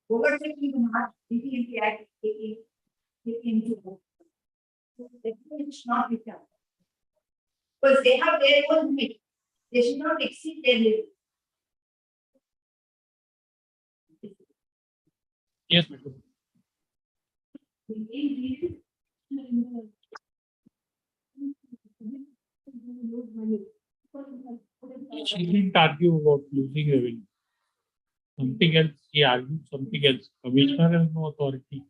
[SPEAKER 8] Overtaking the mark, DPMP Act, taking into account. So that should not be done. Because they have their own limit. They should not exceed their limit.
[SPEAKER 2] Yes, madam. She didn't argue about losing revenue. Something else, he argued something else. Commissioner has no authority.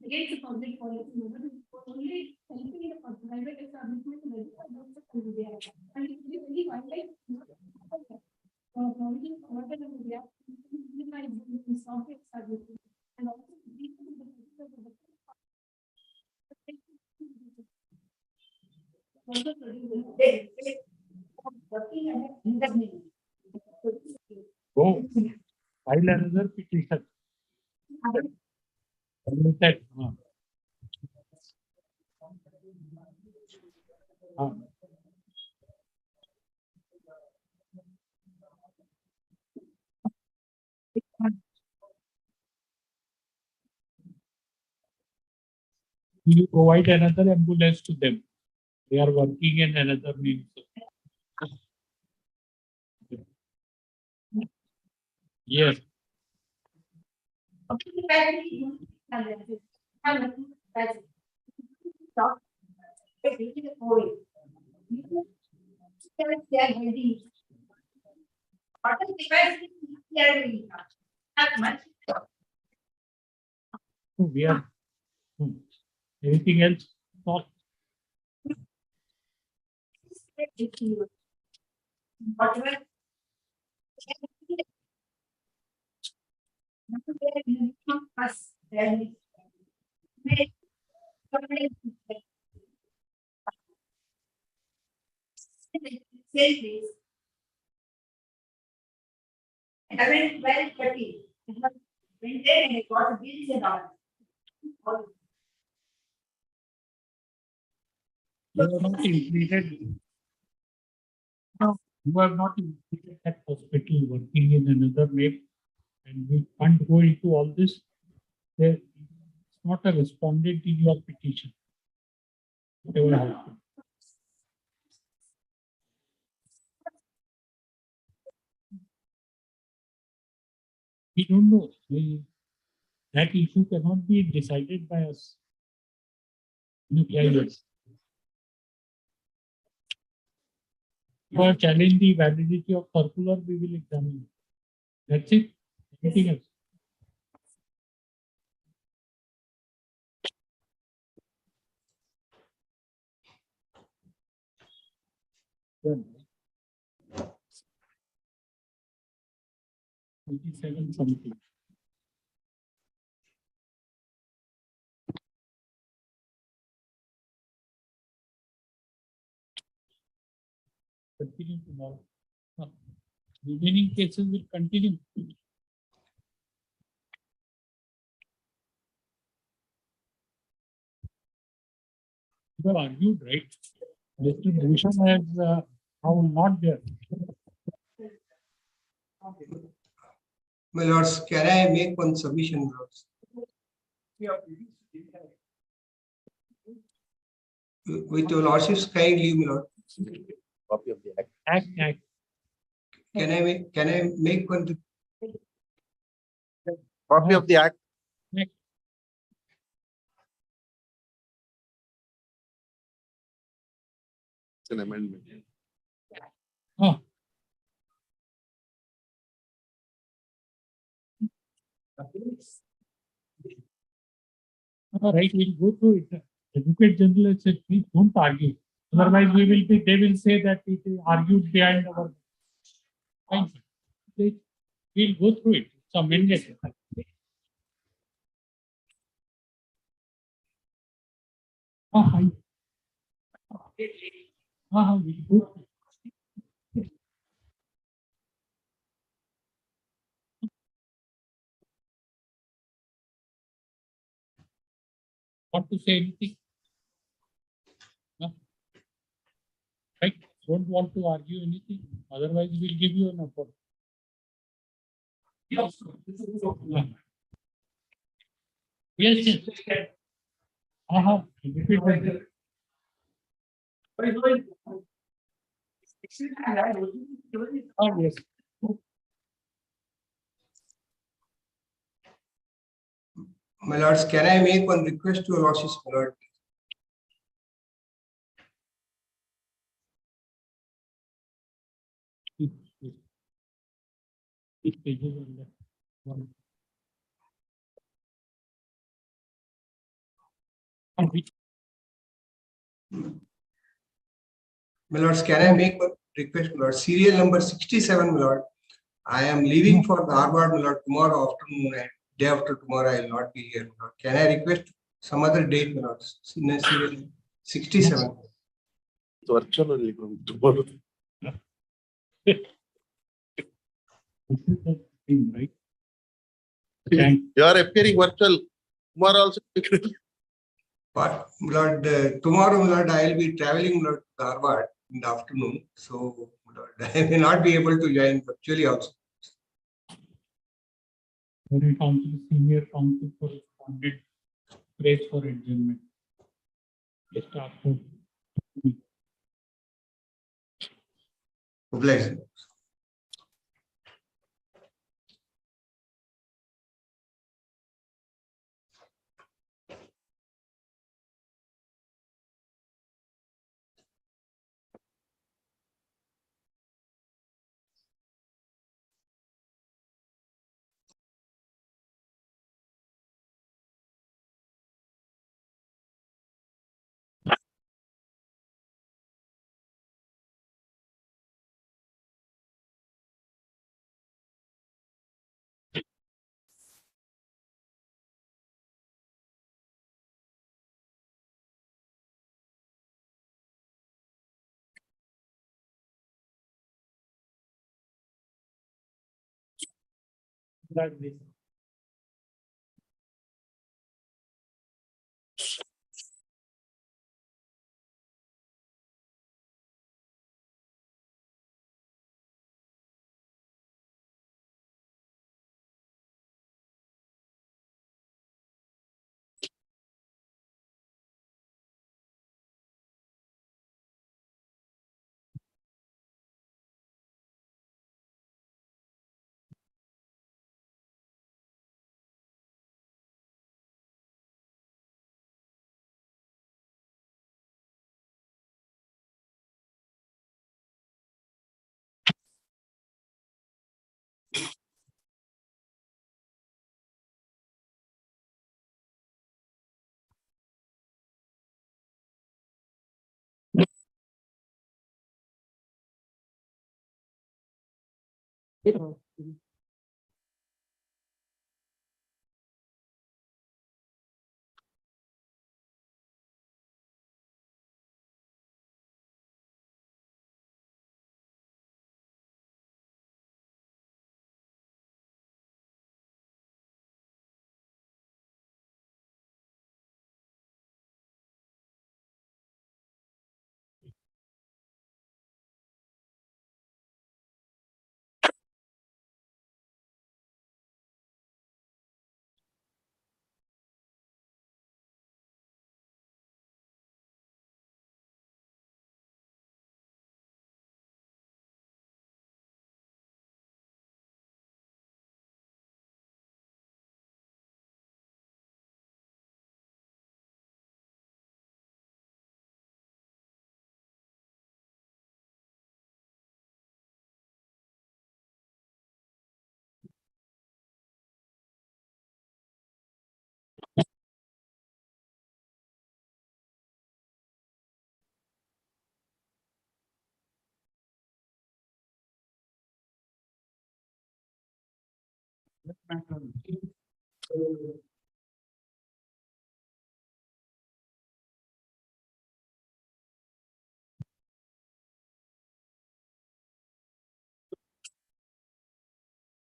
[SPEAKER 8] Against the public policy, only helping in a private establishment and really violate provision order and establishment and also
[SPEAKER 2] Oh, file another petition. That, you provide another ambulance to them. They are working in another name. Yes. We are. Anything else? Thought?
[SPEAKER 8] And I went 12:30. Went there and I got the bills and all.
[SPEAKER 2] You have not included. No, you have not included that hospital working in another name, and we can't go into all this. There, it's not a respondent in your petition. Whatever happened. We don't know. That issue cannot be decided by us. Yes. For challenge the validity of circular, we will examine it. That's it. Anything else? Done. 27 something. Continue tomorrow. Remaining cases will continue. You have argued, right? Distribution has now not there.
[SPEAKER 5] My lords, can I make one submission, lords? With your lordship's kind leave, my lord.
[SPEAKER 3] Copy of the act.
[SPEAKER 2] Act.
[SPEAKER 5] Can I make one?
[SPEAKER 3] Copy of the act.
[SPEAKER 2] Next.
[SPEAKER 3] It's an amendment.
[SPEAKER 2] Oh. All right, we'll go through it. Advocate General said, please don't argue. Otherwise, they will say that it is argued behind our. Fine. We'll go through it. It's amended. We'll go through. Want to say anything? No? Right? Don't want to argue anything. Otherwise, we'll give you an opportunity. Yes. Yes. Yes.
[SPEAKER 5] My lords, can I make one request to your lordships, my lord? My lords, can I make one request, my lord? Serial number 67, my lord. I am leaving for the Harvard, my lord, tomorrow afternoon and day after tomorrow I will not be here, my lord. Can I request some other date, my lord? Serial 67.
[SPEAKER 3] It's virtual only from tomorrow.
[SPEAKER 2] Right?
[SPEAKER 3] You are appearing virtual. Tomorrow also.
[SPEAKER 5] But my lord, tomorrow, my lord, I will be traveling, my lord, to Harvard in the afternoon. So, my lord, I may not be able to join virtually also.
[SPEAKER 2] Council, senior council correspondent, praise for adjournment. Start.
[SPEAKER 1] Obliged.
[SPEAKER 2] Like this.